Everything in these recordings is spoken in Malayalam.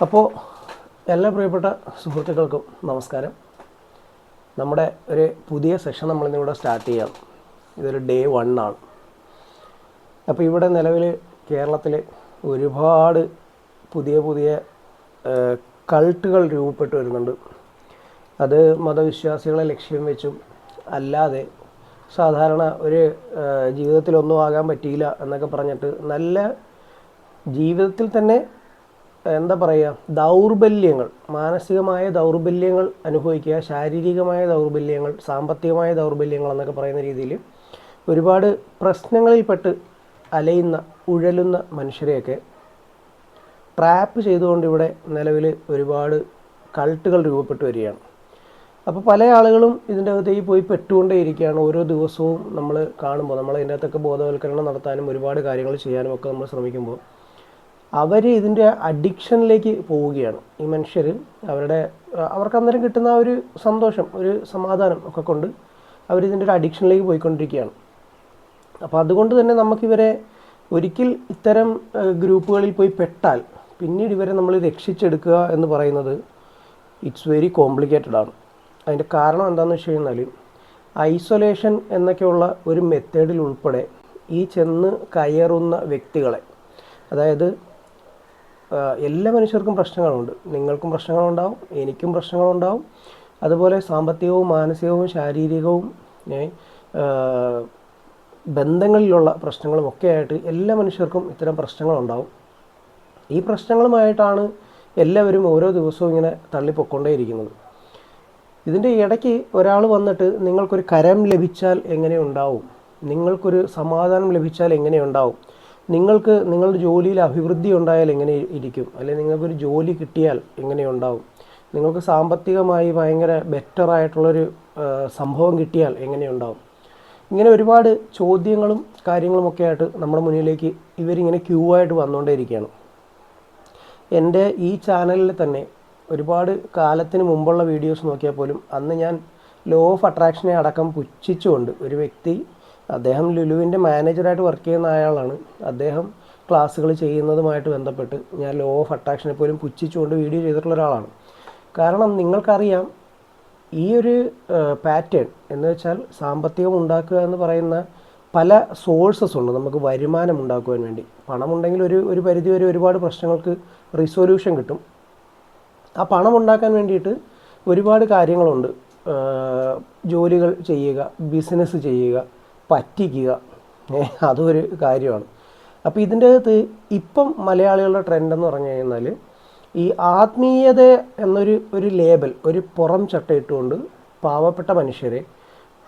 അപ്പോൾ എല്ലാ പ്രിയപ്പെട്ട സുഹൃത്തുക്കൾക്കും നമസ്കാരം. നമ്മുടെ ഒരു പുതിയ സെഷൻ നമ്മളിന്നിവിടെ സ്റ്റാർട്ട് ചെയ്യാം. ഇതൊരു ഡേ 1 ആണ്. അപ്പോൾ ഇവിടെ നിലവിൽ കേരളത്തിൽ ഒരുപാട് പുതിയ കൾട്ടുകൾ രൂപപ്പെട്ടു വരുന്നുണ്ട്. അത് മതവിശ്വാസികളെ ലക്ഷ്യം വെച്ചും അല്ലാതെ സാധാരണ ഒരു ജീവിതത്തിലൊന്നും ആകാൻ പറ്റിയില്ല എന്നൊക്കെ പറഞ്ഞിട്ട് നല്ല ജീവിതത്തിൽ തന്നെ എന്താ പറയുക, ദൗർബല്യങ്ങൾ, മാനസികമായ ദൗർബല്യങ്ങൾ അനുഭവിക്കുക, ശാരീരികമായ ദൗർബല്യങ്ങൾ, സാമ്പത്തികമായ ദൗർബല്യങ്ങൾ എന്നൊക്കെ പറയുന്ന രീതിയിൽ ഒരുപാട് പ്രശ്നങ്ങളിൽപ്പെട്ട് അലയുന്ന ഉഴലുന്ന മനുഷ്യരെയൊക്കെ ട്രാപ്പ് ചെയ്തുകൊണ്ട് ഇവിടെ നിലവിൽ ഒരുപാട് കൾട്ടുകൾ രൂപപ്പെട്ടു വരികയാണ്. അപ്പോൾ പല ആളുകളും ഇതിൻ്റെ അകത്തേക്ക് പോയി പെട്ടുകൊണ്ടേയിരിക്കുകയാണ്. ഓരോ ദിവസവും നമ്മൾ കാണുമ്പോൾ നമ്മൾ ഇതിൻ്റെ അകത്തൊക്കെ ബോധവൽക്കരണം നടത്താനും ഒരുപാട് കാര്യങ്ങൾ ചെയ്യാനും ഒക്കെ നമ്മൾ ശ്രമിക്കുമ്പോൾ അവർ ഇതിൻ്റെ അഡിക്ഷനിലേക്ക് പോവുകയാണ്. ഈ മനുഷ്യർ അവർക്ക് അന്നേരം കിട്ടുന്ന ആ ഒരു സന്തോഷം, ഒരു സമാധാനം ഒക്കെ കൊണ്ട് അവരിതിൻ്റെ ഒരു അഡിക്ഷനിലേക്ക് പോയിക്കൊണ്ടിരിക്കുകയാണ്. അപ്പോൾ അതുകൊണ്ട് തന്നെ നമുക്കിവരെ ഒരിക്കൽ ഇത്തരം ഗ്രൂപ്പുകളിൽ പോയി പെട്ടാൽ പിന്നീട് ഇവരെ നമ്മൾ രക്ഷിച്ചെടുക്കുക എന്ന് പറയുന്നത് ഇറ്റ്സ് വെരി കോംപ്ലിക്കേറ്റഡ് ആണ്. അതിൻ്റെ കാരണം എന്താണെന്ന് വെച്ച് കഴിഞ്ഞാൽ ഐസൊലേഷൻ എന്നൊക്കെയുള്ള ഒരു മെത്തേഡിൽ ഉൾപ്പെടെ ഈ ചെന്ന് കയറുന്ന വ്യക്തികളെ, അതായത് എല്ലാ മനുഷ്യർക്കും പ്രശ്നങ്ങളുണ്ട്. നിങ്ങൾക്കും പ്രശ്നങ്ങളുണ്ടാവും, എനിക്കും പ്രശ്നങ്ങളുണ്ടാവും. അതുപോലെ സാമ്പത്തികവും മാനസികവും ശാരീരികവും ബന്ധങ്ങളിലുള്ള പ്രശ്നങ്ങളും ഒക്കെ ആയിട്ട് എല്ലാ മനുഷ്യർക്കും ഇത്തരം പ്രശ്നങ്ങളുണ്ടാവും. ഈ പ്രശ്നങ്ങളുമായിട്ടാണ് എല്ലാവരും ഓരോ ദിവസവും ഇങ്ങനെ തള്ളിപ്പൊക്കൊണ്ടേയിരിക്കുന്നത്. ഇതിൻ്റെ ഇടയ്ക്ക് ഒരാൾ വന്നിട്ട് നിങ്ങൾക്കൊരു കരം ലഭിച്ചാൽ എങ്ങനെയുണ്ടാവും, നിങ്ങൾക്കൊരു സമാധാനം ലഭിച്ചാൽ എങ്ങനെയുണ്ടാവും, നിങ്ങൾക്ക് നിങ്ങളുടെ ജോലിയിൽ അഭിവൃദ്ധി ഉണ്ടായാൽ എങ്ങനെ ഇരിക്കും, അല്ലെങ്കിൽ നിങ്ങൾക്കൊരു ജോലി കിട്ടിയാൽ എങ്ങനെയുണ്ടാവും, നിങ്ങൾക്ക് സാമ്പത്തികമായി ഭയങ്കര ബെറ്ററായിട്ടുള്ളൊരു സംഭവം കിട്ടിയാൽ എങ്ങനെയുണ്ടാവും, ഇങ്ങനെ ഒരുപാട് ചോദ്യങ്ങളും കാര്യങ്ങളുമൊക്കെ ആയിട്ട് നമ്മുടെ മുന്നിലേക്ക് ഇവരിങ്ങനെ ക്യൂ ആയിട്ട് വന്നുകൊണ്ടേയിരിക്കുകയാണ്. എൻ്റെ ഈ ചാനലിൽ തന്നെ ഒരുപാട് കാലത്തിന് മുമ്പുള്ള വീഡിയോസ് നോക്കിയാൽ പോലും അന്ന് ഞാൻ ലോ ഓഫ് അട്രാക്ഷനെ അടക്കം പുച്ഛിച്ചുകൊണ്ട് ഒരു വ്യക്തി, അദ്ദേഹം ലുലുവിൻ്റെ മാനേജറായിട്ട് വർക്ക് ചെയ്യുന്ന ആളാണ്, അദ്ദേഹം ക്ലാസ്സുകൾ ചെയ്യുന്നതുമായിട്ട് ബന്ധപ്പെട്ട് ഞാൻ ലോ ഓഫ് അട്രാക്ഷനെ പോലും പുച്ഛിച്ചുകൊണ്ട് വീഡിയോ ചെയ്തിട്ടുള്ള ഒരാളാണ്. കാരണം നിങ്ങൾക്കറിയാം, ഈ ഒരു പാറ്റേൺ എന്ന് വെച്ചാൽ സാമ്പത്തികം ഉണ്ടാക്കുക എന്ന് പറയുന്ന പല സോഴ്സസ് ഉണ്ട് നമുക്ക് വരുമാനം ഉണ്ടാക്കുവാൻ വേണ്ടി. പണമുണ്ടെങ്കിൽ ഒരു പരിധി വരെ ഒരുപാട് പ്രശ്നങ്ങൾക്ക് റിസൊല്യൂഷൻ കിട്ടും. ആ പണം ഉണ്ടാക്കാൻ വേണ്ടിയിട്ട് ഒരുപാട് കാര്യങ്ങളുണ്ട്. ജോലികൾ ചെയ്യുക, ബിസിനസ് ചെയ്യുക, പറ്റിക്കുക, അതും ഒരു കാര്യമാണ്. അപ്പോൾ ഇതിൻ്റെ അകത്ത് ഇപ്പം മലയാളികളുടെ ട്രെൻഡ് എന്ന് പറഞ്ഞു കഴിഞ്ഞാൽ ഈ ആത്മീയത എന്നൊരു ലേബൽ, ഒരു പുറം ചട്ടയിട്ടുകൊണ്ട് പാവപ്പെട്ട മനുഷ്യരെ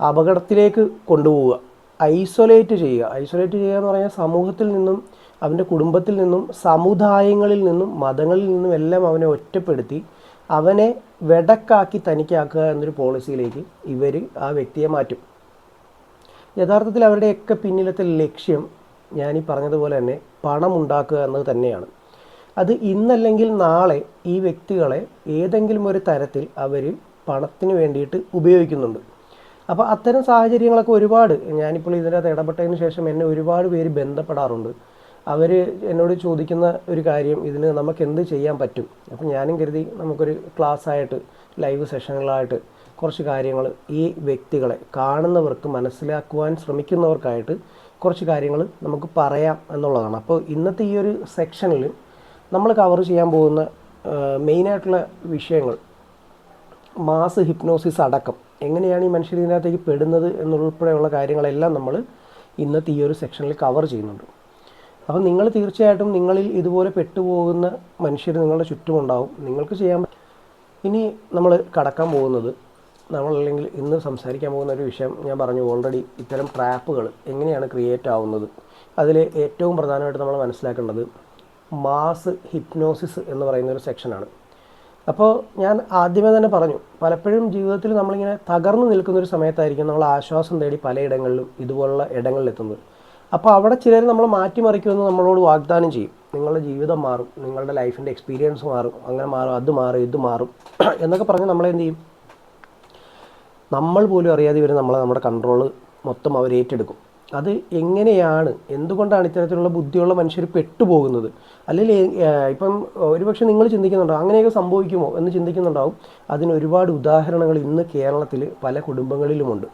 അപകടത്തിലേക്ക് കൊണ്ടുപോവുക, ഐസൊലേറ്റ് ചെയ്യുക എന്ന് പറഞ്ഞാൽ സമൂഹത്തിൽ നിന്നും, അവൻ്റെ കുടുംബത്തിൽ നിന്നും, സമുദായങ്ങളിൽ നിന്നും, മതങ്ങളിൽ നിന്നും എല്ലാം അവനെ ഒറ്റപ്പെടുത്തി അവനെ വെടക്കാക്കി തനിക്കാക്കുക എന്നൊരു പോളിസിയിലേക്ക് ഇവർ ആ വ്യക്തിയെ മാറ്റും. യഥാർത്ഥത്തിൽ അവരുടെയൊക്കെ പിന്നിലത്തെ ലക്ഷ്യം ഞാനീ പറഞ്ഞതുപോലെ തന്നെ പണം ഉണ്ടാക്കുക എന്നത് തന്നെയാണ്. അത് ഇന്നല്ലെങ്കിൽ നാളെ ഈ വ്യക്തികളെ ഏതെങ്കിലും ഒരു തരത്തിൽ അവർ പണത്തിന് വേണ്ടിയിട്ട് ഉപയോഗിക്കുന്നുണ്ട്. അപ്പോൾ അത്തരം സാഹചര്യങ്ങളൊക്കെ ഒരുപാട്, ഞാനിപ്പോൾ ഇതിനകത്ത് ഇടപെട്ടതിന് ശേഷം എന്നെ ഒരുപാട് പേര് ബന്ധപ്പെടാറുണ്ട്. അവർ എന്നോട് ചോദിക്കുന്ന ഒരു കാര്യം, ഇതിന് നമുക്ക് എന്ത് ചെയ്യാൻ പറ്റും. അപ്പോൾ ഞാനും കരുതി നമുക്കൊരു ക്ലാസ്സായിട്ട് ലൈവ് സെഷനുകളായിട്ട് കുറച്ച് കാര്യങ്ങൾ ഈ വ്യക്തികളെ കാണുന്നവർക്ക് മനസ്സിലാക്കുവാൻ ശ്രമിക്കുന്നവർക്കായിട്ട് കുറച്ച് കാര്യങ്ങൾ നമുക്ക് പറയാം എന്നുള്ളതാണ്. അപ്പോൾ ഇന്നത്തെ ഈ ഒരു സെക്ഷനിൽ നമ്മൾ കവർ ചെയ്യാൻ പോകുന്ന മെയിനായിട്ടുള്ള വിഷയങ്ങൾ മാസ് ഹിപ്നോസിസ് അടക്കം എങ്ങനെയാണ് ഈ മനുഷ്യർ ഇതിനകത്തേക്ക് പെടുന്നത് എന്നുൾപ്പെടെയുള്ള കാര്യങ്ങളെല്ലാം നമ്മൾ ഇന്നത്തെ ഈ ഒരു സെക്ഷനിൽ കവർ ചെയ്യുന്നുണ്ട്. അപ്പോൾ നിങ്ങൾ തീർച്ചയായിട്ടും നിങ്ങളിൽ ഇതുപോലെ പെട്ടുപോകുന്ന മനുഷ്യർ നിങ്ങളുടെ ചുറ്റുമുണ്ടാവും. നിങ്ങൾക്ക് ചെയ്യാൻ ഇനി നമ്മൾ കടക്കാൻ പോകുന്നത്, നമ്മളല്ലെങ്കിൽ ഇന്ന് സംസാരിക്കാൻ പോകുന്ന ഒരു വിഷയം ഞാൻ പറഞ്ഞു ഓൾറെഡി, ഇത്തരം ട്രാപ്പുകൾ എങ്ങനെയാണ് ക്രിയേറ്റ് ആവുന്നത്. അതിൽ ഏറ്റവും പ്രധാനമായിട്ട് നമ്മൾ മനസ്സിലാക്കേണ്ടത് മാസ് ഹിപ്നോസിസ് എന്ന് പറയുന്ന ഒരു സെക്ഷനാണ്. അപ്പോൾ ഞാൻ ആദ്യമേ തന്നെ പറഞ്ഞു, പലപ്പോഴും ജീവിതത്തിൽ നമ്മളിങ്ങനെ തകർന്നു നിൽക്കുന്നൊരു സമയത്തായിരിക്കും നമ്മൾ ആശ്വാസം തേടി പലയിടങ്ങളിലും ഇതുപോലുള്ള ഇടങ്ങളിലെത്തുന്നത്. അപ്പോൾ അവിടെ ചിലർ നമ്മൾ മാറ്റിമറിക്കുമെന്ന് നമ്മളോട് വാഗ്ദാനം ചെയ്യും. നിങ്ങളുടെ ജീവിതം മാറും, നിങ്ങളുടെ ലൈഫിൻ്റെ എക്സ്പീരിയൻസ് മാറും, അങ്ങനെ മാറും, അത് മാറും, ഇത് മാറും എന്നൊക്കെ പറഞ്ഞ് നമ്മളെന്ത് ചെയ്യും, നമ്മൾ പോലും അറിയാതെ ഇവർ നമ്മുടെ കൺട്രോള് മൊത്തം അവർ ഏറ്റെടുക്കും. അത് എങ്ങനെയാണ്, എന്തുകൊണ്ടാണ് ഇത്തരത്തിലുള്ള ബുദ്ധിയുള്ള മനുഷ്യർ പെട്ടുപോകുന്നത്? അല്ലെങ്കിൽ ഇപ്പം ഒരുപക്ഷെ നിങ്ങൾ ചിന്തിക്കുന്നുണ്ടാവും അങ്ങനെയൊക്കെ സംഭവിക്കുമോ എന്ന് ചിന്തിക്കുന്നുണ്ടാവും. അതിന് ഒരുപാട് ഉദാഹരണങ്ങൾ ഇന്ന് കേരളത്തിൽ പല കുടുംബങ്ങളിലുമുണ്ട്.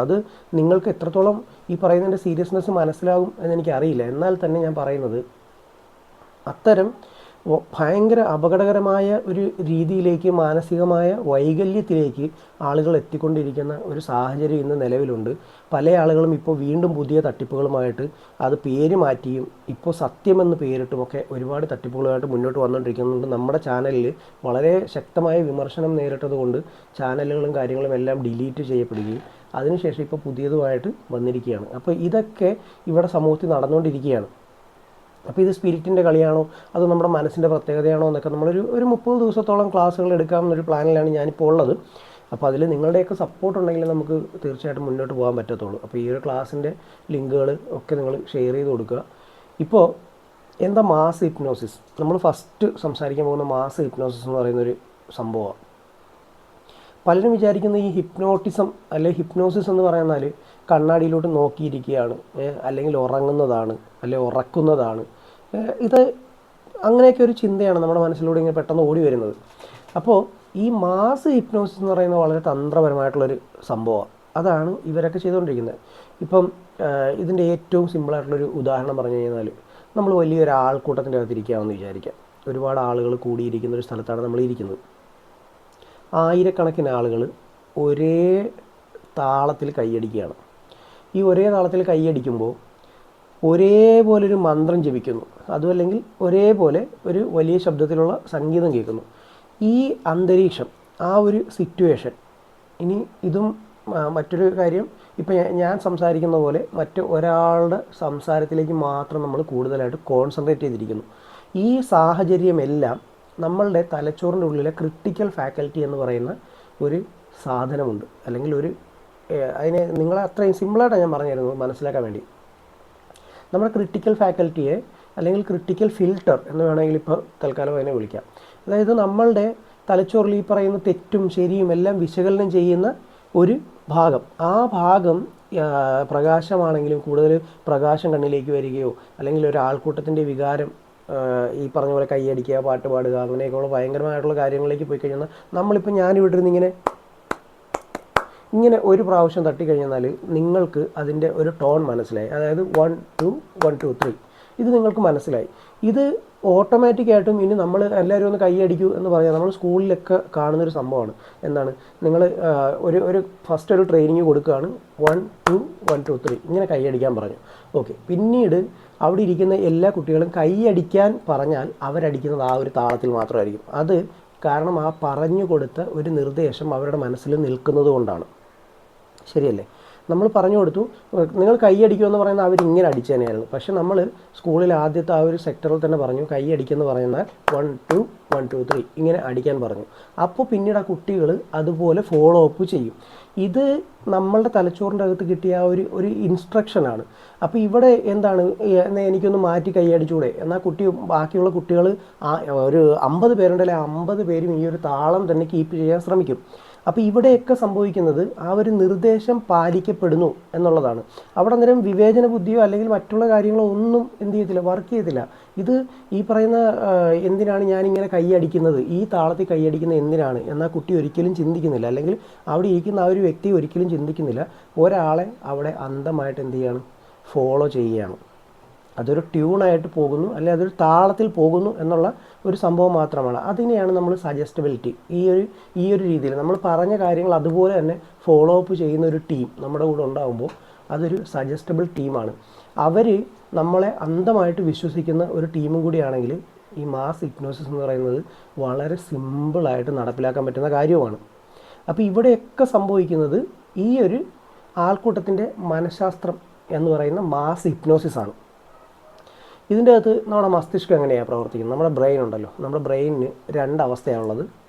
അത് നിങ്ങൾക്ക് എത്രത്തോളം ഈ പറയുന്നതിൻ്റെ സീരിയസ്നെസ് മനസ്സിലാകും എന്നെനിക്കറിയില്ല. എന്നാൽ തന്നെ ഞാൻ പറയുന്നത്, അത്തരം ഭയങ്കര അപകടകരമായ ഒരു രീതിയിലേക്ക്, മാനസികമായ വൈകല്യത്തിലേക്ക് ആളുകൾ എത്തിക്കൊണ്ടിരിക്കുന്ന ഒരു സാഹചര്യം ഇന്ന് നിലവിലുണ്ട്. പല ആളുകളും ഇപ്പോൾ വീണ്ടും പുതിയ തട്ടിപ്പുകളുമായിട്ട് അത് പേര് മാറ്റിയും ഇപ്പോൾ സത്യമെന്ന് പേരിട്ടുമൊക്കെ ഒരുപാട് തട്ടിപ്പുകളുമായിട്ട് മുന്നോട്ട് വന്നുകൊണ്ടിരിക്കുന്നുണ്ട്. നമ്മുടെ ചാനലിൽ വളരെ ശക്തമായ വിമർശനം നേരിട്ടതുകൊണ്ട് ചാനലുകളും കാര്യങ്ങളും എല്ലാം ഡിലീറ്റ് ചെയ്യപ്പെടുകയും അതിനുശേഷം ഇപ്പോൾ പുതിയതുമായിട്ട് വന്നിരിക്കുകയാണ്. അപ്പോൾ ഇതൊക്കെ ഇവിടെ സമൂഹത്തിൽ നടന്നുകൊണ്ടിരിക്കുകയാണ്. അപ്പോൾ ഇത് സ്പിരിറ്റിൻ്റെ കളിയാണോ അതോ നമ്മുടെ മനസ്സിൻ്റെ പ്രത്യേകതയാണോ എന്നൊക്കെ നമ്മളൊരു 30 ദിവസത്തോളം ക്ലാസ്സുകൾ എടുക്കാമെന്നൊരു പ്ലാനിലാണ് ഞാനിപ്പോൾ ഉള്ളത്. അപ്പോൾ അതിൽ നിങ്ങളുടെയൊക്കെ സപ്പോർട്ട് ഉണ്ടെങ്കിൽ നമുക്ക് തീർച്ചയായിട്ടും മുന്നോട്ട് പോകാൻ പറ്റത്തുള്ളൂ. അപ്പോൾ ഈ ഒരു ക്ലാസ്സിൻ്റെ ലിങ്കുകൾ ഒക്കെ നിങ്ങൾ ഷെയർ ചെയ്ത് കൊടുക്കുക. ഇപ്പോൾ എന്താ മാസ് ഹിപ്നോസിസ്? നമ്മൾ ഫസ്റ്റ് സംസാരിക്കാൻ പോകുന്ന മാസ് ഹിപ്നോസിസ് എന്ന് പറയുന്നൊരു സംഭവമാണ്. പലരും വിചാരിക്കുന്ന ഈ ഹിപ്നോട്ടിസം അല്ലെങ്കിൽ ഹിപ്നോസിസ് എന്ന് പറയുന്നാൽ കണ്ണാടിയിലോട്ട് നോക്കിയിരിക്കുകയാണ്, അല്ലെങ്കിൽ ഉറങ്ങുന്നതാണ്, അല്ലെങ്കിൽ ഉറക്കുന്നതാണ്. ഇത് അങ്ങനെയൊക്കെ ഒരു ചിന്തയാണ് നമ്മുടെ മനസ്സിലൂടെ ഇങ്ങനെ പെട്ടെന്ന് ഓടി വരുന്നത്. അപ്പോൾ ഈ മാസ് ഹിപ്നോസിസ് എന്ന് പറയുന്നത് വളരെ തന്ത്രപരമായിട്ടുള്ളൊരു സംഭവമാണ്. അതാണ് ഇവരൊക്കെ ചെയ്തുകൊണ്ടിരിക്കുന്നത്. ഇപ്പം ഇതിൻ്റെ ഏറ്റവും സിമ്പിളായിട്ടുള്ളൊരു ഉദാഹരണം പറഞ്ഞു കഴിഞ്ഞാൽ, നമ്മൾ വലിയൊരു ആൾക്കൂട്ടത്തിൻ്റെ അകത്ത് ഇരിക്കുകയാണെന്ന് വിചാരിക്കാം. ഒരുപാട് ആളുകൾ കൂടിയിരിക്കുന്ന ഒരു സ്ഥലത്താണ് നമ്മൾ ഇരിക്കുന്നത്. ആയിരക്കണക്കിന് ആളുകൾ ഒരേ താളത്തിൽ കൈയടിക്കുകയാണ്. ഈ ഒരേ താളത്തിൽ കൈയടിക്കുമ്പോൾ ഒരേപോലൊരു മന്ത്രം ജപിക്കുന്നു, അതുമല്ലെങ്കിൽ ഒരേപോലെ ഒരു വലിയ ശബ്ദത്തിലുള്ള സംഗീതം കേൾക്കുന്നു. ഈ അന്തരീക്ഷം, ആ ഒരു സിറ്റുവേഷൻ, ഇനി ഇതും മറ്റൊരു കാര്യം, ഇപ്പം ഞാൻ സംസാരിക്കുന്ന പോലെ മറ്റ് ഒരാളുടെ സംസാരത്തിലേക്ക് മാത്രം നമ്മൾ കൂടുതലായിട്ട് കോൺസെൻട്രേറ്റ് ചെയ്തിരിക്കുന്നു. ഈ സാഹചര്യമെല്ലാം നമ്മളുടെ തലച്ചോറിൻ്റെ ഉള്ളിലെ ക്രിട്ടിക്കൽ ഫാക്കൽറ്റി എന്ന് പറയുന്ന ഒരു സാധനമുണ്ട്. അല്ലെങ്കിൽ അതിനെ നിങ്ങളെ അത്രയും സിമ്പിളായിട്ടാണ് ഞാൻ പറഞ്ഞു തരുന്നത് മനസ്സിലാക്കാൻ വേണ്ടി. നമ്മുടെ ക്രിട്ടിക്കൽ ഫാക്കൽറ്റിയെ അല്ലെങ്കിൽ ക്രിട്ടിക്കൽ ഫിൽട്ടർ എന്ന് വേണമെങ്കിൽ ഇപ്പോൾ തൽക്കാലം അതിനെ വിളിക്കാം. അതായത് നമ്മളുടെ തലച്ചോറിൽ ഈ പറയുന്ന തെറ്റും ശരിയും എല്ലാം വിശകലനം ചെയ്യുന്ന ഒരു ഭാഗം. ആ ഭാഗം പ്രകാശമാണെങ്കിലും കൂടുതൽ പ്രകാശം കണ്ണിലേക്ക് വരികയോ അല്ലെങ്കിൽ ഒരു ആൾക്കൂട്ടത്തിൻ്റെ വികാരം, ഈ പറഞ്ഞ പോലെ കൈയടിക്കുക, പാട്ട് പാടുക, അങ്ങനെയൊക്കെയുള്ള ഭയങ്കരമായിട്ടുള്ള കാര്യങ്ങളിലേക്ക് പോയി കഴിഞ്ഞാൽ, നമ്മളിപ്പോൾ ഞാനിവിട്ടിരുന്ന് ഇങ്ങനെ ഒരു പ്രാവശ്യം തട്ടിക്കഴിഞ്ഞാൽ നിങ്ങൾക്ക് അതിൻ്റെ ഒരു ടോൺ മനസ്സിലായി. അതായത് 1 2 1 2 3 ഇത് നിങ്ങൾക്ക് മനസ്സിലായി. ഇത് ഓട്ടോമാറ്റിക്കായിട്ടും ഇനി നമ്മൾ എല്ലാവരും ഒന്ന് കൈയടിക്കൂ എന്ന് പറയാം. നമ്മൾ സ്കൂളിലൊക്കെ കാണുന്നൊരു സംഭവമാണ്. എന്താണ്, നിങ്ങൾ ഒരു ഫസ്റ്റ് ഒരു ട്രെയിനിങ് കൊടുക്കുകയാണ്, 1 2 1 2 3 ഇങ്ങനെ കൈയടിക്കാൻ പറഞ്ഞു. ഓക്കെ, പിന്നീട് അവിടെ ഇരിക്കുന്ന എല്ലാ കുട്ടികളും കൈയടിക്കാൻ പറഞ്ഞാൽ അവരടിക്കുന്നത് ആ ഒരു താളത്തിൽ മാത്രമായിരിക്കും. അത് കാരണം ആ പറഞ്ഞു കൊടുത്ത ഒരു നിർദ്ദേശം അവരുടെ മനസ്സിൽ നിൽക്കുന്നത് കൊണ്ടാണ്. ശരിയല്ലേ? നമ്മൾ പറഞ്ഞു കൊടുത്തു, നിങ്ങൾ കൈയടിക്കുമെന്ന് പറയുന്നത് അവരിങ്ങനെ അടിച്ചു തന്നെയായിരുന്നു. പക്ഷെ നമ്മൾ സ്കൂളിൽ ആദ്യത്തെ ആ ഒരു സെക്ടറിൽ തന്നെ പറഞ്ഞു കൈയടിക്കുമെന്ന് പറയുന്നാൽ 1 2 1 2 3 ഇങ്ങനെ അടിക്കാൻ പറഞ്ഞു. അപ്പോൾ പിന്നീട് ആ കുട്ടികൾ അതുപോലെ ഫോളോ അപ്പ് ചെയ്യും. ഇത് നമ്മളുടെ തലച്ചോറിൻ്റെ അകത്ത് കിട്ടിയ ആ ഒരു ഇൻസ്ട്രക്ഷനാണ്. അപ്പോൾ ഇവിടെ എന്താണ്, എന്നാൽ എനിക്കൊന്ന് മാറ്റി കൈയടിച്ചൂടെ, എന്നാൽ ബാക്കിയുള്ള കുട്ടികൾ ഒരു 50 പേരുണ്ടെങ്കിൽ 50 പേരും ഈ ഒരു താളം തന്നെ കീപ്പ് ചെയ്യാൻ ശ്രമിക്കും. അപ്പോൾ ഇവിടെയൊക്കെ സംഭവിക്കുന്നത് ആ ഒരു നിർദ്ദേശം പാലിക്കപ്പെടുന്നു എന്നുള്ളതാണ്. അവിടെ അന്നേരം വിവേചന ബുദ്ധിയോ അല്ലെങ്കിൽ മറ്റുള്ള കാര്യങ്ങളോ ഒന്നും എന്ത് ചെയ്യത്തില്ല, വർക്ക് ചെയ്യത്തില്ല. ഇത് ഈ പറയുന്ന എന്തിനാണ് ഞാനിങ്ങനെ കൈയടിക്കുന്നത്, ഈ താളത്തിൽ കൈയടിക്കുന്നത് എന്തിനാണ് എന്നാൽ കുട്ടി ഒരിക്കലും ചിന്തിക്കുന്നില്ല. അല്ലെങ്കിൽ അവിടെ ഇരിക്കുന്ന ആ ഒരു വ്യക്തി ഒരിക്കലും ചിന്തിക്കുന്നില്ല. ഒരാളെ അവിടെ അന്ധമായിട്ട് എന്ത് ചെയ്യാണ്, ഫോളോ ചെയ്യുകയാണ്. അതൊരു ട്യൂണായിട്ട് പോകുന്നു, അല്ലെങ്കിൽ അതൊരു താളത്തിൽ പോകുന്നു എന്നുള്ള ഒരു സംഭവം മാത്രമാണ്. അതിനെയാണ് നമ്മൾ സജസ്റ്റബിലിറ്റി. ഈ ഒരു രീതിയിൽ നമ്മൾ പറഞ്ഞ കാര്യങ്ങൾ അതുപോലെ തന്നെ ഫോളോ അപ്പ് ചെയ്യുന്ന ഒരു ടീം നമ്മുടെ കൂടെ ഉണ്ടാകുമ്പോൾ അതൊരു സജസ്റ്റബിൾ ടീമാണ്. അവർ നമ്മളെ അന്ധമായിട്ട് വിശ്വസിക്കുന്ന ഒരു ടീമും കൂടിയാണെങ്കിൽ ഈ മാസ് ഹിപ്നോസിസ് എന്ന് പറയുന്നത് വളരെ സിമ്പിളായിട്ട് നടപ്പിലാക്കാൻ പറ്റുന്ന കാര്യവുമാണ്. അപ്പോൾ ഇവിടെയൊക്കെ സംഭവിക്കുന്നത് ഈ ഒരു ആൾക്കൂട്ടത്തിൻ്റെ മനഃശാസ്ത്രം എന്ന് പറയുന്ന മാസ് ഹിപ്നോസിസാണ്. ഇതിൻ്റെ അകത്ത് നമ്മുടെ മസ്തിഷ്കം എങ്ങനെയാണ് പ്രവർത്തിക്കുന്നത്? നമ്മുടെ ബ്രെയിൻ ഉണ്ടല്ലോ, നമ്മുടെ ബ്രെയിനിന് 2 അവസ്ഥയാണുള്ളത്.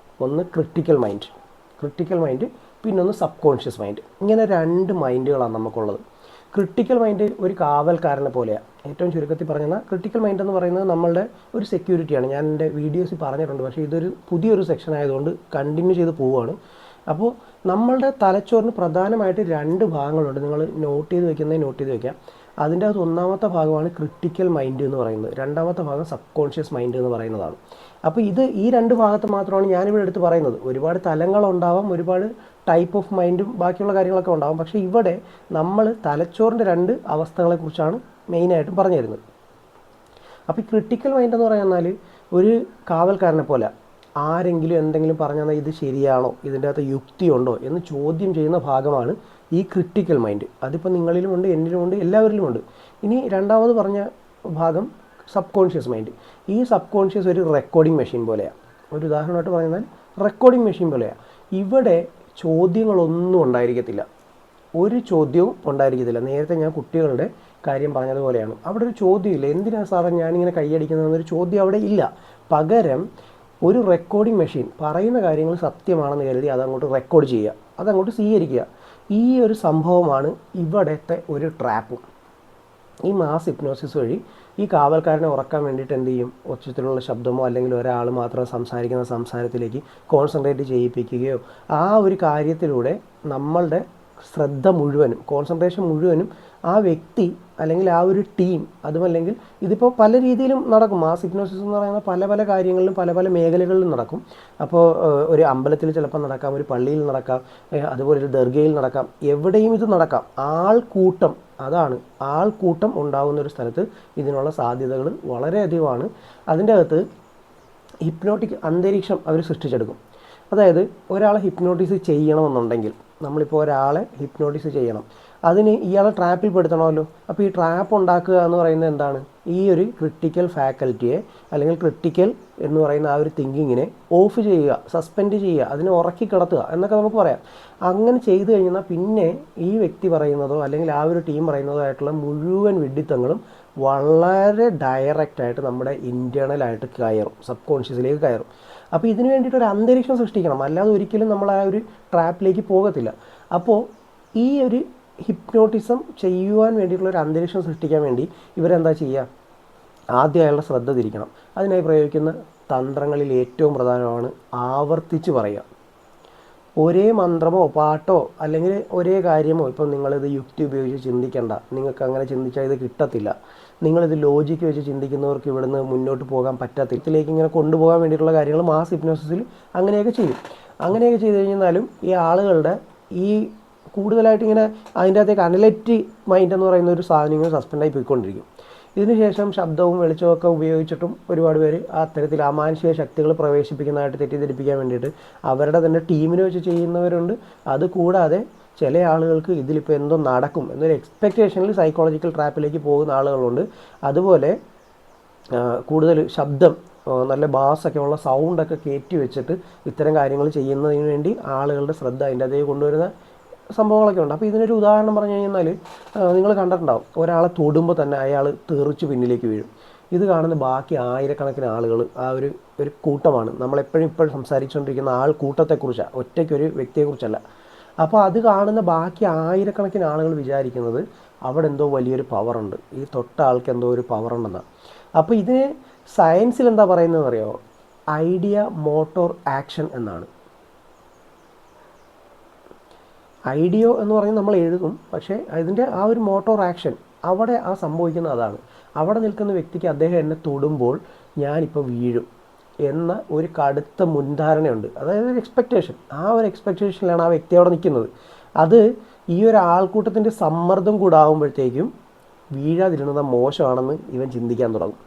ഒന്ന് ക്രിട്ടിക്കൽ മൈൻഡ്, പിന്നൊന്ന് സബ് കോൺഷ്യസ് മൈൻഡ്. ഇങ്ങനെ 2 മൈൻഡുകളാണ് നമുക്കുള്ളത്. ക്രിട്ടിക്കൽ മൈൻഡ് ഒരു കാവൽക്കാരനെ പോലെയാണ്. ഏറ്റവും ചുരുക്കത്തിൽ പറഞ്ഞാൽ ക്രിട്ടിക്കൽ മൈൻഡ് എന്ന് പറയുന്നത് നമ്മളുടെ ഒരു സെക്യൂരിറ്റിയാണ്. ഞാൻ എൻ്റെ വീഡിയോസിൽ പറഞ്ഞിട്ടുണ്ട്, പക്ഷേ ഇതൊരു പുതിയൊരു സെക്ഷൻ ആയതുകൊണ്ട് കണ്ടിന്യൂ ചെയ്ത് പോവുകയാണ്. അപ്പോൾ നമ്മളുടെ തലച്ചോറിന് പ്രധാനമായിട്ട് 2 ഭാഗങ്ങളുണ്ട്. നിങ്ങൾ നോട്ട് ചെയ്ത് വയ്ക്കാം. അതിൻ്റെ അകത്ത് ഒന്നാമത്തെ ഭാഗമാണ് ക്രിട്ടിക്കൽ മൈൻഡ് എന്ന് പറയുന്നത്, രണ്ടാമത്തെ ഭാഗം സബ് കോൺഷ്യസ് മൈൻഡ് എന്ന് പറയുന്നതാണ്. അപ്പോൾ ഈ 2 ഭാഗത്ത് മാത്രമാണ് ഞാനിവിടെ എടുത്ത് പറയുന്നത്. ഒരുപാട് തലങ്ങളുണ്ടാവാം, ഒരുപാട് ടൈപ്പ് ഓഫ് മൈൻഡും ബാക്കിയുള്ള കാര്യങ്ങളൊക്കെ ഉണ്ടാകും. പക്ഷേ ഇവിടെ നമ്മൾ തലച്ചോറിൻ്റെ 2 അവസ്ഥകളെക്കുറിച്ചാണ് മെയിനായിട്ടും പറഞ്ഞു തരുന്നത്. അപ്പോൾ ഈ ക്രിട്ടിക്കൽ മൈൻഡ് എന്ന് പറഞ്ഞാൽ ഒരു കാവൽക്കാരനെ പോലെ ആരെങ്കിലും എന്തെങ്കിലും പറഞ്ഞാൽ ഇത് ശരിയാണോ, ഇതിൻ്റെ അകത്ത് യുക്തിയുണ്ടോ എന്ന് ചോദ്യം ചെയ്യുന്ന ഭാഗമാണ് ഈ ക്രിട്ടിക്കൽ മൈൻഡ്. അതിപ്പോൾ നിങ്ങളിലുമുണ്ട്, എന്നിലുമുണ്ട്, എല്ലാവരിലുമുണ്ട്. ഇനി രണ്ടാമത് പറഞ്ഞ ഭാഗം സബ് കോൺഷ്യസ് മൈൻഡ്. ഈ സബ് കോൺഷ്യസ് ഒരു റെക്കോർഡിംഗ് മെഷീൻ പോലെയാണ്. ഒരു ഉദാഹരണമായിട്ട് പറഞ്ഞാൽ റെക്കോർഡിംഗ് മെഷീൻ പോലെയാണ്. ഇവിടെ ചോദ്യങ്ങളൊന്നും ഉണ്ടായിരിക്കത്തില്ല, ഒരു ചോദ്യവും ഉണ്ടായിരിക്കത്തില്ല. നേരത്തെ ഞാൻ കുട്ടികളുടെ കാര്യം പറഞ്ഞതുപോലെയാണ്. അവിടെ ഒരു ചോദ്യമില്ല, എന്തിനാണ് സാറേ ഞാനിങ്ങനെ കൈയടിക്കുന്നതെന്നൊരു ചോദ്യം അവിടെ ഇല്ല. പകരം ഒരു റെക്കോർഡിംഗ് മെഷീൻ പറയുന്ന കാര്യങ്ങൾ സത്യമാണെന്ന് കരുതി അതങ്ങോട്ട് റെക്കോർഡ് ചെയ്യുക, അതങ്ങോട്ട് സ്വീകരിക്കുക. ഈ ഒരു സംഭവമാണ് ഇവിടുത്തെ ഒരു ട്രാപ്പും. ഈ മാസ് ഹിപ്നോസിസ് വഴി ഈ കാവൽക്കാരനെ ഉറക്കാൻ വേണ്ടിയിട്ട് എന്ത് ചെയ്യും, ഉച്ചത്തിലുള്ള ശബ്ദമോ അല്ലെങ്കിൽ ഒരാൾ മാത്രം സംസാരിക്കുന്ന സംസാരത്തിലേക്ക് കോൺസെൻട്രേറ്റ് ചെയ്യിപ്പിക്കുകയോ ആ ഒരു കാര്യത്തിലൂടെ നമ്മളുടെ ശ്രദ്ധ മുഴുവനും, കോൺസെൻട്രേഷൻ മുഴുവനും ആ വ്യക്തി അല്ലെങ്കിൽ ആ ഒരു ടീം, അതുമല്ലെങ്കിൽ ഇതിപ്പോൾ പല രീതിയിലും നടക്കും. മാസ് ഹിപ്നോസിസ് എന്ന് പറയുന്ന പല പല കാര്യങ്ങളിലും പല പല മേഖലകളിലും നടക്കും. അപ്പോൾ ഒരു അമ്പലത്തിൽ ചിലപ്പോൾ നടക്കാം, ഒരു പള്ളിയിൽ നടക്കാം, അതുപോലെ ഒരു ദർഗയിൽ നടക്കാം, എവിടെയും ഇത് നടക്കാം. ആൾക്കൂട്ടം, അതാണ് ആൾക്കൂട്ടം ഉണ്ടാകുന്നൊരു സ്ഥലത്ത് ഇതിനുള്ള സാധ്യതകൾ വളരെയധികമാണ്. അതിൻ്റെ അകത്ത് ഹിപ്നോട്ടിക് അന്തരീക്ഷം അവർ സൃഷ്ടിച്ചെടുക്കും. അതായത് ഒരാളെ ഹിപ്നോട്ടിസ് ചെയ്യണമെന്നുണ്ടെങ്കിൽ, നമ്മളിപ്പോൾ ഒരാളെ ഹിപ്നോട്ടിസ് ചെയ്യണം, അതിന് ഇയാളെ ട്രാപ്പിൽ പെടുത്തണമല്ലോ. അപ്പോൾ ഈ ട്രാപ്പ് ഉണ്ടാക്കുക എന്ന് പറയുന്നത് എന്താണ്, ഈ ഒരു ക്രിട്ടിക്കൽ ഫാക്കൽറ്റിയെ അല്ലെങ്കിൽ ക്രിട്ടിക്കൽ എന്ന് പറയുന്ന ആ ഒരു തിങ്കിങ്ങിനെ ഓഫ് ചെയ്യുക, സസ്പെൻഡ് ചെയ്യുക, അതിനെ ഉറക്കി കിടത്തുക എന്നൊക്കെ നമുക്ക് പറയാം. അങ്ങനെ ചെയ്തു കഴിഞ്ഞാൽ പിന്നെ ഈ വ്യക്തി പറയുന്നതോ അല്ലെങ്കിൽ ആ ഒരു ടീം പറയുന്നതോ ആയിട്ടുള്ള മുഴുവൻ വിഡ്ഢിത്തങ്ങളും വളരെ ഡയറക്റ്റായിട്ട് നമ്മുടെ ഇൻറ്റേർണലായിട്ട് കയറും, സബ് കോൺഷ്യസിലേക്ക് കയറും. അപ്പോൾ ഇതിന് വേണ്ടിയിട്ടൊരു അന്തരീക്ഷം സൃഷ്ടിക്കണം, അല്ലാതെ ഒരിക്കലും നമ്മൾ ആ ഒരു ട്രാപ്പിലേക്ക് പോകത്തില്ല. അപ്പോൾ ഈ ഒരു ഹിപ്നോട്ടിസം ചെയ്യുവാൻ വേണ്ടിയിട്ടുള്ളൊരു അന്തരീക്ഷം സൃഷ്ടിക്കാൻ വേണ്ടി ഇവരെന്താ ചെയ്യുക, ആദ്യം അയാളുടെ ശ്രദ്ധ തിരിക്കണം. അതിനായി പ്രയോഗിക്കുന്ന തന്ത്രങ്ങളിൽ ഏറ്റവും പ്രധാനമാണ് ആവർത്തിച്ച് പറയുക. ഒരേ മന്ത്രമോ പാട്ടോ അല്ലെങ്കിൽ ഒരേ കാര്യമോ, ഇപ്പം നിങ്ങളിത് യുക്തി ഉപയോഗിച്ച് ചിന്തിക്കേണ്ട, നിങ്ങൾക്ക് അങ്ങനെ ചിന്തിച്ചാൽ ഇത് കിട്ടത്തില്ല, നിങ്ങളിത് ലോജിക്ക് വെച്ച് ചിന്തിക്കുന്നവർക്ക് ഇവിടുന്ന് മുന്നോട്ട് പോകാൻ പറ്റത്തില്ല, ഇതിലേക്ക് ഇങ്ങനെ കൊണ്ടുപോകാൻ വേണ്ടിയിട്ടുള്ള കാര്യങ്ങൾ മാസ് ഹിപ്നോസിസിൽ അങ്ങനെയൊക്കെ ചെയ്യും. അങ്ങനെയൊക്കെ ചെയ്ത് കഴിഞ്ഞാലും ഈ ആളുകളുടെ ഈ കൂടുതലായിട്ട് ഇങ്ങനെ അതിൻ്റെ അകത്തേക്ക് അനലറ്റിക് മൈൻഡ് എന്ന് പറയുന്ന ഒരു സാധനം ഇങ്ങനെ സസ്പെൻഡായി പോയിക്കൊണ്ടിരിക്കും. ഇതിനുശേഷം ശബ്ദവും വെളിച്ചവും ഒക്കെ ഉപയോഗിച്ചിട്ടും ഒരുപാട് പേര് അത്തരത്തിൽ അമാനുഷിക ശക്തികൾ പ്രവേശിപ്പിക്കുന്നതായിട്ട് തെറ്റിദ്ധരിപ്പിക്കാൻ വേണ്ടിയിട്ട് അവരുടെ തന്നെ ടീമിനെ വെച്ച് ചെയ്യുന്നവരുണ്ട്. അതുകൂടാതെ ചില ആളുകൾക്ക് ഇതിലിപ്പോൾ എന്തോ നടക്കും എന്നൊരു എക്സ്പെക്റ്റേഷനിൽ സൈക്കോളജിക്കൽ ട്രാപ്പിലേക്ക് പോകുന്ന ആളുകളുണ്ട്. അതുപോലെ കൂടുതൽ ശബ്ദം, നല്ല ബാസൊക്കെ ഉള്ള സൗണ്ടൊക്കെ കയറ്റി വെച്ചിട്ട് ഇത്തരം കാര്യങ്ങൾ ചെയ്യുന്നതിന് വേണ്ടി ആളുകളുടെ ശ്രദ്ധ അതിൻ്റെ അതേ കൊണ്ടുവരുന്ന സംഭവങ്ങളൊക്കെ ഉണ്ട്. അപ്പോൾ ഇതിനൊരു ഉദാഹരണം പറഞ്ഞു കഴിഞ്ഞാൽ നിങ്ങൾ കണ്ടിട്ടുണ്ടാവും, ഒരാളെ തൊടുമ്പോൾ തന്നെ അയാൾ തെറിച്ച് പിന്നിലേക്ക് വീഴും. ഇത് കാണുന്ന ബാക്കി ആയിരക്കണക്കിന് ആളുകൾ ആ ഒരു കൂട്ടമാണ്. നമ്മളെപ്പോഴും ഇപ്പോഴും സംസാരിച്ചുകൊണ്ടിരിക്കുന്ന കൂട്ടത്തെക്കുറിച്ചാണ്, ഒറ്റയ്ക്കൊരു വ്യക്തിയെക്കുറിച്ചല്ല. അപ്പോൾ അത് കാണുന്ന ബാക്കി ആയിരക്കണക്കിന് ആളുകൾ വിചാരിക്കുന്നത് അവിടെ എന്തോ വലിയൊരു പവറുണ്ട്, ഈ തൊട്ട ആൾക്ക് എന്തോ ഒരു പവറുണ്ടെന്നാണ്. അപ്പോൾ ഇതിന് സയൻസിൽ എന്താ പറയുന്നതെന്ന് അറിയാമോ, ഐഡിയ മോട്ടോർ ആക്ഷൻ എന്നാണ്. ഐഡിയോ എന്ന് പറയുന്നത് നമ്മൾ എഴുതും, പക്ഷേ അതിൻ്റെ ആ ഒരു മോട്ടോർ ആക്ഷൻ അവിടെ ആ സംഭവിക്കുന്ന അതാണ്. അവിടെ നിൽക്കുന്ന വ്യക്തിക്ക് അദ്ദേഹം എന്നെ തൊടുമ്പോൾ ഞാനിപ്പോൾ വീഴും എന്ന ഒരു കടുത്ത മുൻധാരണയുണ്ട്, അതായത് ഒരു എക്സ്പെക്റ്റേഷൻ. ആ ഒരു എക്സ്പെക്റ്റേഷനിലാണ് ആ വ്യക്തി അവിടെ നിൽക്കുന്നത്. അത് ഈ ഒരു ആൾക്കൂട്ടത്തിൻ്റെ സമ്മർദ്ദം കൂടാകുമ്പോഴത്തേക്കും വീഴാതിരുന്നത് മോശമാണെന്ന് ഇവൻ ചിന്തിക്കാൻ തുടങ്ങും.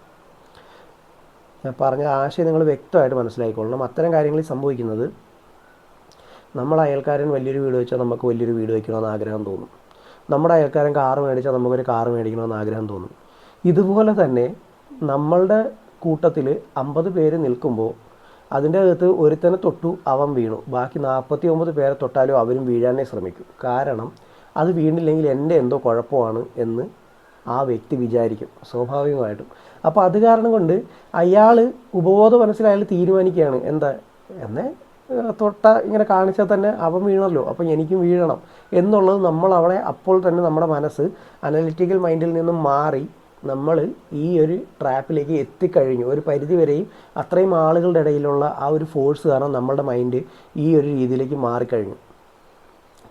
ഞാൻ പറഞ്ഞ ആശയം നിങ്ങൾ വ്യക്തമായിട്ട് മനസ്സിലാക്കിക്കൊള്ളണം. അത്തരം കാര്യങ്ങളിൽ സംഭവിക്കുന്നത്, നമ്മുടെ അയൽക്കാരൻ വലിയൊരു വീട് വെച്ചാൽ നമുക്ക് വലിയൊരു വീട് വയ്ക്കണമെന്ന് ആഗ്രഹം തോന്നും. നമ്മുടെ അയൽക്കാരൻ കാറ് മേടിച്ചാൽ നമുക്കൊരു കാറ് മേടിക്കണമെന്ന് ആഗ്രഹം തോന്നും. ഇതുപോലെ തന്നെ നമ്മളുടെ കൂട്ടത്തിൽ 50 പേര് നിൽക്കുമ്പോൾ അതിൻ്റെ അകത്ത് ഒരുത്തനെ തൊട്ടു, അവൻ വീണു, ബാക്കി 49 പേരെ തൊട്ടാലും അവരും വീഴാനേ ശ്രമിക്കും. കാരണം അത് വീണില്ലെങ്കിൽ എൻ്റെ എന്തോ കുഴപ്പമാണ് എന്ന് ആ വ്യക്തി വിചാരിക്കും സ്വാഭാവികമായിട്ടും. അപ്പോൾ അത് കാരണം കൊണ്ട് അയാൾ ഉപബോധ മനസ്സിൽ അയാൾ തീരുമാനിക്കുകയാണ്, എന്താ എന്നെ തൊട്ട ഇങ്ങനെ കാണിച്ചാൽ തന്നെ അവൻ വീണല്ലോ, അപ്പം എനിക്കും വീഴണം എന്നുള്ളത് നമ്മൾ അവിടെ അപ്പോൾ തന്നെ നമ്മുടെ മനസ്സ് അനലിറ്റിക്കൽ മൈൻഡിൽ നിന്നും മാറി നമ്മൾ ഈ ഒരു ട്രാപ്പിലേക്ക് എത്തിക്കഴിഞ്ഞു. ഒരു പരിധി വരെയും അത്രയും ആളുകളുടെ ഇടയിലുള്ള ആ ഒരു ഫോഴ്സ് കാരണം നമ്മളുടെ മൈൻഡ് ഈ ഒരു രീതിയിലേക്ക് മാറിക്കഴിഞ്ഞു.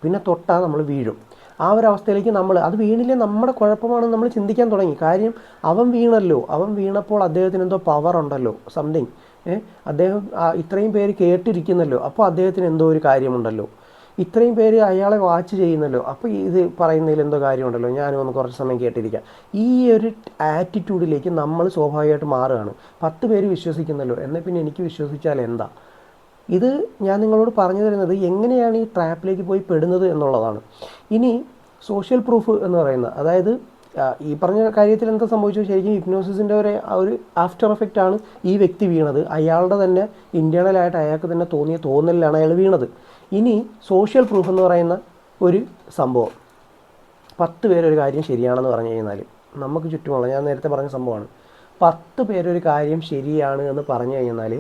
പിന്നെ തൊട്ടാൽ നമ്മൾ വീഴും. ആ ഒരു അവസ്ഥയിലേക്ക് അത് വീണില്ലേ നമ്മുടെ കുഴപ്പമാണെന്ന് നമ്മൾ ചിന്തിക്കാൻ തുടങ്ങി. കാര്യം അവൻ വീണല്ലോ, അവൻ വീണപ്പോൾ അദ്ദേഹത്തിന് എന്തോ പവർ ഉണ്ടല്ലോ, സംതിങ്. അദ്ദേഹം ഇത്രയും പേര് കേട്ടിരിക്കുന്നല്ലോ, അപ്പോൾ അദ്ദേഹത്തിന് എന്തോ ഒരു കാര്യമുണ്ടല്ലോ, ഇത്രയും പേര് അയാളെ വാച്ച് ചെയ്യുന്നല്ലോ, അപ്പോൾ ഇത് പറയുന്നതിൽ എന്തോ കാര്യമുണ്ടല്ലോ, ഞാനും ഒന്ന് കുറച്ച് സമയം കേട്ടിരിക്കാം. ഈ ഒരു ആറ്റിറ്റ്യൂഡിലേക്ക് നമ്മൾ സ്വാഭാവികമായിട്ട് മാറുകയാണ്. 10 പേര് വിശ്വസിക്കുന്നല്ലോ, എന്നാൽ പിന്നെ എനിക്ക് വിശ്വസിച്ചാൽ എന്താ? ഇത് ഞാൻ നിങ്ങളോട് പറഞ്ഞു തരുന്നത് എങ്ങനെയാണ് ഈ ട്രാപ്പിലേക്ക് പോയി പെടുന്നത് എന്നുള്ളതാണ്. ഇനി സോഷ്യൽ പ്രൂഫ് എന്ന് പറയുന്നത്, അതായത് ഈ പറഞ്ഞ കാര്യത്തിൽ എന്താ സംഭവിച്ചു, ശരിക്കും ഹിപ്നോസിസിൻ്റെ ഒരു ആഫ്റ്റർ എഫക്റ്റ് ആണ് ഈ വ്യക്തി വീണത്. അയാളുടെ തന്നെ ഇൻറ്റേർണലായിട്ട് അയാൾക്ക് തന്നെ തോന്നിയ തോന്നലിലാണ് അയാൾ വീണത്. ഇനി സോഷ്യൽ പ്രൂഫ് എന്ന് പറയുന്ന ഒരു സംഭവം, 10 പേരൊരു കാര്യം ശരിയാണെന്ന് പറഞ്ഞു കഴിഞ്ഞാൽ നമുക്ക് ചുറ്റുമുള്ള, ഞാൻ നേരത്തെ പറഞ്ഞ സംഭവമാണ്, 10 പേരൊരു കാര്യം ശരിയാണ് എന്ന് പറഞ്ഞു കഴിഞ്ഞാൽ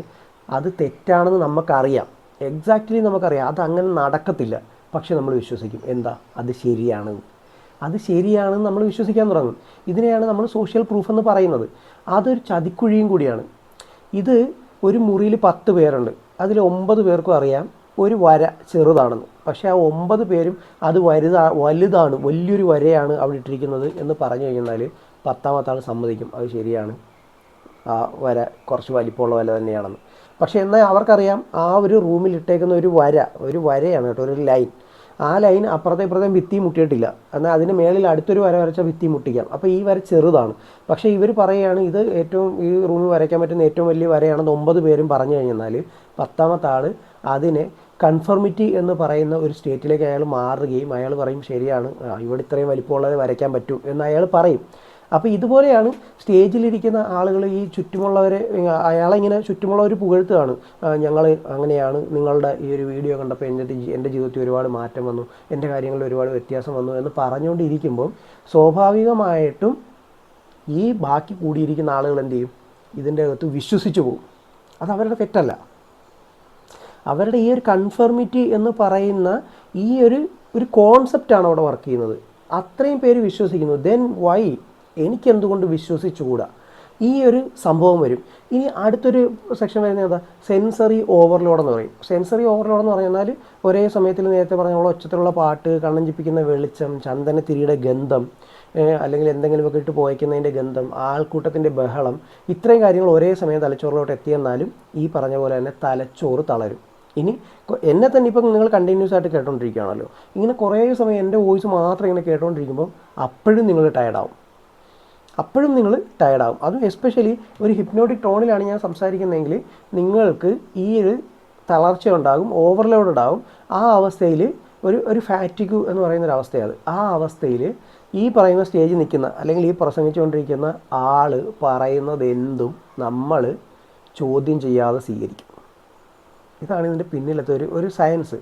അത് തെറ്റാണെന്ന് നമുക്കറിയാം, എക്സാക്റ്റ്ലി നമുക്കറിയാം, അതങ്ങനെ നടക്കത്തില്ല. പക്ഷെ നമ്മൾ വിശ്വസിക്കും. എന്താ? അത് ശരിയാണെന്ന് നമ്മൾ വിശ്വസിക്കാൻ തുടങ്ങും. ഇതിനെയാണ് നമ്മൾ സോഷ്യൽ പ്രൂഫ് എന്ന് പറയുന്നത്. അതൊരു ചതിക്കുഴിയും കൂടിയാണ്. ഇത് ഒരു മുറിയിൽ 10 പേരുണ്ട്, അതിൽ 9 പേർക്കും അറിയാം ഒരു വര ചെറുതാണെന്ന്. പക്ഷേ ആ 9 പേരും അത് വലുതാണ്, വലിയൊരു വരയാണ് അവിടെ ഇട്ടിരിക്കുന്നത് എന്ന് പറഞ്ഞു കഴിഞ്ഞാൽ 10ാമത്തെ ആൾ സമ്മതിക്കും അത് ശരിയാണ്, ആ വര കുറച്ച് വലിപ്പമുള്ള വര തന്നെയാണെന്ന്. പക്ഷേ എന്നാൽ അവർക്കറിയാം ആ ഒരു റൂമിൽ ഇട്ടേക്കുന്ന ഒരു വരയാണ് കേട്ടോ, ഒരു ലൈൻ. ആ ലൈൻ അപ്പുറത്തെ ഇപ്പുറത്തെ ഭിത്തി മുട്ടിയിട്ടില്ല, എന്നാൽ അതിന് മേളിൽ അടുത്തൊരു വര വരച്ചാൽ ഭിത്തി മുട്ടിക്കാം. അപ്പോൾ ഈ വര ചെറുതാണ്. പക്ഷേ ഇവർ പറയുകയാണ് ഇത് ഈ റൂമിൽ വരയ്ക്കാൻ പറ്റുന്ന ഏറ്റവും വലിയ വരയാണെന്ന് 9 പേരും പറഞ്ഞു കഴിഞ്ഞാൽ 10ാമത്തെ ആൾ അതിനെ കൺഫർമിറ്റി എന്ന് പറയുന്ന ഒരു സ്റ്റേറ്റിലേക്ക് അയാൾ മാറുകയും അയാൾ പറയും ശരിയാണ്, ഇവിടെ ഇത്രയും വലിപ്പമുള്ളത് വരയ്ക്കാൻ പറ്റൂ എന്ന് അയാൾ പറയും. അപ്പോൾ ഇതുപോലെയാണ് സ്റ്റേജിലിരിക്കുന്ന ആളുകൾ ഈ ചുറ്റുമുള്ളവരെ, അയാളിങ്ങനെ ചുറ്റുമുള്ളവർ പുകഴ്ത്തുകയാണ്, ഞങ്ങൾ അങ്ങനെയാണ്, നിങ്ങളുടെ ഈ ഒരു വീഡിയോ കണ്ടപ്പോൾ എൻ്റെ ജീവിതത്തിൽ ഒരുപാട് മാറ്റം വന്നു, എൻ്റെ കാര്യങ്ങളിൽ ഒരുപാട് വ്യത്യാസം വന്നു എന്ന് പറഞ്ഞുകൊണ്ടിരിക്കുമ്പോൾ സ്വാഭാവികമായിട്ടും ഈ ബാക്കി കൂടിയിരിക്കുന്ന ആളുകൾ എന്ത് ചെയ്യും? ഇതിൻ്റെ അകത്ത് വിശ്വസിച്ചു പോകും. അത് അവരുടെ തെറ്റല്ല. അവരുടെ ഈ ഒരു കൺഫർമിറ്റി എന്ന് പറയുന്ന ഈ ഒരു കോൺസെപ്റ്റാണ് അവിടെ വർക്ക് ചെയ്യുന്നത്. അത്രയും പേര് വിശ്വസിക്കുന്നു. ദെൻ വൈ എനിക്കെന്തുകൊണ്ട് വിശ്വസിച്ചുകൂടാ? ഈ ഒരു സംഭവം വരും. ഇനി അടുത്തൊരു സെക്ഷൻ വരുന്നത് എന്താ? സെൻസറി ഓവർലോഡ് എന്ന് പറയും. സെൻസറി ഓവർലോഡ് എന്ന് പറഞ്ഞാൽ ഒരേ സമയത്തിൽ നേരത്തെ പറഞ്ഞ ഒച്ചത്തിലുള്ള പാട്ട്, കണ്ണഞ്ചിപ്പിക്കുന്ന വെളിച്ചം, ചന്ദനത്തിരിയുടെ ഗന്ധം, അല്ലെങ്കിൽ എന്തെങ്കിലുമൊക്കെ ഇട്ട് പോയിക്കുന്നതിൻ്റെ ഗന്ധം, ആൾക്കൂട്ടത്തിൻ്റെ ബഹളം, ഇത്രയും കാര്യങ്ങൾ ഒരേ സമയം തലച്ചോറിലോട്ട് എത്തിയെന്നാലും ഈ പറഞ്ഞ പോലെ തന്നെ തലച്ചോറ് തളരും. ഇനി എന്നെ തന്നെ ഇപ്പം നിങ്ങൾ കണ്ടിന്യൂസ് ആയിട്ട് കേട്ടോണ്ടിരിക്കുകയാണല്ലോ, ഇങ്ങനെ കുറേ സമയം എൻ്റെ വോയിസ് മാത്രം ഇങ്ങനെ കേട്ടോണ്ടിരിക്കുമ്പോൾ അപ്പോഴും നിങ്ങൾ ടയർഡാവും. അതും എസ്പെഷ്യലി ഒരു ഹിപ്നോട്ടിക് ടോണിലാണ് ഞാൻ സംസാരിക്കുന്നതെങ്കിൽ നിങ്ങൾക്ക് ഈ ഒരു തളർച്ച ഉണ്ടാകും, ഓവർലോഡ് ഉണ്ടാകും. ആ അവസ്ഥയിൽ ഒരു ഫാറ്റിഗ് എന്ന് പറയുന്നൊരു അവസ്ഥയാണ്. ആ അവസ്ഥയിൽ ഈ പറയുന്ന സ്റ്റേജിൽ നിൽക്കുന്ന അല്ലെങ്കിൽ ഈ പ്രസംഗിച്ചുകൊണ്ടിരിക്കുന്ന ആൾ പറയുന്നത് എന്തും നമ്മൾ ചോദ്യം ചെയ്യാതെ സ്വീകരിക്കും. ഇതാണ് ഇതിൻ്റെ പിന്നിലത്തെ ഒരു സയൻസ്.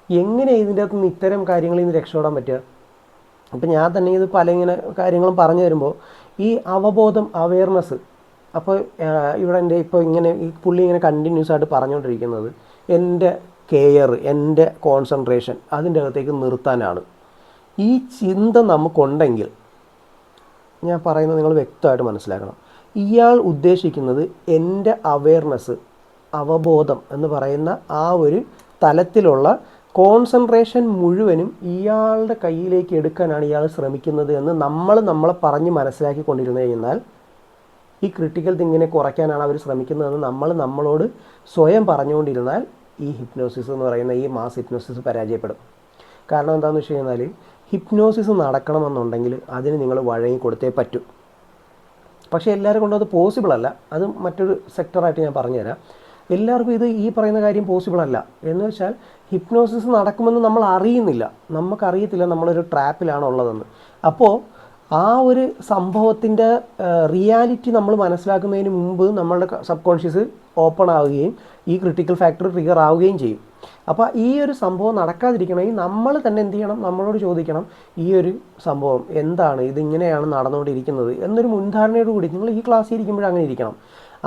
എങ്ങനെ ഇതിൻ്റെ അകത്ത് നിന്ന് ഇത്തരം കാര്യങ്ങളിൽ നിന്ന് രക്ഷപ്പെടാൻ പറ്റുക? അപ്പം ഞാൻ തന്നെ ഇത് ഇങ്ങനെ കാര്യങ്ങളും പറഞ്ഞു തരുമ്പോൾ ഈ അവബോധം, അവെയർനെസ്, അപ്പോൾ ഇവിടെ ഇപ്പോൾ ഇങ്ങനെ ഈ പുള്ളി ഇങ്ങനെ കണ്ടിന്യൂസ് ആയിട്ട് പറഞ്ഞുകൊണ്ടിരിക്കുന്നത് എൻ്റെ കെയർ, എൻ്റെ കോൺസെൻട്രേഷൻ അതിൻ്റെ അകത്തേക്ക് നിർത്താനാണ്. ഈ ചിന്ത നമുക്കുണ്ടെങ്കിൽ, ഞാൻ പറയുന്നത് നിങ്ങൾ വ്യക്തമായിട്ട് മനസ്സിലാക്കണം, ഇയാൾ ഉദ്ദേശിക്കുന്നത് എൻ്റെ അവെയർനെസ്, അവബോധം എന്ന് പറയുന്ന ആ ഒരു തലത്തിലുള്ള കോൺസെൻട്രേഷൻ മുഴുവനും ഇയാളുടെ കയ്യിലേക്ക് എടുക്കാനാണ് ഇയാൾ ശ്രമിക്കുന്നത് എന്ന് നമ്മളെ പറഞ്ഞ് മനസ്സിലാക്കിക്കൊണ്ടിരുന്നു കഴിഞ്ഞാൽ ഈ ക്രിട്ടിക്കൽ തിങ്കിനെ കുറയ്ക്കാനാണ് അവർ ശ്രമിക്കുന്നതെന്ന് നമ്മളോട് സ്വയം പറഞ്ഞുകൊണ്ടിരുന്നാൽ ഈ ഹിപ്നോസിസ് എന്ന് പറയുന്ന ഈ മാസ് ഹിപ്നോസിസ് പരാജയപ്പെടും. കാരണം എന്താണെന്ന് വെച്ച് കഴിഞ്ഞാൽ ഹിപ്നോസിസ് നടക്കണമെന്നുണ്ടെങ്കിൽ അതിന് നിങ്ങൾ വഴങ്ങി കൊടുത്തേ പറ്റൂ. പക്ഷേ എല്ലാവരും കൊണ്ടും അത് പോസിബിൾ അല്ല. അത് മറ്റൊരു സെക്ടറായിട്ട് ഞാൻ പറഞ്ഞുതരാം. എല്ലാവർക്കും ഈ പറയുന്ന കാര്യം പോസിബിൾ അല്ല. എന്ന് വെച്ചാൽ ഹിപ്നോസിസ് നടക്കുമെന്ന് നമ്മൾ അറിയുന്നില്ല, നമുക്കറിയത്തില്ല നമ്മളൊരു ട്രാപ്പിലാണുള്ളതെന്ന്. അപ്പോൾ ആ ഒരു സംഭവത്തിൻ്റെ റിയാലിറ്റി നമ്മൾ മനസ്സിലാക്കുന്നതിന് മുമ്പ് നമ്മളുടെ സബ് കോൺഷ്യസ് ഓപ്പൺ ആവുകയും ഈ ക്രിട്ടിക്കൽ ഫാക്ടർ ട്രിഗർ ആവുകയും ചെയ്യും. അപ്പോൾ ഈ ഒരു സംഭവം നടക്കാതിരിക്കണമെങ്കിൽ നമ്മൾ തന്നെ എന്ത് ചെയ്യണം? നമ്മളോട് ചോദിക്കണം, ഈ ഒരു സംഭവം എന്താണ്, ഇതിങ്ങനെയാണ് നടന്നുകൊണ്ടിരിക്കുന്നത് എന്നൊരു മുൻധാരണയോടുകൂടി നിങ്ങൾ ഈ ക്ലാസ്സിൽ ഇരിക്കുമ്പോഴും അങ്ങനെ ഇരിക്കണം.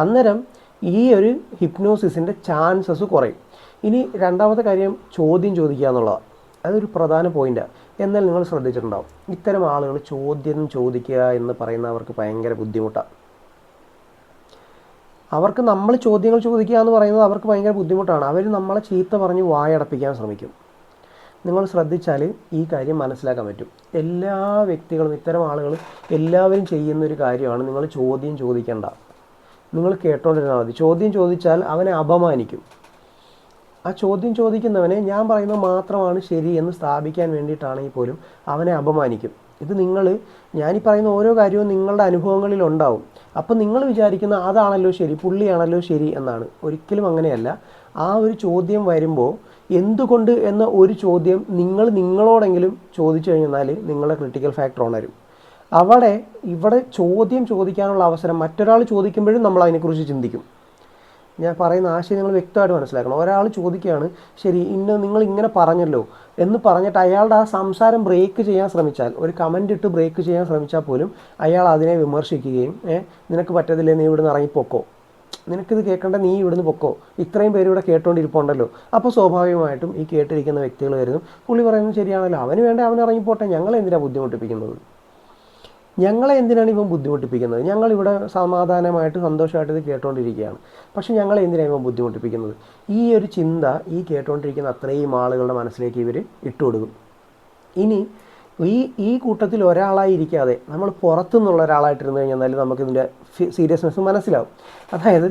അന്നേരം ഈ ഒരു ഹിപ്നോസിസിൻ്റെ ചാൻസസ് കുറയും. ഇനി രണ്ടാമത്തെ കാര്യം ചോദ്യം ചോദിക്കുക എന്നുള്ളതാണ്. അതൊരു പ്രധാന പോയിൻ്റാണ്. എന്നാൽ നിങ്ങൾ ശ്രദ്ധിച്ചിട്ടുണ്ടാവും, ഇത്തരം ആളുകൾ ചോദ്യം ചോദിക്കുക എന്ന് പറയുന്നവർക്ക് ഭയങ്കര ബുദ്ധിമുട്ടാണ്. അവർക്ക് നമ്മൾ ചോദ്യങ്ങൾ ചോദിക്കുക എന്ന് പറയുന്നത് അവർക്ക് ഭയങ്കര ബുദ്ധിമുട്ടാണ്. അവർ നമ്മളെ ചീത്ത പറഞ്ഞ് വായടപ്പിക്കാൻ ശ്രമിക്കും. നിങ്ങൾ ശ്രദ്ധിച്ചാൽ ഈ കാര്യം മനസ്സിലാക്കാൻ പറ്റും. എല്ലാ വ്യക്തികളും, ഇത്തരം ആളുകൾ എല്ലാവരും ചെയ്യുന്നൊരു കാര്യമാണ് നിങ്ങൾ ചോദ്യം ചോദിക്കേണ്ട. നിങ്ങൾ കേട്ടോണ്ടിരുന്നാൽ മതി. ചോദ്യം ചോദിച്ചാൽ അവനെ അപമാനിക്കും. ആ ചോദ്യം ചോദിക്കുന്നവനെ ഞാൻ പറയുന്നത് മാത്രമാണ് ശരി എന്ന് സ്ഥാപിക്കാൻ വേണ്ടിയിട്ടാണെങ്കിൽ പോലും അവനെ അപമാനിക്കും. ഇത് ഞാനീ പറയുന്ന ഓരോ കാര്യവും നിങ്ങളുടെ അനുഭവങ്ങളിൽ ഉണ്ടാവും. അപ്പം നിങ്ങൾ വിചാരിക്കുന്ന അതാണല്ലോ ശരി, പുള്ളിയാണല്ലോ ശരി എന്നാണ്. ഒരിക്കലും അങ്ങനെയല്ല. ആ ഒരു ചോദ്യം വരുമ്പോൾ എന്തുകൊണ്ട് എന്ന ഒരു ചോദ്യം നിങ്ങളോടെങ്കിലും ചോദിച്ചു കഴിഞ്ഞാൽ നിങ്ങളുടെ ക്രിട്ടിക്കൽ ഫാക്ടർ ഉണരും. ഇവിടെ ചോദ്യം ചോദിക്കാനുള്ള അവസരം മറ്റൊരാൾ ചോദിക്കുമ്പോഴും നമ്മൾ അതിനെക്കുറിച്ച് ചിന്തിക്കും. ഞാൻ പറയുന്ന ആശയം നിങ്ങൾ വ്യക്തമായിട്ട് മനസ്സിലാക്കണം. ഒരാൾ ചോദിക്കുകയാണ്, ശരി നിങ്ങൾ ഇങ്ങനെ പറഞ്ഞല്ലോ എന്ന് പറഞ്ഞിട്ട് അയാളുടെ ആ സംസാരം ബ്രേക്ക് ചെയ്യാൻ ശ്രമിച്ചാൽ, ഒരു കമൻ്റ് ഇട്ട് ബ്രേക്ക് ചെയ്യാൻ ശ്രമിച്ചാൽ പോലും അയാൾ അതിനെ വിമർശിക്കുകയും നിനക്ക് പറ്റത്തില്ലേ, നീ ഇവിടുന്ന് ഇറങ്ങിപ്പോക്കോ, നിനക്കിത് കേൾക്കേണ്ട, നീ ഇവിടുന്ന് പൊക്കോ, ഇത്രയും പേര് ഇവിടെ കേട്ടോണ്ടിരിപ്പുണ്ടല്ലോ. അപ്പോൾ സ്വാഭാവികമായിട്ടും ഈ കേട്ടിരിക്കുന്ന വ്യക്തികൾ വരുന്നു, പുള്ളി പറയുന്നത് ശരിയാണല്ലോ, അവന് വേണ്ട അവൻ ഇറങ്ങിപ്പോട്ടെ, ഞങ്ങളെ എന്തിനാണ് ബുദ്ധിമുട്ടിപ്പിക്കുന്നത്, ഞങ്ങളെ എന്തിനാണ് ഇവൻ ബുദ്ധിമുട്ടിപ്പിക്കുന്നത്, ഞങ്ങളിവിടെ സമാധാനമായിട്ട് സന്തോഷമായിട്ട് ഇത് കേട്ടുകൊണ്ടിരിക്കുകയാണ്, പക്ഷെ ഞങ്ങളെ എന്തിനാണ് ഇവൻ ബുദ്ധിമുട്ടിപ്പിക്കുന്നത്. ഈ ഒരു ചിന്ത ഈ കേട്ടുകൊണ്ടിരിക്കുന്ന അത്രയും ആളുകളുടെ മനസ്സിലേക്ക് ഇവർ ഇട്ടുകൊടുക്കും. ഇനി ഈ കൂട്ടത്തിൽ ഒരാളായി ഇരിക്കാതെ നമ്മൾ പുറത്തുനിന്നുള്ള ഒരാളായിട്ടിരുന്നു കഴിഞ്ഞാൽ നമുക്കിതിൻ്റെ സീരിയസ്നെസ് മനസ്സിലാവും. അതായത്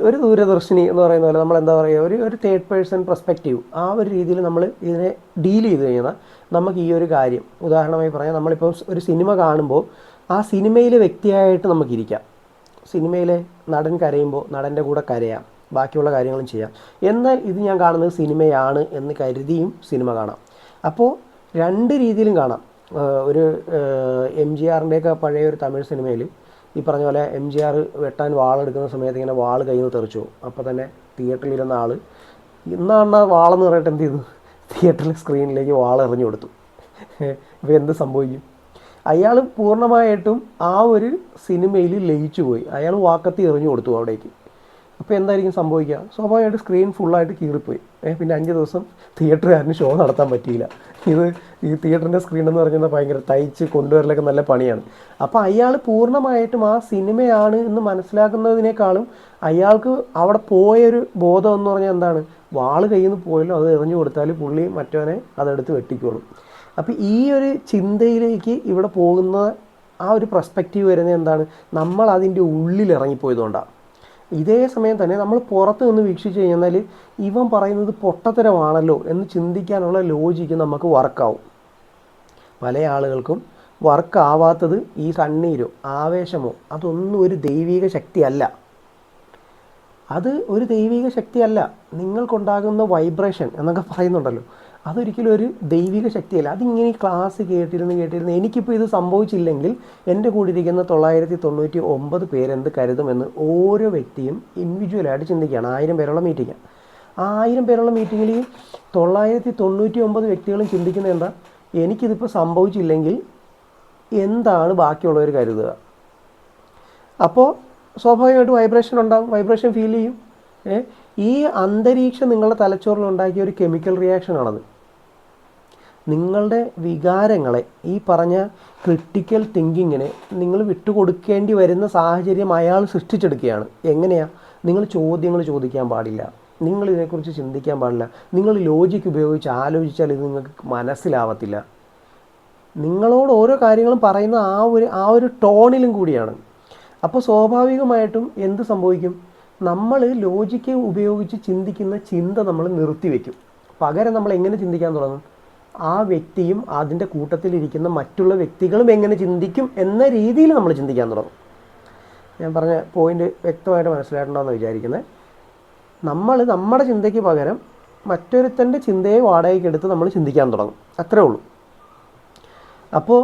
ഒരു ദൂരദർശിനി എന്ന് പറയുന്ന പോലെ നമ്മൾ എന്താ പറയുക, ഒരു തേർഡ് പേഴ്സൺ പെർസ്പെക്റ്റീവ്, ആ ഒരു രീതിയിൽ നമ്മൾ ഇതിനെ ഡീൽ ചെയ്ത് കഴിഞ്ഞാൽ നമുക്ക് ഈ ഒരു കാര്യം, ഉദാഹരണമായി പറയാം, നമ്മളിപ്പോൾ ഒരു സിനിമ കാണുമ്പോൾ ആ സിനിമയിലെ വ്യക്തിയായിട്ട് നമുക്കിരിക്കാം. സിനിമയിലെ നടൻ കരയുമ്പോൾ നടൻ്റെ കൂടെ കരയാം, ബാക്കിയുള്ള കാര്യങ്ങളും ചെയ്യാം. എന്നാൽ ഇത് ഞാൻ കാണുന്നത് സിനിമയാണ് എന്ന് കരുതിയും സിനിമ കാണാം. അപ്പോൾ രണ്ട് രീതിയിലും കാണാം. ഒരു MGRൻ്റെയൊക്കെ പഴയ ഒരു തമിഴ് സിനിമയിൽ ഈ പറഞ്ഞ പോലെ MGR വെട്ടാൻ വാളെടുക്കുന്ന സമയത്ത് ഇങ്ങനെ വാൾ കയ്യിൽ നിന്ന് തെറിച്ചു. അപ്പോൾ തന്നെ തിയേറ്ററിലിരുന്ന ആൾ ഇന്നാണ് വാളെന്ന് പറഞ്ഞിട്ട് എന്ത് ചെയ്തു, തിയേറ്ററിൽ സ്ക്രീനിലേക്ക് വാൾ എറിഞ്ഞു കൊടുത്തു. ഇപ്പോൾ എന്ത് സംഭവിക്കും? അയാൾ പൂർണ്ണമായിട്ടും ആ ഒരു സിനിമയിൽ ലയിച്ചു പോയി. അയാൾ വാക്കത്തി എറിഞ്ഞു കൊടുത്തു അവിടേക്ക്. അപ്പോൾ എന്തായിരിക്കും സംഭവിക്കുക? സ്വാഭാവികമായിട്ട് സ്ക്രീൻ ഫുള്ളായിട്ട് കീറിപ്പോയി. പിന്നെ 5 ദിവസം തിയേറ്ററുകാരന് ഷോ നടത്താൻ പറ്റിയില്ല. ഈ തിയേറ്ററിൻ്റെ സ്ക്രീൻ എന്ന് പറഞ്ഞാൽ ഭയങ്കര തയ്ച്ച് കൊണ്ടുവരലൊക്കെ നല്ല പണിയാണ്. അപ്പോൾ അയാൾ പൂർണ്ണമായിട്ടും ആ സിനിമയാണ് എന്ന് മനസ്സിലാക്കുന്നതിനേക്കാളും അയാൾക്ക് അവിടെ പോയൊരു ബോധം എന്ന് പറഞ്ഞാൽ എന്താണ്, വാള് കയ്യിൽ നിന്ന് പോയല്ലോ, അത് എറിഞ്ഞു കൊടുത്താൽ പുള്ളി മറ്റവനെ അതെടുത്ത് വെട്ടിക്കോളും. അപ്പോൾ ഈ ഒരു ചിന്തയിലേക്ക് ഇവിടെ പോകുന്ന ആ ഒരു പെർസ്പെക്റ്റീവ് വരുന്നത് എന്താണ്, നമ്മൾ അതിൻ്റെ ഉള്ളിൽ ഇറങ്ങിപ്പോയതുകൊണ്ടാണ്. ഇതേ സമയം തന്നെ നമ്മൾ പുറത്ത് നിന്ന് വീക്ഷിച്ച് കഴിഞ്ഞാൽ ഇവൻ പറയുന്നത് പൊട്ടത്തരമാണല്ലോ എന്ന് ചിന്തിക്കാനുള്ള ലോജിക്ക് നമുക്ക് വർക്കാവും. പല ആളുകൾക്കും വർക്കാവാത്തത് ഈ കണ്ണീരോ ആവേശമോ അതൊന്നും ഒരു ദൈവിക ശക്തിയല്ല. അത് ഒരു ദൈവിക ശക്തിയല്ല. നിങ്ങൾക്കുണ്ടാകുന്ന വൈബ്രേഷൻ എന്നൊക്കെ പറയുന്നുണ്ടല്ലോ, അതൊരിക്കലും ഒരു ദൈവിക ശക്തിയല്ല. അതിങ്ങനെ ക്ലാസ് കേട്ടിരുന്ന് എനിക്കിപ്പോൾ ഇത് സംഭവിച്ചില്ലെങ്കിൽ എൻ്റെ കൂടെ ഇരിക്കുന്ന 999 പേരെന്ത് കരുതുമെന്ന് ഓരോ വ്യക്തിയും ഇൻഡിവിജ്വലായിട്ട് ചിന്തിക്കുകയാണ്. 1000 പേരുള്ള മീറ്റിംഗ്. ആ 1000 പേരുള്ള മീറ്റിങ്ങിൽ 999 വ്യക്തികളും ചിന്തിക്കുന്നത് എന്താ, എനിക്കിതിപ്പോൾ സംഭവിച്ചില്ലെങ്കിൽ എന്താണ് ബാക്കിയുള്ളവർ കരുതുക. അപ്പോൾ സ്വാഭാവികമായിട്ട് വൈബ്രേഷൻ ഉണ്ടാകും, വൈബ്രേഷൻ ഫീൽ ചെയ്യും. ഈ അന്തരീക്ഷം നിങ്ങളുടെ തലച്ചോറിലുണ്ടാക്കിയ ഒരു കെമിക്കൽ റിയാക്ഷനാണത്. നിങ്ങളുടെ വികാരങ്ങളെ, ഈ പറഞ്ഞ ക്രിട്ടിക്കൽ തിങ്കിങ്ങിനെ നിങ്ങൾ വിട്ടുകൊടുക്കേണ്ടി വരുന്ന സാഹചര്യം അയാൾ സൃഷ്ടിച്ചെടുക്കുകയാണ്. എങ്ങനെയാണ്? നിങ്ങൾ ചോദ്യങ്ങൾ ചോദിക്കാൻ പാടില്ല, നിങ്ങൾ ഇതിനെക്കുറിച്ച് ചിന്തിക്കാൻ പാടില്ല, നിങ്ങൾ ലോജിക്ക് ഉപയോഗിച്ച് ആലോചിച്ചാൽ ഇത് നിങ്ങൾക്ക് മനസ്സിലാവത്തില്ല. നിങ്ങളോട് ഓരോ കാര്യങ്ങളും പറയുന്ന ആ ഒരു ടോണിലും കൂടിയാണ്. അപ്പോൾ സ്വാഭാവികമായിട്ടും എന്ത് സംഭവിക്കും, നമ്മൾ ലോജിക്ക് ഉപയോഗിച്ച് ചിന്തിക്കുന്ന ചിന്ത നമ്മൾ നിർത്തിവെക്കും. പകരം നമ്മൾ എങ്ങനെ ചിന്തിക്കാൻ തുടങ്ങും, ആ വ്യക്തിയും അതിൻ്റെ കൂട്ടത്തിലിരിക്കുന്ന മറ്റുള്ള വ്യക്തികളും എങ്ങനെ ചിന്തിക്കും എന്ന രീതിയിൽ നമ്മൾ ചിന്തിക്കാൻ തുടങ്ങും. ഞാൻ പറഞ്ഞ പോയിൻ്റ് വ്യക്തമായിട്ട് മനസ്സിലായിട്ടുണ്ടോയെന്ന് വിചാരിക്കുന്നത്. നമ്മൾ നമ്മുടെ ചിന്തയ്ക്ക് പകരം മറ്റൊരുത്തൻ്റെ ചിന്തയെ വാടകയ്ക്കെടുത്ത് നമ്മൾ ചിന്തിക്കാൻ തുടങ്ങും, അത്രേ ഉള്ളൂ. അപ്പോൾ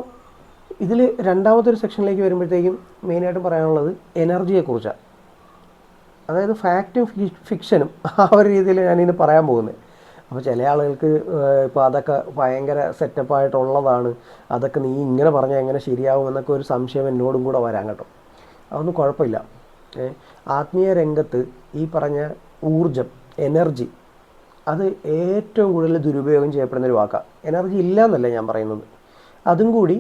ഇതിൽ രണ്ടാമത്തെ ഒരു സെക്ഷനിലേക്ക് വരുമ്പോഴത്തേക്കും മെയിനായിട്ടും പറയാനുള്ളത് എനർജിയെക്കുറിച്ചാണ്. അതായത് ഫാക്റ്റും ഫിക്ഷനും ആ ഒരു രീതിയിൽ ഞാനിതിന് പറയാൻ പോകുന്നത്. അപ്പോൾ ചില ആളുകൾക്ക് ഇപ്പോൾ അതൊക്കെ ഭയങ്കര സെറ്റപ്പായിട്ടുള്ളതാണ്, അതൊക്കെ നീ ഇങ്ങനെ പറഞ്ഞാൽ എങ്ങനെ ശരിയാവും എന്നൊക്കെ ഒരു സംശയം എന്നോടും കൂടെ വരാൻ കേട്ടോ. അതൊന്നും കുഴപ്പമില്ല. ആത്മീയ രംഗത്ത് ഈ പറഞ്ഞ ഊർജം, എനർജി, അത് ഏറ്റവും കൂടുതൽ ദുരുപയോഗം ചെയ്യപ്പെടുന്ന ഒരു വാക്കാണ്. എനർജി ഇല്ല എന്നല്ല ഞാൻ പറയുന്നത്, അതും കൂടി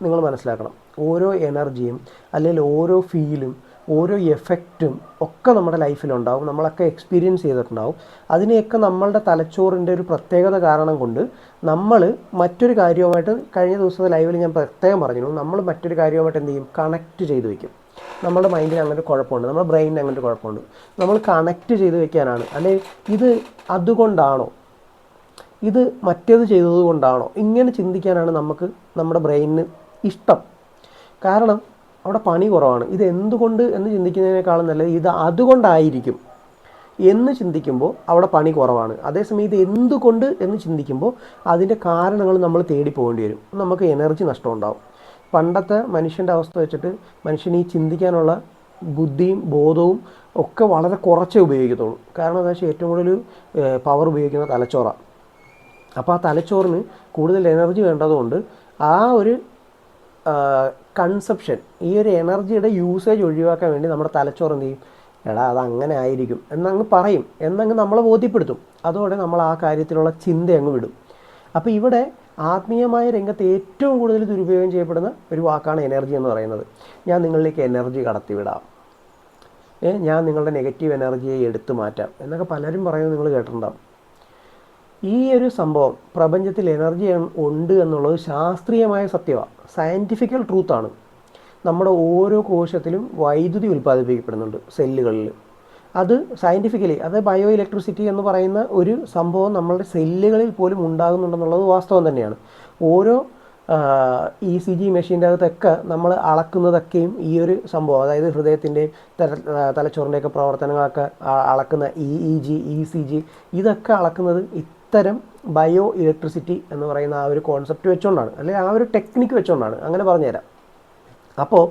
നിങ്ങൾ മനസ്സിലാക്കണം. ഓരോ എനർജിയും അല്ലെങ്കിൽ ഓരോ ഫീലും ഓരോ എഫക്റ്റും ഒക്കെ നമ്മുടെ ലൈഫിലുണ്ടാവും, നമ്മളൊക്കെ എക്സ്പീരിയൻസ് ചെയ്തിട്ടുണ്ടാവും. അതിനെയൊക്കെ നമ്മളുടെ തലച്ചോറിൻ്റെ ഒരു പ്രത്യേകത കാരണം കൊണ്ട് നമ്മൾ മറ്റൊരു കാര്യവുമായിട്ട്, കഴിഞ്ഞ ദിവസത്തെ ലൈവിൽ ഞാൻ പ്രത്യേകം പറഞ്ഞിരുന്നു, നമ്മൾ മറ്റൊരു കാര്യവുമായിട്ട് എന്ത് ചെയ്യും, കണക്റ്റ് ചെയ്ത് വയ്ക്കും. നമ്മുടെ മൈൻഡിന് അങ്ങനെ കുഴപ്പമുണ്ട്, നമ്മുടെ ബ്രെയിനിന് അങ്ങനെ കുഴപ്പമുണ്ട്. നമ്മൾ കണക്റ്റ് ചെയ്ത് വെക്കാനാണ്. അല്ലെങ്കിൽ ഇത് അതുകൊണ്ടാണോ, ഇത് മറ്റേത് ചെയ്തതുകൊണ്ടാണോ, ഇങ്ങനെ ചിന്തിക്കാനാണ് നമുക്ക് നമ്മുടെ ബ്രെയിനിന് ഇഷ്ടം. കാരണം അവിടെ പണി കുറവാണ്. ഇത് എന്തുകൊണ്ട് എന്ന് ചിന്തിക്കുന്നതിനേക്കാളും നല്ലത് ഇത് അതുകൊണ്ടായിരിക്കും എന്ന് ചിന്തിക്കുമ്പോൾ അവിടെ പണി കുറവാണ്. അതേസമയം ഇത് എന്തുകൊണ്ട് എന്ന് ചിന്തിക്കുമ്പോൾ അതിൻ്റെ കാരണങ്ങൾ നമ്മൾ തേടി പോകേണ്ടി വരും, നമുക്ക് എനർജി നഷ്ടം ഉണ്ടാവും. പണ്ടത്തെ മനുഷ്യൻ്റെ അവസ്ഥ വെച്ചിട്ട് മനുഷ്യന് ഈ ചിന്തിക്കാനുള്ള ബുദ്ധിയും ബോധവും ഒക്കെ വളരെ കുറച്ചേ ഉപയോഗിക്കത്തുള്ളൂ. കാരണം എന്താ വെച്ചാൽ ഏറ്റവും കൂടുതൽ പവർ ഉപയോഗിക്കുന്ന തലച്ചോറാണ്. അപ്പോൾ ആ തലച്ചോറിന് കൂടുതൽ എനർജി വേണ്ടതുകൊണ്ട് ആ ഒരു കൺസെപ്ഷൻ, ഈ ഒരു എനർജിയുടെ യൂസേജ് ഒഴിവാക്കാൻ വേണ്ടി നമ്മുടെ തലച്ചോറ് എന്ത് ചെയ്യും, എടാ അതങ്ങനെ ആയിരിക്കും എന്നങ്ങ് പറയും, എന്നങ്ങ് നമ്മളെ ബോധ്യപ്പെടുത്തും. അതോടെ നമ്മൾ ആ കാര്യത്തിലുള്ള ചിന്ത അങ്ങ് വിടും. അപ്പോൾ ഇവിടെ ആത്മീയമായ രംഗത്ത് ഏറ്റവും കൂടുതൽ ദുരുപയോഗം ചെയ്യപ്പെടുന്ന ഒരു വാക്കാണ് എനർജി എന്ന് പറയുന്നത്. ഞാൻ നിങ്ങളിലേക്ക് എനർജി കടത്തിവിടാം, ഞാൻ നിങ്ങളുടെ നെഗറ്റീവ് എനർജിയെ എടുത്തു മാറ്റാം എന്നൊക്കെ പലരും പറയുന്നത് നിങ്ങൾ കേട്ടിട്ടുണ്ടാകും. ഈ ഒരു സംഭവം, പ്രപഞ്ചത്തിൽ എനർജി ഉണ്ട് എന്നുള്ളത് ശാസ്ത്രീയമായ സത്യമാണ്, സയൻറ്റിഫിക്കൽ ട്രൂത്താണ്. നമ്മുടെ ഓരോ കോശത്തിലും വൈദ്യുതി ഉൽപ്പാദിപ്പിക്കപ്പെടുന്നുണ്ട് സെല്ലുകളിൽ. അത് സയൻറ്റിഫിക്കലി, അത് ബയോ ഇലക്ട്രിസിറ്റി എന്ന് പറയുന്ന ഒരു സംഭവം നമ്മളുടെ സെല്ലുകളിൽ പോലും ഉണ്ടാകുന്നുണ്ടെന്നുള്ളത് വാസ്തവം തന്നെയാണ്. ഓരോ ECG മെഷീൻ്റെ അകത്തൊക്കെ നമ്മൾ അളക്കുന്നതൊക്കെയും ഈ ഒരു സംഭവം, അതായത് ഹൃദയത്തിൻ്റെയും തലച്ചോറിൻ്റെയൊക്കെ പ്രവർത്തനങ്ങളൊക്കെ അളക്കുന്ന EEG, ECG ഇതൊക്കെ അളക്കുന്നത് ഇത്തരം ബയോ ഇലക്ട്രിസിറ്റി എന്ന് പറയുന്ന ആ ഒരു കോൺസെപ്റ്റ് വെച്ചുകൊണ്ടാണ്, അല്ലെങ്കിൽ ആ ഒരു ടെക്നിക്ക് വെച്ചുകൊണ്ടാണ്. അങ്ങനെ പറഞ്ഞുതരാം. അപ്പോൾ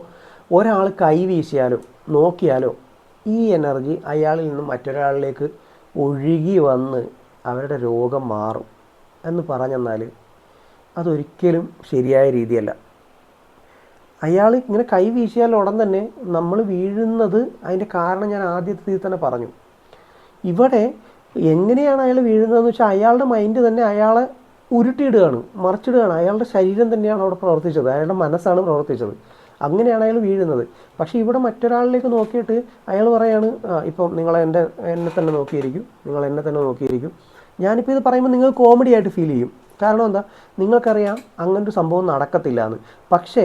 ഒരാൾ കൈ വീശിയാലോ നോക്കിയാലോ ഈ എനർജി അയാളിൽ നിന്നും മറ്റൊരാളിലേക്ക് ഒഴുകി വന്ന് അവരുടെ രോഗം മാറും എന്ന് പറഞ്ഞെന്നാൽ അതൊരിക്കലും ശരിയായ രീതിയല്ല. അയാൾ ഇങ്ങനെ കൈ വീശിയാൽ ഉടൻ തന്നെ നമ്മൾ വീഴുന്നത്, അതിൻ്റെ കാരണം ഞാൻ ആദ്യത്തിൽ തന്നെ പറഞ്ഞു. ഇവിടെ എങ്ങനെയാണ് അയാൾ വീഴുന്നതെന്ന് വെച്ചാൽ അയാളുടെ മൈൻഡ് തന്നെ അയാളെ ഉരുട്ടിയിടുകയാണ്, മറിച്ചിടുകയാണ്. അയാളുടെ ശരീരം തന്നെയാണ് അവിടെ പ്രവർത്തിച്ചത്, അയാളുടെ മനസ്സാണ് പ്രവർത്തിച്ചത്. അങ്ങനെയാണ് അയാൾ വീഴുന്നത്. പക്ഷേ ഇവിടെ മറ്റൊരാളിലേക്ക് നോക്കിയിട്ട് അയാൾ പറയാണ്, ഇപ്പം നിങ്ങൾ എന്നെ തന്നെ നോക്കിയിരിക്കും, നിങ്ങൾ എന്നെ തന്നെ നോക്കിയിരിക്കും. ഞാനിപ്പോൾ ഇത് പറയുമ്പോൾ നിങ്ങൾ കോമഡി ആയിട്ട് ഫീൽ ചെയ്യും. കാരണം എന്താ, നിങ്ങൾക്കറിയാം അങ്ങനൊരു സംഭവം നടക്കത്തില്ല എന്ന്. പക്ഷേ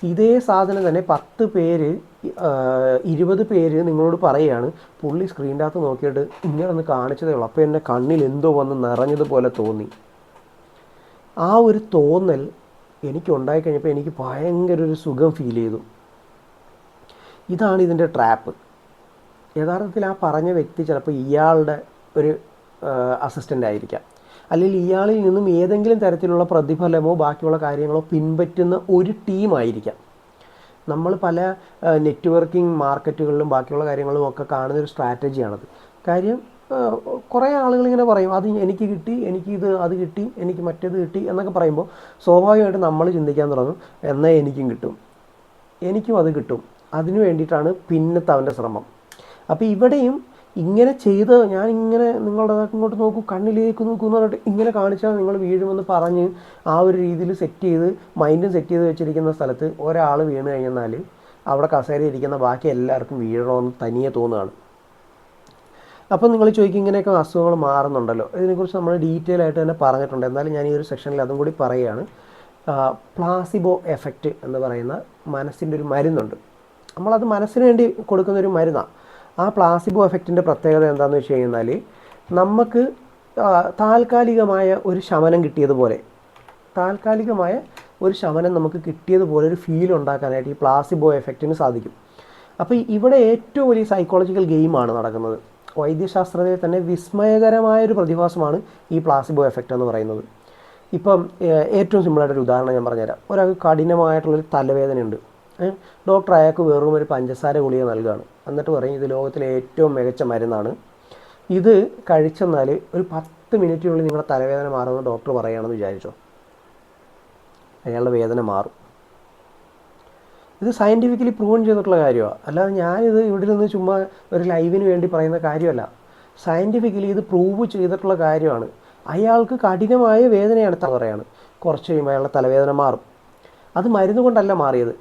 ഇതേ സാധനം തന്നെ 10 പേര് 20 പേര് നിങ്ങളോട് പറയുകയാണ്, പുള്ളി സ്ക്രീനിൻ്റെ അകത്ത് നോക്കിയിട്ട് ഇങ്ങനെ ഒന്ന് കാണിച്ചതേ ഉള്ളൂ, അപ്പോൾ എൻ്റെ കണ്ണിൽ എന്തോ വന്ന് നിറഞ്ഞതുപോലെ തോന്നി. ആ ഒരു തോന്നൽ എനിക്കുണ്ടായിക്കഴിഞ്ഞപ്പോൾ എനിക്ക് ഭയങ്കര ഒരു സുഖം ഫീൽ ചെയ്തു. ഇതാണ് ഇതിൻ്റെ ട്രാപ്പ്. യഥാർത്ഥത്തിൽ ആ പറഞ്ഞ വ്യക്തി ചിലപ്പോൾ ഇയാളുടെ ഒരു അസിസ്റ്റൻ്റ് ആയിരിക്കാം, അല്ലെങ്കിൽ ഇയാളിൽ നിന്നും ഏതെങ്കിലും തരത്തിലുള്ള പ്രതിഫലമോ ബാക്കിയുള്ള കാര്യങ്ങളോ പിൻപറ്റുന്ന ഒരു ടീമായിരിക്കാം. നമ്മൾ പല നെറ്റ്വർക്കിംഗ് മാർക്കറ്റുകളിലും ബാക്കിയുള്ള കാര്യങ്ങളും ഒക്കെ കാണുന്നൊരു സ്ട്രാറ്റജിയാണത്. കാര്യം കുറേ ആളുകൾ ഇങ്ങനെ പറയും, അത് എനിക്ക് കിട്ടി, എനിക്കിത് അത് കിട്ടി, എനിക്ക് മറ്റേത് കിട്ടി എന്നൊക്കെ പറയുമ്പോൾ സ്വാഭാവികമായിട്ട് നമ്മൾ ചിന്തിക്കാൻ തുടങ്ങും, എന്നാൽ എനിക്കും കിട്ടും, എനിക്കും അത് കിട്ടും. അതിനു വേണ്ടിയിട്ടാണ് പിന്നത്തെ അവൻ്റെ ശ്രമം. അപ്പോൾ ഇവിടെയും ഇങ്ങനെ ചെയ്ത് ഞാനിങ്ങനെ നിങ്ങളുടെ ഇങ്ങോട്ട് നോക്കൂ, കണ്ണിലേക്ക് നോക്കൂ എന്ന് പറഞ്ഞിട്ട് ഇങ്ങനെ കാണിച്ചാൽ നിങ്ങൾ വീഴുമെന്ന് പറഞ്ഞ് ആ ഒരു രീതിയിൽ സെറ്റ് ചെയ്ത് മൈൻഡും സെറ്റ് ചെയ്ത് വെച്ചിരിക്കുന്ന സ്ഥലത്ത് ഒരാൾ വീണ് കഴിഞ്ഞാൽ അവിടെ കസേര ഇരിക്കുന്ന ബാക്കി എല്ലാവർക്കും വീഴണമെന്ന് തനിയെ തോന്നുകയാണ്. അപ്പോൾ നിങ്ങൾ ചോദിക്കും, ഇങ്ങനെയൊക്കെ അസുഖങ്ങൾ മാറുന്നുണ്ടല്ലോ, ഇതിനെക്കുറിച്ച് നമ്മൾ ഡീറ്റെയിൽ ആയിട്ട് തന്നെ പറഞ്ഞിട്ടുണ്ട്. എന്നാലും ഞാൻ ഈ ഒരു സെക്ഷനിൽ അതും കൂടി പറയുകയാണ്. പ്ലാസിബോ എഫക്റ്റ് എന്ന് പറയുന്ന മനസ്സിൻ്റെ ഒരു മരുന്നുണ്ട്. നമ്മളത് മനസ്സിന് വേണ്ടി കൊടുക്കുന്നൊരു മരുന്നാണ്. ആ പ്ലാസിബോ എഫക്റ്റിൻ്റെ പ്രത്യേകത എന്താണെന്ന് വെച്ച് കഴിഞ്ഞാൽ, നമുക്ക് താൽക്കാലികമായ ഒരു ശമനം കിട്ടിയതുപോലെ, നമുക്ക് കിട്ടിയതുപോലെ ഒരു ഫീൽ ഉണ്ടാക്കാനായിട്ട് ഈ പ്ലാസിബോ എഫക്റ്റിന് സാധിക്കും. അപ്പോൾ ഇവിടെ ഏറ്റവും വലിയ സൈക്കോളജിക്കൽ ഗെയിമാണ് നടക്കുന്നത്. വൈദ്യശാസ്ത്രത്തിൽ തന്നെ വിസ്മയകരമായൊരു പ്രതിഭാസമാണ് ഈ പ്ലാസിബോ എഫക്റ്റ് എന്ന് പറയുന്നത്. ഇപ്പം ഏറ്റവും സിമ്പിളായിട്ടൊരു ഉദാഹരണം ഞാൻ പറഞ്ഞുതരാം. ഒരാൾക്ക് കഠിനമായിട്ടുള്ളൊരു തലവേദനയുണ്ട്. ഡോക്ടർ അയാൾക്ക് വെറും ഒരു പഞ്ചസാര ഗുളിക നൽകുകയാണ്. എന്നിട്ട് പറയും, ഇത് ലോകത്തിലെ ഏറ്റവും മികച്ച മരുന്നാണ്, ഇത് കഴിച്ചെന്നാൽ ഒരു 10 മിനിറ്റിനുള്ളിൽ നിങ്ങളുടെ തലവേദന മാറുമെന്ന് ഡോക്ടർ പറയുകയാണെന്ന് വിചാരിച്ചോ, അയാളുടെ വേദന മാറും. ഇത് സയൻറ്റിഫിക്കലി പ്രൂവൺ ചെയ്തിട്ടുള്ള കാര്യമാണ്. അല്ലാതെ ഞാനിത് ഇവിടെ നിന്ന് ചുമ്മാ ഒരു ലൈവിന് വേണ്ടി പറയുന്ന കാര്യമല്ല. സയൻറ്റിഫിക്കലി ഇത് പ്രൂവ് ചെയ്തിട്ടുള്ള കാര്യമാണ്. അയാൾക്ക് കഠിനമായ വേദനയാണ് പറയാണ്. കുറച്ച് കഴിയുമ്പോൾ അയാളുടെ തലവേദന മാറും. അത് മരുന്ന് കൊണ്ടല്ല മാറിയത്,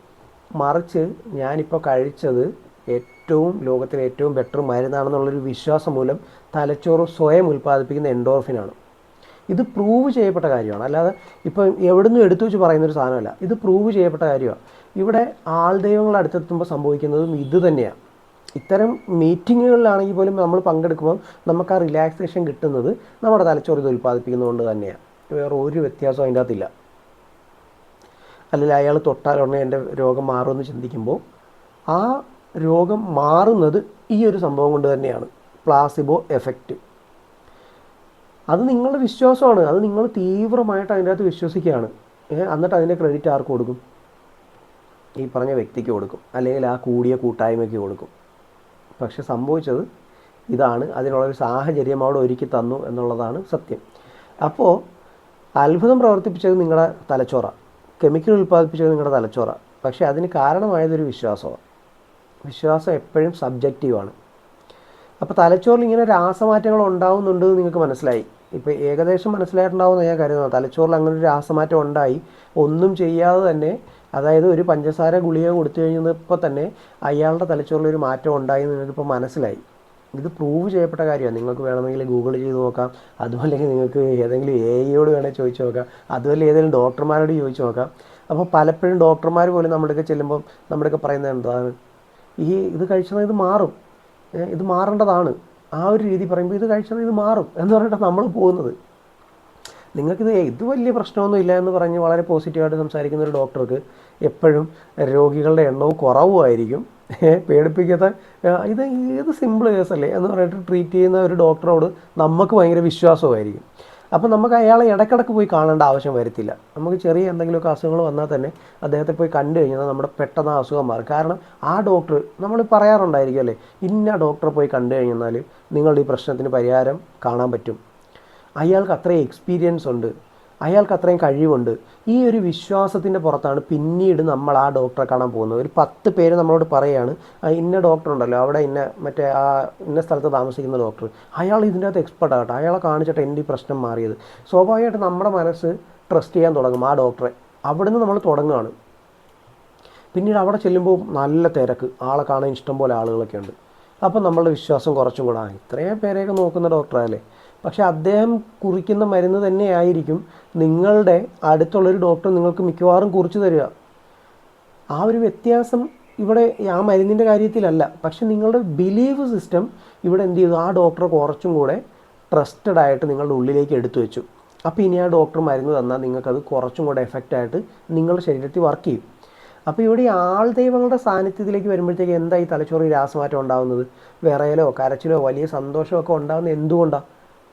മറിച്ച് ഞാനിപ്പോൾ കഴിച്ചത് ലോകത്തിലെ ഏറ്റവും ബെറ്റർ മരുന്നാണെന്നുള്ളൊരു വിശ്വാസം മൂലം തലച്ചോറ് സ്വയം ഉൽപ്പാദിപ്പിക്കുന്ന എൻഡോർഫിനാണ്. ഇത് പ്രൂവ് ചെയ്യപ്പെട്ട കാര്യമാണ്, അല്ലാതെ ഇപ്പം എവിടുന്നും എടുത്തു വെച്ച് പറയുന്നൊരു സാധനമല്ല. ഇത് പ്രൂവ് ചെയ്യപ്പെട്ട കാര്യമാണ്. ഇവിടെ ആൾദൈവങ്ങളുടെ അടുത്തെത്തുമ്പോൾ സംഭവിക്കുന്നതും ഇത് തന്നെയാണ്. ഇത്തരം മീറ്റിങ്ങുകളിലാണെങ്കിൽ പോലും നമ്മൾ പങ്കെടുക്കുമ്പോൾ നമുക്ക് ആ റിലാക്സേഷൻ കിട്ടുന്നത് നമ്മുടെ തലച്ചോറ് ഇത് ഉൽപ്പാദിപ്പിക്കുന്നതുകൊണ്ട് തന്നെയാണ്. വേറെ ഒരു വ്യത്യാസവും അതിൻ്റെ അകത്തില്ല. അല്ലെങ്കിൽ അയാൾ തൊട്ടാൽ ഉടനെ എൻ്റെ രോഗം മാറുമെന്ന് ചിന്തിക്കുമ്പോൾ ആ രോഗം മാറുന്നത് ഈ ഒരു സംഭവം കൊണ്ട് തന്നെയാണ്, പ്ലാസിബോ എഫക്റ്റ്. അത് നിങ്ങളുടെ വിശ്വാസമാണ്. അത് നിങ്ങൾ തീവ്രമായിട്ട് അതിൻ്റെ അകത്ത് വിശ്വസിക്കുകയാണ്. എന്നിട്ട് അതിൻ്റെ ക്രെഡിറ്റ് ആർക്ക് കൊടുക്കും? ഈ പറഞ്ഞ വ്യക്തിക്ക് കൊടുക്കും, അല്ലെങ്കിൽ ആ കൂടിയ കൂട്ടായ്മയ്ക്ക് കൊടുക്കും. പക്ഷെ സംഭവിച്ചത് ഇതാണ്. അതിനുള്ളൊരു സാഹചര്യം അവിടെ ഒരുക്കി തന്നു എന്നുള്ളതാണ് സത്യം. അപ്പോൾ അത്ഭുതം പ്രവർത്തിപ്പിച്ചത് നിങ്ങളുടെ തലച്ചോറാണ്, കെമിക്കൽ ഉൽപ്പാദിപ്പിച്ചത് നിങ്ങളുടെ തലച്ചോറാണ്. പക്ഷേ അതിന് കാരണമായതൊരു വിശ്വാസമാണ്. വിശ്വാസം എപ്പോഴും സബ്ജക്റ്റീവാണ്. അപ്പോൾ തലച്ചോറിൽ ഇങ്ങനെ രാസമാറ്റങ്ങൾ ഉണ്ടാവുന്നുണ്ട് നിങ്ങൾക്ക് മനസ്സിലായി. ഇപ്പോൾ ഏകദേശം മനസ്സിലായിട്ടുണ്ടാവുമെന്ന് ഞാൻ കരുതുന്നത്. തലച്ചോറിൽ അങ്ങനെ ഒരു രാസമാറ്റം ഉണ്ടായി, ഒന്നും ചെയ്യാതെ തന്നെ, അതായത് ഒരു പഞ്ചസാര ഗുളിക കൊടുത്തു കഴിഞ്ഞപ്പോൾ തന്നെ അയാളുടെ തലച്ചോറിലൊരു മാറ്റം ഉണ്ടായി നിങ്ങൾക്കിപ്പോൾ മനസ്സിലായി. ഇത് പ്രൂവ് ചെയ്യപ്പെട്ട കാര്യമാണ്. നിങ്ങൾക്ക് വേണമെങ്കിൽ ഗൂഗിൾ ചെയ്ത് നോക്കാം, അതുമല്ലെങ്കിൽ നിങ്ങൾക്ക് ഏതെങ്കിലും AI വേണമെങ്കിൽ ചോദിച്ചു നോക്കാം, അതുമല്ല ഏതെങ്കിലും ഡോക്ടർമാരോട് ചോദിച്ചു നോക്കാം. അപ്പോൾ പലപ്പോഴും ഡോക്ടർമാർ പോലും നമ്മുടെയൊക്കെ ചെല്ലുമ്പം നമ്മുടെയൊക്കെ പറയുന്നത് എന്താണ്, ഇത് കഴിച്ചത് ഇത് മാറും, ഇത് മാറേണ്ടതാണ്, ആ ഒരു രീതി പറയുമ്പോൾ ഇത് കഴിച്ചത് ഇത് മാറും എന്ന് പറഞ്ഞിട്ട് നമ്മൾ പോകുന്നത്. ഇത് വലിയ പ്രശ്നമൊന്നും ഇല്ല എന്ന് പറഞ്ഞ് വളരെ പോസിറ്റീവായിട്ട് സംസാരിക്കുന്ന ഒരു ഡോക്ടർക്ക് എപ്പോഴും രോഗികളുടെ എണ്ണവും കുറവുമായിരിക്കും. പേടിപ്പിക്കാത്ത ഇത് സിമ്പിൾ കേസല്ലേ എന്ന് പറഞ്ഞിട്ട് ട്രീറ്റ് ചെയ്യുന്ന ഒരു ഡോക്ടറോട് നമുക്ക് ഭയങ്കര വിശ്വാസമായിരിക്കും. അപ്പോൾ നമുക്ക് അയാളെ ഇടയ്ക്കിടയ്ക്ക് പോയി കാണേണ്ട ആവശ്യം വരത്തില്ല. നമുക്ക് ചെറിയ എന്തെങ്കിലുമൊക്കെ അസുഖങ്ങൾ വന്നാൽ തന്നെ അദ്ദേഹത്തെ പോയി കണ്ടു കഴിഞ്ഞാൽ നമ്മുടെ പെട്ടെന്ന് ആ അസുഖം മാറും. കാരണം ആ ഡോക്ടർ, നമ്മൾ പറയാറുണ്ടായിരിക്കും അല്ലേ, ഇന്ന ഡോക്ടറെ പോയി കണ്ടു കഴിഞ്ഞാൽ നിങ്ങളുടെ ഈ പ്രശ്നത്തിന് പരിഹാരം കാണാൻ പറ്റും. അയാൾക്ക് അത്രയും എക്സ്പീരിയൻസ് ഉണ്ട്, അയാൾക്ക് അത്രയും കഴിവുണ്ട്. ഈ ഒരു വിശ്വാസത്തിൻ്റെ പുറത്താണ് പിന്നീട് നമ്മൾ ആ ഡോക്ടറെ കാണാൻ പോകുന്നത്. ഒരു 10 പേര് നമ്മളോട് പറയുകയാണ്, ഇന്ന ഡോക്ടർ ഉണ്ടല്ലോ അവിടെ ഇന്ന സ്ഥലത്ത് താമസിക്കുന്ന ഡോക്ടർ, അയാൾ ഇതിൻ്റെ അകത്ത് എക്സ്പെർട്ട് ആകട്ടെ, അയാളെ കാണിച്ചിട്ട് എൻ്റെ ഈ പ്രശ്നം മാറിയത്. സ്വാഭാവികമായിട്ട് നമ്മുടെ മനസ്സ് ട്രസ്റ്റ് ചെയ്യാൻ തുടങ്ങും ആ ഡോക്ടറെ. അവിടെ നിന്ന് നമ്മൾ തുടങ്ങുകയാണ്. പിന്നീട് അവിടെ ചെല്ലുമ്പോൾ നല്ല തിരക്ക്, ആളെ കാണാൻ ഇഷ്ടംപോലെ ആളുകളൊക്കെ ഉണ്ട്. അപ്പം നമ്മളുടെ വിശ്വാസം കുറച്ചും കൂടെ, ഇത്രയും പേരെയൊക്കെ നോക്കുന്ന ഡോക്ടറല്ലേ. പക്ഷേ അദ്ദേഹം കുറിക്കുന്ന മരുന്ന് തന്നെയായിരിക്കും നിങ്ങളുടെ അടുത്തുള്ളൊരു ഡോക്ടർ നിങ്ങൾക്ക് മിക്കവാറും കുറിച്ച് തരിക. ആ ഒരു വ്യത്യാസം ഇവിടെ ആ മരുന്നിൻ്റെ കാര്യത്തിലല്ല. പക്ഷെ നിങ്ങളുടെ ബിലീഫ് സിസ്റ്റം ഇവിടെ എന്ത് ചെയ്തു, ആ ഡോക്ടറെ കുറച്ചും കൂടെ ട്രസ്റ്റഡ് ആയിട്ട് നിങ്ങളുടെ ഉള്ളിലേക്ക് എടുത്തു വെച്ചു. അപ്പോൾ ഇനി ആ ഡോക്ടർ മരുന്ന് തന്നാൽ നിങ്ങൾക്കത് കുറച്ചും കൂടെ എഫക്റ്റായിട്ട് നിങ്ങളുടെ ശരീരത്തിൽ വർക്ക് ചെയ്യും. അപ്പോൾ ഇവിടെ ആൾ ദൈവങ്ങളുടെ സാന്നിധ്യത്തിലേക്ക് വരുമ്പോഴത്തേക്ക് എന്താ ഈ തലച്ചോറിൽ രാസമാറ്റം ഉണ്ടാകുന്നത്? വിറയലോ കരച്ചിലോ വലിയ സന്തോഷമൊക്കെ ഉണ്ടാകുന്നത് എന്തുകൊണ്ടാണ്?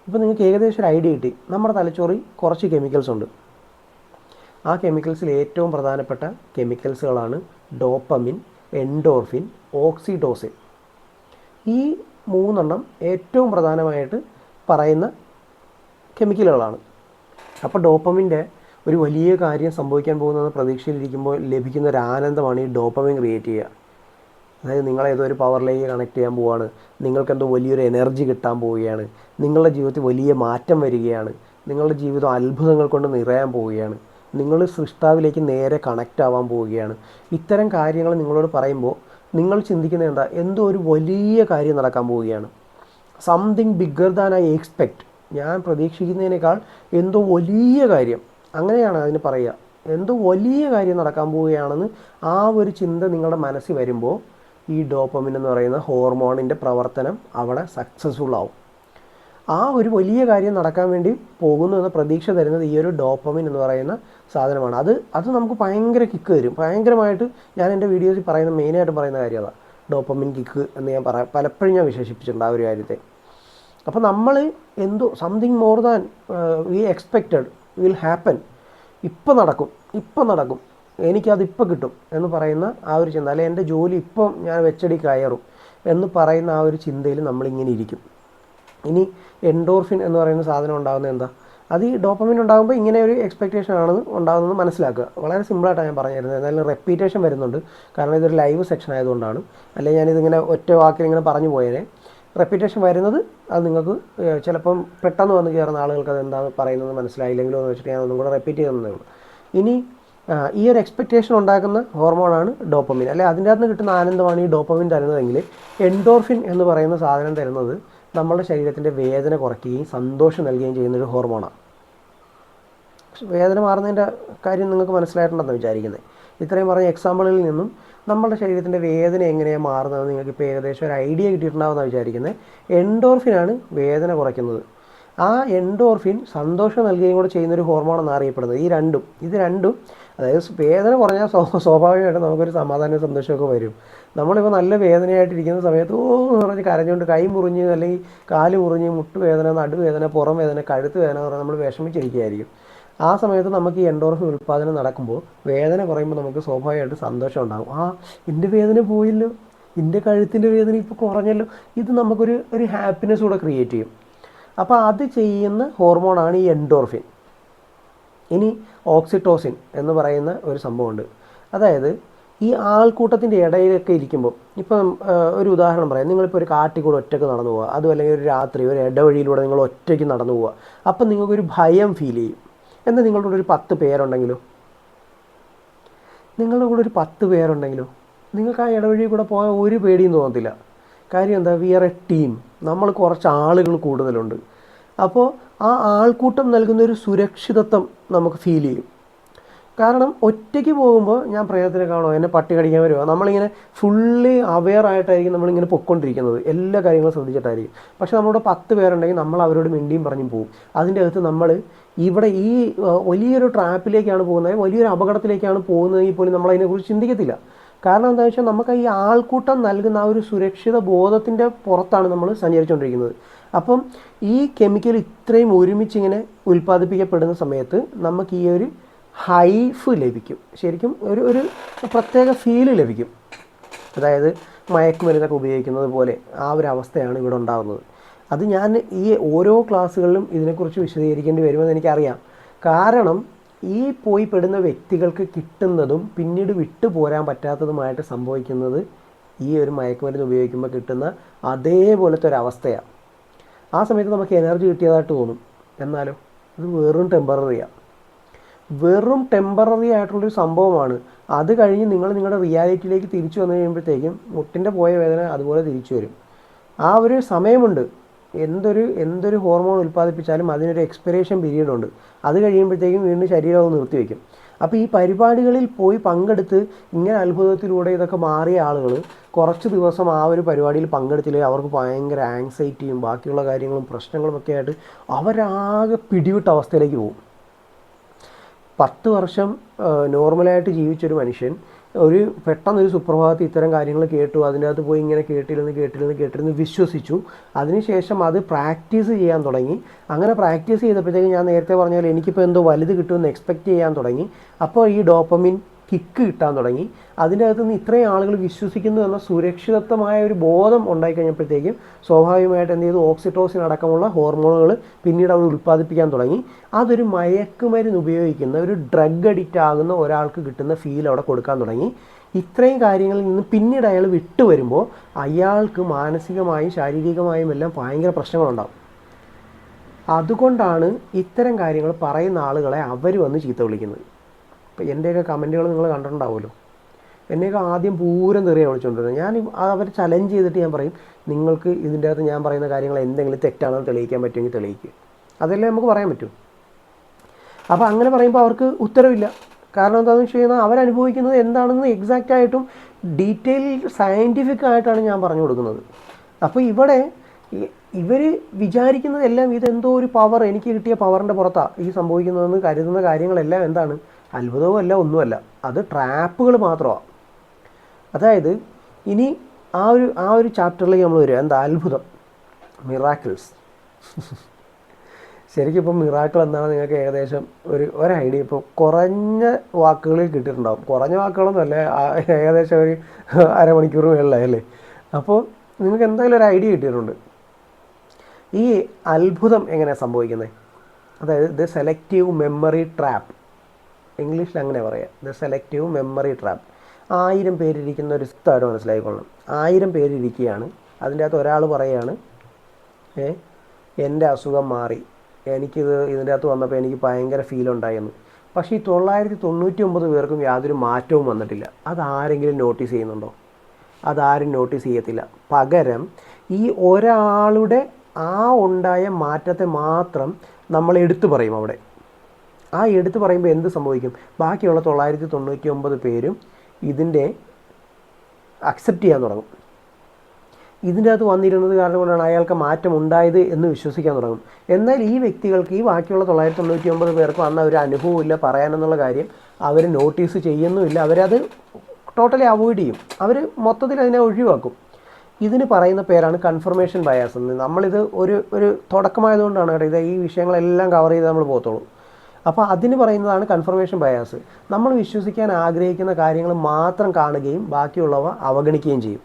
ഇപ്പോൾ നിങ്ങൾക്ക് ഏകദേശം ഒരു ഐഡിയ കിട്ടി. നമ്മുടെ തലച്ചോറിൽ കുറച്ച് കെമിക്കൽസ് ഉണ്ട്. ആ കെമിക്കൽസിൽ ഏറ്റവും പ്രധാനപ്പെട്ട കെമിക്കൽസുകളാണ് ഡോപ്പമിൻ, എൻഡോർഫിൻ, ഓക്സിറ്റോസിൻ. ഈ 3 ഏറ്റവും പ്രധാനമായിട്ട് പറയുന്ന കെമിക്കലുകളാണ്. അപ്പോൾ ഡോപ്പമിൻ്റെ ഒരു വലിയ കാര്യം സംഭവിക്കാൻ പോകുന്ന പ്രതീക്ഷയിലിരിക്കുമ്പോൾ ലഭിക്കുന്ന ഒരു ആനന്ദമാണ് ഈ ഡോപ്പമിൻ ക്രിയേറ്റ് ചെയ്യുക. അതായത് നിങ്ങളേതോ ഒരു പവറിലേക്ക് കണക്ട് ചെയ്യാൻ പോവുകയാണ്, നിങ്ങൾക്കെന്തോ വലിയൊരു എനർജി കിട്ടാൻ പോവുകയാണ്, നിങ്ങളുടെ ജീവിതത്തിൽ വലിയ മാറ്റം വരികയാണ്, നിങ്ങളുടെ ജീവിതം അത്ഭുതങ്ങൾ കൊണ്ട് നിറയാൻ പോവുകയാണ്, നിങ്ങൾ സൃഷ്ടാവിലേക്ക് നേരെ കണക്റ്റ് ആവാൻ പോവുകയാണ്. ഇത്തരം കാര്യങ്ങൾ നിങ്ങളോട് പറയുമ്പോൾ നിങ്ങൾ ചിന്തിക്കുന്നത് എന്താ, എന്തോ ഒരു വലിയ കാര്യം നടക്കാൻ പോവുകയാണ്. Something bigger than I expect. ഞാൻ പ്രതീക്ഷിക്കുന്നതിനേക്കാൾ എന്തോ വലിയ കാര്യം, അങ്ങനെയാണ് അതിന് പറയുക. എന്തോ വലിയ കാര്യം നടക്കാൻ പോവുകയാണെന്ന് ആ ഒരു ചിന്ത നിങ്ങളുടെ മനസ്സിൽ വരുമ്പോൾ ഈ ഡോപ്പമിൻ എന്ന് പറയുന്ന ഹോർമോണിൻ്റെ പ്രവർത്തനം അവിടെ സക്സസ്ഫുൾ ആവും. ആ ഒരു വലിയ കാര്യം നടക്കാൻ വേണ്ടി പോകുന്നു എന്ന പ്രതീക്ഷ തരുന്നത് ഈ ഒരു ഡോപ്പമിൻ എന്ന് പറയുന്ന സാധനമാണ്. അത് നമുക്ക് ഭയങ്കര കിക്ക് തരും. ഭയങ്കരമായിട്ട് ഞാൻ എൻ്റെ വീഡിയോസിൽ മെയിനായിട്ട് പറയുന്ന കാര്യം അതാണ്, ഡോപ്പമിൻ കിക്ക് എന്ന് ഞാൻ പലപ്പോഴും ഞാൻ വിശേഷിപ്പിച്ചിട്ടുണ്ട് ആ ഒരു കാര്യത്തെ. അപ്പോൾ നമ്മൾ എന്തോ something more than we expected will happen, ഇപ്പം നടക്കും, എനിക്കതിപ്പോൾ കിട്ടും എന്ന് പറയുന്ന ആ ഒരു ചിന്ത, അല്ലെങ്കിൽ എൻ്റെ ജോലി ഇപ്പം ഞാൻ വെച്ചടി കയറും എന്ന് പറയുന്ന ആ ഒരു ചിന്തയിൽ നമ്മളിങ്ങനെ ഇരിക്കും. ഇനി എൻഡോർഫിൻ എന്ന് പറയുന്ന സാധനം ഉണ്ടാകുന്നത് എന്താ, അത് ഈ ഡോപ്പമിൻ ഉണ്ടാകുമ്പോൾ ഇങ്ങനെ ഒരു എക്സ്പെക്റ്റേഷൻ ആണ് ഉണ്ടാകുന്നത് മനസ്സിലാക്കുക. വളരെ സിമ്പിളായിട്ടാണ് ഞാൻ പറഞ്ഞു തരുന്നത്. എന്നാലും റെപ്പീറ്റേഷൻ വരുന്നുണ്ട്, കാരണം ഇതൊരു ലൈവ് സെക്ഷൻ ആയതുകൊണ്ടാണ്. അല്ലെങ്കിൽ ഞാനിതിങ്ങനെ ഒറ്റ വാക്കിൽ ഇങ്ങനെ പറഞ്ഞു പോയേനെ. റെപ്പിറ്റേഷൻ വരുന്നത് അത് നിങ്ങൾക്ക് ചിലപ്പം പെട്ടെന്ന് വന്ന് കയറുന്ന ആളുകൾക്ക് അത് എന്താണ് പറയുന്നത് മനസ്സിലായില്ലെങ്കിലോ എന്ന് വെച്ചിട്ട് ഞാൻ ഒന്നും കൂടെ റിപ്പീറ്റ് ചെയ്യുന്നതേ ഉള്ളൂ. ഇനി ഈ ഒരു എക്സ്പെക്റ്റേഷൻ ഉണ്ടാക്കുന്ന ഹോർമോണാണ് ഡോപ്പമിൻ. അല്ലെ അതിൻ്റെ അകത്ത് കിട്ടുന്ന ആനന്ദമാണ് ഈ ഡോപ്പമിൻ തരുന്നതെങ്കിൽ എൻഡോർഫിൻ എന്ന് പറയുന്ന സാധനം തരുന്നത് നമ്മുടെ ശരീരത്തിൻ്റെ വേദന കുറയ്ക്കുകയും സന്തോഷം നൽകുകയും ചെയ്യുന്നൊരു ഹോർമോണാണ്. വേദന മാറുന്നതിൻ്റെ കാര്യം നിങ്ങൾക്ക് മനസ്സിലായിട്ടുണ്ടെന്ന് വിചാരിക്കുന്നത്. ഇത്രയും പറഞ്ഞ എക്സാമ്പിളിൽ നിന്നും നമ്മുടെ ശരീരത്തിൻ്റെ വേദന എങ്ങനെയാണ് മാറുന്നത് നിങ്ങൾക്ക് ഇപ്പോൾ ഏകദേശം ഒരു ഐഡിയ കിട്ടിയിട്ടുണ്ടാവുമെന്നാണ് വിചാരിക്കുന്നത്. എൻഡോർഫിനാണ് വേദന കുറയ്ക്കുന്നത്. ആ എൻഡോർഫിൻ സന്തോഷം നൽകുകയും കൂടെ ചെയ്യുന്നൊരു ഹോർമോണെന്ന് അറിയപ്പെടുന്നത്. ഇത് രണ്ടും അതായത് വേദന കുറഞ്ഞാൽ സ്വാഭാവികമായിട്ടും നമുക്കൊരു സമാധാനവും സന്തോഷമൊക്കെ വരും. നമ്മളിപ്പോൾ നല്ല വേദനയായിട്ടിരിക്കുന്ന സമയത്ത് എന്ന് പറഞ്ഞ് കരഞ്ഞുകൊണ്ട് കൈ മുറിഞ്ഞ് അല്ലെങ്കിൽ കാല് മുറിഞ്ഞ് മുട്ടുവേദന, നടുവേദന, പുറം വേദന, കഴുത്ത് വേദന എന്ന് പറഞ്ഞാൽ നമ്മൾ വിഷമിച്ചിരിക്കുകയായിരിക്കും. ആ സമയത്ത് നമുക്ക് ഈ എൻഡോർഫിൻ ഉൽപ്പാദനം നടക്കുമ്പോൾ വേദന കുറയുമ്പോൾ നമുക്ക് സ്വാഭാവികമായിട്ട് സന്തോഷം ഉണ്ടാകും. എൻ്റെ വേദന പോയില്ലോ, എൻ്റെ കഴുത്തിൻ്റെ വേദന ഇപ്പോൾ കുറഞ്ഞല്ലോ. ഇത് നമുക്കൊരു ഹാപ്പിനെസ് കൂടെ ക്രിയേറ്റ് ചെയ്യും. അപ്പോൾ അത് ചെയ്യുന്ന ഹോർമോണാണ് ഈ എൻഡോർഫിൻ. ഇനി ഓക്സിറ്റോസിൻ എന്ന് പറയുന്ന ഒരു സംഭവമുണ്ട്. അതായത് ഈ ആൾക്കൂട്ടത്തിൻ്റെ ഇടയിലൊക്കെ ഇരിക്കുമ്പോൾ, ഇപ്പം ഒരു ഉദാഹരണം പറയാം. നിങ്ങളിപ്പോൾ ഒരു കാട്ടിൽ കൂടെ ഒറ്റയ്ക്ക് നടന്നു പോവുക, അതും അല്ലെങ്കിൽ ഒരു രാത്രി ഒരു ഇടവഴിയിലൂടെ നിങ്ങൾ ഒറ്റയ്ക്ക് നടന്നു പോവുക. അപ്പം നിങ്ങൾക്കൊരു ഭയം ഫീൽ ചെയ്യും. എന്നാൽ നിങ്ങളുടെ കൂടെ ഒരു 10 പേരുണ്ടെങ്കിലോ, നിങ്ങൾക്ക് ആ ഇടവഴി കൂടെ പോകാൻ ഒരു പേടിയും തോന്നത്തില്ല. കാര്യം എന്താ? We are a team. നമ്മൾ കുറച്ച് ആളുകൾ കൂടുതലുണ്ട്. അപ്പോൾ ആ ആൾക്കൂട്ടം നൽകുന്നൊരു സുരക്ഷിതത്വം നമുക്ക് ഫീൽ ചെയ്യും. കാരണം ഒറ്റയ്ക്ക് പോകുമ്പോൾ ഞാൻ പ്രേതത്തിനെ കാണുമോ, എന്നെ പട്ടി കടിക്കാൻ വരുമോ, നമ്മളിങ്ങനെ ഫുള്ളി അവെയർ ആയിട്ടായിരിക്കും നമ്മളിങ്ങനെ പൊയ്ക്കൊണ്ടിരിക്കുന്നത്. എല്ലാ കാര്യങ്ങളും ശ്രദ്ധിച്ചിട്ടായിരിക്കും. പക്ഷേ നമ്മുടെ 10 പേരുണ്ടെങ്കിൽ നമ്മൾ അവരോട് മിണ്ടിയും പറഞ്ഞും പോകും. അതിൻ്റെ അകത്ത് നമ്മൾ ഇവിടെ ഈ വലിയൊരു ട്രാപ്പിലേക്കാണ് പോകുന്നത്, വലിയൊരു അപകടത്തിലേക്കാണ് പോകുന്നതെങ്കിൽ പോലും നമ്മളതിനെക്കുറിച്ച് ചിന്തിക്കത്തില്ല. കാരണം എന്താണെന്ന് വെച്ചാൽ നമുക്ക് ഈ ആൾക്കൂട്ടം നൽകുന്ന ആ ഒരു സുരക്ഷിത ബോധത്തിൻ്റെ പുറത്താണ് നമ്മൾ സഞ്ചരിച്ചുകൊണ്ടിരിക്കുന്നത്. അപ്പം ഈ കെമിക്കൽ ഇത്രയും ഒരുമിച്ചിങ്ങനെ ഉൽപ്പാദിപ്പിക്കപ്പെടുന്ന സമയത്ത് നമുക്ക് ഈ ഒരു ഹൈഫ് ലഭിക്കും. ശരിക്കും ഒരു പ്രത്യേക ഫീല് ലഭിക്കും. അതായത് മയക്കുമരുന്നൊക്കെ ഉപയോഗിക്കുന്നത് പോലെ ആ ഒരു അവസ്ഥയാണ് ഇവിടെ ഉണ്ടാകുന്നത്. അത് ഞാൻ ഈ ഓരോ ക്ലാസ്സുകളിലും ഇതിനെക്കുറിച്ച് വിശദീകരിക്കേണ്ടി വരുമെന്ന് എനിക്കറിയാം. കാരണം ഈ പോയി പെടുന്ന വ്യക്തികൾക്ക് കിട്ടുന്നതും പിന്നീട് വിട്ടു പോരാൻ പറ്റാത്തതുമായിട്ട് സംഭവിക്കുന്നത് ഈ ഒരു മയക്കുമരുന്ന് ഉപയോഗിക്കുമ്പോൾ കിട്ടുന്ന അതേപോലത്തെ ഒരു അവസ്ഥയാണ്. ആ സമയത്ത് നമുക്ക് എനർജി കിട്ടിയതായിട്ട് തോന്നും. എന്നാലും ഇത് വെറും ടെമ്പററി ആയിട്ടുള്ളൊരു സംഭവമാണ്. അത് കഴിഞ്ഞ് നിങ്ങൾ നിങ്ങളുടെ റിയാലിറ്റിയിലേക്ക് തിരിച്ചു വന്നു കഴിയുമ്പോഴത്തേക്കും മുട്ടിൻ്റെ പോയ വേദന അതുപോലെ തിരിച്ചു വരും. ആ ഒരു സമയമുണ്ട്. എന്തൊരു ഹോർമോൺ ഉൽപ്പാദിപ്പിച്ചാലും അതിനൊരു എക്സ്പിറേഷൻ പീരീഡുണ്ട്. അത് കഴിയുമ്പോഴത്തേക്കും വീണ്ടും ശരീരം അത് നിർത്തിവെക്കും. അപ്പോൾ ഈ പരിപാടികളിൽ പോയി പങ്കെടുത്ത് ഇങ്ങനെ അത്ഭുതത്തിലൂടെ ഇതൊക്കെ മാറിയ ആളുകൾ കുറച്ച് ദിവസം ആ ഒരു പരിപാടിയിൽ പങ്കെടുത്തില്ലെങ്കിൽ അവർക്ക് ഭയങ്കര ആങ്സൈറ്റിയും ബാക്കിയുള്ള കാര്യങ്ങളും പ്രശ്നങ്ങളും ഒക്കെ ആയിട്ട് അവരാകെ പിടിവിട്ട അവസ്ഥയിലേക്ക് പോകും. 10 വർഷം നോർമലായിട്ട് ജീവിച്ചൊരു മനുഷ്യൻ പെട്ടെന്നൊരു സുപ്രഭാതത്തിൽ ഇത്തരം കാര്യങ്ങൾ കേട്ടു, അതിൻ്റെ അകത്ത് പോയി ഇങ്ങനെ കേട്ടിരുന്ന് വിശ്വസിച്ചു. അതിനുശേഷം അത് പ്രാക്ടീസ് ചെയ്യാൻ തുടങ്ങി. അങ്ങനെ പ്രാക്ടീസ് ചെയ്തപ്പോഴത്തേക്കും ഞാൻ നേരത്തെ പറഞ്ഞാൽ എനിക്കിപ്പോൾ എന്തോ വലുത് കിട്ടുമെന്ന് എക്സ്പെക്റ്റ് ചെയ്യാൻ തുടങ്ങി. അപ്പോൾ ഈ ഡോപ്പമിൻ കിക്ക് കിട്ടാൻ തുടങ്ങി. അതിൻ്റെ അകത്ത് നിന്ന് ഇത്രയും ആളുകൾ വിശ്വസിക്കുന്നു എന്ന സുരക്ഷിതത്വമായ ഒരു ബോധം ഉണ്ടായിക്കഴിഞ്ഞപ്പോഴത്തേക്കും സ്വാഭാവികമായിട്ട് എന്ത് ചെയ്തു? ഓക്സിറ്റോസിൻ അടക്കമുള്ള ഹോർമോണുകൾ പിന്നീട് അവർ ഉൽപ്പാദിപ്പിക്കാൻ തുടങ്ങി. അതൊരു മയക്കുമരുന്ന് ഉപയോഗിക്കുന്ന ഒരു ഡ്രഗ് അഡിക്റ്റ് ആകുന്ന ഒരാൾക്ക് കിട്ടുന്ന ഫീൽ അവിടെ കൊടുക്കാൻ തുടങ്ങി. ഇത്രയും കാര്യങ്ങളിൽ നിന്ന് പിന്നീട് അയാൾ വിട്ടു വരുമ്പോൾ അയാൾക്ക് മാനസികമായും ശാരീരികമായും എല്ലാം ഭയങ്കര പ്രശ്നങ്ങളുണ്ടാകും. അതുകൊണ്ടാണ് ഇത്തരം കാര്യങ്ങൾ പറയുന്ന ആളുകളെ അവർ വന്ന് ചീത്ത വിളിക്കുന്നത്. ഇപ്പോൾ എൻ്റെയൊക്കെ കമൻറ്റുകൾ നിങ്ങൾ കണ്ടിട്ടുണ്ടാവുമല്ലോ. എന്നെയൊക്കെ ആദ്യം പൂരം തെറിയാണ് വിളിച്ചുകൊണ്ടിരുന്നത്. ഞാൻ അവർ ചലഞ്ച് ചെയ്തിട്ട് ഞാൻ പറയും, നിങ്ങൾക്ക് ഇതിൻ്റെ അകത്ത് ഞാൻ പറയുന്ന കാര്യങ്ങൾ എന്തെങ്കിലും തെറ്റാണെന്ന് തെളിയിക്കാൻ പറ്റുമെങ്കിൽ തെളിയിക്കുക. അതല്ലേ നമുക്ക് പറയാൻ പറ്റൂ. അപ്പോൾ അങ്ങനെ പറയുമ്പോൾ അവർക്ക് ഉത്തരവില്ല. കാരണം എന്താണെന്ന് വെച്ച് കഴിഞ്ഞാൽ അവരനുഭവിക്കുന്നത് എന്താണെന്ന് എക്സാക്റ്റായിട്ടും ഡീറ്റെയിൽ സയൻറ്റിഫിക് ആയിട്ടാണ് ഞാൻ പറഞ്ഞു കൊടുക്കുന്നത്. അപ്പോൾ ഇവിടെ ഇവർ വിചാരിക്കുന്നതെല്ലാം ഇതെന്തോ ഒരു പവർ, എനിക്ക് കിട്ടിയ പവറിൻ്റെ പുറത്താണ് ഈ സംഭവിക്കുന്നതെന്ന് കരുതുന്ന കാര്യങ്ങളെല്ലാം എന്താണ്? അത്ഭുതവും അല്ല, ഒന്നുമല്ല. അത് ട്രാപ്പുകൾ മാത്രമാണ്. അതായത് ഇനി ആ ഒരു ചാപ്റ്ററിലേക്ക് നമ്മൾ വരിക. എന്താ? അത്ഭുതം, മിറാക്കിൾസ്. ശരിക്കും ഇപ്പം മിറാക്കിൾ എന്താണെന്ന് നിങ്ങൾക്ക് ഏകദേശം ഒരു ഐഡിയ ഇപ്പോൾ കുറഞ്ഞ വാക്കുകളിൽ കിട്ടിയിട്ടുണ്ടാകും. കുറഞ്ഞ വാക്കുകളൊന്നും അല്ലേ, ഏകദേശം ഒരു അരമണിക്കൂർ മേളിലായല്ലേ. അപ്പോൾ നിങ്ങൾക്ക് എന്തായാലും ഒരു ഐഡിയ കിട്ടിയിട്ടുണ്ട്. ഈ അത്ഭുതം എങ്ങനെയാണ് സംഭവിക്കുന്നത്? അതായത് ദ സെലക്റ്റീവ് മെമ്മറി ട്രാപ്പ്, ഇംഗ്ലീഷിൽ അങ്ങനെ പറയാം, ദ സെലക്റ്റീവ് മെമ്മറി ട്രാപ്പ്. 1000 പേരിരിക്കുന്ന ഒരു സ്ഥലം മനസ്സിലായിക്കൊള്ളണം. 1000 പേരിരിക്കുകയാണ്. അതിൻ്റെ അകത്ത് ഒരാൾ പറയുകയാണ്, എൻ്റെ അസുഖം മാറി, ഇതിൻ്റെ അകത്ത് വന്നപ്പോൾ എനിക്ക് ഭയങ്കര ഫീൽ ഉണ്ടായെന്ന്. പക്ഷേ ഈ 999 പേർക്കും യാതൊരു മാറ്റവും വന്നിട്ടില്ല. അതാരെങ്കിലും നോട്ടീസ് ചെയ്യുന്നുണ്ടോ? അതാരും നോട്ടീസ് ചെയ്യത്തില്ല. പകരം ഈ ഒരാളുടെ ഉണ്ടായ മാറ്റത്തെ മാത്രം നമ്മൾ എടുത്തു പറയും. അവിടെ എടുത്തു പറയുമ്പോൾ എന്ത് സംഭവിക്കും? ബാക്കിയുള്ള 999 പേരും ഇതിൻ്റെ അക്സെപ്റ്റ് ചെയ്യാൻ തുടങ്ങും. ഇതിൻ്റെ അകത്ത് വന്നിരുന്നത് കാരണം കൊണ്ടാണ് അയാൾക്ക് മാറ്റം ഉണ്ടായത് എന്ന് വിശ്വസിക്കാൻ തുടങ്ങും. എന്നാൽ ഈ വ്യക്തികൾക്ക്, ഈ ബാക്കിയുള്ള 999 പേർക്കും അന്ന് ഒരു അനുഭവമില്ല പറയാനെന്നുള്ള കാര്യം അവർ നോട്ടീസ് ചെയ്യുന്നുമില്ല. അവരത് ടോട്ടലി അവോയ്ഡ് ചെയ്യും. അവർ മൊത്തത്തിൽ അതിനെ ഒഴിവാക്കും. ഇതിന് പറയുന്ന പേരാണ് കൺഫർമേഷൻ ബയാസ് എന്ന്. നമ്മളിത് ഒരു തുടക്കമായതുകൊണ്ടാണ് കേട്ടോ ഇത് ഈ വിഷയങ്ങളെല്ലാം കവർ ചെയ്ത് നമ്മൾ പോകത്തുള്ളൂ. അപ്പോൾ അതിന് പറയുന്നതാണ് കൺഫർമേഷൻ ബയാസ്. നമ്മൾ വിശ്വസിക്കാൻ ആഗ്രഹിക്കുന്ന കാര്യങ്ങൾ മാത്രം കാണുകയും ബാക്കിയുള്ളവ അവഗണിക്കുകയും ചെയ്യും.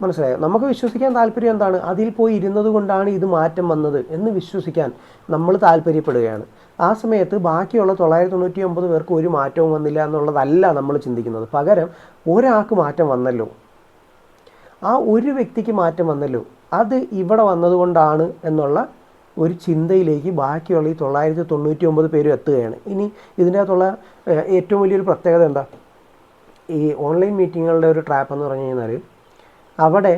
മനസ്സിലായോ? നമുക്ക് വിശ്വസിക്കാൻ താല്പര്യം എന്താണ്? അതിൽ പോയി ഇരുന്നത് കൊണ്ടാണ് ഇത് മാറ്റം വന്നത് എന്ന് വിശ്വസിക്കാൻ നമ്മൾ താല്പര്യപ്പെടുകയാണ്. ആ സമയത്ത് ബാക്കിയുള്ള 999 പേർക്ക് ഒരു മാറ്റവും വന്നില്ല എന്നുള്ളതല്ല നമ്മൾ ചിന്തിക്കുന്നത്. പകരം ഒരാൾക്ക് മാറ്റം വന്നല്ലോ, ആ ഒരു വ്യക്തിക്ക് മാറ്റം വന്നല്ലോ, അത് ഇവിടെ വന്നതുകൊണ്ടാണ് എന്നുള്ള ഒരു ചിന്തയിലേക്ക് ബാക്കിയുള്ള ഈ 999 പേരും എത്തുകയാണ്. ഇനി ഇതിൻ്റെ അകത്തുള്ള ഏറ്റവും വലിയൊരു പ്രത്യേകത എന്താ? ഈ ഓൺലൈൻ മീറ്റിങ്ങുകളുടെ ഒരു ട്രാപ്പ് എന്ന് പറഞ്ഞു കഴിഞ്ഞാൽ അവിടെ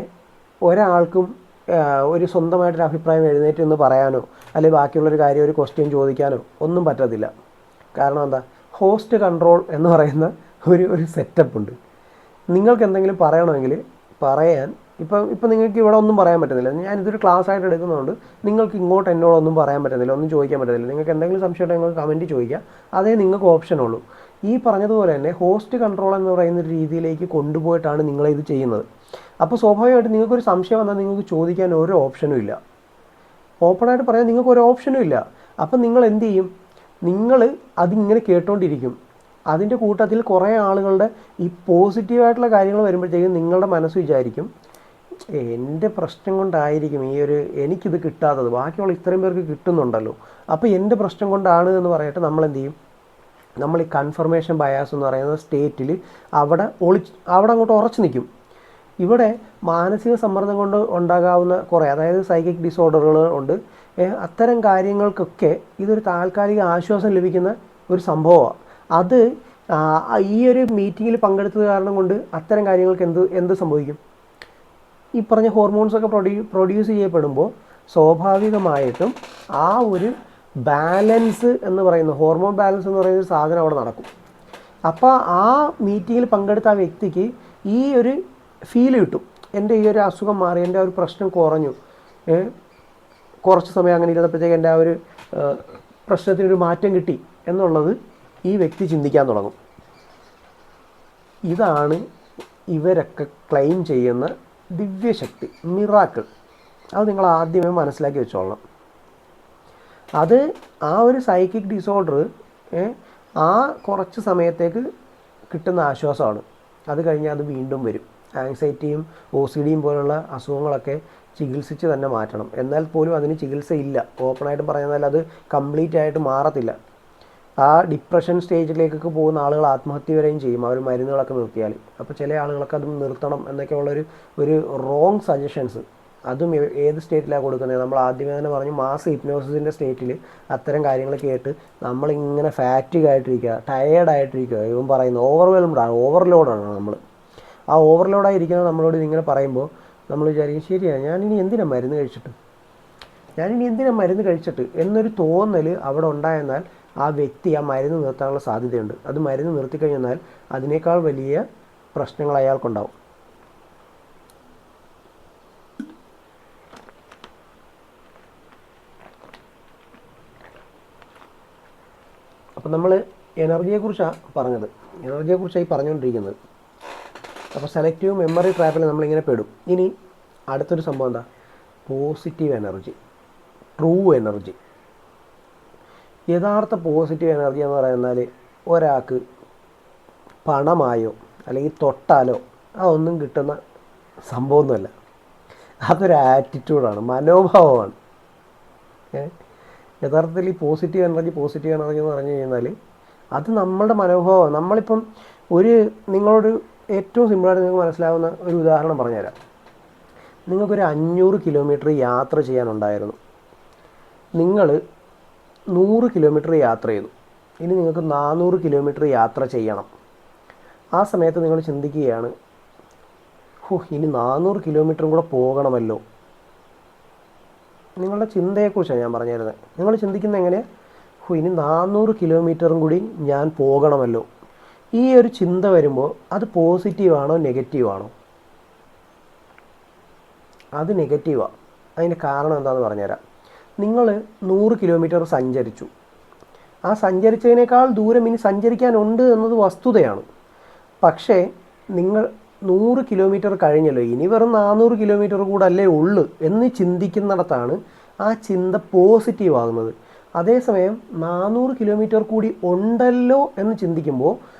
ഒരാൾക്കും ഒരു സ്വന്തമായിട്ടൊരു അഭിപ്രായം എഴുന്നേറ്റ് എന്ന് പറയാനോ അല്ലെങ്കിൽ ബാക്കിയുള്ളൊരു കാര്യം ഒരു ക്വസ്റ്റ്യൻ ചോദിക്കാനോ ഒന്നും പറ്റത്തില്ല. കാരണം എന്താ? ഹോസ്റ്റ് കൺട്രോൾ എന്ന് പറയുന്ന ഒരു സെറ്റപ്പ് ഉണ്ട്. നിങ്ങൾക്ക് എന്തെങ്കിലും പറയണമെങ്കിൽ പറയാൻ ഇപ്പം നിങ്ങൾക്ക് ഇവിടെ ഒന്നും പറയാൻ പറ്റുന്നില്ല. ഞാനിതൊരു ക്ലാസ് ആയിട്ട് എടുക്കുന്നതുകൊണ്ട് നിങ്ങൾക്ക് ഇങ്ങോട്ട് എന്നോടൊന്നും പറയാൻ പറ്റുന്നില്ല, ഒന്നും ചോദിക്കാൻ പറ്റുന്നില്ല. നിങ്ങൾക്ക് എന്തെങ്കിലും സംശയം ഉണ്ടെങ്കിൽ നിങ്ങൾക്ക് കമൻറ്റ് ചോദിക്കുക. അതേ നിങ്ങൾക്ക് ഓപ്ഷനുള്ളൂ. ഈ പറഞ്ഞതുപോലെ തന്നെ ഹോസ്റ്റ് കൺട്രോൾ എന്ന് പറയുന്ന ഒരു രീതിയിലേക്ക് കൊണ്ടുപോയിട്ടാണ് നിങ്ങളിത് ചെയ്യുന്നത്. അപ്പോൾ സ്വാഭാവികമായിട്ട് നിങ്ങൾക്കൊരു സംശയം വന്നാൽ നിങ്ങൾക്ക് ചോദിക്കാൻ ഒരു ഓപ്ഷനും ഇല്ല. ഓപ്പണായിട്ട് പറയാൻ നിങ്ങൾക്ക് ഒരു ഓപ്ഷനും ഇല്ല. അപ്പം നിങ്ങൾ എന്ത് ചെയ്യും? നിങ്ങൾ അതിങ്ങനെ കേട്ടോണ്ടിരിക്കും. അതിൻ്റെ കൂട്ടത്തിൽ കുറേ ആളുകളുടെ ഈ പോസിറ്റീവായിട്ടുള്ള കാര്യങ്ങൾ വരുമ്പോഴത്തേക്കും നിങ്ങളുടെ മനസ്സ് വിചാരിക്കും, എൻ്റെ പ്രശ്നം കൊണ്ടായിരിക്കും എനിക്കിത് കിട്ടാത്തത്, ബാക്കിയുള്ള ഇത്രയും പേർക്ക് കിട്ടുന്നുണ്ടല്ലോ, അപ്പോൾ എൻ്റെ പ്രശ്നം കൊണ്ടാണ് എന്ന് പറയട്ടെ നമ്മൾ എന്ത് ചെയ്യും? നമ്മൾ ഈ കൺഫർമേഷൻ ബയാസ് എന്ന് പറയുന്ന സ്റ്റേറ്റിൽ അവിടെ അങ്ങോട്ട് ഉറച്ചു നിൽക്കും. ഇവിടെ മാനസിക സമ്മർദ്ദം കൊണ്ട് ഉണ്ടാകാവുന്ന കുറേ, അതായത് സൈക്കിക് ഡിസോർഡറുകൾ ഉണ്ട്. അത്തരം കാര്യങ്ങൾക്കൊക്കെ ഇതൊരു താൽക്കാലിക ആശ്വാസം ലഭിക്കുന്ന ഒരു സംഭവമാണ്. അത് ഈ ഒരു മീറ്റിങ്ങിൽ പങ്കെടുത്തത് കാരണം കൊണ്ട് അത്തരം കാര്യങ്ങൾക്ക് എന്ത് സംഭവിക്കും? ഈ പറഞ്ഞ ഹോർമോൺസൊക്കെ പ്രൊഡ്യൂസ് ചെയ്യപ്പെടുമ്പോൾ സ്വാഭാവികമായിട്ടും ആ ഒരു ബാലൻസ് എന്ന് പറയുന്ന ഹോർമോൺ ബാലൻസ് എന്ന് പറയുന്ന ഒരു സാധനം അവിടെ നടക്കും. അപ്പോൾ ആ മീറ്റിങ്ങിൽ പങ്കെടുത്ത ആ വ്യക്തിക്ക് ഈ ഒരു ഫീൽ കിട്ടും, എൻ്റെ ഈ ഒരു അസുഖം മാറി, എൻ്റെ ആ ഒരു പ്രശ്നം കുറഞ്ഞു, കുറച്ച് സമയം അങ്ങനെ ഇരുന്നപ്പോഴത്തേക്ക് എൻ്റെ ആ ഒരു പ്രശ്നത്തിനൊരു മാറ്റം കിട്ടി എന്നുള്ളത് ഈ വ്യക്തി ചിന്തിക്കാൻ തുടങ്ങും. ഇതാണ് ഇവരൊക്കെ ക്ലെയിം ചെയ്യുന്ന ദിവ്യശക്തി, മിറാക്കിൾ. അത് നിങ്ങൾ ആദ്യമേ മനസ്സിലാക്കി വെച്ചോളണം. അത് ആ ഒരു സൈക്കിക് ഡിസോർഡർ ആ കുറച്ച് സമയത്തേക്ക് കിട്ടുന്ന ആശ്വാസമാണ്. അത് കഴിഞ്ഞാൽ അത് വീണ്ടും വരും. ആങ്സൈറ്റിയും OCD പോലുള്ള അസുഖങ്ങളൊക്കെ ചികിത്സിച്ച് തന്നെ മാറ്റണം. എന്നാൽ പോലും അതിന് ചികിത്സയില്ല. ഓപ്പണായിട്ട് പറയുന്നാൽ അത് കംപ്ലീറ്റ് ആയിട്ട് മാറത്തില്ല. ആ ഡിപ്രഷൻ സ്റ്റേജിലേക്കൊക്കെ പോകുന്ന ആളുകൾ ആത്മഹത്യ വരെയും ചെയ്യും അവർ മരുന്നുകളൊക്കെ നിർത്തിയാൽ. അപ്പോൾ ചില ആളുകളൊക്കെ അത് നിർത്തണം എന്നൊക്കെ ഉള്ളൊരു റോങ് സജഷൻസ്, അതും ഏത് സ്റ്റേറ്റിലാണ് കൊടുക്കുന്നത്? നമ്മൾ ആദ്യമേ തന്നെ പറഞ്ഞു, മാസ് ഹിപ്നോസിസിൻ്റെ സ്റ്റേറ്റിൽ അത്തരം കാര്യങ്ങൾ കേട്ട് നമ്മളിങ്ങനെ ഫാറ്റിക് ആയിട്ടിരിക്കുക, ടയേർഡായിട്ടിരിക്കുക. ഇവൻ പറയുന്നത് ഓവർലോഡാണ് നമ്മൾ. ആ ഓവർലോഡായിരിക്കുന്നത് നമ്മളോട് ഇങ്ങനെ പറയുമ്പോൾ നമ്മൾ വിചാരിക്കും, ശരിയാണ്, ഞാനിനി എന്തിനാ മരുന്ന് കഴിച്ചിട്ട് എന്നൊരു തോന്നൽ അവിടെ ഉണ്ടായെന്നാൽ ആ വ്യക്തി ആ മരുന്ന് നിർത്താനുള്ള സാധ്യതയുണ്ട്. അത് മരുന്ന് നിർത്തിക്കഴിഞ്ഞാൽ അതിനേക്കാൾ വലിയ പ്രശ്നങ്ങൾ അയാൾക്കുണ്ടാവും. അപ്പോൾ നമ്മൾ എനർജിയെക്കുറിച്ചാണ് പറഞ്ഞുകൊണ്ടിരിക്കുന്നത്. അപ്പോൾ സെലക്റ്റീവ് മെമ്മറി ട്രാപ്പിൽ നമ്മളിങ്ങനെ പെടും. ഇനി അടുത്തൊരു സംഭവം എന്താ? Positive energy, true energy. യഥാർത്ഥ പോസിറ്റീവ് എനർജി എന്ന് പറയുന്നാൽ ഒരാൾക്ക് പണമായോ അല്ലെങ്കിൽ തൊട്ടാലോ അതൊന്നും കിട്ടുന്ന സംഭവമൊന്നുമല്ല. അതൊരു ആറ്റിറ്റ്യൂഡാണ്, മനോഭാവമാണ്. യഥാർത്ഥത്തിൽ ഈ പോസിറ്റീവ് എനർജി എന്ന് പറഞ്ഞു കഴിഞ്ഞാൽ അത് നമ്മളുടെ മനോഭാവമാണ്. നമ്മളിപ്പം നിങ്ങളോട് ഏറ്റവും സിമ്പിളായിട്ട് നിങ്ങൾക്ക് മനസ്സിലാവുന്ന ഒരു ഉദാഹരണം പറഞ്ഞുതരാം. നിങ്ങൾക്കൊരു 500 കിലോമീറ്റർ യാത്ര ചെയ്യാനുണ്ടായിരുന്നു. നിങ്ങൾ 100 കിലോമീറ്റർ യാത്ര ചെയ്തു. ഇനി നിങ്ങൾക്ക് 400 കിലോമീറ്റർ യാത്ര ചെയ്യണം. ആ സമയത്ത് നിങ്ങൾ ചിന്തിക്കുകയാണ്, ഇനി 400 കിലോമീറ്ററും കൂടെ പോകണമല്ലോ. നിങ്ങളുടെ ചിന്തയെക്കുറിച്ചാണ് ഞാൻ പറഞ്ഞു തരുന്നത്. നിങ്ങൾ ചിന്തിക്കുന്നത് എങ്ങനെയാണ്? ഇനി 400 കിലോമീറ്ററും കൂടി ഞാൻ പോകണമല്ലോ. ഈ ഒരു ചിന്ത വരുമ്പോൾ അത് പോസിറ്റീവാണോ നെഗറ്റീവാണോ? അത് നെഗറ്റീവാണ്. അതിൻ്റെ കാരണം എന്താണെന്ന് പറഞ്ഞുതരാം. നിങ്ങൾ 100 കിലോമീറ്റർ സഞ്ചരിച്ചു. ആ സഞ്ചരിച്ചതിനേക്കാൾ ദൂരം ഇനി സഞ്ചരിക്കാനുണ്ട് എന്നത് വസ്തുതയാണ്. പക്ഷേ നിങ്ങൾ 100 കിലോമീറ്റർ കഴിഞ്ഞല്ലോ, ഇനി വെറും 400 കിലോമീറ്റർ കൂടെ അല്ലേ ഉള്ളു എന്ന് ചിന്തിക്കുന്നിടത്താണ് ആ ചിന്ത പോസിറ്റീവ് ആകുന്നത്. അതേസമയം 400 കിലോമീറ്റർ കൂടി ഉണ്ടല്ലോ എന്ന് ചിന്തിക്കുമ്പോൾ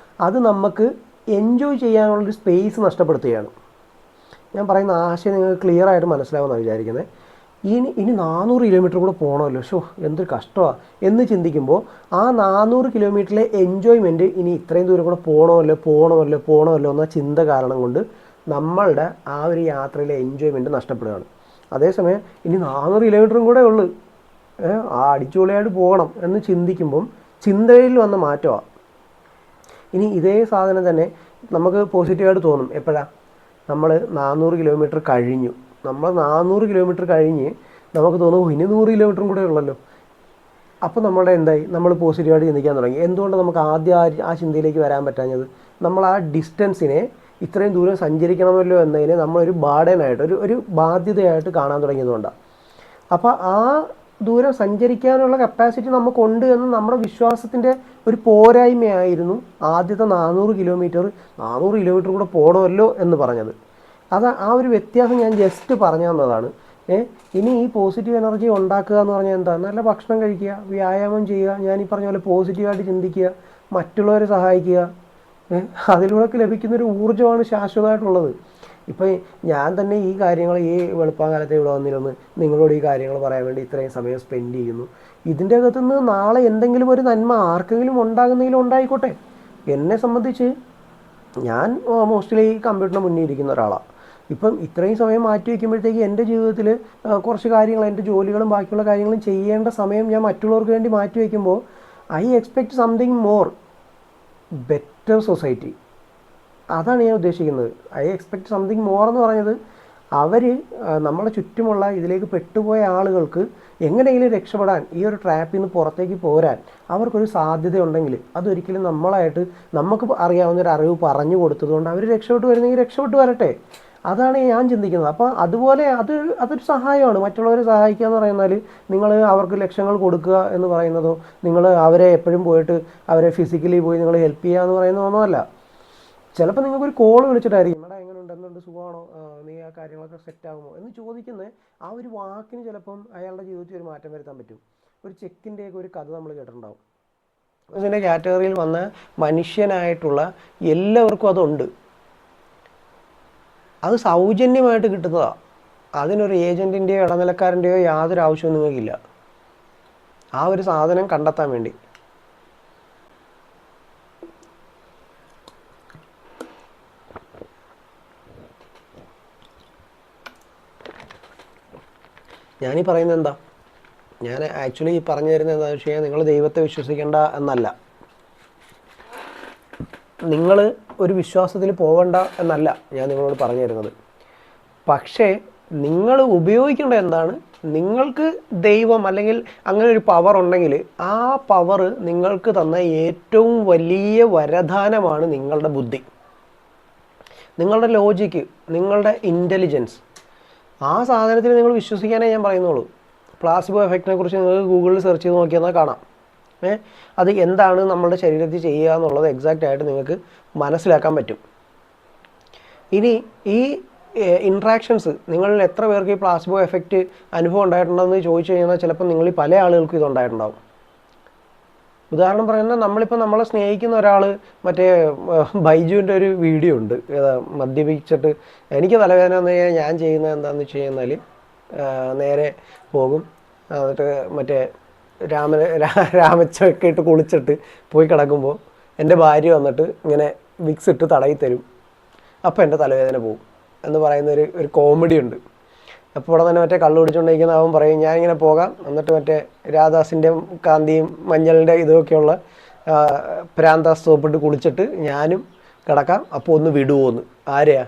അത് നമുക്ക് എൻജോയ് ചെയ്യാനുള്ളൊരു സ്പേസ് നഷ്ടപ്പെടുത്തുകയാണ്. ഞാൻ പറയുന്ന ആശയം നിങ്ങൾക്ക് ക്ലിയർ ആയിട്ട് മനസ്സിലാവുമെന്നാണ് വിചാരിക്കുന്നത്. ഇനി 400 കിലോമീറ്റർ കൂടെ പോകണമല്ലോ, എന്തൊരു കഷ്ടമാണ് എന്ന് ചിന്തിക്കുമ്പോൾ ആ 400 കിലോമീറ്ററിലെ എൻജോയ്മെൻറ്റ് ഇനി ഇത്രയും ദൂരം കൂടെ പോകണമല്ലോ എന്ന ചിന്ത കാരണം കൊണ്ട് നമ്മളുടെ ആ ഒരു യാത്രയിലെ എൻജോയ്മെൻറ്റ് നഷ്ടപ്പെടുകയാണ്. അതേസമയം ഇനി 400 കിലോമീറ്ററും കൂടെ ഉള്ളു, ആ അടിച്ചുപൊളിയായിട്ട് പോകണം എന്ന് ചിന്തിക്കുമ്പം ചിന്തയിൽ വന്ന മാറ്റമാണ്. ഇനി ഇതേ സാധനം തന്നെ നമുക്ക് പോസിറ്റീവായിട്ട് തോന്നും എപ്പോഴാണ്? നമ്മൾ 400 കിലോമീറ്റർ കഴിഞ്ഞു. നമ്മൾ 400 കിലോമീറ്റർ കഴിഞ്ഞ് നമുക്ക് തോന്നും ഇനി 100 കിലോമീറ്ററും കൂടെ ഉള്ളല്ലോ. അപ്പോൾ നമ്മളുടെ എന്തായി? നമ്മൾ പോസിറ്റീവായിട്ട് ചിന്തിക്കാൻ തുടങ്ങി. എന്തുകൊണ്ട് നമുക്ക് ആദ്യം ആ ചിന്തയിലേക്ക് വരാൻ പറ്റാഞ്ഞത്? നമ്മൾ ആ ഡിസ്റ്റൻസിനെ, ഇത്രയും ദൂരം സഞ്ചരിക്കണമല്ലോ എന്നതിനെ നമ്മളൊരു ബാർഡനായിട്ട്, ഒരു ബാധ്യതയായിട്ട് കാണാൻ തുടങ്ങിയതുകൊണ്ടാണ്. അപ്പോൾ ആ ദൂരം സഞ്ചരിക്കാനുള്ള കപ്പാസിറ്റി നമുക്കുണ്ട് എന്ന് നമ്മുടെ വിശ്വാസത്തിൻ്റെ ഒരു പോരായ്മയായിരുന്നു ആദ്യത്തെ 400 കിലോമീറ്റർ കൂടെ പോകണമല്ലോ എന്ന് പറഞ്ഞത്. ആ ഒരു വ്യത്യാസം ഞാൻ ജസ്റ്റ് പറഞ്ഞു തന്നതാണ്. ഇനി ഈ പോസിറ്റീവ് എനർജി ഉണ്ടാക്കുക എന്ന് പറഞ്ഞാൽ എന്താ? നല്ല ഭക്ഷണം കഴിക്കുക, വ്യായാമം ചെയ്യുക, ഞാൻ ഈ പറഞ്ഞ പോലെ പോസിറ്റീവായിട്ട് ചിന്തിക്കുക, മറ്റുള്ളവരെ സഹായിക്കുക. അതിലൂടെ ലഭിക്കുന്നൊരു ഊർജ്ജമാണ് ശാശ്വതമായിട്ടുള്ളത്. ഇപ്പം ഞാൻ തന്നെ ഈ കാര്യങ്ങൾ ഈ വെളുപ്പാങ്കാലത്തെ ഇവിടെ വന്നിരുന്ന് നിങ്ങളോട് ഈ കാര്യങ്ങൾ പറയാൻ വേണ്ടി ഇത്രയും സമയം സ്പെൻഡ് ചെയ്യുന്നു. ഇതിൻ്റെ അകത്തുനിന്ന് നാളെ എന്തെങ്കിലും ഒരു നന്മ ആർക്കെങ്കിലും ഉണ്ടാകുന്നെങ്കിലും ഉണ്ടായിക്കോട്ടെ. എന്നെ സംബന്ധിച്ച് ഞാൻ മോസ്റ്റ്ലി ഈ കമ്പ്യൂട്ടറിന് മുന്നിൽ ഇരിക്കുന്ന ഒരാളാണ്. ഇപ്പം ഇത്രയും സമയം മാറ്റി വയ്ക്കുമ്പോഴത്തേക്ക് എൻ്റെ ജീവിതത്തിൽ കുറച്ച് കാര്യങ്ങൾ, എൻ്റെ ജോലികളും ബാക്കിയുള്ള കാര്യങ്ങളും ചെയ്യേണ്ട സമയം ഞാൻ മറ്റുള്ളവർക്ക് വേണ്ടി മാറ്റി വയ്ക്കുമ്പോൾ I expect something more, better society. അതാണ് ഞാൻ ഉദ്ദേശിക്കുന്നത്. ഐ എക്സ്പെക്റ്റ് സംതിങ് മോർ എന്ന് പറഞ്ഞത് അവർ നമ്മളെ ചുറ്റുമുള്ള ഇതിലേക്ക് പെട്ടുപോയ ആളുകൾക്ക് എങ്ങനെയെങ്കിലും രക്ഷപ്പെടാൻ, ഈ ഒരു ട്രാപ്പിൽ നിന്ന് പുറത്തേക്ക് പോരാൻ അവർക്കൊരു സാധ്യതയുണ്ടെങ്കിൽ അതൊരിക്കലും നമുക്ക് അറിയാവുന്ന ഒരു അറിവ് പറഞ്ഞു കൊടുത്തതുകൊണ്ട് അവർ രക്ഷപ്പെട്ട് വരുന്നെങ്കിൽ രക്ഷപ്പെട്ട് വരട്ടെ. അതാണ് ഞാൻ ചിന്തിക്കുന്നത്. അപ്പോൾ അതുപോലെ അതൊരു സഹായമാണ്. മറ്റുള്ളവരെ സഹായിക്കുക എന്ന് പറയുന്നാൽ നിങ്ങൾ അവർക്ക് ലക്ഷങ്ങൾ കൊടുക്കുക എന്ന് പറയുന്നതോ, നിങ്ങൾ അവരെ എപ്പോഴും പോയിട്ട് അവരെ ഫിസിക്കലി പോയി നിങ്ങൾ ഹെൽപ്പ് ചെയ്യുക എന്ന് പറയുന്നതൊന്നുമല്ല. ചിലപ്പോൾ നിങ്ങൾക്കൊരു കോൾ വിളിച്ചിട്ടായിരിക്കും, എടാ എങ്ങനെയുണ്ട്, എന്തുണ്ട്, സുഖമാണോ, നീ ആ കാര്യങ്ങളൊക്കെ സെറ്റ് ആകുമോ എന്ന് ചോദിക്കുന്നത്. ആ ഒരു വാക്കിന് ചിലപ്പം അയാളുടെ ജീവിതത്തിൽ ഒരു മാറ്റം വരുത്താൻ പറ്റും. ഒരു ചെക്കിൻ്റെയൊക്കെ ഒരു കഥ നമ്മൾ കേട്ടിട്ടുണ്ടാവും. ഇതിൻ്റെ കാറ്റഗറിയിൽ വന്ന മനുഷ്യനായിട്ടുള്ള എല്ലാവർക്കും അതുണ്ട്. അത് സൗജന്യമായിട്ട് കിട്ടുന്നതാണ്. അതിനൊരു ഏജൻറ്റിൻ്റെയോ ഇടനിലക്കാരൻ്റെയോ യാതൊരു ആവശ്യവും നിങ്ങൾക്കില്ല ആ ഒരു സാധനം കണ്ടെത്താൻ വേണ്ടി. ഞാനീ പറയുന്നത് എന്താ? ഞാൻ ആക്ച്വലി ഈ പറഞ്ഞു തരുന്നത് എന്താണെന്ന് വെച്ച് കഴിഞ്ഞാൽ നിങ്ങൾ ദൈവത്തെ വിശ്വസിക്കേണ്ട എന്നല്ല, നിങ്ങൾ ഒരു വിശ്വാസത്തിൽ പോകണ്ട എന്നല്ല ഞാൻ നിങ്ങളോട് പറഞ്ഞു തരുന്നത്. പക്ഷേ നിങ്ങൾ ഉപയോഗിക്കേണ്ടത് എന്താണ്? നിങ്ങൾക്ക് ദൈവം അല്ലെങ്കിൽ അങ്ങനെ ഒരു പവർ ഉണ്ടെങ്കിൽ ആ പവർ നിങ്ങൾക്ക് തന്ന ഏറ്റവും വലിയ വരദാനമാണ് നിങ്ങളുടെ ബുദ്ധി, നിങ്ങളുടെ ലോജിക്ക്, നിങ്ങളുടെ ഇൻ്റലിജൻസ്. ആ സാധനത്തിൽ നിങ്ങൾ വിശ്വസിക്കാനേ ഞാൻ പറയുന്നുള്ളൂ. പ്ലാസിബോ എഫക്റ്റിനെ കുറിച്ച് നിങ്ങൾക്ക് ഗൂഗിളിൽ സെർച്ച് ചെയ്ത് നോക്കിയാൽ കാണാം. അത് എന്താണ് നമ്മളുടെ ശരീരത്തിൽ ചെയ്യുക എന്നുള്ളത് എക്സാക്റ്റ് ആയിട്ട് നിങ്ങൾക്ക് മനസ്സിലാക്കാൻ പറ്റും. ഇനി ഈ ഇൻട്രാക്ഷൻസ് നിങ്ങളിൽ എത്ര പേർക്ക് ഈ പ്ലാസിബോ എഫക്റ്റ് അനുഭവം ഉണ്ടായിട്ടുണ്ടെന്ന് ചോദിച്ചു കഴിഞ്ഞാൽ ചിലപ്പോൾ നിങ്ങളിൽ പല ആളുകൾക്കും ഇതുണ്ടായിട്ടുണ്ടാവും. ഉദാഹരണം പറയുന്നത്, നമ്മളിപ്പോൾ നമ്മളെ സ്നേഹിക്കുന്ന ഒരാൾ, മറ്റേ ബൈജുവിൻ്റെ ഒരു വീഡിയോ ഉണ്ട്, മദ്യപിച്ചിട്ട് എനിക്ക് തലവേദന വന്നു കഴിഞ്ഞാൽ ഞാൻ ചെയ്യുന്നത് എന്താണെന്ന് വെച്ച് കഴിഞ്ഞാൽ നേരെ പോകും, എന്നിട്ട് മറ്റേ രാമച്ചൊക്കെ ഇട്ട് കുളിച്ചിട്ട് പോയി കിടക്കുമ്പോൾ എൻ്റെ ഭാര്യ വന്നിട്ട് ഇങ്ങനെ വിക്സ് ഇട്ട് തടയി തരും, അപ്പോൾ എൻ്റെ തലവേദന പോകും എന്ന് പറയുന്ന ഒരു കോമഡി ഉണ്ട്. അപ്പോൾ ഇവിടെ തന്നെ മറ്റേ കള്ളു കുടിച്ചുകൊണ്ടിരിക്കുന്ന അവൻ പറയും ഞാനിങ്ങനെ പോകാം, എന്നിട്ട് മറ്റേ രാധാസിൻ്റെ കാന്തിയും മഞ്ഞളിൻ്റെ ഇതൊക്കെയുള്ള പ്രാന്താസ് സോപ്പിട്ട് കുളിച്ചിട്ട് ഞാനും കിടക്കാം, അപ്പോൾ ഒന്ന് വിടുമോന്ന്. ആരെയാ?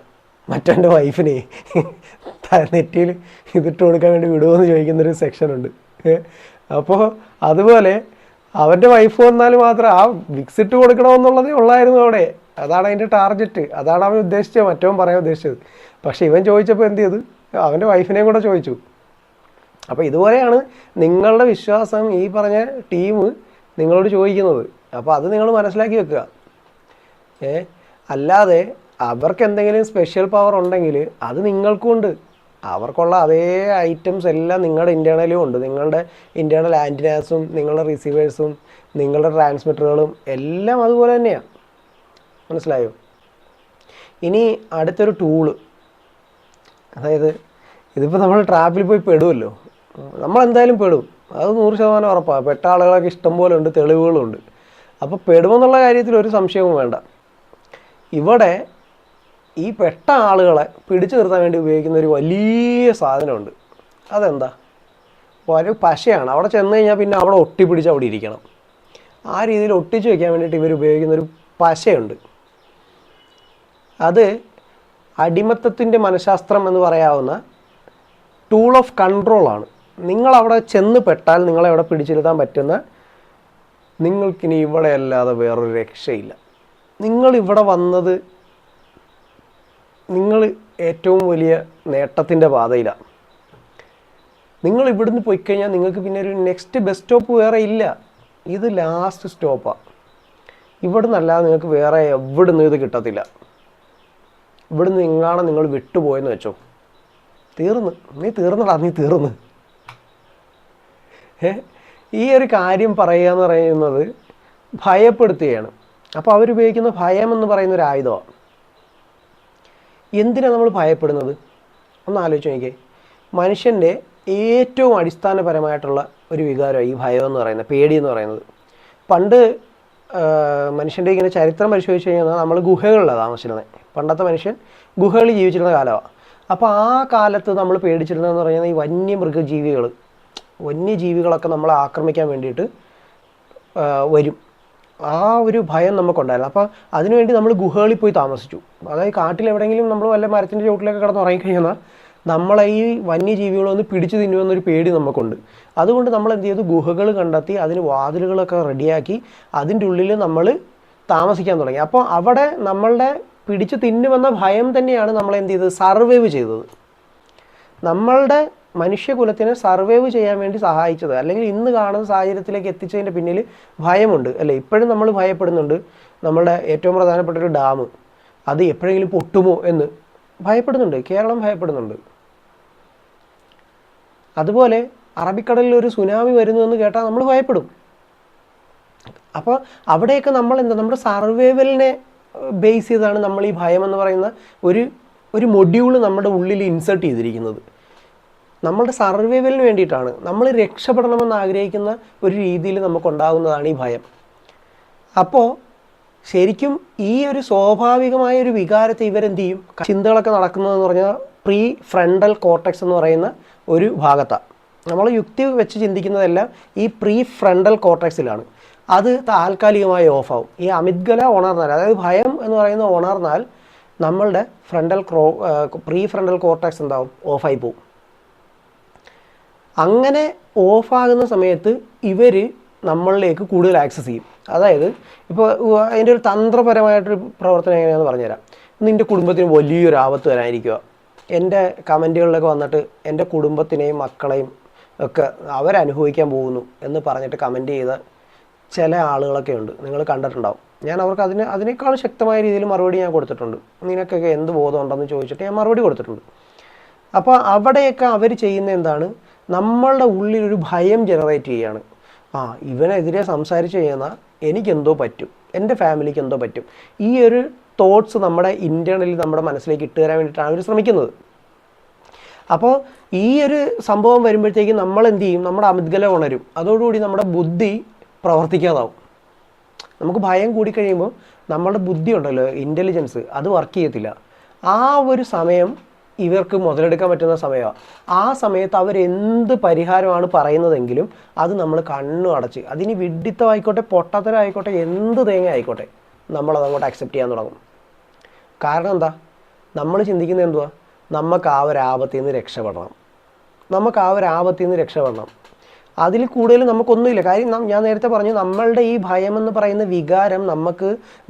മറ്റവൻ്റെ വൈഫിനെ നെറ്റിയിൽ ഇതിട്ട് കൊടുക്കാൻ വേണ്ടി വിടുമോയെന്ന് ചോദിക്കുന്നൊരു സെക്ഷനുണ്ട്. അപ്പോൾ അതുപോലെ അവൻ്റെ വൈഫ് വന്നാൽ മാത്രം ആ വിക്സ് ഇട്ട് കൊടുക്കണമെന്നുള്ളതേ ഉള്ളായിരുന്നു അവിടെ. അതാണ് അതിൻ്റെ ടാർഗറ്റ്, അതാണ് അവൻ ഉദ്ദേശിച്ചത്, മറ്റവൻ പറയാൻ ഉദ്ദേശിച്ചത്. പക്ഷേ ഇവൻ ചോദിച്ചപ്പോൾ എന്ത് ചെയ്തു? അവൻ്റെ വൈഫിനെയും കൂടെ ചോദിച്ചു. അപ്പോൾ ഇതുപോലെയാണ് നിങ്ങളുടെ വിശ്വാസം ഈ പറഞ്ഞ ടീം നിങ്ങളോട് ചോദിക്കുന്നത്. അപ്പോൾ അത് നിങ്ങൾ മനസ്സിലാക്കി വെക്കുക. അല്ലാതെ അവർക്ക് എന്തെങ്കിലും സ്പെഷ്യൽ പവർ ഉണ്ടെങ്കിൽ അത് നിങ്ങൾക്കും ഉണ്ട്. അവർക്കുള്ള അതേ ഐറ്റംസ് എല്ലാം നിങ്ങളുടെ ഇൻറ്റേർണലും ഉണ്ട്. നിങ്ങളുടെ ഇൻറ്റേർണൽ ആൻറ്റിനാസും നിങ്ങളുടെ റിസീവേഴ്സും നിങ്ങളുടെ ട്രാൻസ്മിറ്ററുകളും എല്ലാം അതുപോലെ തന്നെയാണ്. മനസ്സിലായോ? ഇനി അടുത്തൊരു ടൂള്, അതായത് ഇതിപ്പോൾ നമ്മൾ ട്രാപ്പിൽ പോയി പെടുമല്ലോ, നമ്മളെന്തായാലും പെടും, അത് 100% ഉറപ്പാണ്. പെട്ട ആളുകളൊക്കെ ഇഷ്ടം പോലെ ഉണ്ട്, തെളിവുകളുണ്ട്. അപ്പോൾ പെടുമെന്നുള്ള കാര്യത്തിൽ ഒരു സംശയവും വേണ്ട. ഇവിടെ ഈ പെട്ട ആളുകളെ പിടിച്ചു നിർത്താൻ വേണ്ടി ഉപയോഗിക്കുന്ന ഒരു വലിയ സാധനമുണ്ട്. അതെന്താ? ഒരു പശയാണ്. അവിടെ ചെന്ന് കഴിഞ്ഞാൽ പിന്നെ അവിടെ ഒട്ടിപ്പിടിച്ച് അവിടെ ഇരിക്കണം. ആ രീതിയിൽ ഒട്ടിച്ച് വയ്ക്കാൻ വേണ്ടിയിട്ട് ഇവർ ഉപയോഗിക്കുന്നൊരു പശയുണ്ട്. അത് അടിമത്തത്തിൻ്റെ മനഃശാസ്ത്രം എന്ന് പറയാവുന്ന ടൂൾ ഓഫ് കൺട്രോളാണ്. നിങ്ങളവിടെ ചെന്ന് പെട്ടാൽ നിങ്ങളെ അവിടെ പിടിച്ചിരുത്താൻ പറ്റുന്ന, നിങ്ങൾക്കിനി ഇവിടെ അല്ലാതെ വേറൊരു രക്ഷയില്ല. നിങ്ങളിവിടെ വന്നത് നിങ്ങൾ ഏറ്റവും വലിയ നേട്ടത്തിൻ്റെ പാതയിലാണ്. നിങ്ങൾ ഇവിടുന്ന് പോയി കഴിഞ്ഞാൽ നിങ്ങൾക്ക് പിന്നെ ഒരു നെക്സ്റ്റ് ബസ് സ്റ്റോപ്പ് വേറെ ഇല്ല. ഇത് ലാസ്റ്റ് സ്റ്റോപ്പാണ്. ഇവിടുന്ന് അല്ലാതെ നിങ്ങൾക്ക് വേറെ എവിടുന്ന് ഇത് കിട്ടത്തില്ല. ഇവിടുന്ന് എങ്ങാണ് നിങ്ങൾ വിട്ടുപോയെന്ന് വെച്ചോ, തീർന്ന്. നീ തീർന്ന്. ഈ ഒരു കാര്യം പറയുക എന്ന് പറയുന്നത് ഭയപ്പെടുത്തുകയാണ്. അപ്പോൾ അവരുപയോഗിക്കുന്ന ഭയം എന്ന് പറയുന്ന ഒരു ആയുധമാണ്. എന്തിനാണ് നമ്മൾ ഭയപ്പെടുന്നത്? ഒന്ന് ആലോചിച്ച് നോക്കിയേ. മനുഷ്യൻ്റെ ഏറ്റവും അടിസ്ഥാനപരമായിട്ടുള്ള ഒരു വികാരമാണ് ഈ ഭയം എന്ന് പറയുന്നത്, പേടി എന്ന് പറയുന്നത്. പണ്ട് മനുഷ്യൻ്റെ ഇങ്ങനെ ചരിത്രം പരിശോധിച്ച് കഴിഞ്ഞാൽ നമ്മൾ ഗുഹകളിലാണ് താമസിച്ചിരുന്നത്. പണ്ടത്തെ മനുഷ്യൻ ഗുഹകളിൽ ജീവിച്ചിരുന്ന കാലമാണ്. അപ്പോൾ ആ കാലത്ത് നമ്മൾ പേടിച്ചിരുന്നതെന്ന് പറയുന്നത് ഈ വന്യജീവികളൊക്കെ നമ്മളെ ആക്രമിക്കാൻ വേണ്ടിയിട്ട് വരും. ആ ഒരു ഭയം നമുക്കുണ്ടായിരുന്നു. അപ്പോൾ അതിനുവേണ്ടി നമ്മൾ ഗുഹകളിൽ പോയി താമസിച്ചു. അതായത് കാട്ടിലെവിടെയെങ്കിലും നമ്മൾ വല്ല മരത്തിൻ്റെ ചുവട്ടിലൊക്കെ കിടന്ന് ഉറങ്ങിക്കഴിഞ്ഞാൽ നമ്മളെ ഈ വന്യജീവികളൊന്ന് പിടിച്ചു തിന്നുമെന്നൊരു പേടി നമുക്കുണ്ട്. അതുകൊണ്ട് നമ്മൾ എന്ത് ചെയ്തു? ഗുഹകൾ കണ്ടെത്തി അതിന് വാതിലുകളൊക്കെ റെഡിയാക്കി അതിൻ്റെ ഉള്ളിൽ നമ്മൾ താമസിക്കാൻ തുടങ്ങി. അപ്പോൾ അവിടെ നമ്മളുടെ പിടിച്ചു തിന്നുമെന്ന ഭയം തന്നെയാണ് നമ്മളെന്ത് ചെയ്തത്? സർവൈവ് ചെയ്തത്. നമ്മളുടെ മനുഷ്യകുലത്തിനെ സർവൈവ് ചെയ്യാൻ വേണ്ടി സഹായിച്ചത്, അല്ലെങ്കിൽ ഇന്ന് കാണുന്ന സാഹചര്യത്തിലേക്ക് എത്തിച്ചതിൻ്റെ പിന്നിൽ ഭയമുണ്ട് അല്ലേ? ഇപ്പോഴും നമ്മൾ ഭയപ്പെടുന്നുണ്ട്. നമ്മളുടെ ഏറ്റവും പ്രധാനപ്പെട്ട ഒരു ഡാം, അത് എപ്പോഴെങ്കിലും പൊട്ടുമോ എന്ന് ഭയപ്പെടുന്നുണ്ട്. കേരളം ഭയപ്പെടുന്നുണ്ട്. അതുപോലെ അറബിക്കടലിൽ ഒരു സുനാമി വരുന്നു എന്ന് കേട്ടാൽ നമ്മൾ ഭയപ്പെടും. അപ്പോൾ അവിടെയൊക്കെ നമ്മൾ നമ്മുടെ സർവൈവലിനെ ബേസ് ചെയ്താണ് നമ്മൾ ഈ ഭയം എന്ന് പറയുന്ന ഒരു മൊഡ്യൂൾ നമ്മുടെ ഉള്ളിൽ ഇൻസേർട്ട് ചെയ്തിരിക്കുന്നത്. നമ്മളുടെ സർവൈവലിന് വേണ്ടിയിട്ടാണ്. നമ്മൾ രക്ഷപ്പെടണമെന്ന് ആഗ്രഹിക്കുന്ന ഒരു രീതിയിൽ നമുക്കുണ്ടാകുന്നതാണ് ഈ ഭയം. അപ്പോൾ ശരിക്കും ഈ ഒരു സ്വാഭാവികമായ ഒരു വികാരത്തെ ഇവരെന്ത് ചെയ്യും? ചിന്തകളൊക്കെ നടക്കുന്നതെന്ന് പറഞ്ഞാൽ പ്രീ ഫ്രണ്ടൽ കോർട്ടെക്സ് എന്ന് പറയുന്ന ഒരു ഭാഗത്താണ്. നമ്മൾ യുക്തി വെച്ച് ചിന്തിക്കുന്നതെല്ലാം ഈ പ്രീ ഫ്രണ്ടൽ കോർട്ടെക്സിലാണ്. അത് താൽക്കാലികമായി ഓഫാവും. ഈ അമിഗ്ഡല ഉണർന്നാൽ, അതായത് ഭയം എന്ന് പറയുന്നത് ഉണർന്നാൽ നമ്മളുടെ പ്രീ ഫ്രണ്ടൽ കോർട്ടെക്സ് എന്താവും? ഓഫായി പോവും. അങ്ങനെ ഓഫാകുന്ന സമയത്ത് ഇവർ നമ്മളിലേക്ക് കൂടുതൽ ആക്സസ് ചെയ്യും. അതായത് ഇപ്പോൾ അതിൻ്റെ ഒരു തന്ത്രപരമായിട്ടൊരു പ്രവർത്തനം എങ്ങനെയാണെന്ന് പറഞ്ഞുതരാം. നിൻ്റെ കുടുംബത്തിന് വലിയൊരു ആപത്ത് വരാനിരിക്കുക. എൻ്റെ കമൻറ്റുകളിലൊക്കെ വന്നിട്ട് എൻ്റെ കുടുംബത്തിനെയും മക്കളെയും ഒക്കെ അവരനുഭവിക്കാൻ പോകുന്നു എന്ന് പറഞ്ഞിട്ട് കമൻറ്റ് ചെയ്ത ചില ആളുകളൊക്കെ ഉണ്ട്. നിങ്ങൾ കണ്ടിട്ടുണ്ടാവും. ഞാൻ അവർക്ക് അതിനേക്കാൾ ശക്തമായ രീതിയിൽ മറുപടി ഞാൻ കൊടുത്തിട്ടുണ്ട്. നിനക്കൊക്കെ എന്ത് ബോധമുണ്ടെന്ന് ചോദിച്ചിട്ട് ഞാൻ മറുപടി കൊടുത്തിട്ടുണ്ട്. അപ്പോൾ അവിടെയൊക്കെ അവർ ചെയ്യുന്ന എന്താണ്? നമ്മളുടെ ഉള്ളിലൊരു ഭയം ജനറേറ്റ് ചെയ്യുകയാണ്. ഇവനെതിരെ സംസാരിച്ച് കഴിഞ്ഞാൽ എനിക്കെന്തോ പറ്റും, എൻ്റെ ഫാമിലിക്ക് എന്തോ പറ്റും. ഈ ഒരു തോട്ട്സ് നമ്മുടെ ഇൻറ്റേർണലി നമ്മുടെ മനസ്സിലേക്ക് ഇട്ട് തരാൻ വേണ്ടിയിട്ടാണ് അവർ ശ്രമിക്കുന്നത്. അപ്പോൾ ഈ ഒരു സംഭവം വരുമ്പോഴത്തേക്കും നമ്മൾ എന്ത് ചെയ്യും? നമ്മുടെ അമിഗ്ഡല ഉണരും. അതോടുകൂടി നമ്മുടെ ബുദ്ധി പ്രവർത്തിക്കാതാവും. നമുക്ക് ഭയം കൂടിക്കഴിയുമ്പോൾ നമ്മളുടെ ബുദ്ധി ഉണ്ടല്ലോ, ഇൻ്റലിജൻസ്, അത് വർക്ക് ചെയ്യത്തില്ല. ആ ഒരു സമയം ഇവർക്ക് മുതലെടുക്കാൻ പറ്റുന്ന സമയമാണ്. ആ സമയത്ത് അവരെന്ത് പരിഹാരമാണ് പറയുന്നതെങ്കിലും അത് നമ്മൾ കണ്ണു അടച്ച്, അതിന് വിഡ്ഢിത്തമായിക്കോട്ടെ പൊട്ടത്തരമായിക്കോട്ടെ എന്ത് തേങ്ങ ആയിക്കോട്ടെ നമ്മളത് അങ്ങോട്ട് അക്സെപ്റ്റ് ചെയ്യാൻ തുടങ്ങും. കാരണം എന്താ, നമ്മൾ ചിന്തിക്കുന്നത് എന്തുവാ, നമുക്ക് ആ ഒരു ആപത്തിൽ നിന്ന് രക്ഷപ്പെടണം, നമുക്ക് ആ ഒരു ആപത്തിൽ നിന്ന് രക്ഷപ്പെടണം. അതിൽ കൂടുതൽ നമുക്കൊന്നുമില്ല. കാര്യം ഞാൻ നേരത്തെ പറഞ്ഞു, നമ്മളുടെ ഈ ഭയം എന്ന് പറയുന്ന വികാരം നമുക്ക്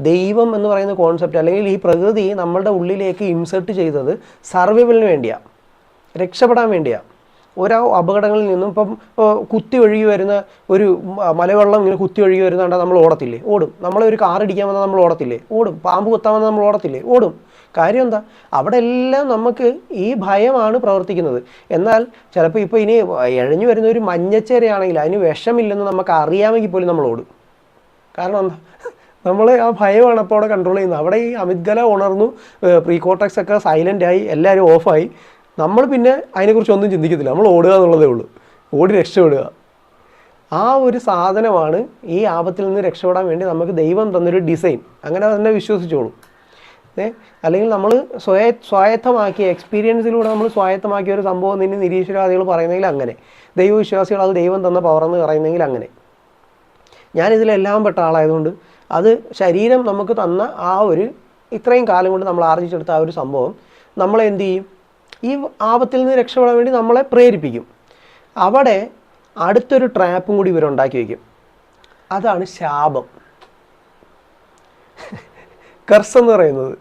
ദൈവം എന്ന് പറയുന്ന കോൺസെപ്റ്റ് അല്ലെങ്കിൽ ഈ പ്രകൃതി നമ്മളുടെ ഉള്ളിലേക്ക് ഇൻസെർട്ട് ചെയ്തത് സർവൈവലിന് വേണ്ടിയാണ്, രക്ഷപ്പെടാൻ വേണ്ടിയാണ്. ഓരോ അപകടങ്ങളിൽ നിന്നും ഇപ്പം കുത്തി ഒഴുകി വരുന്ന ഒരു മലവെള്ളം ഇങ്ങനെ കുത്തി ഒഴുകി വരുന്നുണ്ട്, നമ്മൾ ഓടത്തില്ലേ? ഓടും. നമ്മളൊരു കാർ ഇടിക്കാൻ വന്നാൽ നമ്മൾ ഓടത്തില്ലേ? ഓടും. പാമ്പ് കുത്താൻ വന്നാൽ നമ്മൾ ഓടത്തില്ലേ? ഓടും. കാര്യം എന്താ, അവിടെ എല്ലാം നമുക്ക് ഈ ഭയമാണ് പ്രവർത്തിക്കുന്നത്. എന്നാൽ ചിലപ്പോൾ ഇപ്പോൾ ഇനി എഴഞ്ഞു വരുന്ന ഒരു മഞ്ഞച്ചേരയാണെങ്കിൽ അതിന് വിഷമില്ലെന്ന് നമുക്ക് അറിയാമെങ്കിൽ പോലും നമ്മൾ ഓടും. കാരണം എന്താ, നമ്മൾ ആ ഭയമാണ് അപ്പോൾ അവിടെ കൺട്രോൾ ചെയ്യുന്നത്. അവിടെ ഈ അമിഗ്ഡല ഉണർന്നു, പ്രീകോർട്ടക്സ് ഒക്കെ സൈലൻ്റായി, എല്ലാവരും ഓഫായി. നമ്മൾ പിന്നെ അതിനെക്കുറിച്ച് ഒന്നും ചിന്തിക്കത്തില്ല, നമ്മൾ ഓടുക എന്നുള്ളതേ ഉള്ളൂ, ഓടി രക്ഷപ്പെടുക. ആ ഒരു സാധനമാണ് ഈ ആപത്തിൽ നിന്ന് രക്ഷപ്പെടാൻ വേണ്ടി നമുക്ക് ദൈവം തന്നൊരു ഡിസൈൻ. അങ്ങനെ തന്നെ വിശ്വസിച്ചോളൂ. അല്ലെങ്കിൽ നമ്മൾ സ്വായത്തമാക്കിയ എക്സ്പീരിയൻസിലൂടെ നമ്മൾ സ്വായത്തമാക്കിയ ഒരു സംഭവം നിന്നെ നിരീശ്വരവാദികൾ പറയുന്നെങ്കിൽ അങ്ങനെ, ദൈവവിശ്വാസികൾ അത് ദൈവം തന്ന പവറെന്ന് പറയുന്നെങ്കിൽ അങ്ങനെ. ഞാനിതിലെല്ലാം പെട്ട ആളായതുകൊണ്ട് അത് ശരീരം നമുക്ക് തന്ന ആ ഒരു ഇത്രയും കാലം കൊണ്ട് നമ്മൾ ആർജിച്ചെടുത്ത ആ ഒരു സംഭവം നമ്മളെ എന്ത് ചെയ്യും, ഈ ആപത്തിൽ നിന്ന് രക്ഷപ്പെടാൻ വേണ്ടി നമ്മളെ പ്രേരിപ്പിക്കും. അവിടെ അടുത്തൊരു ട്രാപ്പും കൂടി ഇവരുണ്ടാക്കി വയ്ക്കും. അതാണ് ശാപം. കർസ് എന്ന് പറയുന്നത്,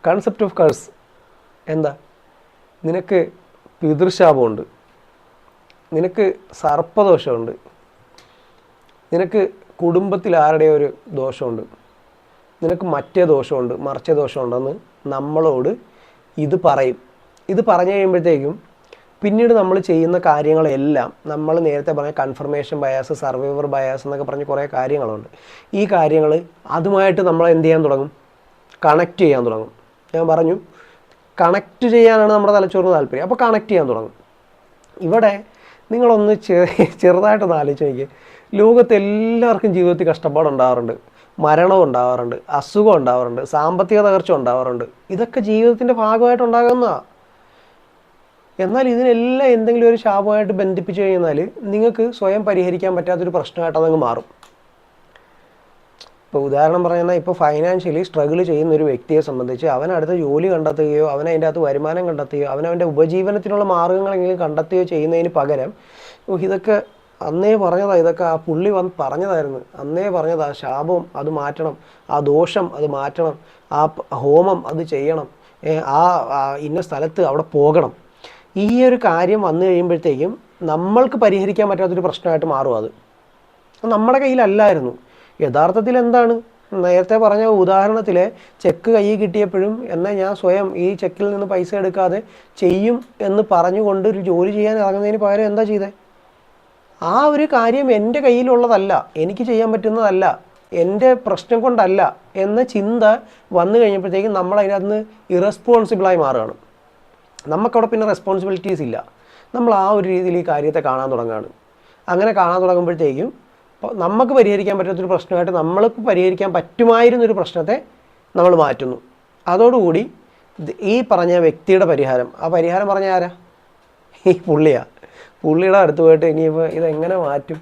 കൺസെപ്റ്റ് ഓഫ് കർസ് എന്താ, നിനക്ക് പിതൃശാപമുണ്ട്, നിനക്ക് സർപ്പദോഷമുണ്ട്, നിനക്ക് കുടുംബത്തിൽ ആരുടെയോ ഒരു ദോഷമുണ്ട്, നിനക്ക് മറ്റേ ദോഷമുണ്ട് മറിച്ച ദോഷമുണ്ടെന്ന് നമ്മളോട് ഇത് പറയും. ഇത് പറഞ്ഞു കഴിയുമ്പോഴത്തേക്കും പിന്നീട് നമ്മൾ ചെയ്യുന്ന കാര്യങ്ങളെല്ലാം നമ്മൾ നേരത്തെ പറഞ്ഞ കൺഫർമേഷൻ ബയാസ്, സർവൈവർ ബയാസ് എന്നൊക്കെ പറഞ്ഞ് കുറേ കാര്യങ്ങളുണ്ട്. ഈ കാര്യങ്ങൾ അതുമായിട്ട് നമ്മൾ എന്ത് ചെയ്യാൻ തുടങ്ങും, കണക്റ്റ് ചെയ്യാൻ തുടങ്ങും. ഞാൻ പറഞ്ഞു കണക്റ്റ് ചെയ്യാനാണ് നമ്മുടെ തലച്ചോറിന് താല്പര്യം. അപ്പോൾ കണക്റ്റ് ചെയ്യാൻ തുടങ്ങും. ഇവിടെ നിങ്ങളൊന്ന് ചെറുതായിട്ടൊന്ന് ആലോചിച്ച് നോക്കിയേ. ലോകത്ത് എല്ലാവർക്കും ജീവിതത്തിൽ കഷ്ടപ്പാടുണ്ടാവാറുണ്ട്, മരണം ഉണ്ടാവാറുണ്ട്, അസുഖം ഉണ്ടാവാറുണ്ട്, സാമ്പത്തിക തകർച്ച ഉണ്ടാവാറുണ്ട്. ഇതൊക്കെ ജീവിതത്തിൻ്റെ ഭാഗമായിട്ടുണ്ടാകുന്നതാണ്. എന്നാൽ ഇതിനെല്ലാം എന്തെങ്കിലും ഒരു ശാപമായിട്ട് ബന്ധിപ്പിച്ച് കഴിഞ്ഞാൽ നിങ്ങൾക്ക് സ്വയം പരിഹരിക്കാൻ പറ്റാത്തൊരു പ്രശ്നമായിട്ട് അതങ്ങ് മാറും. ഇപ്പോൾ ഉദാഹരണം പറഞ്ഞാൽ, ഇപ്പോൾ ഫൈനാൻഷ്യലി സ്ട്രഗിൾ ചെയ്യുന്ന ഒരു വ്യക്തിയെ സംബന്ധിച്ച് അവൻ അടുത്ത ജോലി കണ്ടെത്തുകയോ അവനതിൻ്റെ അകത്ത് വരുമാനം കണ്ടെത്തുകയോ അവനവൻ്റെ ഉപജീവനത്തിനുള്ള മാർഗ്ഗങ്ങളെങ്കിലും കണ്ടെത്തുകയോ ചെയ്യുന്നതിന് പകരം ഇതൊക്കെ അന്നേ പറഞ്ഞതാ, ഇതൊക്കെ ആ പുള്ളി വന്ന് പറഞ്ഞതായിരുന്നു, അന്നേ പറഞ്ഞതാ, ശാപം അത് മാറ്റണം, ആ ദോഷം അത് മാറ്റണം, ആ ഹോമം അത് ചെയ്യണം, ആ ഇന്ന സ്ഥലത്ത് അവിടെ പോകണം. ഈ ഒരു കാര്യം വന്നു കഴിയുമ്പോഴത്തേക്കും നമ്മൾക്ക് പരിഹരിക്കാൻ പറ്റാത്തൊരു പ്രശ്നമായിട്ട് മാറും. അത് നമ്മുടെ കയ്യിലല്ലായിരുന്നു. യഥാർത്ഥത്തിൽ എന്താണ്, നേരത്തെ പറഞ്ഞ ഉദാഹരണത്തിൽ ചെക്ക് കയ്യിൽ കിട്ടിയപ്പോഴും എന്നാൽ ഞാൻ സ്വയം ഈ ചെക്കിൽ നിന്ന് പൈസ എടുക്കാതെ ചെയ്യും എന്ന് പറഞ്ഞുകൊണ്ട് ഒരു ജോലി ചെയ്യാൻ ഇറങ്ങുന്നതിന് പകരം എന്താ ചെയ്തേ, ആ ഒരു കാര്യം എൻ്റെ കയ്യിലുള്ളതല്ല, എനിക്ക് ചെയ്യാൻ പറ്റുന്നതല്ല, എൻ്റെ പ്രശ്നം കൊണ്ടല്ല എന്ന ചിന്ത വന്നു കഴിഞ്ഞപ്പോഴത്തേക്കും നമ്മൾ അതിനകത്ത് നിന്ന് ഇറസ്പോൺസിബിളായി മാറുകയാണ്. നമുക്കവിടെ പിന്നെ റെസ്പോൺസിബിലിറ്റീസ് ഇല്ല. നമ്മൾ ആ ഒരു രീതിയിൽ ഈ കാര്യത്തെ കാണാൻ തുടങ്ങുകയാണ്. അങ്ങനെ കാണാൻ തുടങ്ങുമ്പോഴത്തേക്കും നമുക്ക് പരിഹരിക്കാൻ പറ്റാത്തൊരു പ്രശ്നമായിട്ട് നമ്മൾക്ക് പരിഹരിക്കാൻ പറ്റുമായിരുന്നൊരു പ്രശ്നത്തെ നമ്മൾ മാറ്റുന്നു. അതോടുകൂടി ഈ പറഞ്ഞ വ്യക്തിയുടെ പരിഹാരം, ആ പരിഹാരം പറഞ്ഞ ആരാ, ഈ പുള്ളിയാണ്. പുള്ളിയുടെ അടുത്ത് പോയിട്ട് ഇനിയിപ്പോൾ ഇതെങ്ങനെ മാറ്റും,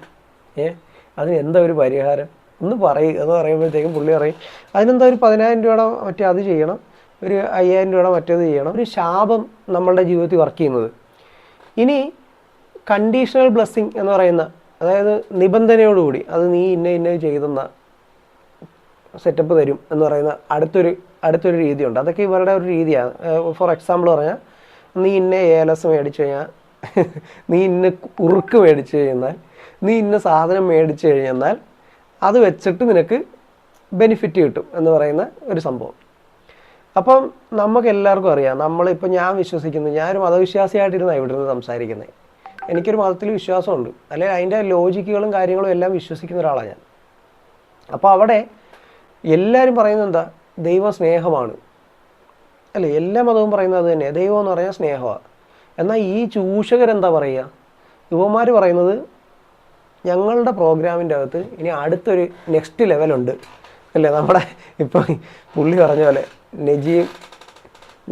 അതിന് എന്താ ഒരു പരിഹാരം ഒന്ന് പറയും എന്ന് പറയുമ്പോഴത്തേക്കും പുള്ളി പറയും അതിനെന്താ ഒരു 10,000 രൂപയുടെ മറ്റേ അത് ചെയ്യണം, ഒരു 5,000 രൂപയുടെ മറ്റേത് ചെയ്യണം. ഒരു ശാപം നമ്മളുടെ ജീവിതത്തിൽ വർക്ക് ചെയ്യുന്നത്. ഇനി കണ്ടീഷണൽ ബ്ലെസ്സിങ് എന്ന് പറയുന്ന, അതായത് നിബന്ധനയോടുകൂടി അത് നീ ഇന്ന ചെയ്തെന്ന സെറ്റപ്പ് തരും എന്ന് പറയുന്ന അടുത്തൊരു രീതിയുണ്ട്. അതൊക്കെ ഇവരുടെ ഒരു രീതിയാണ്. ഫോർ എക്സാമ്പിൾ പറഞ്ഞാൽ, നീ ഇന്ന ഏലസ് മേടിച്ചു കഴിഞ്ഞാൽ, നീ ഇന്ന കുറുക്ക് മേടിച്ചു കഴിഞ്ഞാൽ, നീ ഇന്ന സാധനം മേടിച്ചു കഴിഞ്ഞാൽ അത് വെച്ചിട്ട് നിനക്ക് ബെനിഫിറ്റ് കിട്ടും എന്ന് പറയുന്ന ഒരു സംഭവം. അപ്പം നമുക്ക് എല്ലാവർക്കും അറിയാം, നമ്മളിപ്പോൾ ഞാൻ വിശ്വസിക്കുന്നു, ഞാനൊരു മതവിശ്വാസിയായിട്ടിരുന്നാണ് ഇവിടെ നിന്ന് സംസാരിക്കുന്നത്. എനിക്കൊരു മതത്തിൽ വിശ്വാസമുണ്ട്, അല്ലെങ്കിൽ അതിൻ്റെ ലോജിക്കുകളും കാര്യങ്ങളും എല്ലാം വിശ്വസിക്കുന്ന ഒരാളാണ് ഞാൻ. അപ്പോൾ അവിടെ എല്ലാവരും പറയുന്നത് എന്താ, ദൈവം സ്നേഹമാണ് അല്ലേ, എല്ലാ മതവും പറയുന്നത് അത് തന്നെയാണ്, ദൈവം എന്ന് പറഞ്ഞാൽ സ്നേഹമാണ്. എന്നാൽ ഈ ചൂഷകരെന്താ പറയുക, യുവമാർ പറയുന്നത് ഞങ്ങളുടെ പ്രോഗ്രാമിൻ്റെ അകത്ത് ഇനി അടുത്തൊരു നെക്സ്റ്റ് ലെവലുണ്ട് അല്ലേ. നമ്മുടെ ഇപ്പോൾ പുള്ളി പറഞ്ഞ പോലെ,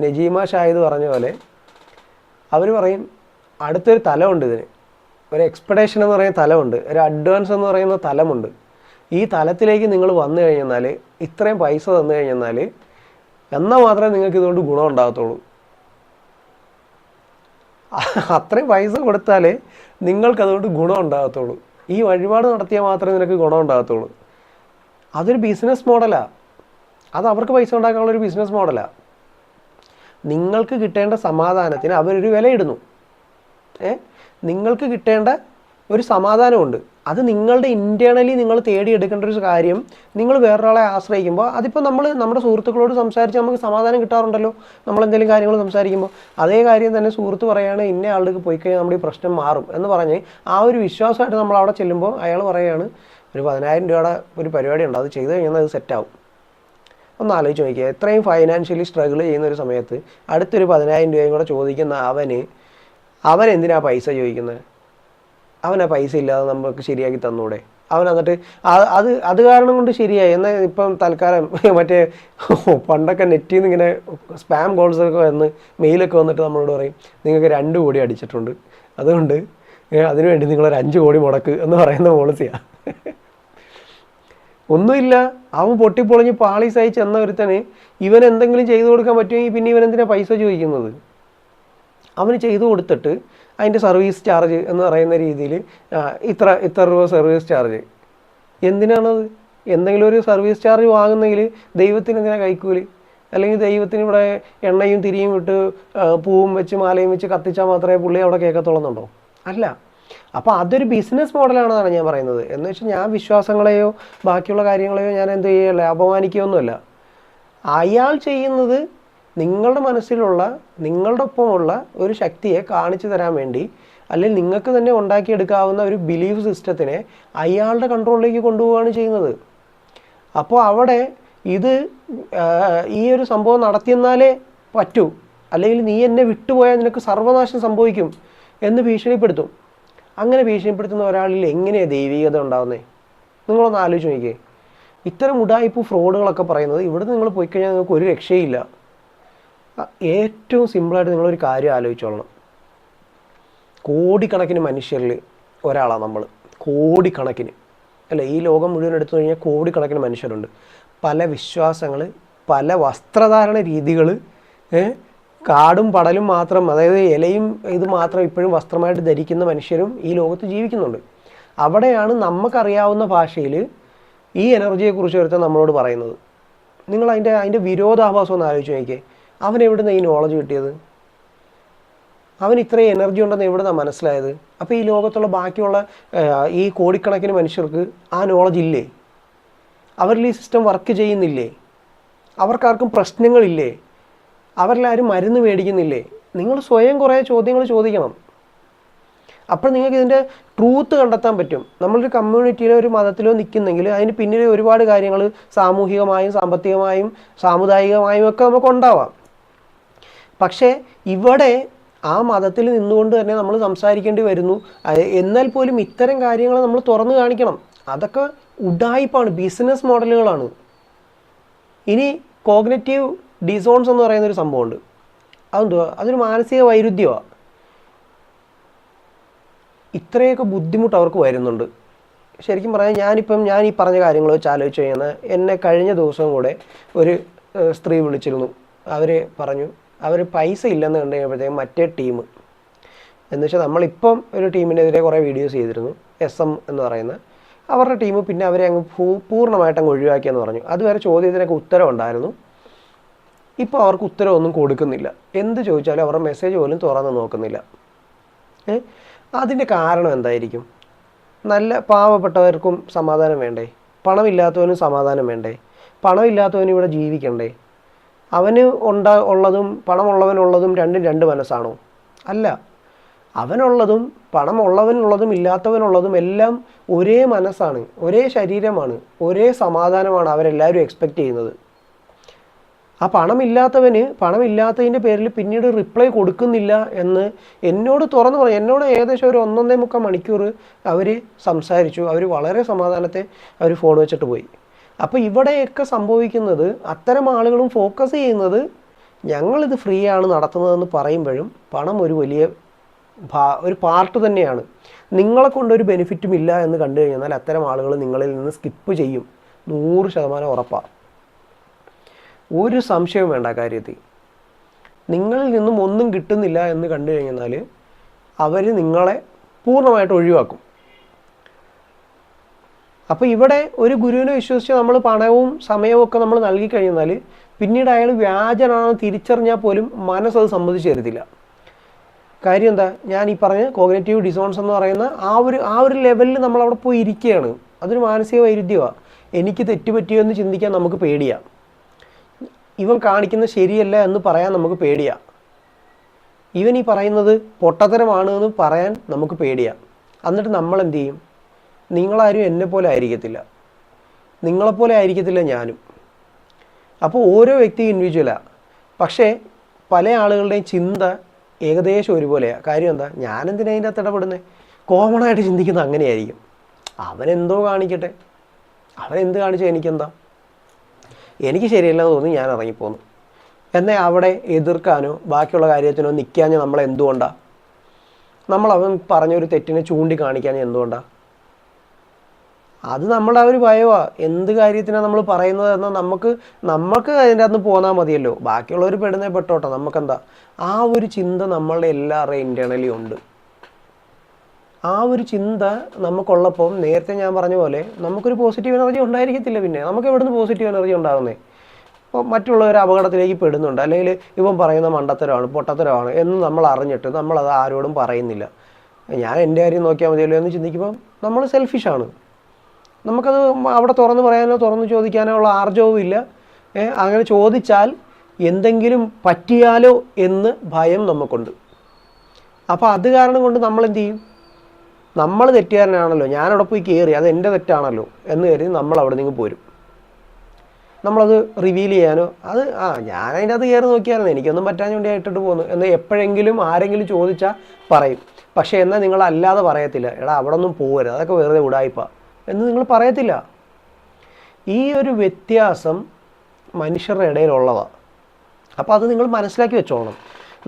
നജീമ ഷാഹിദ് പറഞ്ഞ പോലെ അവർ പറയും അടുത്തൊരു തലമുണ്ട് ഇതിന്, ഒരു എക്സ്പെക്ടേഷൻ എന്ന് പറയുന്ന തലമുണ്ട്, ഒരു അഡ്വാൻസ് എന്ന് പറയുന്ന തലമുണ്ട്. ഈ തലത്തിലേക്ക് നിങ്ങൾ വന്നു കഴിഞ്ഞാൽ, ഇത്രയും പൈസ തന്നു കഴിഞ്ഞാൽ എന്നാൽ മാത്രമേ നിങ്ങൾക്ക് ഇതുകൊണ്ട് ഗുണം ഉണ്ടാകത്തുള്ളൂ. അത്രയും പൈസ കൊടുത്താലേ നിങ്ങൾക്കതുകൊണ്ട് ഗുണം ഉണ്ടാകത്തുള്ളൂ. ഈ വഴിപാട് നടത്തിയാൽ മാത്രമേ നിനക്ക് ഗുണം ഉണ്ടാകത്തുള്ളൂ. അതൊരു ബിസിനസ് മോഡലാണ്. അത് അവർക്ക് പൈസ ഉണ്ടാക്കാനുള്ളൊരു ബിസിനസ് മോഡലാണ്. നിങ്ങൾക്ക് കിട്ടേണ്ട സമാധാനത്തിന് അവരൊരു വിലയിടുന്നു. നിങ്ങൾക്ക് കിട്ടേണ്ട ഒരു സമാധാനമുണ്ട്. അത് നിങ്ങളുടെ ഇൻറ്റേർണലി നിങ്ങൾ തേടിയെടുക്കേണ്ട ഒരു കാര്യം. നിങ്ങൾ വേറൊരാളെ ആശ്രയിക്കുമ്പോൾ, അതിപ്പോൾ നമ്മുടെ സുഹൃത്തുക്കളോട് സംസാരിച്ച് നമുക്ക് സമാധാനം കിട്ടാറുണ്ടല്ലോ, നമ്മളെന്തെങ്കിലും കാര്യങ്ങൾ സംസാരിക്കുമ്പോൾ. അതേ കാര്യം തന്നെ സുഹൃത്ത് പറയുകയാണ് ഇന്ന ആളുടെ പോയി കഴിഞ്ഞാൽ നമ്മുടെ ഈ പ്രശ്നം മാറും എന്ന് പറഞ്ഞ് ആ ഒരു വിശ്വാസമായിട്ട് നമ്മൾ അവിടെ ചെല്ലുമ്പോൾ അയാൾ പറയുകയാണ് ഒരു 10,000 രൂപയുടെ ഒരു പരിപാടി ഉണ്ട്, അത് ചെയ്ത് കഴിഞ്ഞാൽ അത് സെറ്റാവും. ഒന്ന് ആലോചിച്ച് നോക്കിയാൽ, എത്രയും ഫൈനാൻഷ്യലി സ്ട്രഗിൾ ചെയ്യുന്ന ഒരു സമയത്ത് അടുത്തൊരു 10,000 രൂപയും കൂടെ ചോദിക്കുന്ന അവൻ എന്തിനാ പൈസ ചോദിക്കുന്നത്? അവനാ പൈസ ഇല്ലാതെ നമുക്ക് ശരിയാക്കി തന്നൂടെ? അവൻ എന്നിട്ട് അത് കാരണം കൊണ്ട് ശരിയായി എന്നാൽ ഇപ്പം തൽക്കാലം മറ്റേ പണ്ടൊക്കെ നെറ്റിൽ നിന്ന് ഇങ്ങനെ സ്പാം കോൾസൊക്കെ വന്ന് മെയിലൊക്കെ വന്നിട്ട് നമ്മളോട് പറയും നിങ്ങൾക്ക് 2 കോടി അടിച്ചിട്ടുണ്ട്, അതുകൊണ്ട് അതിനുവേണ്ടി നിങ്ങളൊരു 5 കോടി മുടക്ക് എന്ന് പറയുന്ന പോളിസിയാണ്. ഒന്നുമില്ല, അവൻ പൊട്ടിപ്പൊളിഞ്ഞ് പാളീസായി ചെന്ന ഒരുത്തന് ഇവൻ എന്തെങ്കിലും ചെയ്തു കൊടുക്കാൻ പറ്റുമെങ്കിൽ പിന്നെ ഇവൻ എന്തിനാ പൈസ ചോദിക്കുന്നത്? അവന് ചെയ്തു കൊടുത്തിട്ട് അതിൻ്റെ സർവീസ് ചാർജ് എന്ന് പറയുന്ന രീതിയിൽ ഇത്ര രൂപ സർവീസ് ചാർജ്. എന്തിനാണത്? എന്തെങ്കിലും ഒരു സർവീസ് ചാർജ് വാങ്ങുന്നെങ്കിൽ ദൈവത്തിന് എന്തിനാ കൈക്കൂലി? അല്ലെങ്കിൽ ദൈവത്തിന് ഇവിടെ എണ്ണയും തിരിയും ഇട്ട് പൂവും വെച്ച് മാലയും വെച്ച് കത്തിച്ചാൽ മാത്രമേ പുള്ളി അവിടെ കേൾക്കത്തുള്ളന്നുണ്ടോ? അല്ല. അപ്പോൾ അതൊരു ബിസിനസ് മോഡലാണെന്നാണ് ഞാൻ പറയുന്നത്. എന്ന് വെച്ചാൽ ഞാൻ വിശ്വാസങ്ങളെയോ ബാക്കിയുള്ള കാര്യങ്ങളെയോ ഞാൻ എന്ത് ചെയ്യല്ല, അപമാനിക്കുകയൊന്നുമല്ല. അയാൾ ചെയ്യുന്നത് നിങ്ങളുടെ മനസ്സിലുള്ള, നിങ്ങളുടെ ഒപ്പമുള്ള ഒരു ശക്തിയെ കാണിച്ചു തരാൻ വേണ്ടി, അല്ലെങ്കിൽ നിങ്ങൾക്ക് തന്നെ ഉണ്ടാക്കിയെടുക്കാവുന്ന ഒരു ബിലീഫ് സിസ്റ്റത്തിനെ അയാളുടെ കൺട്രോളിലേക്ക് കൊണ്ടുപോവുകയാണ് ചെയ്യുന്നത്. അപ്പോൾ അവിടെ ഈ ഒരു സംഭവം നടത്തിയെന്നാലേ പറ്റൂ, അല്ലെങ്കിൽ നീ എന്നെ വിട്ടുപോയാൽ നിനക്ക് സർവനാശം സംഭവിക്കും എന്ന് ഭീഷണിപ്പെടുത്തും. അങ്ങനെ ഭീഷണിപ്പെടുത്തുന്ന ഒരാളിൽ എങ്ങനെയാണ് ദൈവികത ഉണ്ടാകുന്നത്? നിങ്ങളൊന്ന് ആലോചിച്ച് നോക്കിയേ. ഇത്തരം ഉഡായിപ്പ് ഫ്രോഡുകളൊക്കെ പറയുന്നത് ഇവിടുന്ന് നിങ്ങൾ പോയി കഴിഞ്ഞാൽ നിങ്ങൾക്ക് ഒരു രക്ഷയില്ല. ഏറ്റവും സിമ്പിളായിട്ട് നിങ്ങളൊരു കാര്യം ആലോചിച്ചോളണം. കോടിക്കണക്കിന് മനുഷ്യരിൽ ഒരാളാണ് നമ്മൾ. കോടിക്കണക്കിന് അല്ല, ഈ ലോകം മുഴുവൻ എടുത്തു കഴിഞ്ഞാൽ കോടിക്കണക്കിന് മനുഷ്യരുണ്ട്. പല വിശ്വാസങ്ങൾ, പല വസ്ത്രധാരണ രീതികൾ, കാടും പടലും മാത്രം, അതായത് ഇലയും ഇത് മാത്രം ഇപ്പോഴും വസ്ത്രമായിട്ട് ധരിക്കുന്ന മനുഷ്യരും ഈ ലോകത്ത് ജീവിക്കുന്നുണ്ട്. അവിടെയാണ് നമുക്കറിയാവുന്ന ഭാഷയിൽ ഈ എനർജിയെക്കുറിച്ച് ഒരുത്തൻ നമ്മളോട് പറയുന്നത്. നിങ്ങൾ അതിൻ്റെ വിരോധാഭാസം ഒന്ന് ആലോചിച്ച് നോക്കിയേ. അവൻ എവിടുന്ന് ഈ നോളജ് കിട്ടിയത്? അവൻ ഇത്രയും എനർജി ഉണ്ടെന്ന് എവിടുന്നാണ് മനസ്സിലായത്? അപ്പോൾ ഈ ലോകത്തുള്ള ബാക്കിയുള്ള ഈ കോടിക്കണക്കിന് മനുഷ്യർക്ക് ആ നോളജ് ഇല്ലേ? അവരിൽ ഈ സിസ്റ്റം വർക്ക് ചെയ്യുന്നില്ലേ? അവർക്കാർക്കും പ്രശ്നങ്ങളില്ലേ? അവരെല്ലാവരും മരുന്ന് മേടിക്കുന്നില്ലേ? നിങ്ങൾ സ്വയം കുറേ ചോദ്യങ്ങൾ ചോദിക്കണം. അപ്പോൾ നിങ്ങൾക്ക് ഇതിൻ്റെ ട്രൂത്ത് കണ്ടെത്താൻ പറ്റും. നമ്മളൊരു കമ്മ്യൂണിറ്റിയിലോ ഒരു മതത്തിലോ നിൽക്കുന്നെങ്കിൽ അതിന് പിന്നിൽ ഒരുപാട് കാര്യങ്ങൾ സാമൂഹികമായും സാമ്പത്തികമായും സാമുദായികമായും ഒക്കെ നമുക്ക് ഉണ്ടാവാം. പക്ഷേ ഇവിടെ ആ മതത്തിൽ നിന്നുകൊണ്ട് തന്നെ നമ്മൾ സംസാരിക്കേണ്ടി വരുന്നു. എന്നാൽ പോലും ഇത്തരം കാര്യങ്ങൾ നമ്മൾ തുറന്നു കാണിക്കണം. അതൊക്കെ ഉഡായിപ്പാണ്, ബിസിനസ് മോഡലുകളാണ്. ഇനി കോഗ്നിറ്റീവ് ഡിസോൺസ് എന്ന് പറയുന്നൊരു സംഭവമുണ്ട്. അതെന്തുവാ? അതൊരു മാനസിക വൈരുദ്ധ്യമാണ്. ഇത്രയൊക്കെ ബുദ്ധിമുട്ട് അവർക്ക് വരുന്നുണ്ട്. ശരിക്കും പറഞ്ഞാൽ ഞാൻ ഈ പറഞ്ഞ കാര്യങ്ങൾ വെച്ച് ആലോചിച്ച് കഴിഞ്ഞാൽ എന്നെ കഴിഞ്ഞ ദിവസം കൂടെ ഒരു സ്ത്രീ വിളിച്ചിരുന്നു. അവർ പറഞ്ഞു അവർ പൈസ ഇല്ലെന്ന് കണ്ടു കഴിയുമ്പോഴത്തേക്കും മറ്റേ ടീം എന്ന് വെച്ചാൽ നമ്മളിപ്പം ഒരു ടീമിനെതിരെ കുറേ വീഡിയോസ് ചെയ്തിരുന്നു, SM എന്ന് പറയുന്ന അവരുടെ ടീം. പിന്നെ അവരെ അങ്ങ് പൂർണ്ണമായിട്ട് അങ്ങ് ഒഴിവാക്കിയെന്ന് പറഞ്ഞു. അതുവരെ ചോദ്യത്തിനൊക്കെ ഉത്തരവുണ്ടായിരുന്നു. ഇപ്പോൾ അവർക്ക് ഉത്തരവൊന്നും കൊടുക്കുന്നില്ല. എന്ത് ചോദിച്ചാലും അവരുടെ മെസ്സേജ് പോലും തുറന്ന് നോക്കുന്നില്ല. അതിൻ്റെ കാരണം എന്തായിരിക്കും? നല്ല പാവപ്പെട്ടവർക്കും സമാധാനം വേണ്ടേ? പണമില്ലാത്തവനും സമാധാനം വേണ്ടേ? പണമില്ലാത്തവനും ഇവിടെ ജീവിക്കണ്ടേ? അവന് ഉള്ളതും പണമുള്ളവനുള്ളതും രണ്ടും രണ്ട് മനസ്സാണോ? അല്ല. അവനുള്ളതും പണമുള്ളവനുള്ളതും ഇല്ലാത്തവനുള്ളതും എല്ലാം ഒരേ മനസ്സാണ്, ഒരേ ശരീരമാണ്, ഒരേ സമാധാനമാണ് അവരെല്ലാവരും എക്സ്പെക്റ്റ് ചെയ്യുന്നത്. ആ പണമില്ലാത്തതിൻ്റെ പേരിൽ പിന്നീട് റിപ്ലൈ കൊടുക്കുന്നില്ല എന്ന് എന്നോട് തുറന്നു പറഞ്ഞു. എന്നോട് ഏകദേശം ഒരു 1.25 മണിക്കൂർ അവർ സംസാരിച്ചു. അവർ വളരെ സമാധാനത്തെ അവർ ഫോൺ വെച്ചിട്ട് പോയി. അപ്പോൾ ഇവിടെയൊക്കെ സംഭവിക്കുന്നത് അത്തരം ആളുകളും ഫോക്കസ് ചെയ്യുന്നത് ഞങ്ങളിത് ഫ്രീ ആണ് നടത്തുന്നതെന്ന് പറയുമ്പോഴും പണം ഒരു വലിയ ഒരു പാർട്ട് തന്നെയാണ്. നിങ്ങളെ കൊണ്ടൊരു ബെനിഫിറ്റും ഇല്ല എന്ന് കണ്ടു കഴിഞ്ഞാൽ അത്തരം ആളുകൾ നിങ്ങളിൽ നിന്ന് സ്കിപ്പ് ചെയ്യും. 100% ഉറപ്പാണ്. ഒരു സംശയവും വേണ്ട കാര്യത്തിൽ. നിങ്ങളിൽ നിന്നും ഒന്നും കിട്ടുന്നില്ല എന്ന് കണ്ടു കഴിഞ്ഞാൽ അവർ നിങ്ങളെ പൂർണ്ണമായിട്ട് ഒഴിവാക്കും. അപ്പോൾ ഇവിടെ ഒരു ഗുരുവിനെ വിശ്വസിച്ച് നമ്മൾ പണവും സമയവും ഒക്കെ നമ്മൾ നൽകി കഴിഞ്ഞാൽ പിന്നീട് അയാൾ വ്യാജനാണെന്ന് തിരിച്ചറിഞ്ഞാൽ പോലും മനസ്സത് സമ്മതിച്ചു തരത്തില്ല. കാര്യം എന്താ, ഞാൻ ഈ പറഞ്ഞ കോഗ്നിറ്റീവ് ഡിസോണൻസ് എന്ന് പറയുന്ന ആ ഒരു ലെവലിൽ നമ്മളവിടെ പോയി ഇരിക്കുകയാണ്. അതൊരു മാനസിക വൈരുദ്ധ്യമാണ്. എനിക്ക് തെറ്റുപറ്റിയോ എന്ന് ചിന്തിക്കാൻ നമുക്ക് പേടിയാണ്. ഇവൻ കാണിക്കുന്നത് ശരിയല്ല എന്ന് പറയാൻ നമുക്ക് പേടിയാണ്. ഇവൻ ഈ പറയുന്നത് പൊട്ടത്തരമാണ് എന്ന് പറയാൻ നമുക്ക് പേടിയാണ്. എന്നിട്ട് നമ്മൾ എന്ത് ചെയ്യും? നിങ്ങളാരും എന്നെപ്പോലെ ആയിരിക്കത്തില്ല, നിങ്ങളെപ്പോലെ ആയിരിക്കത്തില്ല ഞാനും. അപ്പോൾ ഓരോ വ്യക്തിയും ഇൻഡിവിജ്വലാണ്. പക്ഷേ പല ആളുകളുടെയും ചിന്ത ഏകദേശം ഒരുപോലെയാണ്. കാര്യം എന്താ, ഞാനെന്തിനാ അതിൻ്റെ അകത്ത് ഇടപെടുന്നത്? കോമണായിട്ട് ചിന്തിക്കുന്നത് അങ്ങനെയായിരിക്കും. അവനെന്തോ കാണിക്കട്ടെ, അവനെന്ത് കാണിച്ചാൽ എനിക്കെന്താ, എനിക്ക് ശരിയല്ലെന്ന് തോന്നി ഞാൻ ഇറങ്ങിപ്പോന്നു. എന്നാൽ അവിടെ എതിർക്കാനോ ബാക്കിയുള്ള കാര്യത്തിനോ നിൽക്കാഞ്ഞ് നമ്മളെന്തുകൊണ്ടാണ്? നമ്മളവൻ പറഞ്ഞൊരു തെറ്റിനെ ചൂണ്ടിക്കാണിക്കാഞ്ഞ് എന്തുകൊണ്ടാണ്? അത് നമ്മുടെ ഒരു ഭയമാണ്. എന്ത് കാര്യത്തിനാണ് നമ്മൾ പറയുന്നത് എന്നാൽ നമുക്ക് അതിൻ്റെ അകത്ത് പോന്നാൽ മതിയല്ലോ, ബാക്കിയുള്ളവർ പെടുന്നേ പെട്ടോട്ടെ, നമുക്കെന്താ? ആ ഒരു ചിന്ത നമ്മളുടെ എല്ലാവരുടെയും ഇൻറ്റേർണലി ഉണ്ട്. ആ ഒരു ചിന്ത നമുക്കുള്ളപ്പം നേരത്തെ ഞാൻ പറഞ്ഞ പോലെ നമുക്കൊരു പോസിറ്റീവ് എനർജി ഉണ്ടായിരിക്കത്തില്ല. പിന്നെ നമുക്ക് എവിടെ നിന്ന് പോസിറ്റീവ് എനർജി ഉണ്ടാകുന്നത്? ഇപ്പോൾ മറ്റുള്ളവർ അപകടത്തിലേക്ക് പെടുന്നുണ്ട്, അല്ലെങ്കിൽ ഇവൻ പറയുന്ന മണ്ടത്തരമാണ് പൊട്ടത്തരമാണ് എന്ന് നമ്മൾ അറിഞ്ഞിട്ട് നമ്മളത് ആരോടും പറയുന്നില്ല. ഞാൻ എൻ്റെ കാര്യം നോക്കിയാൽ മതിയല്ലോ എന്ന് ചിന്തിക്കുമ്പോൾ നമ്മൾ സെൽഫിഷാണ്. നമുക്കത് അവിടെ തുറന്ന് പറയാനോ തുറന്ന് ചോദിക്കാനോ ഉള്ള ആർജവും ഇല്ല. അങ്ങനെ ചോദിച്ചാൽ എന്തെങ്കിലും പറ്റിയാലോ എന്ന് ഭയം നമുക്കുണ്ട്. അപ്പോൾ അത് കാരണം കൊണ്ട് നമ്മൾ എന്ത് ചെയ്യും? നമ്മൾ തെറ്റുകാരനാണല്ലോ, ഞാനവിടെ പോയി കയറി, അത് എൻ്റെ തെറ്റാണല്ലോ എന്ന് കരുതി നമ്മൾ അവിടെ നിന്ന് പോരും. നമ്മളത് റിവീൽ ചെയ്യാനോ ഞാൻ അതിൻ്റെ അത് കയറി നോക്കിയായിരുന്നു, എനിക്കൊന്നും പറ്റാൻ വേണ്ടി ഇട്ടിട്ട് പോകുന്നു എന്ന് എപ്പോഴെങ്കിലും ആരെങ്കിലും ചോദിച്ചാൽ പറയും. പക്ഷേ എന്നാൽ നിങ്ങളല്ലാതെ പറയത്തില്ല, എടാ അവിടെ ഒന്നും പോകരുത്, അതൊക്കെ വെറുതെ ഉടായിപ്പാ എന്ന് നിങ്ങൾ പറയത്തില്ല. ഈ ഒരു വ്യത്യാസം മനുഷ്യരുടെ ഇടയിലുള്ളതാണ്. അപ്പോൾ അത് നിങ്ങൾ മനസ്സിലാക്കി വെച്ചോളണം.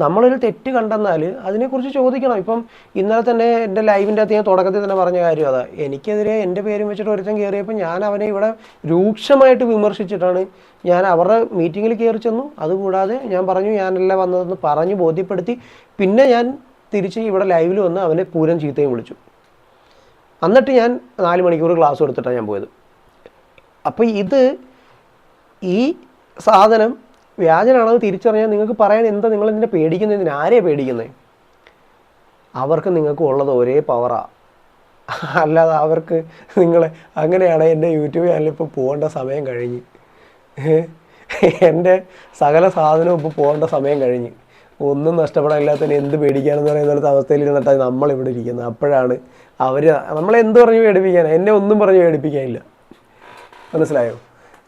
നമ്മളൊരു തെറ്റ് കണ്ടെന്നാൽ അതിനെക്കുറിച്ച് ചോദിക്കണം. ഇപ്പം ഇന്നലെ തന്നെ എൻ്റെ ലൈവിൻ്റെ അകത്ത് ഞാൻ തുടക്കത്തിൽ തന്നെ പറഞ്ഞ കാര്യം അതാ. എനിക്കെതിരെ എൻ്റെ പേരും വെച്ചിട്ട് ഒരുത്തൻ കയറിയപ്പോൾ ഞാൻ അവനെ ഇവിടെ രൂക്ഷമായിട്ട് വിമർശിച്ചിട്ടാണ് ഞാൻ അവരുടെ മീറ്റിങ്ങിൽ കയറി ചെന്നു. അതുകൂടാതെ ഞാൻ പറഞ്ഞു ഞാനല്ല വന്നതെന്ന് പറഞ്ഞു ബോധ്യപ്പെടുത്തി. പിന്നെ ഞാൻ തിരിച്ച് ഇവിടെ ലൈവിൽ വന്ന് അവനെ പൂരം ചീത്തയും വിളിച്ചു. എന്നിട്ട് ഞാൻ 4 മണിക്കൂർ ക്ലാസ് കൊടുത്തിട്ടാണ് ഞാൻ പോയത്. അപ്പോൾ ഈ സാധനം വ്യാജനാണെന്ന് തിരിച്ചറിഞ്ഞാൽ നിങ്ങൾക്ക് പറയാൻ എന്താ, നിങ്ങളെന്തിനെ പേടിക്കുന്നതിന്? ആരെയാണ് പേടിക്കുന്നത്? അവർക്ക് നിങ്ങൾക്ക് ഉള്ളത് ഒരേ പവറാണ്. അല്ലാതെ അവർക്ക് നിങ്ങളെ അങ്ങനെയാണ്. എൻ്റെ യൂട്യൂബ് ചാനലിൽ ഇപ്പോൾ പോകേണ്ട സമയം കഴിഞ്ഞ്, എൻ്റെ സകല സാധനവും ഇപ്പോൾ പോകേണ്ട സമയം കഴിഞ്ഞ്, ഒന്നും നഷ്ടപ്പെടാനില്ലാത്തതിന് എന്ത് പേടിക്കാനെന്ന് പറയുന്ന അവസ്ഥയിൽ ഇരുന്നിട്ടാണ് നമ്മളിവിടെ ഇരിക്കുന്നത്. അപ്പോഴാണ് നമ്മളെന്ത് പറഞ്ഞ് പേടിപ്പിക്കാൻ? എന്നെ ഒന്നും പറഞ്ഞ് പേടിപ്പിക്കാനില്ല. മനസ്സിലായോ?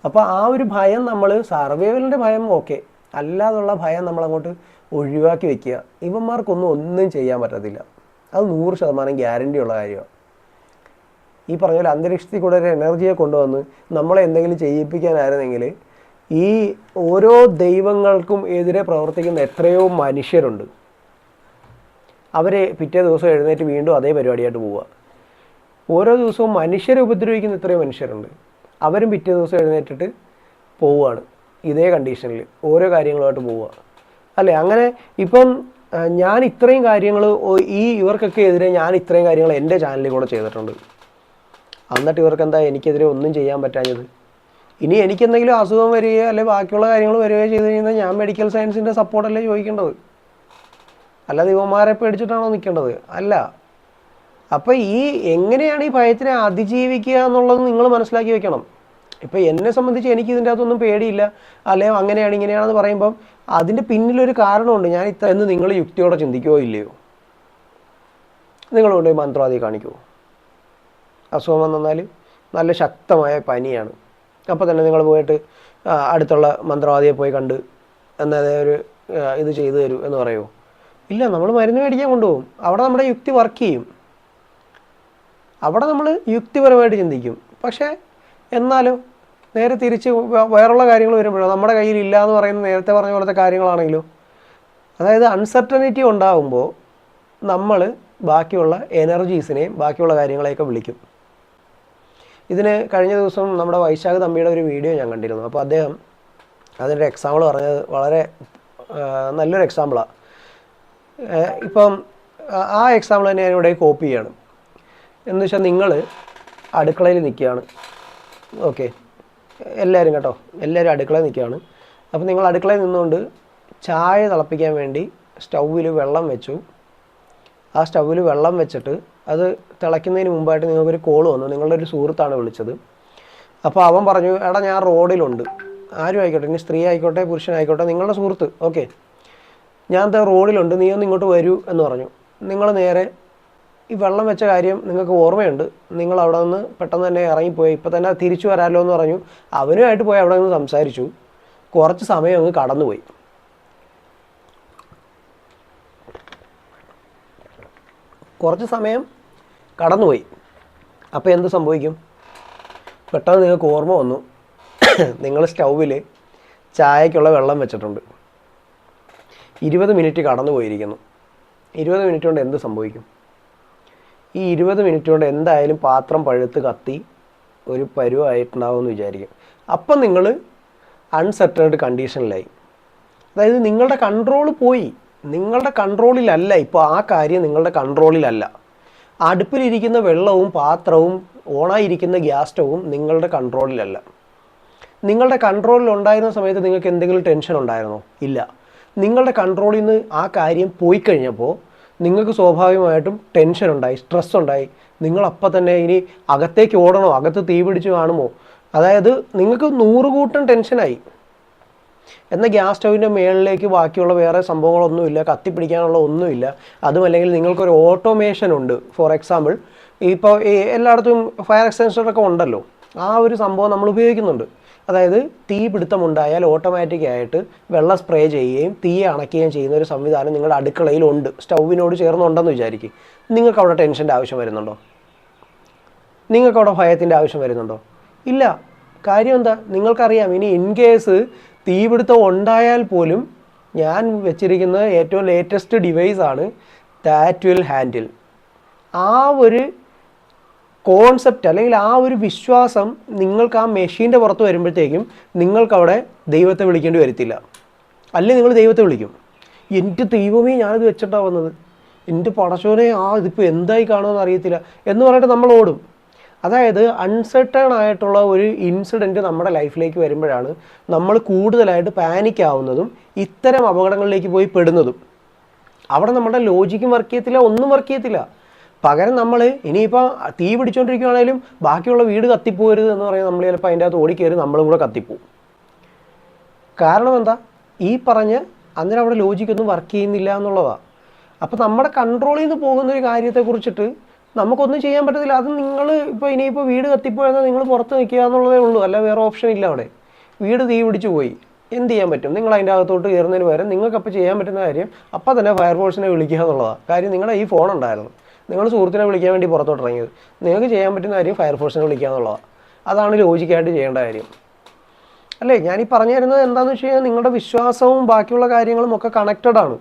അപ്പോൾ ആ ഒരു ഭയം, നമ്മൾ സർവൈവലിൻ്റെ ഭയം ഓക്കെ, അല്ലാതുള്ള ഭയം നമ്മളങ്ങോട്ട് ഒഴിവാക്കി വെക്കുക. ഒന്നും ചെയ്യാൻ പറ്റത്തില്ല. അത് 100% ഗ്യാരണ്ടി ഉള്ള കാര്യമാണ്. ഈ പറഞ്ഞ പോലെ അന്തരീക്ഷത്തിൽ കൂടെ ഒരു എനർജിയെ കൊണ്ടുവന്ന് നമ്മളെ എന്തെങ്കിലും ചെയ്യിപ്പിക്കാനായിരുന്നെങ്കിൽ ഈ ഓരോ ദൈവങ്ങൾക്കും എതിരെ പ്രവർത്തിക്കുന്ന എത്രയോ മനുഷ്യരുണ്ട്. അവരെ പിറ്റേ ദിവസം എഴുന്നേറ്റ് വീണ്ടും അതേ പരിപാടിയായിട്ട് പോവുക. ഓരോ ദിവസവും മനുഷ്യരെ ഉപദ്രവിക്കുന്ന എത്രയോ മനുഷ്യരുണ്ട്. അവരും പിറ്റേ ദിവസം എഴുന്നേറ്റിട്ട് പോവുകയാണ് ഇതേ കണ്ടീഷനിൽ, ഓരോ കാര്യങ്ങളുമായിട്ട് പോവുക അല്ലേ? അങ്ങനെ ഇപ്പം ഞാൻ ഇത്രയും കാര്യങ്ങൾ ഇവർക്കൊക്കെ എതിരെ ഞാൻ ഇത്രയും കാര്യങ്ങൾ എൻ്റെ ചാനലിൽ കൂടെ ചെയ്തിട്ടുണ്ട്. എന്നിട്ട് ഇവർക്ക് എന്താ എനിക്കെതിരെ ഒന്നും ചെയ്യാൻ പറ്റാഞ്ഞത്? ഇനി എനിക്കെന്തെങ്കിലും അസുഖം വരികയോ അല്ലെങ്കിൽ ബാക്കിയുള്ള കാര്യങ്ങൾ വരികയോ ചെയ്ത് കഴിഞ്ഞാൽ ഞാൻ മെഡിക്കൽ സയൻസിൻ്റെ സപ്പോർട്ടല്ലേ ചോദിക്കേണ്ടത്, അല്ലാതെ ഇവന്മാരെ പേടിച്ചിട്ടാണോ നിൽക്കേണ്ടത്? അല്ല. അപ്പോൾ എങ്ങനെയാണ് ഈ ഭയത്തിനെ അതിജീവിക്കുക എന്നുള്ളത് നിങ്ങൾ മനസ്സിലാക്കി വെക്കണം. ഇപ്പോൾ എന്നെ സംബന്ധിച്ച് എനിക്ക് ഇതിൻ്റെ അകത്തൊന്നും പേടിയില്ല, അല്ലെങ്കിൽ അങ്ങനെയാണ് ഇങ്ങനെയാണെന്ന് പറയുമ്പം അതിൻ്റെ പിന്നിലൊരു കാരണമുണ്ട്. ഞാൻ എന്ന് നിങ്ങൾ യുക്തിയോടെ ചിന്തിക്കുകയോ ഇല്ലയോ? നിങ്ങൾ കൊണ്ടുപോയി മന്ത്രവാദിയെ കാണിക്കുമോ? അസുഖം വന്നാൽ നല്ല ശക്തമായ പനിയാണ്, അപ്പോൾ തന്നെ നിങ്ങൾ പോയിട്ട് അടുത്തുള്ള മന്ത്രവാദിയെ പോയി കണ്ട് എന്നാൽ ഒരു ഇത് ചെയ്തു തരൂ എന്ന് പറയുമോ? ഇല്ല. നമ്മൾ മരുന്ന് മേടിക്കാൻ കൊണ്ടുപോകും. അവിടെ നമ്മുടെ യുക്തി വർക്ക് ചെയ്യും. അവിടെ നമ്മൾ യുക്തിപരമായിട്ട് ചിന്തിക്കും. പക്ഷേ എന്നാലോ നേരെ തിരിച്ച് വേറുള്ള കാര്യങ്ങൾ വരുമ്പോഴോ നമ്മുടെ കയ്യിൽ ഇല്ല എന്ന് പറയുന്ന നേരത്തെ പറഞ്ഞ പോലത്തെ കാര്യങ്ങളാണെങ്കിലും, അതായത് അൺസർട്ടനിറ്റി ഉണ്ടാകുമ്പോൾ നമ്മൾ ബാക്കിയുള്ള എനർജീസിനെയും ബാക്കിയുള്ള കാര്യങ്ങളെയൊക്കെ വിളിക്കും. ഇതിന് കഴിഞ്ഞ ദിവസം നമ്മുടെ വൈശാഖ് തമ്പിയുടെ ഒരു വീഡിയോ ഞാൻ കണ്ടിരുന്നു. അപ്പോൾ അദ്ദേഹം അതിൻ്റെ എക്സാമ്പിൾ പറഞ്ഞത് വളരെ നല്ലൊരു എക്സാമ്പിളാണ്. ഇപ്പം ആ എക്സാമ്പിൾ തന്നെ ഞാൻ ഇവിടെ കോപ്പി ചെയ്യണം. എന്ന് വെച്ചാൽ നിങ്ങൾ അടുക്കളയിൽ നിൽക്കുകയാണ്, ഓക്കെ, എല്ലാവരും കേട്ടോ, എല്ലാവരും അടുക്കളയിൽ നിൽക്കുകയാണ്. അപ്പോൾ നിങ്ങൾ അടുക്കളയിൽ നിന്നുകൊണ്ട് ചായ തിളപ്പിക്കാൻ വേണ്ടി സ്റ്റൗവിൽ വെള്ളം വെച്ചു. ആ സ്റ്റൗവിൽ വെള്ളം വെച്ചിട്ട് അത് തിളയ്ക്കുന്നതിന് മുമ്പായിട്ട് നിങ്ങൾക്കൊരു കോൾ വന്നു, നിങ്ങളുടെ ഒരു സുഹൃത്താണ് വിളിച്ചത്. അപ്പോൾ അവൻ പറഞ്ഞു, എടാ ഞാൻ റോഡിലുണ്ട്, ആരും ആയിക്കോട്ടെ, ഇനി സ്ത്രീ ആയിക്കോട്ടെ പുരുഷനായിക്കോട്ടെ, നിങ്ങളുടെ സുഹൃത്ത്, ഓക്കെ, ഞാൻ റോഡിലുണ്ട്, നീ ഒന്ന് ഇങ്ങോട്ട് വരൂ എന്ന് പറഞ്ഞു. നിങ്ങൾ നേരെ ഈ വെള്ളം വെച്ച കാര്യം നിങ്ങൾക്ക് ഓർമ്മയുണ്ട്, നിങ്ങൾ അവിടെ നിന്ന് പെട്ടെന്ന് തന്നെ ഇറങ്ങിപ്പോയി, ഇപ്പം തന്നെ തിരിച്ചു വരാമല്ലോ എന്ന് പറഞ്ഞു. അവനുമായിട്ട് പോയി അവിടെ നിന്ന് സംസാരിച്ചു. കുറച്ച് സമയം അങ്ങ് കടന്നുപോയി. അപ്പോൾ എന്ത് സംഭവിക്കും? പെട്ടെന്ന് നിങ്ങൾക്ക് ഓർമ്മ വന്നു, നിങ്ങൾ സ്റ്റൗവിൽ ചായക്കുള്ള വെള്ളം വെച്ചിട്ടുണ്ട്, 20 മിനിറ്റ് കടന്നു പോയിരിക്കുന്നു. 20 മിനിറ്റ് കൊണ്ട് എന്ത് സംഭവിക്കും? ഈ 20 മിനിറ്റ് കൊണ്ട് എന്തായാലും പാത്രം പഴുത്ത് കത്തി ഒരു പരുവായിട്ടുണ്ടാവുമെന്ന് വിചാരിക്കും. അപ്പം നിങ്ങൾ അൺസെർട്ടൻഡ് കണ്ടീഷനിലായി. അതായത് നിങ്ങളുടെ കൺട്രോൾ പോയി, നിങ്ങളുടെ കൺട്രോളിലല്ല ഇപ്പോൾ ആ കാര്യം, നിങ്ങളുടെ കൺട്രോളിലല്ല. അടുപ്പിലിരിക്കുന്ന വെള്ളവും പാത്രവും ഓണായിരിക്കുന്ന ഗ്യാസ് സ്റ്റവും നിങ്ങളുടെ കൺട്രോളിലല്ല. നിങ്ങളുടെ കൺട്രോളിൽ ഉണ്ടായിരുന്ന സമയത്ത് നിങ്ങൾക്ക് എന്തെങ്കിലും ടെൻഷൻ ഉണ്ടായിരുന്നോ? ഇല്ല. നിങ്ങളുടെ കൺട്രോളിൽ നിന്ന് ആ കാര്യം പോയി കഴിഞ്ഞപ്പോൾ നിങ്ങൾക്ക് സ്വാഭാവികമായിട്ടും ടെൻഷൻ ഉണ്ടായി, സ്ട്രെസ് ഉണ്ടായി. നിങ്ങളപ്പം തന്നെ ഇനി അകത്തേക്ക് ഓടണോ, അകത്ത് തീ പിടിച്ച് കാണുമോ, അതായത് നിങ്ങൾക്ക് 100 കൂട്ടം ടെൻഷനായി. എന്നാൽ ഗ്യാസ് സ്റ്റൗവിൻ്റെ മുകളിലേക്ക് ബാക്കിയുള്ള വേറെ സംഭവങ്ങളൊന്നുമില്ല, കത്തിപ്പിടിക്കാനുള്ള ഒന്നുമില്ല. അതുമല്ലെങ്കിൽ നിങ്ങൾക്കൊരു ഓട്ടോമേഷൻ ഉണ്ട്. ഫോർ എക്സാമ്പിൾ, ഇപ്പോൾ എല്ലായിടത്തും ഫയർ എക്സ്റ്റൻഷനൊക്കെ ഉണ്ടല്ലോ, ആ ഒരു സംഭവം നമ്മൾ ഉപയോഗിക്കുന്നുണ്ട്. അതായത് തീ പിടുത്തമുണ്ടായാൽ ഓട്ടോമാറ്റിക്കായിട്ട് വെള്ളം സ്പ്രേ ചെയ്യുകയും തീ അണയ്ക്കുകയും ചെയ്യുന്ന ഒരു സംവിധാനം നിങ്ങളുടെ അടുക്കളയിലുണ്ട്, സ്റ്റൗവിനോട് ചേർന്നുണ്ടെന്ന് വിചാരിക്കും. നിങ്ങൾക്ക് അവിടെ ടെൻഷൻ്റെ ആവശ്യം വരുന്നുണ്ടോ? നിങ്ങൾക്ക് അവിടെ ഭയത്തിൻ്റെ ആവശ്യം വരുന്നുണ്ടോ? ഇല്ല. കാര്യം എന്താ? നിങ്ങൾക്കറിയാം, ഇനി ഇൻ കേസ് തീപിടുത്തം ഉണ്ടായാൽ പോലും ഞാൻ വെച്ചിരിക്കുന്ന ഏറ്റവും ലേറ്റസ്റ്റ് ഡിവൈസാണ് ദാറ്റ് വിൽ ഹാൻഡിൽ. ആ ഒരു കോൺസെപ്റ്റ് അല്ലെങ്കിൽ ആ ഒരു വിശ്വാസം നിങ്ങൾക്ക് ആ മെഷീൻ്റെ പുറത്ത് വരുമ്പോഴത്തേക്കും നിങ്ങൾക്കവിടെ ദൈവത്തെ വിളിക്കേണ്ടി വരത്തില്ല. അല്ലെങ്കിൽ നിങ്ങൾ ദൈവത്തെ വിളിക്കും, എൻ്റെ ദൈവമേ ഞാനിത് വെച്ചിട്ടാണ് വന്നത്, എൻ്റെ പടച്ചോനെ ഇതിപ്പോൾ എന്തായി കാണുമെന്ന് അറിയത്തില്ല എന്ന് പറഞ്ഞിട്ട് നമ്മൾ ഓടും. അതായത് അൺസർട്ടൺ ആയിട്ടുള്ള ഒരു ഇൻസിഡൻറ്റ് നമ്മുടെ ലൈഫിലേക്ക് വരുമ്പോഴാണ് നമ്മൾ കൂടുതലായിട്ട് പാനിക് ആവുന്നതും ഇത്തരം അപകടങ്ങളിലേക്ക് പോയി പെടുന്നതും. അവിടെ നമ്മുടെ ലോജിക്കും വർക്ക് ചെയ്യത്തില്ല, ഒന്നും വർക്ക് ചെയ്യത്തില്ല. പകരം നമ്മൾ ഇനിയിപ്പോൾ തീ പിടിച്ചുകൊണ്ടിരിക്കുകയാണെങ്കിലും ബാക്കിയുള്ള വീട് കത്തിപ്പോരുത് എന്ന് പറയുന്നത് നമ്മൾ ചിലപ്പോൾ അതിൻ്റെ അകത്ത് ഓടിക്കയറി നമ്മളും കൂടെ കത്തിപ്പോവും. കാരണം എന്താ? ഈ പറഞ്ഞ അന്നേരം അവിടെ ലോജിക്കൊന്നും വർക്ക് ചെയ്യുന്നില്ല എന്നുള്ളതാണ്. അപ്പോൾ നമ്മുടെ കൺട്രോളിൽ നിന്ന് പോകുന്ന ഒരു കാര്യത്തെക്കുറിച്ചിട്ട് നമുക്കൊന്നും ചെയ്യാൻ പറ്റത്തില്ല. അത് നിങ്ങൾ ഇപ്പോൾ ഇനിയിപ്പോൾ വീട് കത്തിപ്പോയെന്നാൽ നിങ്ങൾ പുറത്ത് നിൽക്കുക എന്നുള്ളതേ ഉള്ളൂ, അല്ല വേറെ ഓപ്ഷൻ ഇല്ല. അവിടെ വീട് തീ പിടിച്ചു പോയി, എന്ത് ചെയ്യാൻ പറ്റും? നിങ്ങൾ അതിൻ്റെ അകത്തോട്ട് കയറുന്നതിന് പകരം നിങ്ങൾക്കപ്പോൾ ചെയ്യാൻ പറ്റുന്ന കാര്യം അപ്പം തന്നെ ഫയർഫോഴ്സിനെ വിളിക്കുക എന്നുള്ളതാണ്. കാര്യം നിങ്ങളുടെ ഈ ഫോൺ ഉണ്ടായിരുന്നു, നിങ്ങൾ സുഹൃത്തിനെ വിളിക്കാൻ വേണ്ടി പുറത്തോട്ട് ഇറങ്ങിയത്, നിങ്ങൾക്ക് ചെയ്യാൻ പറ്റുന്ന കാര്യം ഫയർഫോഴ്സിനെ വിളിക്കുക എന്നുള്ളതാണ്. അതാണ് ലോജിക്കായിട്ട് ചെയ്യേണ്ട കാര്യം, അല്ലേ? ഞാനീ പറഞ്ഞു തരുന്നത് എന്താണെന്ന് വെച്ച് കഴിഞ്ഞാൽ നിങ്ങളുടെ വിശ്വാസവും ബാക്കിയുള്ള കാര്യങ്ങളും ഒക്കെ കണക്റ്റഡ് ആണ്.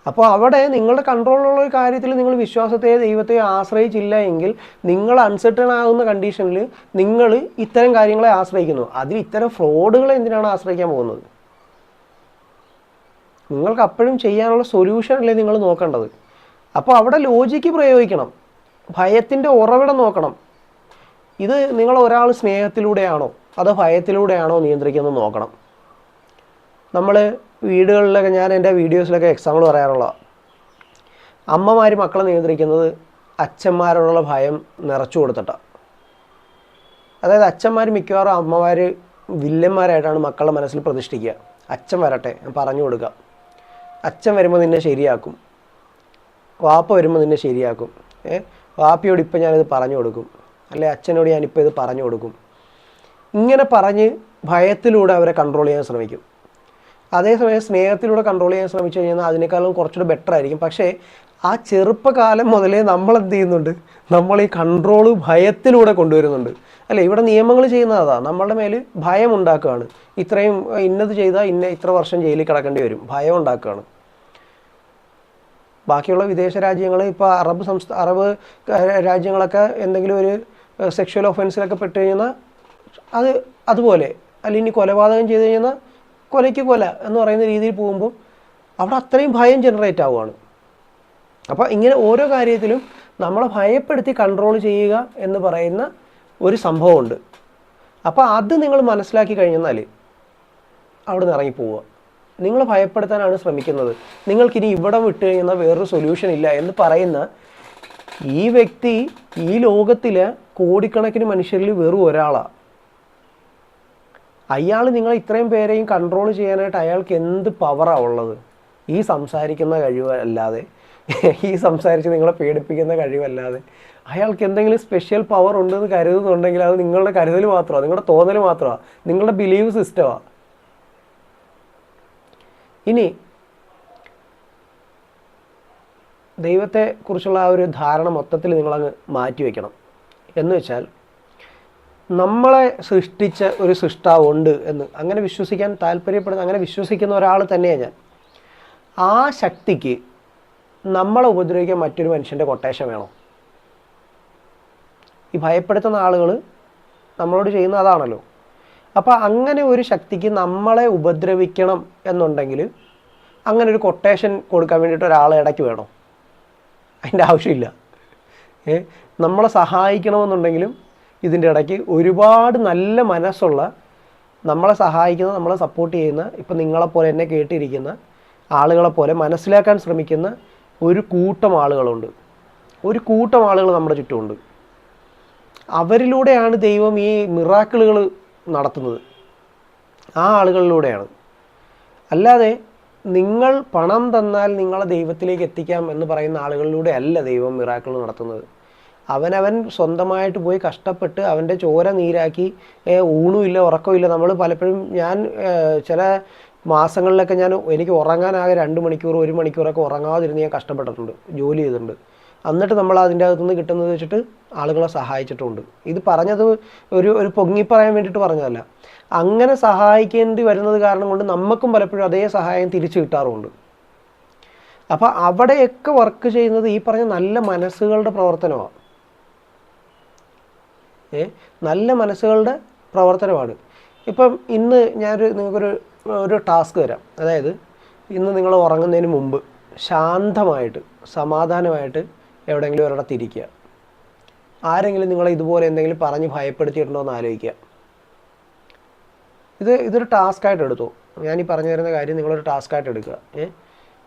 അപ്പോൾ അവിടെ നിങ്ങളുടെ കൺട്രോളിലുള്ള ഒരു കാര്യത്തിൽ നിങ്ങൾ വിശ്വാസത്തെയോ ദൈവത്തെയോ ആശ്രയിച്ചില്ല എങ്കിൽ നിങ്ങൾ അൺസർട്ടൺ ആകുന്ന കണ്ടീഷനിൽ നിങ്ങൾ ഇത്തരം കാര്യങ്ങളെ ആശ്രയിക്കുന്നു. അതിൽ ഇത്തരം ഫ്രോഡുകളെ എന്തിനാണ് ആശ്രയിക്കാൻ പോകുന്നത്? നിങ്ങൾക്ക് അപ്പോഴും ചെയ്യാനുള്ള സൊല്യൂഷൻ അല്ലേ നിങ്ങൾ നോക്കേണ്ടത്. അപ്പോൾ അവിടെ ലോജിക്ക് പ്രയോഗിക്കണം, ഭയത്തിൻ്റെ ഉറവിടം നോക്കണം. ഇത് നിങ്ങൾ ഒരാൾ സ്നേഹത്തിലൂടെയാണോ അതോ ഭയത്തിലൂടെയാണോ നിയന്ത്രിക്കുന്നത് നോക്കണം. നമ്മൾ വീടുകളിലൊക്കെ, ഞാൻ എൻ്റെ വീഡിയോസിലൊക്കെ എക്സാമ്പിൾ പറയാറുള്ള, അമ്മമാർ മക്കളെ നിയന്ത്രിക്കുന്നത് അച്ഛന്മാരോടുള്ള ഭയം നിറച്ചു കൊടുത്തിട്ടാണ്. അതായത് അച്ഛന്മാർ മിക്കവാറും അമ്മമാർ വില്ലന്മാരായിട്ടാണ് മക്കളുടെ മനസ്സിൽ പ്രതിഷ്ഠിക്കുക. അച്ഛൻ വരട്ടെ, ഞാൻ പറഞ്ഞു കൊടുക്കാം, അച്ഛൻ വരുമ്പോൾ നിന്നെ ശരിയാക്കും, വാപ്പ വരുമ്പോൾ നിന്നെ ശരിയാക്കും, വാപ്പയോട് ഇപ്പം ഞാനിത് പറഞ്ഞു കൊടുക്കും, അല്ലെ അച്ഛനോട് ഞാനിപ്പോൾ ഇത് പറഞ്ഞു കൊടുക്കും. ഇങ്ങനെ പറഞ്ഞ് ഭയത്തിലൂടെ അവരെ കൺട്രോൾ ചെയ്യാൻ ശ്രമിക്കും. അതേസമയം സ്നേഹത്തിലൂടെ കൺട്രോൾ ചെയ്യാൻ ശ്രമിച്ചു കഴിഞ്ഞാൽ അതിനേക്കാളും കുറച്ചുകൂടെ ബെറ്റർ ആയിരിക്കും. പക്ഷേ ആ ചെറുപ്പകാലം മുതലേ നമ്മൾ എന്ത് ചെയ്യുന്നുണ്ട്? നമ്മൾ ഈ കൺട്രോള് ഭയത്തിലൂടെ കൊണ്ടുവരുന്നുണ്ട്. അല്ലേ? ഇവിടെ നിയമങ്ങൾ ചെയ്യുന്നത് അതാ, നമ്മളുടെ മേൽ ഭയം ഉണ്ടാക്കുകയാണ്. ഇത്രയും ഇന്നത് ചെയ്താൽ ഇത്ര വർഷം ജയിലിൽ കിടക്കേണ്ടി വരും, ഭയം ഉണ്ടാക്കുകയാണ്. ബാക്കിയുള്ള വിദേശ രാജ്യങ്ങൾ, ഇപ്പോൾ അറബ് രാജ്യങ്ങളൊക്കെ എന്തെങ്കിലും ഒരു സെക്ഷൽ ഒഫൻസിലൊക്കെ പെട്ട് കഴിഞ്ഞാൽ അത് അതുപോലെ, അല്ലെങ്കിൽ ഇനി കൊലപാതകം ചെയ്ത് കഴിഞ്ഞാൽ കൊലയ്ക്ക് കൊല എന്ന് പറയുന്ന രീതിയിൽ പോകുമ്പോൾ അവിടെ അത്രയും ഭയം ജനറേറ്റ് ആവുകയാണ്. അപ്പോൾ ഇങ്ങനെ ഓരോ കാര്യത്തിലും നമ്മളെ ഭയപ്പെടുത്തി കൺട്രോൾ ചെയ്യുക എന്ന് പറയുന്ന ഒരു സംഭവമുണ്ട്. അപ്പോൾ അത് നിങ്ങൾ മനസ്സിലാക്കി കഴിഞ്ഞാൽ അവിടെ നിന്ന് ഇറങ്ങിപ്പോവുക. നിങ്ങൾ ഭയപ്പെടുത്താനാണ് ശ്രമിക്കുന്നത്, നിങ്ങൾക്കിനി ഇവിടെ വിട്ട് കഴിഞ്ഞാൽ വേറൊരു സൊല്യൂഷൻ ഇല്ല എന്ന് പറയുന്ന ഈ വ്യക്തി ഈ ലോകത്തിലെ കോടിക്കണക്കിന് മനുഷ്യരിൽ വെറും ഒരാളാണ്. അയാൾ നിങ്ങളെ ഇത്രയും പേരെയും കൺട്രോൾ ചെയ്യാനായിട്ട് അയാൾക്ക് എന്ത് പവറാണ് ഉള്ളത്? ഈ സംസാരിക്കുന്ന കഴിവല്ലാതെ, ഈ സംസാരിച്ച് നിങ്ങളെ പേടിപ്പിക്കുന്ന കഴിവല്ലാതെ അയാൾക്ക് എന്തെങ്കിലും സ്പെഷ്യൽ പവർ ഉണ്ടെന്ന് കരുതുന്നുണ്ടെങ്കിൽ അത് നിങ്ങളുടെ കരുതൽ മാത്രമാണ്, നിങ്ങളുടെ തോന്നൽ മാത്രമാണ്, നിങ്ങളുടെ ബിലീവ് സിസ്റ്റമാണ്. ഇനി ദൈവത്തെക്കുറിച്ചുള്ള ആ ഒരു ധാരണ മൊത്തത്തിൽ നിങ്ങളങ്ങ് മാറ്റിവെക്കണം. എന്ന് വെച്ചാൽ നമ്മളെ സൃഷ്ടിച്ച ഒരു സൃഷ്ടാവുണ്ട് എന്ന് അങ്ങനെ വിശ്വസിക്കാൻ താല്പര്യപ്പെടുന്ന, അങ്ങനെ വിശ്വസിക്കുന്ന ഒരാൾ തന്നെയാണ് ഞാൻ. ആ ശക്തിക്ക് നമ്മളെ ഉപദ്രവിക്കാൻ മറ്റൊരു മനുഷ്യൻ്റെ കൊട്ടേഷൻ വേണം. ഈ ഭയപ്പെടുത്തുന്ന ആളുകൾ നമ്മളോട് ചെയ്യുന്ന അതാണല്ലോ. അപ്പോൾ അങ്ങനെ ഒരു ശക്തിക്ക് നമ്മളെ ഉപദ്രവിക്കണം എന്നുണ്ടെങ്കിൽ അങ്ങനെ ഒരു കൊട്ടേഷൻ കൊടുക്കാൻ വേണ്ടിയിട്ട് ഒരാളെ ഇടയ്ക്ക് വേണം, അതിൻ്റെ ആവശ്യമില്ല. നമ്മളെ സഹായിക്കണമെന്നുണ്ടെങ്കിലും ഇതിൻ്റെ ഇടയ്ക്ക് ഒരുപാട് നല്ല മനസ്സുള്ള, നമ്മളെ സഹായിക്കുന്ന, നമ്മളെ സപ്പോർട്ട് ചെയ്യുന്ന, ഇപ്പം നിങ്ങളെപ്പോലെ എന്നെ കേട്ടിരിക്കുന്ന ആളുകളെപ്പോലെ മനസ്സിലാക്കാൻ ശ്രമിക്കുന്ന ഒരു കൂട്ടം ആളുകളുണ്ട്. ഒരു കൂട്ടം ആളുകൾ നമ്മുടെ ചുറ്റുമുണ്ട്. അവരിലൂടെയാണ് ദൈവം ഈ മിറാക്കിളുകൾ നടത്തുന്നത്. ആ ആളുകളിലൂടെയാണ്. അല്ലാതെ നിങ്ങൾ പണം തന്നാൽ നിങ്ങളെ ദൈവത്തിലേക്ക് എത്തിക്കാം എന്ന് പറയുന്ന ആളുകളിലൂടെ അല്ല ദൈവം മിറാക്കിൾ നടത്തുന്നത്. അവനവൻ സ്വന്തമായിട്ട് പോയി കഷ്ടപ്പെട്ട് അവൻ്റെ ചോര നീരാക്കി, ഊണുമില്ല ഉറക്കമില്ല. നമ്മൾ പലപ്പോഴും, ഞാൻ ചില മാസങ്ങളിലൊക്കെ എനിക്ക് ഉറങ്ങാനാകെ 2 മണിക്കൂർ 1 മണിക്കൂറൊക്കെ ഉറങ്ങാതിരുന്ന് ഞാൻ കഷ്ടപ്പെട്ടിട്ടുണ്ട്, ജോലി ചെയ്തിട്ടുണ്ട്. എന്നിട്ട് നമ്മൾ അതിൻ്റെ അകത്തുനിന്ന് കിട്ടുന്നത് വെച്ചിട്ട് ആളുകളെ സഹായിച്ചിട്ടുമുണ്ട്. ഇത് പറഞ്ഞത് ഒരു പൊങ്ങിപ്പറയാൻ വേണ്ടിയിട്ട് പറഞ്ഞതല്ല. അങ്ങനെ സഹായിക്കേണ്ടി വരുന്നത് കാരണം കൊണ്ട് നമുക്കും പലപ്പോഴും അതേ സഹായം തിരിച്ചു കിട്ടാറുമുണ്ട്. അപ്പോൾ അവിടെയൊക്കെ വർക്ക് ചെയ്യുന്നത് ഈ പറഞ്ഞ നല്ല മനസ്സുകളുടെ പ്രവർത്തനമാണ്. നല്ല മനസ്സുകളുടെ പ്രവർത്തനമാണ്. ഇപ്പം ഇന്ന് നിങ്ങൾക്കൊരു ടാസ്ക് തരാം. അതായത് ഇന്ന് നിങ്ങൾ ഉറങ്ങുന്നതിന് മുമ്പ് ശാന്തമായിട്ട് സമാധാനമായിട്ട് എവിടെയെങ്കിലും ഒരിടത്ത് ഇരിക്കുക. ആരെങ്കിലും നിങ്ങളെ ഇതുപോലെ എന്തെങ്കിലും പറഞ്ഞ് ഭയപ്പെടുത്തിയിട്ടുണ്ടോ എന്ന് ആലോചിക്കുക. ഇതൊരു ടാസ്ക്കായിട്ട് എടുത്തോ. ഞാനീ പറഞ്ഞു തരുന്ന കാര്യം നിങ്ങളൊരു ടാസ്ക്കായിട്ട് എടുക്കുക.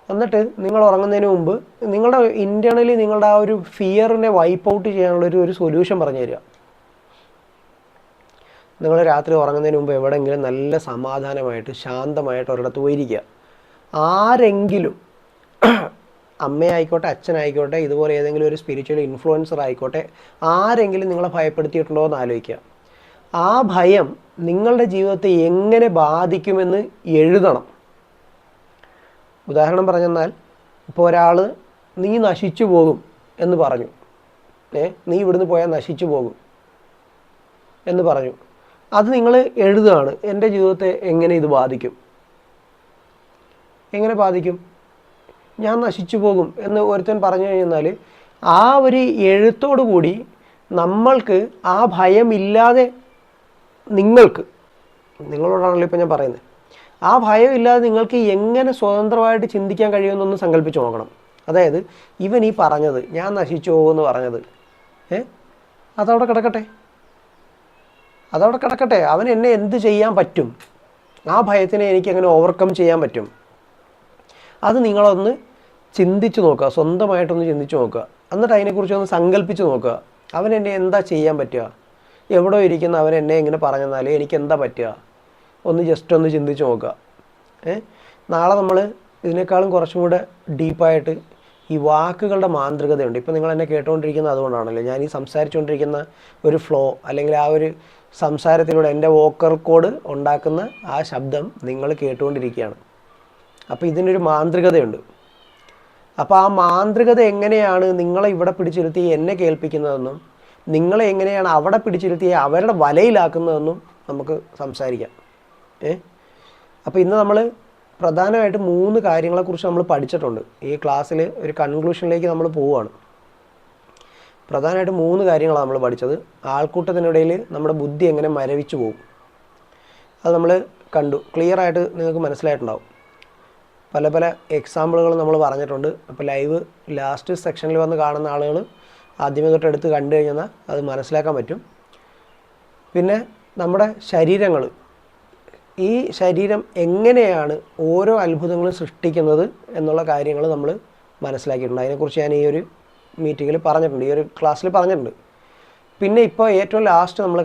എന്നിട്ട് നിങ്ങൾ ഉറങ്ങുന്നതിന് മുമ്പ് നിങ്ങളുടെ ഇൻറ്റേർണലി നിങ്ങളുടെ ആ ഒരു ഫിയറിനെ വൈപ്പ് ഔട്ട് ചെയ്യാനുള്ളൊരു സൊല്യൂഷൻ പറഞ്ഞു തരിക. നിങ്ങൾ രാത്രി ഉറങ്ങുന്നതിന് മുമ്പ് എവിടെയെങ്കിലും നല്ല സമാധാനമായിട്ട് ശാന്തമായിട്ട് ഒരിടത്ത് പോയിരിക്കുക. ആരെങ്കിലും, അമ്മയായിക്കോട്ടെ അച്ഛനായിക്കോട്ടെ, ഇതുപോലെ ഏതെങ്കിലും ഒരു സ്പിരിച്വൽ ഇൻഫ്ലുവൻസർ ആയിക്കോട്ടെ, ആരെങ്കിലും നിങ്ങളെ ഭയപ്പെടുത്തിയിട്ടുണ്ടോ എന്ന് ആലോചിക്കുക. ആ ഭയം നിങ്ങളുടെ ജീവിതത്തെ എങ്ങനെ ബാധിക്കുമെന്ന് എഴുതണം. ഉദാഹരണം പറഞ്ഞെന്നാൽ, ഇപ്പോൾ ഒരാൾ നീ നശിച്ചു പോകും എന്ന് പറഞ്ഞു, നീ ഇവിടുന്ന് പോയാൽ നശിച്ചു പോകും എന്ന് പറഞ്ഞു. അത് നിങ്ങൾ എഴുതുകയാണ്. എൻ്റെ ജീവിതത്തെ എങ്ങനെ ഇത് ബാധിക്കും, എങ്ങനെ ബാധിക്കും, ഞാൻ നശിച്ചു പോകും എന്ന് ഒരുത്തൻ പറഞ്ഞു കഴിഞ്ഞാൽ ആ ഒരു എഴുത്തോടു കൂടി നമ്മൾക്ക് ആ ഭയമില്ലാതെ, നിങ്ങളോടാണല്ലോ ഇപ്പോൾ ഞാൻ പറയുന്നത്, ആ ഭയമില്ലാതെ നിങ്ങൾക്ക് എങ്ങനെ സ്വതന്ത്രമായിട്ട് ചിന്തിക്കാൻ കഴിയുമെന്നൊന്ന് സങ്കല്പിച്ച് നോക്കണം. അതായത് ഇവൻ ഈ പറഞ്ഞത്, ഞാൻ നശിച്ചു പോകുമെന്ന് പറഞ്ഞത്, അതവിടെ കിടക്കട്ടെ, അവൻ എന്നെ എന്ത് ചെയ്യാൻ പറ്റും, ആ ഭയത്തിനെ എനിക്ക് എങ്ങനെ ഓവർകം ചെയ്യാൻ പറ്റും, അത് നിങ്ങളൊന്ന് ചിന്തിച്ച് നോക്കുക, സ്വന്തമായിട്ടൊന്ന് ചിന്തിച്ച് നോക്കുക. എന്നിട്ട് അതിനെക്കുറിച്ചൊന്ന് സങ്കല്പിച്ച് നോക്കുക. അവൻ എന്നെ എന്താ ചെയ്യാൻ പറ്റുക, എവിടെ ഇരിക്കുന്ന അവൻ എന്നെ ഇങ്ങനെ പറഞ്ഞെന്നാൽ എനിക്ക് എന്താ പറ്റുക, ജസ്റ്റ് ഒന്ന് ചിന്തിച്ച് നോക്കുക. നാളെ നമ്മൾ ഇതിനേക്കാളും കുറച്ചും കൂടെ ഡീപ്പായിട്ട് ഈ വാക്കുകളുടെ മാന്ത്രികതയുണ്ട്. ഇപ്പം നിങ്ങൾ എന്നെ കേട്ടുകൊണ്ടിരിക്കുന്നത് അതുകൊണ്ടാണല്ലോ. ഞാൻ ഈ സംസാരിച്ചുകൊണ്ടിരിക്കുന്ന ഒരു ഫ്ലോ, അല്ലെങ്കിൽ ആ ഒരു സംസാരത്തിലൂടെ എൻ്റെ വോക്കൽ കോഡ് ഉണ്ടാക്കുന്ന ആ ശബ്ദം നിങ്ങൾ കേട്ടുകൊണ്ടിരിക്കുകയാണ്. അപ്പോൾ ഇതിനൊരു മാന്ത്രികതയുണ്ട്. അപ്പോൾ ആ മാന്ത്രികത എങ്ങനെയാണ് നിങ്ങളെ ഇവിടെ പിടിച്ചിരുത്തി എന്നെ കേൾപ്പിക്കുന്നതെന്നും നിങ്ങളെ എങ്ങനെയാണ് അവിടെ പിടിച്ചിരുത്തി അവരുടെ വലയിലാക്കുന്നതെന്നും നമുക്ക് സംസാരിക്കാം. അപ്പോൾ ഇന്ന് നമ്മൾ പ്രധാനമായിട്ട് 3 കാര്യങ്ങളെക്കുറിച്ച് നമ്മൾ പഠിച്ചിട്ടുണ്ട്. ഈ ക്ലാസ്സിൽ ഒരു കൺക്ലൂഷനിലേക്ക് നമ്മൾ പോവുകയാണ്. പ്രധാനമായിട്ട് 3 കാര്യങ്ങളാണ് നമ്മൾ പഠിച്ചത്. ആൾക്കൂട്ടത്തിനിടയിൽ നമ്മുടെ ബുദ്ധി എങ്ങനെ മരവിച്ചു പോകും, അത് നമ്മൾ കണ്ടു. ക്ലിയറായിട്ട് നിങ്ങൾക്ക് മനസ്സിലായിട്ടുണ്ടാവും. പല പല എക്സാമ്പിളുകൾ നമ്മൾ പറഞ്ഞിട്ടുണ്ട്. അപ്പോൾ ലൈവ് ലാസ്റ്റ് സെക്ഷനിൽ വന്ന് കാണുന്ന ആളുകൾ ആദ്യമേ തൊട്ട് എടുത്ത് കണ്ടു കഴിഞ്ഞാൽ അത് മനസ്സിലാക്കാൻ പറ്റും. പിന്നെ നമ്മുടെ ശരീരങ്ങൾ, ഈ ശരീരം എങ്ങനെയാണ് ഓരോ അത്ഭുതങ്ങളും സൃഷ്ടിക്കുന്നത് എന്നുള്ള കാര്യങ്ങൾ നമ്മൾ മനസ്സിലാക്കിയിട്ടുണ്ട്. അതിനെക്കുറിച്ച് ഞാൻ ഈ ഒരു മീറ്റിങ്ങിൽ പറഞ്ഞിട്ടുണ്ട്, ഈ ഒരു ക്ലാസ്സിൽ പറഞ്ഞിട്ടുണ്ട്. പിന്നെ ഇപ്പോൾ ഏറ്റവും ലാസ്റ്റ് നമ്മൾ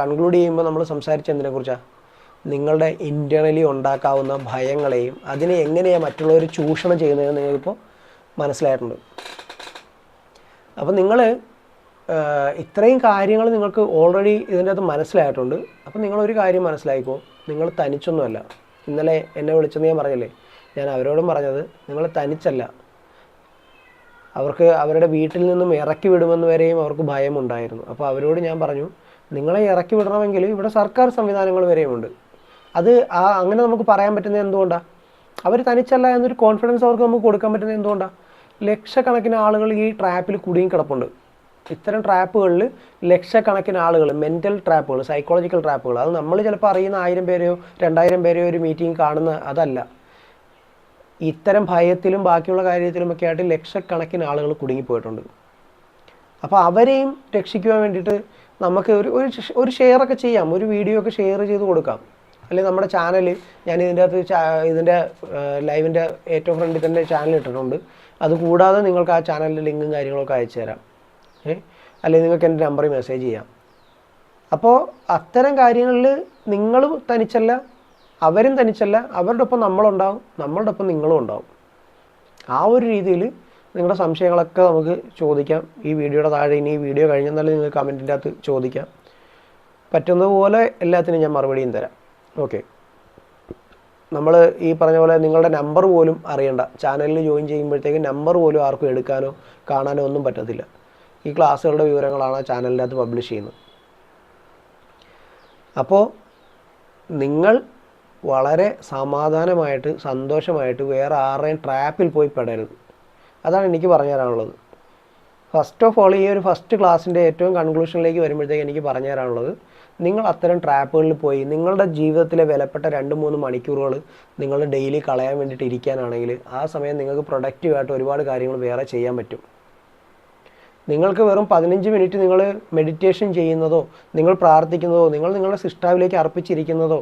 കൺക്ലൂഡ് ചെയ്യുമ്പോൾ നമ്മൾ സംസാരിച്ചതിനെക്കുറിച്ചാണ് നിങ്ങളുടെ ഇൻറ്റേർണലി ഉണ്ടാക്കാവുന്ന ഭയങ്ങളെയും അതിനെ എങ്ങനെയാണ് മറ്റുള്ളവർ ചൂഷണം ചെയ്യുന്നതെന്ന് നിങ്ങൾക്കിപ്പോൾ മനസ്സിലായിട്ടുണ്ട്. അപ്പോൾ നിങ്ങൾ ഇത്രയും കാര്യങ്ങൾ നിങ്ങൾക്ക് ഓൾറെഡി ഇതിൻ്റെ അകത്ത് മനസ്സിലായിട്ടുണ്ട്. അപ്പോൾ നിങ്ങളൊരു കാര്യം മനസ്സിലാക്കിക്കോ, നിങ്ങൾ തനിച്ചൊന്നുമല്ല. ഇന്നലെ എന്നെ വിളിച്ചെന്ന് ഞാൻ പറഞ്ഞില്ലേ, ഞാൻ അവരോടും പറഞ്ഞത് നിങ്ങൾ തനിച്ചല്ല. അവർക്ക് അവരുടെ വീട്ടിൽ നിന്നും ഇറക്കി വിടുമെന്ന് വരെയും അവർക്ക് ഭയമുണ്ടായിരുന്നു. അപ്പോൾ അവരോട് ഞാൻ പറഞ്ഞു, നിങ്ങളെ ഇറക്കി വിടണമെങ്കിൽ ഇവിടെ സർക്കാർ സംവിധാനങ്ങൾ വരെയുമുണ്ട്. അത് അങ്ങനെ നമുക്ക് പറയാൻ പറ്റുന്നത് എന്തുകൊണ്ടാണ്? അവർ തനിച്ചല്ല എന്നൊരു കോൺഫിഡൻസ് അവർക്ക് നമുക്ക് കൊടുക്കാൻ പറ്റുന്നത് എന്തുകൊണ്ടാണ്? ലക്ഷക്കണക്കിന് ആളുകൾ ഈ ട്രാപ്പിൽ കുടുങ്ങി കിടപ്പുണ്ട്. ഇത്തരം ട്രാപ്പുകളിൽ ലക്ഷക്കണക്കിന് ആളുകൾ, മെൻ്റൽ ട്രാപ്പുകൾ, സൈക്കോളജിക്കൽ ട്രാപ്പുകൾ, അത് നമ്മൾ ചിലപ്പോൾ അറിയുന്ന 1000 പേരെയോ 2000 പേരെയോ ഒരു മീറ്റിംഗ് കാണുന്ന അതല്ല. ഇത്തരം ഭയത്തിലും ബാക്കിയുള്ള കാര്യത്തിലുമൊക്കെ ആയിട്ട് ലക്ഷക്കണക്കിന് ആളുകൾ കുടുങ്ങിപ്പോയിട്ടുണ്ട്. അപ്പോൾ അവരെയും രക്ഷിക്കുവാൻ വേണ്ടിയിട്ട് നമുക്ക് ഒരു ഷെയറൊക്കെ ചെയ്യാം, ഒരു വീഡിയോ ഒക്കെ ഷെയർ ചെയ്ത് കൊടുക്കാം. അല്ലെങ്കിൽ നമ്മുടെ ചാനൽ, ഞാൻ ഇതിൻ്റെ ലൈവിൻ്റെ ഏറ്റവും ഫ്രണ്ടിൽ തന്നെ ചാനൽ ഇട്ടിട്ടുണ്ട്. അതുകൂടാതെ നിങ്ങൾക്ക് ആ ചാനലിൻ്റെ ലിങ്കും കാര്യങ്ങളൊക്കെ അയച്ചു തരാം. അല്ലെങ്കിൽ നിങ്ങൾക്ക് എൻ്റെ നമ്പറിൽ മെസ്സേജ് ചെയ്യാം. അപ്പോൾ അത്തരം കാര്യങ്ങളിൽ നിങ്ങൾ തനിച്ചല്ല, അവരും തനിച്ചല്ല. അവരുടെ ഒപ്പം നമ്മളുണ്ടാവും, നമ്മളുടെ ഒപ്പം നിങ്ങളും ഉണ്ടാവും. ആ ഒരു രീതിയിൽ നിങ്ങളുടെ സംശയങ്ങളൊക്കെ നമുക്ക് ചോദിക്കാം. ഈ വീഡിയോയുടെ താഴെ, ഇനി ഈ വീഡിയോ കഴിഞ്ഞെന്നാലും നിങ്ങൾ കമൻറ്റിൻ്റെ അകത്ത് ചോദിക്കാം. പറ്റുന്നതുപോലെ എല്ലാത്തിനും ഞാൻ മറുപടിയും തരാം. ഓക്കെ, നമ്മൾ ഈ പറഞ്ഞ പോലെ നിങ്ങളുടെ നമ്പർ പോലും അറിയണ്ട. ചാനലിൽ ജോയിൻ ചെയ്യുമ്പോഴത്തേക്ക് നമ്പർ പോലും ആർക്കും എടുക്കാനോ കാണാനോ ഒന്നും പറ്റത്തില്ല. ഈ ക്ലാസ്സുകളുടെ വിവരങ്ങളാണ് ചാനലിൻ്റെ അകത്ത് പബ്ലിഷ് ചെയ്യുന്നത്. അപ്പോൾ നിങ്ങൾ വളരെ സമാധാനമായിട്ട് സന്തോഷമായിട്ട് വേറെ ആരുടെയും ട്രാപ്പിൽ പോയി പെടരുത്. അതാണ് എനിക്ക് പറഞ്ഞു തരാനുള്ളത്. ഫസ്റ്റ് ഓഫ് ഓൾ, ഈ ഒരു ഫസ്റ്റ് ക്ലാസ്സിൻ്റെ ഏറ്റവും കൺക്ലൂഷനിലേക്ക് വരുമ്പോഴത്തേക്ക് എനിക്ക് പറഞ്ഞു തരാനുള്ളത്, നിങ്ങൾ അത്തരം ട്രാപ്പുകളിൽ പോയി നിങ്ങളുടെ ജീവിതത്തിലെ വിലപ്പെട്ട 2-3 മണിക്കൂറുകൾ നിങ്ങൾ ഡെയിലി കളയാൻ വേണ്ടിയിട്ട് ഇരിക്കാനാണെങ്കിൽ ആ സമയം നിങ്ങൾക്ക് പ്രൊഡക്റ്റീവായിട്ട് ഒരുപാട് കാര്യങ്ങൾ വേറെ ചെയ്യാൻ പറ്റും. നിങ്ങൾക്ക് വെറും 15 മിനിറ്റ് നിങ്ങൾ മെഡിറ്റേഷൻ ചെയ്യുന്നതോ, നിങ്ങൾ പ്രാർത്ഥിക്കുന്നതോ, നിങ്ങൾ നിങ്ങളുടെ സിസ്റ്റാവിലേക്ക് അർപ്പിച്ചിരിക്കുന്നതോ,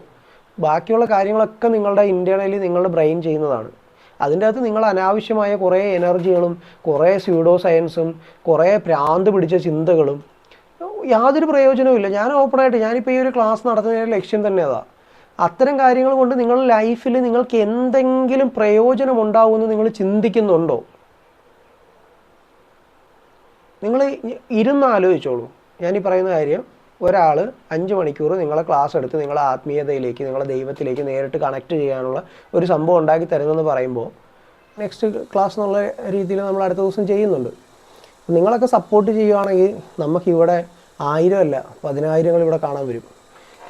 ബാക്കിയുള്ള കാര്യങ്ങളൊക്കെ നിങ്ങളുടെ ഇൻറ്റേർണലി നിങ്ങളുടെ ബ്രെയിൻ ചെയ്യുന്നതാണ്. അതിൻ്റെ അകത്ത് നിങ്ങൾ അനാവശ്യമായ കുറേ എനർജികളും കുറേ സ്യൂഡോ സയൻസും കുറേ ഭ്രാന്ത് പിടിച്ച ചിന്തകളും യാതൊരു പ്രയോജനവുമില്ല. ഞാൻ ഓപ്പണായിട്ട്, ഞാനിപ്പോൾ ഈ ഒരു ക്ലാസ് നടത്തുന്നതിൻ്റെ ലക്ഷ്യം തന്നെ അതാണ്. അത്തരം കാര്യങ്ങൾ കൊണ്ട് നിങ്ങളുടെ ലൈഫിൽ നിങ്ങൾക്ക് എന്തെങ്കിലും പ്രയോജനം ഉണ്ടാവുമെന്ന് നിങ്ങൾ ചിന്തിക്കുന്നുണ്ടോ? നിങ്ങൾ ഇരുന്ന് ആലോചിച്ചോളൂ. ഞാനീ പറയുന്ന കാര്യം, ഒരാൾ 5 മണിക്കൂർ നിങ്ങളെ ക്ലാസ് എടുത്ത് നിങ്ങളെ ആത്മീയതയിലേക്ക്, നിങ്ങളെ ദൈവത്തിലേക്ക് നേരിട്ട് കണക്ട് ചെയ്യാനുള്ള ഒരു സംഭവം ഉണ്ടാക്കി തരുന്നെന്ന് പറയുമ്പോൾ നെക്സ്റ്റ് ക്ലാസ് എന്നുള്ള രീതിയിൽ നമ്മൾ അടുത്ത ദിവസം ചെയ്യുന്നുണ്ട്. നിങ്ങളൊക്കെ സപ്പോർട്ട് ചെയ്യുകയാണെങ്കിൽ നമുക്കിവിടെ 1000 അല്ല 10,000 ഇവിടെ കാണാൻ വരും.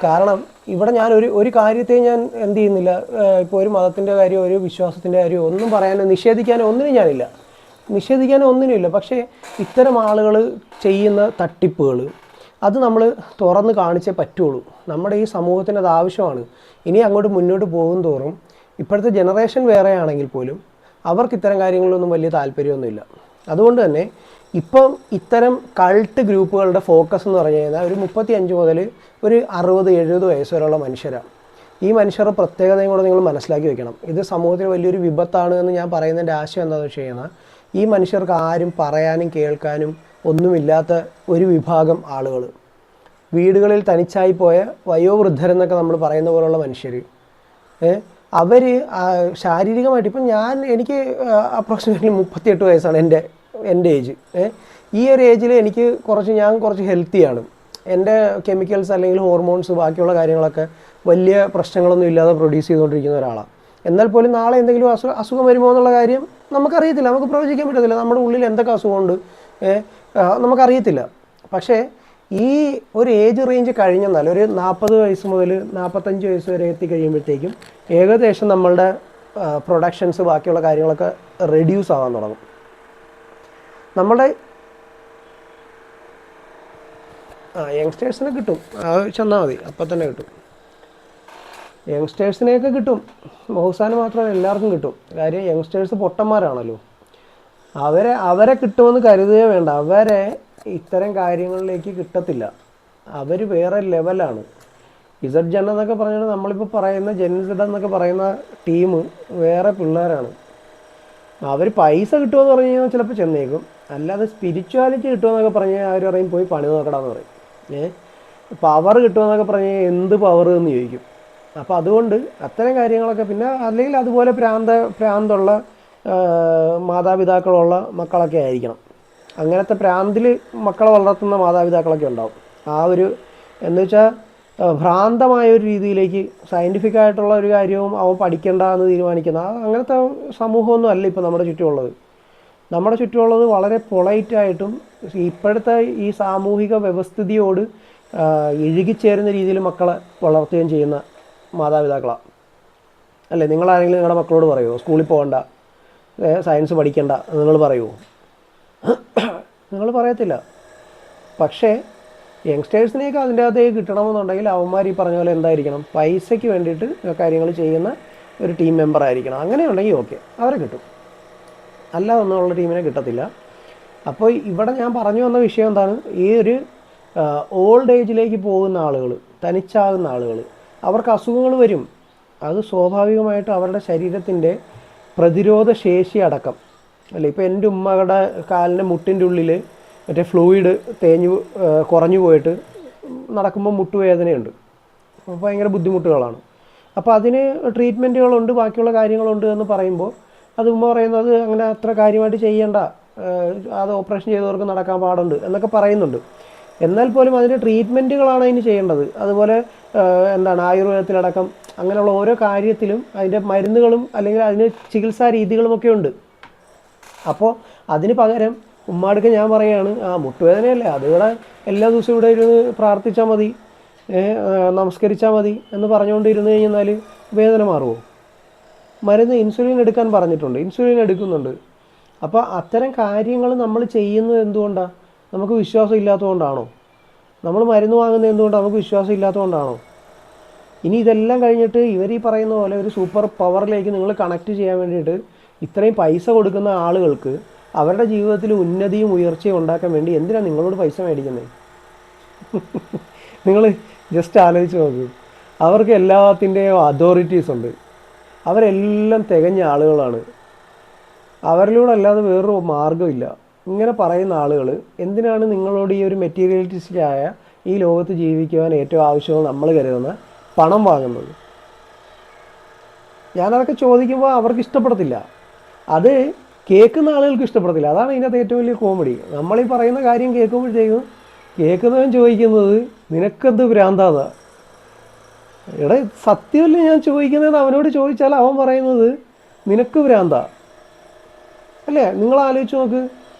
കാരണം ഇവിടെ ഞാൻ ഒരു കാര്യത്തെ ഞാൻ എന്ത് ചെയ്യുന്നില്ല, ഇപ്പോൾ ഒരു മതത്തിൻ്റെ കാര്യം, ഒരു വിശ്വാസത്തിൻ്റെ കാര്യം ഒന്നും പറയാനോ നിഷേധിക്കാനോ ഒന്നിനുമില്ല. പക്ഷേ ഇത്തരം ആളുകൾ ചെയ്യുന്ന തട്ടിപ്പുകൾ അത് നമ്മൾ തുറന്ന് കാണിച്ചേ പറ്റുള്ളൂ. നമ്മുടെ ഈ സമൂഹത്തിന് അത് ആവശ്യമാണ്. ഇനി അങ്ങോട്ട് മുന്നോട്ട് പോകും തോറും ഇപ്പോഴത്തെ ജനറേഷൻ വേറെ ആണെങ്കിൽ പോലും അവർക്ക് ഇത്തരം കാര്യങ്ങളിലൊന്നും വലിയ താല്പര്യമൊന്നുമില്ല. അതുകൊണ്ട് തന്നെ ഇപ്പം ഇത്തരം കൾട്ട് ഗ്രൂപ്പുകളുടെ ഫോക്കസ് എന്ന് പറഞ്ഞു കഴിഞ്ഞാൽ ഒരു 35 മുതൽ ഒരു 60-70 വയസ്സ് വരെയുള്ള മനുഷ്യരാണ്. ഈ മനുഷ്യരുടെ പ്രത്യേകതയും കൂടെ നിങ്ങൾ മനസ്സിലാക്കി വെക്കണം. ഇത് സമൂഹത്തിന് വലിയൊരു വിപത്താണ് എന്ന് ഞാൻ പറയുന്നതിൻ്റെ ആശയം എന്താണെന്ന് വെച്ച് കഴിഞ്ഞാൽ, ഈ മനുഷ്യർക്ക് ആരും പറയാനും കേൾക്കാനും ഒന്നുമില്ലാത്ത ഒരു വിഭാഗം ആളുകൾ, വീടുകളിൽ തനിച്ചായി പോയ വയോവൃദ്ധരെന്നൊക്കെ നമ്മൾ പറയുന്ന പോലുള്ള മനുഷ്യർ, അവർ ശാരീരികമായിട്ട്, ഇപ്പം എനിക്ക് അപ്രോക്സിമേറ്റ്ലി 38 വയസ്സാണ് എൻ്റെ ഏജ്. ഈ ഒരു ഏജിൽ ഞാൻ കുറച്ച് ഹെൽത്തിയാണ്. എൻ്റെ കെമിക്കൽസ് അല്ലെങ്കിൽ ഹോർമോൺസ് ബാക്കിയുള്ള കാര്യങ്ങളൊക്കെ വലിയ പ്രശ്നങ്ങളൊന്നും ഇല്ലാതെ പ്രൊഡ്യൂസ് ചെയ്തുകൊണ്ടിരിക്കുന്ന ഒരാളാണ്. എന്നാൽ പോലും നാളെ എന്തെങ്കിലും അസുഖം വരുമോ എന്നുള്ള കാര്യം നമുക്കറിയത്തില്ല, നമുക്ക് പ്രവചിക്കാൻ പറ്റത്തില്ല. നമ്മുടെ ഉള്ളിൽ എന്തൊക്കെ അസുഖമുണ്ട് നമുക്കറിയത്തില്ല. പക്ഷേ ഈ ഒരു ഏജ് റേഞ്ച് കഴിഞ്ഞെന്നാൽ ഒരു 40 വയസ്സ് മുതൽ 45 വയസ്സ് വരെ എത്തിക്കഴിയുമ്പോഴത്തേക്കും ഏകദേശം നമ്മളുടെ പ്രൊഡക്ഷൻസ് ബാക്കിയുള്ള കാര്യങ്ങളൊക്കെ റെഡ്യൂസ് ആവാൻ തുടങ്ങും. നമ്മുടെ യങ്സ്റ്റേഴ്സിനെ കിട്ടും, ചെന്നാൽ മതി, അപ്പം തന്നെ കിട്ടും. യങ്സ്റ്റേഴ്സിനെയൊക്കെ കിട്ടും, മൗസാന് മാത്രമല്ല എല്ലാവർക്കും കിട്ടും. കാര്യം യങ്സ്റ്റേഴ്സ് പൊട്ടന്മാരാണല്ലോ. അവരെ കിട്ടുമെന്ന് കരുതുകയേ വേണ്ട. അവരെ ഇത്തരം കാര്യങ്ങളിലേക്ക് കിട്ടത്തില്ല. അവർ വേറെ ലെവലാണ്. ഇസഡ് ജെൻ എന്നൊക്കെ പറഞ്ഞാൽ നമ്മളിപ്പോൾ പറയുന്ന ജെൻസിഡ് എന്നൊക്കെ പറയുന്ന ടീം വേറെ പിള്ളേരാണ്. അവർ പൈസ കിട്ടുമെന്ന് പറഞ്ഞു കഴിഞ്ഞാൽ ചിലപ്പോൾ ചെന്നേക്കും. അല്ലാതെ സ്പിരിച്വാലിറ്റി കിട്ടുമെന്നൊക്കെ പറഞ്ഞു കഴിഞ്ഞാൽ അവർ പറയും പോയി പണി നോക്കടാന്ന് പറയും. പവർ കിട്ടുമെന്നൊക്കെ പറഞ്ഞു കഴിഞ്ഞാൽ എന്ത് പവർ എന്ന് ചോദിക്കും. അപ്പോൾ അതുകൊണ്ട് അത്തരം കാര്യങ്ങളൊക്കെ, പിന്നെ അല്ലെങ്കിൽ അതുപോലെ പ്രാന്തുള്ള മാതാപിതാക്കളുള്ള മക്കളൊക്കെ ആയിരിക്കണം. അങ്ങനത്തെ പ്രാന്തിൽ മക്കളെ വളർത്തുന്ന മാതാപിതാക്കളൊക്കെ ഉണ്ടാവും. ആ ഒരു എന്ന് വെച്ചാൽ ഭ്രാന്തമായൊരു രീതിയിലേക്ക് സയൻറ്റിഫിക്കായിട്ടുള്ള ഒരു കാര്യവും അവൻ പഠിക്കേണ്ട എന്ന് തീരുമാനിക്കുന്ന അങ്ങനത്തെ സമൂഹമൊന്നും അല്ല ഇപ്പോൾ നമ്മുടെ ചുറ്റുമുള്ളത്. നമ്മുടെ ചുറ്റുമുള്ളത് വളരെ പൊളൈറ്റായിട്ടും ഇപ്പോഴത്തെ ഈ സാമൂഹിക വ്യവസ്ഥിതിയോട് ഇഴുകിച്ചേരുന്ന രീതിയിൽ മക്കളെ വളർത്തുകയും ചെയ്യുന്ന മാതാപിതാക്കളാണ്. അല്ലേ? നിങ്ങളാരെങ്കിലും നിങ്ങളുടെ മക്കളോട് പറയുമോ സ്കൂളിൽ പോകണ്ട, സയൻസ് പഠിക്കണ്ട നിങ്ങൾ പറയുമോ? നിങ്ങൾ പറയത്തില്ല. പക്ഷേ യങ്സ്റ്റേഴ്സിനെയൊക്കെ അതിൻ്റെ അകത്തേക്ക് കിട്ടണമെന്നുണ്ടെങ്കിൽ അവന്മാർ ഈ പറഞ്ഞ പോലെ എന്തായിരിക്കണം, പൈസയ്ക്ക് വേണ്ടിയിട്ട് കാര്യങ്ങൾ ചെയ്യുന്ന ഒരു ടീം മെമ്പർ ആയിരിക്കണം. അങ്ങനെയുണ്ടെങ്കിൽ ഓക്കെ, അവരെ കിട്ടും. അല്ലാതെ ഒന്നുള്ള ടീമിനെ കിട്ടത്തില്ല. അപ്പോൾ ഇവിടെ ഞാൻ പറഞ്ഞു വന്ന വിഷയം എന്താണ്, ഈ ഒരു ഓൾഡ് ഏജിലേക്ക് പോകുന്ന ആളുകൾ, തനിച്ചാകുന്ന ആളുകൾ, അവർക്ക് അസുഖങ്ങൾ വരും. അത് സ്വാഭാവികമായിട്ട് അവരുടെ ശരീരത്തിൻ്റെ പ്രതിരോധ ശേഷി അടക്കം അല്ലേ. ഇപ്പോൾ എൻ്റെ ഉമ്മയുടെ കാലിൻ്റെ മുട്ടിൻ്റെ ഉള്ളിൽ മറ്റേ ഫ്ലൂയിഡ് കുറഞ്ഞു പോയിട്ട് നടക്കുമ്പോൾ മുട്ടുവേദനയുണ്ട്, ഭയങ്കര ബുദ്ധിമുട്ടുകളാണ്. അപ്പോൾ അതിന് ട്രീറ്റ്മെൻറ്റുകളുണ്ട്, ബാക്കിയുള്ള കാര്യങ്ങളുണ്ട് എന്ന് പറയുമ്പോൾ അത് ഉമ്മ പറയുന്നത് അങ്ങനെ അത്ര കാര്യമായിട്ട് ചെയ്യേണ്ട, അത് ഓപ്പറേഷൻ ചെയ്തവർക്ക് നടക്കാൻ പാടുണ്ട് എന്നൊക്കെ പറയുന്നുണ്ട്. എന്നാൽ പോലും അതിൻ്റെ ട്രീറ്റ്മെൻറ്റുകളാണ് അതിന് ചെയ്യേണ്ടത്. അതുപോലെ എന്താണ് ആയുർവേദത്തിലടക്കം അങ്ങനെയുള്ള ഓരോ കാര്യത്തിലും അതിൻ്റെ മരുന്നുകളും അല്ലെങ്കിൽ അതിന് ചികിത്സാ രീതികളുമൊക്കെ ഉണ്ട്. അപ്പോൾ അതിന് പകരം ഉമ്മാടുക്ക് ഞാൻ പറയുകയാണ്, മുട്ടുവേദനയല്ലേ, അതിവിടെ എല്ലാ ദിവസവും ഇവിടെ ഇരുന്ന് പ്രാർത്ഥിച്ചാൽ മതി, നമസ്കരിച്ചാൽ മതി എന്ന് പറഞ്ഞുകൊണ്ട് ഇരുന്ന് കഴിഞ്ഞാൽ വേദന മാറുമോ? മരുന്ന് ഇൻസുലിൻ എടുക്കാൻ പറഞ്ഞിട്ടുണ്ട്, ഇൻസുലിൻ എടുക്കുന്നുണ്ട്. അപ്പോൾ അത്തരം കാര്യങ്ങൾ നമ്മൾ ചെയ്യുന്നത് എന്തുകൊണ്ടാണ്? നമുക്ക് വിശ്വാസം ഇല്ലാത്തതുകൊണ്ടാണോ? നമ്മൾ മരുന്ന് വാങ്ങുന്നത് എന്തുകൊണ്ടാണ്? നമുക്ക് വിശ്വാസം ഇല്ലാത്തതുകൊണ്ടാണോ? ഇനി ഇതെല്ലാം കഴിഞ്ഞിട്ട് ഇവർ ഈ പറയുന്ന പോലെ ഒരു സൂപ്പർ പവറിലേക്ക് നിങ്ങൾ കണക്ട് ചെയ്യാൻ വേണ്ടിയിട്ട് ഇത്രയും പൈസ കൊടുക്കുന്ന ആളുകൾക്ക് അവരുടെ ജീവിതത്തിൽ ഉന്നതിയും ഉയർച്ചയും ഉണ്ടാക്കാൻ വേണ്ടി എന്തിനാണ് നിങ്ങളോട് പൈസ മേടിക്കുന്നത്? നിങ്ങൾ ജസ്റ്റ് ആലോചിച്ച് നോക്കൂ. അവർക്ക് എല്ലാത്തിൻ്റെയും അതോറിറ്റീസ് ഉണ്ട്, അവരെല്ലാം തികഞ്ഞ ആളുകളാണ്. അവരിലൂടെ അല്ലാതെ വേറൊരു മാർഗ്ഗമില്ല. ഇങ്ങനെ പറയുന്ന ആളുകൾ എന്തിനാണ് നിങ്ങളോട് ഈ ഒരു മെറ്റീരിയലിസ്റ്റിക്കായ ഈ ലോകത്ത് ജീവിക്കുവാൻ ഏറ്റവും ആവശ്യമെന്ന് നമ്മൾ കരുതുന്ന പണം വാങ്ങുന്നത്? ഞാനതൊക്കെ ചോദിക്കുമ്പോൾ അവർക്ക് ഇഷ്ടപ്പെടത്തില്ല, അത് കേൾക്കുന്ന ആളുകൾക്ക് ഇഷ്ടപ്പെടത്തില്ല. അതാണ് ഇതിനകത്ത് ഏറ്റവും വലിയ കോമഡി. നമ്മളീ പറയുന്ന കാര്യം കേൾക്കുമ്പോഴത്തേക്കും കേൾക്കുന്നവൻ ചോദിക്കുന്നത് നിനക്കെന്ത് ഭ്രാന്താതാ? എടാ സത്യമല്ലേ ഞാൻ ചോദിക്കുന്നത്? അവനോട് ചോദിച്ചാൽ അവൻ പറയുന്നത് നിനക്ക് ഭ്രാന്താ അല്ലേ? നിങ്ങൾ ആലോചിച്ച് നോക്ക്.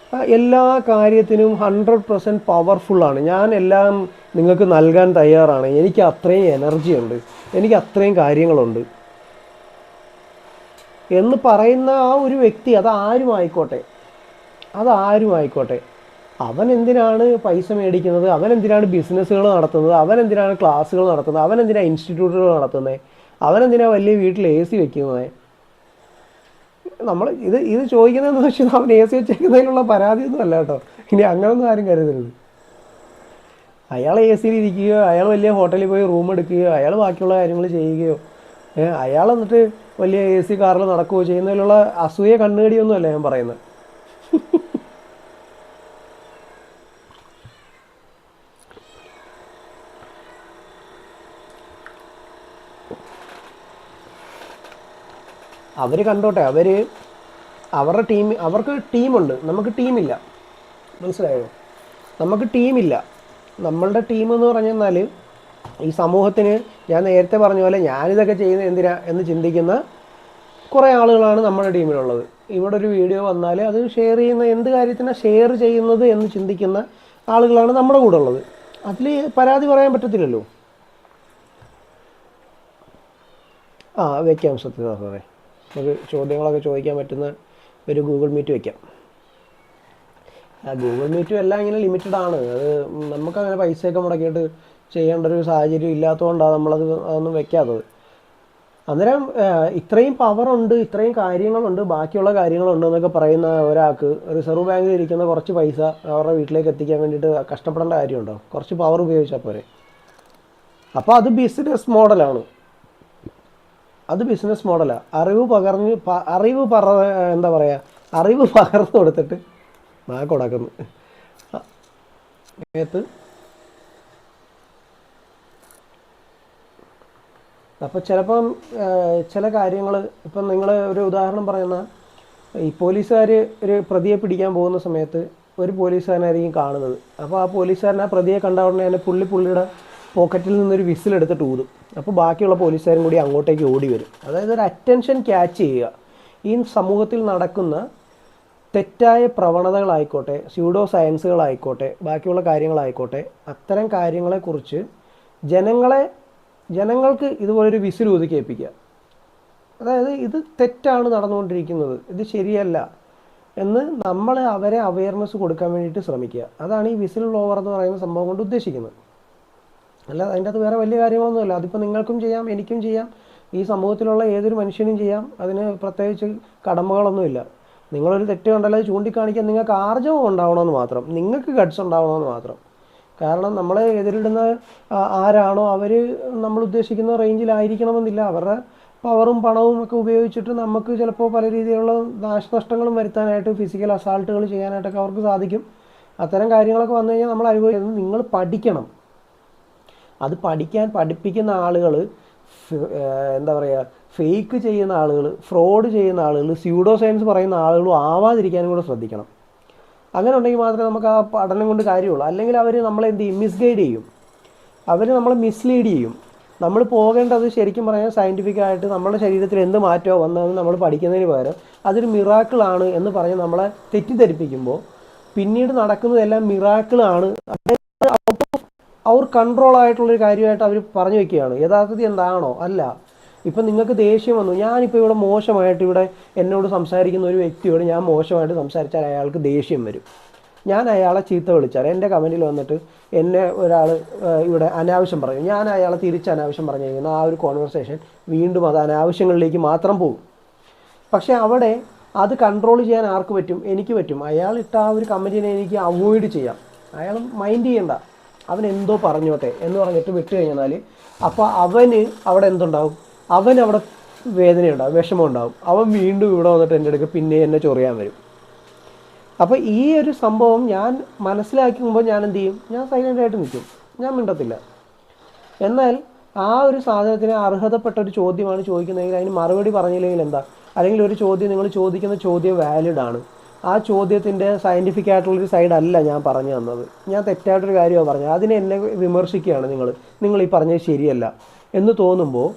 എല്ലാ കാര്യത്തിനും 100% പവർഫുള്ളാണ്, ഞാൻ എല്ലാം നിങ്ങൾക്ക് നൽകാൻ തയ്യാറാണ്, എനിക്ക് അത്രയും എനർജി ഉണ്ട്, എനിക്ക് അത്രയും കാര്യങ്ങളുണ്ട് എന്ന് പറയുന്ന ആ ഒരു വ്യക്തി, അതാരും ആയിക്കോട്ടെ, അവൻ എന്തിനാണ് പൈസ മേടിക്കുന്നത്? അവൻ എന്തിനാണ് ബിസിനസ്സുകൾ നടത്തുന്നത്? അവൻ എന്തിനാണ് ക്ലാസ്സുകൾ നടത്തുന്നത്? അവൻ എന്തിനാണ് ഇൻസ്റ്റിറ്റ്യൂട്ടുകൾ നടത്തുന്നത്? അവൻ എന്തിനാണ് വലിയ വീട്ടിൽ AC വെക്കുന്നത്? നമ്മൾ ഇത് ചോദിക്കുന്നതെന്ന് വെച്ചാൽ അവൻ AC വെച്ചേക്കുന്നതിനുള്ള പരാതിയൊന്നും അല്ല കേട്ടോ. ഇനി അങ്ങനൊന്നും ആരും കരുതരുത്. അയാൾ AC ഇരിക്കുകയോ അയാൾ വലിയ ഹോട്ടലിൽ പോയി റൂം എടുക്കുകയോ അയാൾ ബാക്കിയുള്ള കാര്യങ്ങൾ ചെയ്യുകയോ അയാൾ എന്നിട്ട് വലിയ AC കാറിൽ നടക്കുകയോ ചെയ്യുന്നതിലുള്ള അസൂയ കണ്ണുകടിയൊന്നും അല്ല ഞാൻ പറയുന്നത്. അവർ കണ്ടോട്ടെ, അവർക്ക് ടീമുണ്ട്, നമുക്ക് ടീമില്ല. മനസ്സിലായോ? നമുക്ക് ടീമില്ല. നമ്മളുടെ ടീമെന്ന് പറഞ്ഞാൽ ഈ സമൂഹത്തിന്, ഞാൻ നേരത്തെ പറഞ്ഞ പോലെ ഞാനിതൊക്കെ ചെയ്യുന്നത് എന്തിനാ എന്ന് ചിന്തിക്കുന്ന കുറേ ആളുകളാണ് നമ്മുടെ ടീമിലുള്ളത്. ഇവിടെ ഒരു വീഡിയോ വന്നാൽ അത് ഷെയർ ചെയ്യുന്ന, എന്ത് കാര്യത്തിനാണ് ഷെയർ ചെയ്യുന്നത് എന്ന് ചിന്തിക്കുന്ന ആളുകളാണ് നമ്മുടെ കൂടെ ഉള്ളത്. അതിൽ പരാതി പറയാൻ പറ്റത്തില്ലല്ലോ. വെക്കാം സാറേ, നമുക്ക് ചോദ്യങ്ങളൊക്കെ ചോദിക്കാൻ പറ്റുന്ന ഒരു ഗൂഗിൾ മീറ്റ് വെക്കാം. ഗൂഗിൾ മീറ്റും എല്ലാം ഇങ്ങനെ ലിമിറ്റഡ് ആണ്. അത് നമുക്കങ്ങനെ പൈസയൊക്കെ മുടക്കിയിട്ട് ചെയ്യേണ്ട ഒരു സാഹചര്യം ഇല്ലാത്തതുകൊണ്ടാണ് അതൊന്നും വെക്കാത്തത്. അന്നേരം ഇത്രയും പവറുണ്ട്, ഇത്രയും കാര്യങ്ങളുണ്ട്, ബാക്കിയുള്ള കാര്യങ്ങളുണ്ട് എന്നൊക്കെ പറയുന്ന ഒരാൾക്ക് റിസർവ് ബാങ്കിൽ ഇരിക്കുന്ന കുറച്ച് പൈസ അവരുടെ വീട്ടിലേക്ക് എത്തിക്കാൻ വേണ്ടിയിട്ട് കഷ്ടപ്പെടേണ്ട കാര്യമുണ്ടോ? കുറച്ച് പവർ ഉപയോഗിച്ചാൽ പോരെ. അപ്പോൾ അത് ബിസിനസ് മോഡലാണ്. അറിവ് പകർന്നു കൊടുത്തിട്ട് കൊടുക്കുന്നു സമയത്ത്. അപ്പോൾ ചിലപ്പം ചില കാര്യങ്ങൾ, ഇപ്പം നിങ്ങൾ ഒരു ഉദാഹരണം പറയുന്ന, ഈ പോലീസുകാർ ഒരു പ്രതിയെ പിടിക്കാൻ പോകുന്ന സമയത്ത് ഒരു പോലീസുകാരനായിരിക്കും കാണുന്നത്. അപ്പോൾ ആ പോലീസുകാരൻ ആ പ്രതിയെ കണ്ട ഉടനെ തന്നെ പുള്ളിയുടെ പോക്കറ്റിൽ നിന്നൊരു വിസിലെടുത്തിട്ട് ഊതും. അപ്പോൾ ബാക്കിയുള്ള പോലീസുകാരും കൂടി അങ്ങോട്ടേക്ക് ഓടി വരും. അതായത് ഒരു അറ്റൻഷൻ ക്യാച്ച് ചെയ്യുക. ഈ സമൂഹത്തിൽ നടക്കുന്ന തെറ്റായ പ്രവണതകളായിക്കോട്ടെ, സ്യൂഡോ സയൻസുകളായിക്കോട്ടെ, ബാക്കിയുള്ള കാര്യങ്ങളായിക്കോട്ടെ, അത്തരം കാര്യങ്ങളെക്കുറിച്ച് ജനങ്ങൾക്ക് ഇതുപോലൊരു വിസിൽ ഊതി കേൾപ്പിക്കുക. അതായത് ഇത് തെറ്റാണ് നടന്നുകൊണ്ടിരിക്കുന്നത്, ഇത് ശരിയല്ല എന്ന് അവരെ അവയർനെസ് കൊടുക്കാൻ വേണ്ടിയിട്ട് ശ്രമിക്കുക. അതാണ് ഈ വിസിൽ ബ്ലോവർ എന്ന് പറയുന്ന സംഭവം കൊണ്ട് ഉദ്ദേശിക്കുന്നത്. അല്ല, അതിൻ്റെ അകത്ത് വേറെ വലിയ കാര്യങ്ങളൊന്നുമില്ല. അതിപ്പോൾ നിങ്ങൾക്കും ചെയ്യാം, എനിക്കും ചെയ്യാം, ഈ സമൂഹത്തിലുള്ള ഏതൊരു മനുഷ്യനും ചെയ്യാം. അതിന് പ്രത്യേകിച്ച് കടമകളൊന്നുമില്ല. നിങ്ങളൊരു തെറ്റ് കണ്ടാൽ അത് ചൂണ്ടിക്കാണിക്കാൻ നിങ്ങൾക്ക് ആർജവം ഉണ്ടാവണമെന്ന് മാത്രം, നിങ്ങൾക്ക് ഗഡ്സ് ഉണ്ടാവണമെന്ന് മാത്രം. കാരണം നമ്മളെ എതിരിടുന്ന ആരാണോ അവർ നമ്മൾ ഉദ്ദേശിക്കുന്ന റേഞ്ചിലായിരിക്കണമെന്നില്ല. അവരുടെ പവറും പണവും ഒക്കെ ഉപയോഗിച്ചിട്ട് നമുക്ക് ചിലപ്പോൾ പല രീതിയിലുള്ള നാശനഷ്ടങ്ങളും വരുത്താനായിട്ട്, ഫിസിക്കൽ അസാൾട്ടുകൾ ചെയ്യാനായിട്ടൊക്കെ അവർക്ക് സാധിക്കും. അത്തരം കാര്യങ്ങളൊക്കെ വന്നു കഴിഞ്ഞാൽ നമ്മൾ അനുഭവിക്കുന്നത്, നിങ്ങൾ പഠിക്കണം. അത് പഠിപ്പിക്കുന്ന ആളുകൾ, എന്താ പറയുക, ഫേക്ക് ചെയ്യുന്ന ആളുകൾ, ഫ്രോഡ് ചെയ്യുന്ന ആളുകൾ, സ്യൂഡോ സയൻസ് പറയുന്ന ആളുകളും ആവാതിരിക്കാനും കൂടെ ശ്രദ്ധിക്കണം. അങ്ങനെ ഉണ്ടെങ്കിൽ മാത്രമേ നമുക്ക് ആ പഠനം കൊണ്ട് കാര്യമുള്ളൂ. അല്ലെങ്കിൽ അവർ നമ്മളെ എന്ത് ചെയ്യും? മിസ്ഗൈഡ് ചെയ്യും, അവർ നമ്മളെ മിസ്ലീഡ് ചെയ്യും. നമ്മൾ പോകേണ്ടത് ശരിക്കും പറഞ്ഞാൽ സയൻറ്റിഫിക്കായിട്ട് നമ്മുടെ ശരീരത്തിൽ എന്ത് മാറ്റമോ വന്നതെന്ന് നമ്മൾ പഠിക്കുന്നതിന് പകരം അതൊരു മിറാക്കിളാണ് എന്ന് പറഞ്ഞ് നമ്മളെ തെറ്റിദ്ധരിപ്പിക്കുമ്പോൾ പിന്നീട് നടക്കുന്നതെല്ലാം മിറാക്കിളാണ്, അവർ കൺട്രോൾ ആയിട്ടുള്ളൊരു കാര്യമായിട്ട് അവർ പറഞ്ഞു വെക്കുകയാണ്. യഥാർത്ഥത്തിൽ എന്താണോ അല്ല. ഇപ്പം നിങ്ങൾക്ക് ദേഷ്യം വന്നു, ഞാനിപ്പോൾ ഇവിടെ മോശമായിട്ട് എന്നോട് സംസാരിക്കുന്ന ഒരു വ്യക്തിയോട് ഞാൻ മോശമായിട്ട് സംസാരിച്ചാൽ അയാൾക്ക് ദേഷ്യം വരും. ഞാൻ അയാളെ ചീത്ത വിളിച്ചാൽ, എൻ്റെ കമൻറ്റിൽ വന്നിട്ട് എന്നെ ഒരാൾ ഇവിടെ അനാവശ്യം പറയും, ഞാൻ അയാളെ തിരിച്ച് അനാവശ്യം പറഞ്ഞു കഴിയുന്ന ആ ഒരു കോൺവെർസേഷൻ വീണ്ടും അത് അനാവശ്യങ്ങളിലേക്ക് മാത്രം പോകും. പക്ഷേ അവിടെ അത് കൺട്രോൾ ചെയ്യാൻ ആർക്ക് പറ്റും? എനിക്ക് പറ്റും. അയാൾ ഇട്ട ആ ഒരു കമൻറ്റിനെ എനിക്ക് അവോയ്ഡ് ചെയ്യാം. അയാൾ മൈൻഡ് ചെയ്യണ്ട, അവൻ എന്തോ പറഞ്ഞോട്ടെ എന്ന് പറഞ്ഞിട്ട് വിട്ട് കഴിഞ്ഞാൽ അപ്പോൾ അവന് അവിടെ എന്തുണ്ടാവും? അവനവിടെ വേദനയുണ്ടാവും, വിഷമം ഉണ്ടാവും. അവൻ വീണ്ടും ഇവിടെ വന്നിട്ട് എൻ്റെ അടുക്ക് പിന്നെ എന്നെ ചൊറിയാൻ വരും. അപ്പോൾ ഈ ഒരു സംഭവം ഞാൻ മനസ്സിലാക്കുമ്പോൾ ഞാൻ എന്ത് ചെയ്യും? ഞാൻ സൈലൻ്റായിട്ട് നിൽക്കും, ഞാൻ മിണ്ടത്തില്ല. എന്നാൽ ആ ഒരു സാധനത്തിന് അർഹതപ്പെട്ട ഒരു ചോദ്യമാണ് ചോദിക്കുന്നതെങ്കിൽ അതിന് മറുപടി പറഞ്ഞില്ലെങ്കിൽ എന്താ? അല്ലെങ്കിൽ ഒരു ചോദ്യം, നിങ്ങൾ ചോദിക്കുന്ന ചോദ്യം വാലിഡാണ്, ആ ചോദ്യത്തിൻ്റെ സയൻറ്റിഫിക് ആയിട്ടുള്ളൊരു സൈഡല്ല ഞാൻ പറഞ്ഞു തന്നത്, ഞാൻ തെറ്റായിട്ടൊരു കാര്യമാണ് പറഞ്ഞത്, അതിനെ എന്നെ വിമർശിക്കുകയാണ് നിങ്ങൾ ഈ പറഞ്ഞത് ശരിയല്ല എന്ന് തോന്നുമ്പോൾ,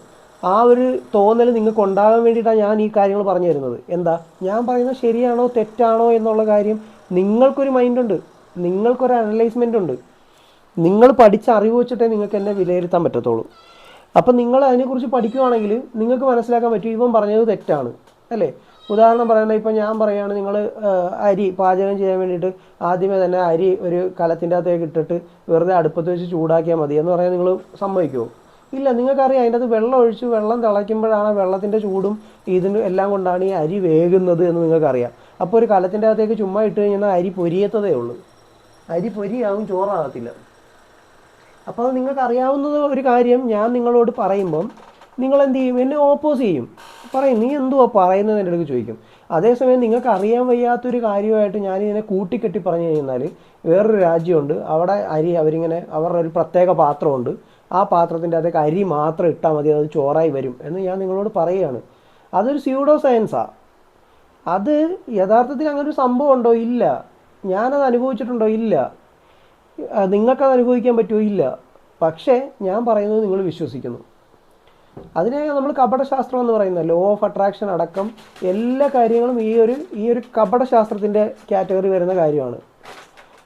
ആ ഒരു തോന്നൽ നിങ്ങൾക്ക് ഉണ്ടാകാൻ വേണ്ടിയിട്ടാണ് ഞാൻ ഈ കാര്യങ്ങൾ പറഞ്ഞു തരുന്നത്. എന്താ ഞാൻ പറയുന്നത് ശരിയാണോ തെറ്റാണോ എന്നുള്ള കാര്യം നിങ്ങൾക്കൊരു മൈൻഡുണ്ട്, നിങ്ങൾക്കൊരു അനലൈസ്മെൻ്റ് ഉണ്ട്. നിങ്ങൾ പഠിച്ച അറിവ് വെച്ചിട്ടേ നിങ്ങൾക്ക് എന്നെ വിലയിരുത്താൻ പറ്റത്തുള്ളൂ. അപ്പം നിങ്ങൾ അതിനെക്കുറിച്ച് പഠിക്കുകയാണെങ്കിൽ നിങ്ങൾക്ക് മനസ്സിലാക്കാൻ പറ്റും ഇവൻ പറഞ്ഞത് തെറ്റാണ് അല്ലേ. ഉദാഹരണം പറയണത്, ഇപ്പം ഞാൻ പറയുകയാണ്, നിങ്ങൾ അരി പാചകം ചെയ്യാൻ വേണ്ടിയിട്ട് ആദ്യമേ തന്നെ അരി ഒരു കലത്തിൻ്റെ അകത്തേക്ക് ഇട്ടിട്ട് വെറുതെ അടുപ്പത്ത് വെച്ച് ചൂടാക്കിയാൽ മതി എന്ന് പറയാൻ നിങ്ങൾ സമ്മതിക്കുമോ? ഇല്ല. നിങ്ങൾക്കറിയാം അതിൻ്റെ അത് വെള്ളം ഒഴിച്ച് വെള്ളം തിളയ്ക്കുമ്പോഴാണ് വെള്ളത്തിൻ്റെ ചൂടും ഇതിന് എല്ലാം കൊണ്ടാണ് ഈ അരി വേകുന്നത് എന്ന് നിങ്ങൾക്കറിയാം. അപ്പോൾ ഒരു കലത്തിൻ്റെ അകത്തേക്ക് ചുമ്മാ ഇട്ട് കഴിഞ്ഞാൽ അരി പൊരിയത്തതേ ഉള്ളൂ, അരി പൊരിയാവും, ചോറാകത്തില്ല. അപ്പോൾ അത് നിങ്ങൾക്കറിയാവുന്നത് ഒരു കാര്യം ഞാൻ നിങ്ങളോട് പറയുമ്പം നിങ്ങളെന്ത് ചെയ്യും? എന്നെ ഓപ്പോസ് ചെയ്യും, പറയും നീ എന്തുവാ പറയുന്നത് എൻ്റെ അടുത്ത് ചോദിക്കും. അതേസമയം നിങ്ങൾക്ക് അറിയാൻ വയ്യാത്തൊരു കാര്യമായിട്ട് ഞാനിതിനെ കൂട്ടിക്കെട്ടി പറഞ്ഞു കഴിഞ്ഞാൽ, വേറൊരു രാജ്യമുണ്ട്, അവിടെ അരി അവരിങ്ങനെ അവരുടെ ഒരു പ്രത്യേക പാത്രമുണ്ട്, ആ പാത്രത്തിൻ്റെ അകത്തേക്ക് അരി മാത്രം ഇട്ടാൽ മതി, അത് ചോറായി വരും എന്ന് ഞാൻ നിങ്ങളോട് പറയുകയാണ്. അതൊരു സ്യൂഡോ സയൻസാണ്. അത് യഥാർത്ഥത്തിൽ അങ്ങനൊരു സംഭവം ഉണ്ടോ? ഇല്ല. ഞാനത് അനുഭവിച്ചിട്ടുണ്ടോ? ഇല്ല. നിങ്ങൾക്കത് അനുഭവിക്കാൻ പറ്റുമോ? ഇല്ല. പക്ഷേ ഞാൻ പറയുന്നത് നിങ്ങൾ വിശ്വസിക്കുന്നു. അതിനെ നമ്മൾ കപടശാസ്ത്രം എന്ന് പറയുന്നത്, ലോ ഓഫ് അട്രാക്ഷൻ അടക്കം എല്ലാ കാര്യങ്ങളും ഈ ഒരു കപടശാസ്ത്രത്തിൻ്റെ കാറ്റഗറി വരുന്ന കാര്യമാണ്.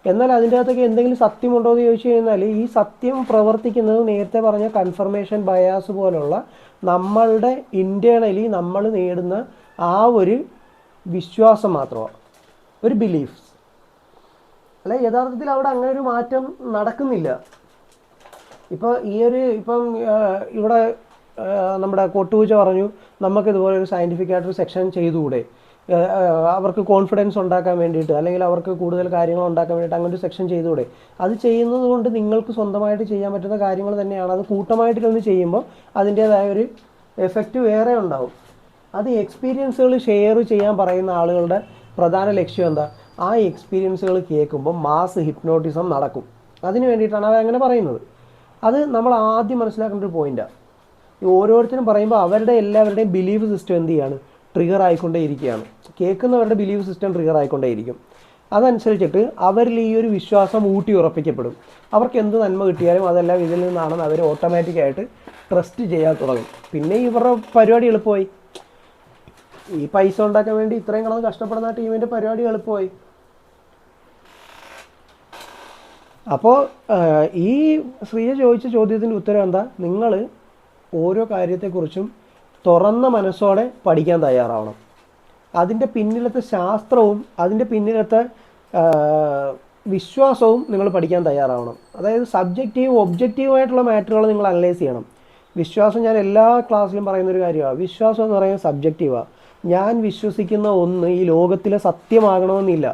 എന്നാൽ അതിൻ്റെ അകത്തൊക്കെ എന്തെങ്കിലും സത്യമുണ്ടോ എന്ന് ചോദിച്ചു കഴിഞ്ഞാൽ ഈ സത്യം പ്രവർത്തിക്കുന്നത് നേരത്തെ പറഞ്ഞ കൺഫർമേഷൻ ബയാസ് പോലുള്ള നമ്മളുടെ ഇൻറ്റേർണലി നമ്മൾ നേടുന്ന ആ ഒരു വിശ്വാസം മാത്രമാണ്, ഒരു ബിലീഫ്സ്. അല്ല, യഥാർത്ഥത്തിൽ അവിടെ അങ്ങനെ ഒരു മാറ്റം നടക്കുന്നില്ല. ഇപ്പോൾ ഇപ്പം ഇവിടെ നമ്മുടെ കൊട്ടുപൂച്ച പറഞ്ഞു നമുക്കിതുപോലെ ഒരു സയൻറ്റിഫിക് ആയിട്ടൊരു സെക്ഷൻ ചെയ്തുകൂടെ, അവർക്ക് കോൺഫിഡൻസ് ഉണ്ടാക്കാൻ വേണ്ടിയിട്ട്, അല്ലെങ്കിൽ അവർക്ക് കൂടുതൽ കാര്യങ്ങൾ ഉണ്ടാക്കാൻ വേണ്ടിയിട്ട് അങ്ങനെ ഒരു സെക്ഷൻ ചെയ്തുകൂടെ. അത് ചെയ്യുന്നത് കൊണ്ട് നിങ്ങൾക്ക് സ്വന്തമായിട്ട് ചെയ്യാൻ പറ്റുന്ന കാര്യങ്ങൾ തന്നെയാണ്. അത് കൂട്ടമായിട്ടിരുന്ന് ചെയ്യുമ്പോൾ അതിൻ്റേതായ ഒരു എഫക്റ്റ് വേറെ ഉണ്ടാവും. അത് എക്സ്പീരിയൻസുകൾ ഷെയർ ചെയ്യാൻ പറയുന്ന ആളുകളുടെ പ്രധാന ലക്ഷ്യം എന്താ? ആ എക്സ്പീരിയൻസുകൾ കേൾക്കുമ്പോൾ മാസ് ഹിപ്നോട്ടിസം നടക്കും. അതിന് വേണ്ടിയിട്ടാണ് അവരങ്ങനെ പറയുന്നത്. അത് നമ്മൾ ആദ്യം മനസ്സിലാക്കേണ്ട ഒരു പോയിൻ്റാണ്. ഈ ഓരോരുത്തരും പറയുമ്പോൾ അവരുടെ എല്ലാവരുടെയും ബിലീഫ് സിസ്റ്റം എന്ത് ചെയ്യാണ്? ട്രിഗർ ആയിക്കൊണ്ടേ ഇരിക്കുകയാണ്. കേൾക്കുന്നവരുടെ ബിലീഫ് സിസ്റ്റം ട്രിഗർ ആയിക്കൊണ്ടേയിരിക്കും. അതനുസരിച്ചിട്ട് അവരിൽ ഈ ഒരു വിശ്വാസം ഊട്ടി ഉറപ്പിക്കപ്പെടും. അവർക്ക് എന്ത് നന്മ കിട്ടിയാലും അതെല്ലാം ഇതിൽ നിന്നാണെന്ന് അവർ ഓട്ടോമാറ്റിക്കായിട്ട് ട്രസ്റ്റ് ചെയ്യാൻ തുടങ്ങും. പിന്നെ ഇവരുടെ പരിപാടി എളുപ്പമായി. ഈ പൈസ ഉണ്ടാക്കാൻ വേണ്ടി ഇത്രയും കിടന്ന് കഷ്ടപ്പെടുന്ന ടീമിൻ്റെ പരിപാടി എളുപ്പമായി. അപ്പോൾ ഈ ശ്രീജ ചോദിച്ച ചോദ്യത്തിൻ്റെ ഉത്തരം എന്താ? നിങ്ങൾ ഓരോ കാര്യത്തെക്കുറിച്ചും തുറന്ന മനസ്സോടെ പഠിക്കാൻ തയ്യാറാവണം. അതിൻ്റെ പിന്നിലത്തെ ശാസ്ത്രവും അതിൻ്റെ പിന്നിലത്തെ വിശ്വാസവും നിങ്ങൾ പഠിക്കാൻ തയ്യാറാവണം. അതായത് സബ്ജക്റ്റീവ് ഒബ്ജക്റ്റീവായിട്ടുള്ള മാറ്ററുകൾ നിങ്ങൾ അനലൈസ് ചെയ്യണം. വിശ്വാസം ഞാൻ എല്ലാ ക്ലാസ്സിലും പറയുന്നൊരു കാര്യമാണ്. വിശ്വാസം എന്ന് പറയുന്നത് സബ്ജക്റ്റീവാണ്. ഞാൻ വിശ്വസിക്കുന്ന ഒന്ന് ഈ ലോകത്തിലെ സത്യമാകണമെന്നില്ല.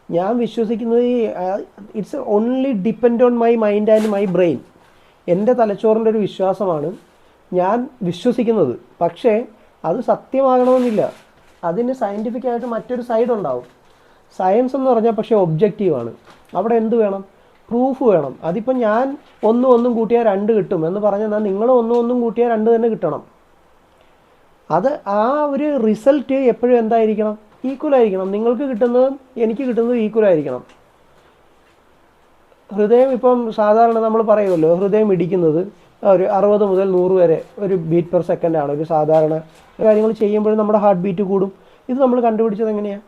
ഞാൻ വിശ്വസിക്കുന്നത് it's only depend on my mind and my brain. എൻ്റെ തലച്ചോറിൻ്റെ ഒരു വിശ്വാസമാണ് ഞാൻ വിശ്വസിക്കുന്നത്. പക്ഷേ അത് സത്യമാകണമെന്നില്ല. അതിന് സയൻറ്റിഫിക്കായിട്ട് മറ്റൊരു സൈഡ് ഉണ്ടാവും. സയൻസ് എന്ന് പറഞ്ഞാൽ പക്ഷേ ഒബ്ജക്റ്റീവാണ്. അവിടെ എന്ത് വേണം? പ്രൂഫ് വേണം. അതിപ്പം ഞാൻ ഒന്നും കൂട്ടിയാൽ 2 കിട്ടും എന്ന് പറഞ്ഞാൽ നിങ്ങൾ ഒന്നും കൂട്ടിയാൽ 2 തന്നെ കിട്ടണം. അത് ആ ഒരു റിസൾട്ട് എപ്പോഴും എന്തായിരിക്കണം? ഈക്വൽ ആയിരിക്കണം. നിങ്ങൾക്ക് കിട്ടുന്നതും എനിക്ക് കിട്ടുന്നതും ഈക്വൽ ആയിരിക്കണം. ഹൃദയം ഇപ്പം സാധാരണ നമ്മൾ പറയുമല്ലോ, ഹൃദയം ഇടിക്കുന്നത് ഒരു 60 മുതൽ 100 വരെ ഒരു ബീറ്റ് പെർ സെക്കൻഡാണ്. ഒരു സാധാരണ കാര്യങ്ങൾ ചെയ്യുമ്പോഴും നമ്മുടെ ഹാർട്ട് ബീറ്റ് കൂടും. ഇത് നമ്മൾ കണ്ടുപിടിച്ചത് എങ്ങനെയാണ്?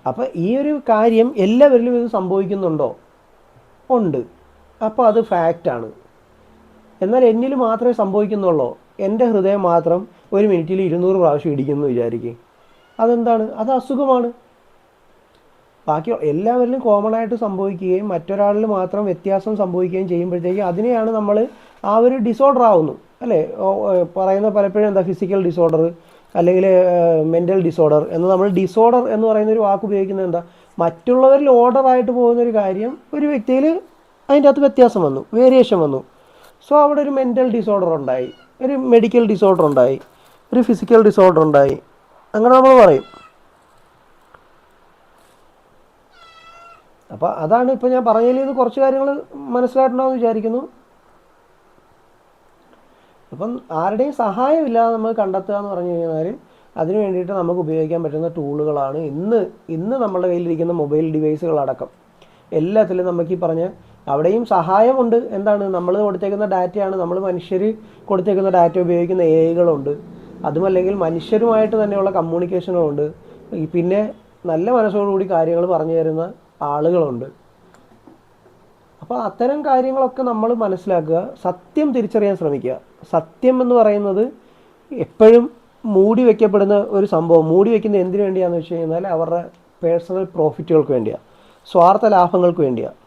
അപ്പോൾ ഈ ഒരു കാര്യം എല്ലാവരിലും ഇത് സംഭവിക്കുന്നുണ്ടോ? ഉണ്ട്. അപ്പോൾ അത് ഫാക്റ്റാണ്. എന്നാൽ എന്നിൽ മാത്രമേ സംഭവിക്കുന്നുള്ളൂ. എൻ്റെ ഹൃദയം മാത്രം ഒരു മിനിറ്റിൽ 200 പ്രാവശ്യം ഇടിക്കുന്നു വിചാരിക്കും. അതെന്താണ്? അത് അസുഖമാണ്. ബാക്കി എല്ലാവരിലും കോമൺ ആയിട്ട് സംഭവിക്കുകയും മറ്റൊരാളിൽ മാത്രം വ്യത്യാസം സംഭവിക്കുകയും ചെയ്യുമ്പോഴത്തേക്കും അതിനെയാണ് നമ്മൾ ആ ഒരു ഡിസോർഡർ ആവുന്നു, അല്ലേ? പറയുന്ന പലപ്പോഴും എന്താ ഫിസിക്കൽ ഡിസോർഡർ അല്ലെങ്കിൽ മെൻ്റൽ ഡിസോർഡർ എന്ന്. നമ്മൾ ഡിസോർഡർ എന്ന് പറയുന്നൊരു വാക്ക് ഉപയോഗിക്കുന്നത് എന്താ? മറ്റുള്ളവരിൽ ഓർഡറായിട്ട് പോകുന്നൊരു കാര്യം ഒരു വ്യക്തിയിൽ അതിൻ്റെ അകത്ത് വ്യത്യാസം വന്നു, വേരിയേഷൻ വന്നു. സോ അവിടെ ഒരു മെൻ്റൽ ഡിസോർഡർ ഉണ്ടായി, ഒരു മെഡിക്കൽ ഡിസോർഡർ ഉണ്ടായി, ഒരു ഫിസിക്കൽ ഡിസോർഡർ ഉണ്ടായി, അങ്ങനെ നമ്മൾ പറയും. അപ്പോൾ അതാണ് ഇപ്പോൾ ഞാൻ പറഞ്ഞതിൽ നിന്ന് കുറച്ച് കാര്യങ്ങൾ മനസ്സിലായിട്ടുണ്ടാവുമെന്ന് വിചാരിക്കുന്നു. അപ്പം ആരുടെയും സഹായമില്ലാതെ നമ്മൾ കണ്ടെത്തുക എന്ന് പറഞ്ഞു കഴിഞ്ഞാൽ അതിന് വേണ്ടിയിട്ട് നമുക്ക് ഉപയോഗിക്കാൻ പറ്റുന്ന ടൂളുകളാണ് ഇന്ന് നമ്മുടെ കയ്യിലിരിക്കുന്ന മൊബൈൽ ഡിവൈസുകളടക്കം എല്ലാത്തിലും നമുക്ക് ഈ പറഞ്ഞ അവിടെയും സഹായമുണ്ട്. എന്താണ്? നമ്മൾ കൊടുത്തേക്കുന്ന ഡാറ്റയാണ്, നമ്മൾ മനുഷ്യർ കൊടുത്തേക്കുന്ന ഡാറ്റ ഉപയോഗിക്കുന്ന AI-കളുണ്ട്. അതുമല്ലെങ്കിൽ മനുഷ്യരുമായിട്ട് തന്നെയുള്ള കമ്മ്യൂണിക്കേഷനുകളുണ്ട്. പിന്നെ നല്ല മനസ്സോടുകൂടി കാര്യങ്ങൾ പറഞ്ഞു തരുന്ന ആളുകളുണ്ട്. അപ്പോൾ അത്തരം കാര്യങ്ങളൊക്കെ നമ്മൾ മനസ്സിലാക്കുക, സത്യം തിരിച്ചറിയാൻ ശ്രമിക്കുക. സത്യം എന്ന് പറയുന്നത് എപ്പോഴും മൂടി വയ്ക്കപ്പെടുന്ന ഒരു സംഭവം. മൂടി വയ്ക്കുന്നത് എന്തിനു വേണ്ടിയാണെന്ന് വെച്ച് കഴിഞ്ഞാൽ അവരുടെ പേഴ്സണൽ പ്രോഫിറ്റുകൾക്ക് വേണ്ടിയാണ്, സ്വാർത്ഥ ലാഭങ്ങൾക്ക് വേണ്ടിയാണ്.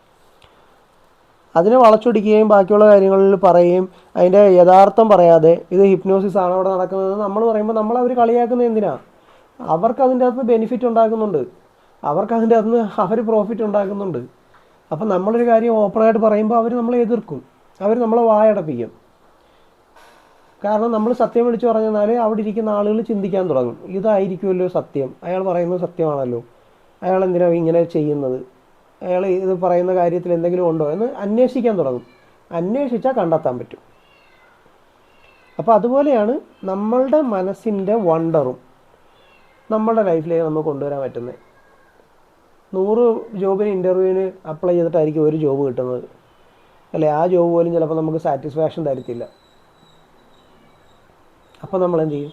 അതിനെ വളച്ചൊടിക്കുകയും ബാക്കിയുള്ള കാര്യങ്ങളിൽ പറയുകയും അതിൻ്റെ യഥാർത്ഥം പറയാതെ ഇത് ഹിപ്നോസിസ് ആണ് അവിടെ നടക്കുന്നത് നമ്മൾ പറയുമ്പോൾ നമ്മൾ അവർ കളിയാക്കുന്നത് എന്തിനാണ്? അവർക്ക് അതിൻ്റെ അകത്ത് ബെനിഫിറ്റ് ഉണ്ടാക്കുന്നുണ്ട്, അവർക്ക് അതിൻ്റെ അകത്ത് അവർ പ്രോഫിറ്റ് ഉണ്ടാക്കുന്നുണ്ട്. അപ്പം നമ്മളൊരു കാര്യം ഓപ്പണായിട്ട് പറയുമ്പോൾ അവർ നമ്മളെ എതിർക്കും, അവർ നമ്മളെ വായടപ്പിക്കും. കാരണം നമ്മൾ സത്യം വിളിച്ച് പറഞ്ഞാൽ അവിടെ ഇരിക്കുന്ന ആളുകൾ ചിന്തിക്കാൻ തുടങ്ങും, ഇതായിരിക്കുമല്ലോ സത്യം, അയാൾ പറയുന്നത് സത്യമാണല്ലോ, അയാൾ എന്തിനാണ് ഇങ്ങനെ ചെയ്യുന്നത്, അയാൾ ഇത് പറയുന്ന കാര്യത്തിൽ എന്തെങ്കിലും ഉണ്ടോ എന്ന് അന്വേഷിക്കാൻ തുടങ്ങും. അന്വേഷിച്ചാൽ കണ്ടെത്താൻ പറ്റും. അപ്പോൾ അതുപോലെയാണ് നമ്മളുടെ മനസ്സിൻ്റെ വണ്ടറും നമ്മളുടെ ലൈഫിലേക്ക് നമുക്ക് കൊണ്ടുവരാൻ പറ്റുന്നത്. 100 ജോബിന് ഇൻ്റർവ്യൂവിന് അപ്ലൈ ചെയ്തിട്ടായിരിക്കും ഒരു ജോബ് കിട്ടുന്നത്, അല്ലേ? ആ ജോബ് പോലും ചിലപ്പോൾ നമുക്ക് സാറ്റിസ്ഫാക്ഷൻ തരത്തില്ല. അപ്പോൾ നമ്മൾ എന്ത് ചെയ്യും?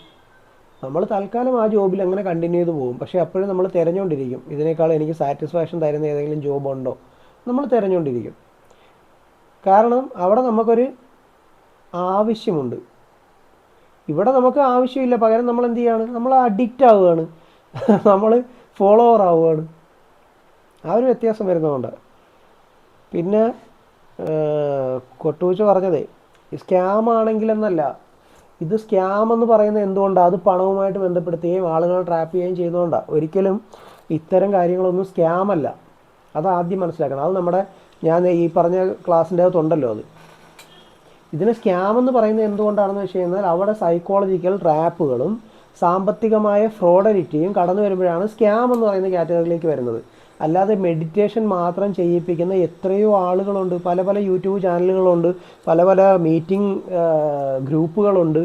നമ്മൾ തൽക്കാലം ആ ജോബിൽ അങ്ങനെ കണ്ടിന്യൂ ചെയ്ത് പോകും. പക്ഷേ അപ്പോഴും നമ്മൾ തിരഞ്ഞുകൊണ്ടിരിക്കും, ഇതിനേക്കാൾ എനിക്ക് സാറ്റിസ്ഫാക്ഷൻ തരുന്ന ഏതെങ്കിലും ജോബ് ഉണ്ടോ, നമ്മൾ തിരഞ്ഞുകൊണ്ടിരിക്കും. കാരണം അവിടെ നമുക്കൊരു ആവശ്യമുണ്ട്. ഇവിടെ നമുക്ക് ആവശ്യമില്ല, പകരം നമ്മൾ എന്ത് ചെയ്യാണ്, നമ്മൾ അഡിക്റ്റ് ആവുകയാണ്, നമ്മൾ ഫോളോവർ ആവുകയാണ്. ആ ഒരു വ്യത്യാസം വരുന്നതുകൊണ്ട്. പിന്നെ കൊട്ടുവച്ച് പറഞ്ഞതേ സ്കാം ആണെങ്കിലെന്നല്ല, ഇത് സ്കാം എന്ന് പറയുന്നത് എന്തുകൊണ്ടാണ്, അത് പണവുമായിട്ട് ബന്ധപ്പെടുത്തുകയും ആളുകളെ ട്രാപ്പ് ചെയ്യുകയും ചെയ്യുന്നതുകൊണ്ടാണ്. ഒരിക്കലും ഇത്തരം കാര്യങ്ങളൊന്നും സ്കാം അല്ല, അത് ആദ്യം മനസ്സിലാക്കണം. അത് ഞാൻ ഈ പറഞ്ഞ ക്ലാസ്സിൻ്റെ അകത്തുണ്ടല്ലോ അത്. ഇതിന് സ്കാം എന്ന് പറയുന്നത് എന്തുകൊണ്ടാണെന്ന് വെച്ച് കഴിഞ്ഞാൽ അവിടെ സൈക്കോളജിക്കൽ ട്രാപ്പുകളും സാമ്പത്തികമായ ഫ്രോഡലിറ്റിയും കടന്നു വരുമ്പോഴാണ് സ്കാം എന്ന് പറയുന്ന കാറ്റഗറിയിലേക്ക് വരുന്നത്. അല്ലാതെ മെഡിറ്റേഷൻ മാത്രം ചെയ്യിപ്പിക്കുന്ന എത്രയോ ആളുകളുണ്ട്, പല പല യൂട്യൂബ് ചാനലുകളുണ്ട്, പല പല മീറ്റിംഗ് ഗ്രൂപ്പുകളുണ്ട്,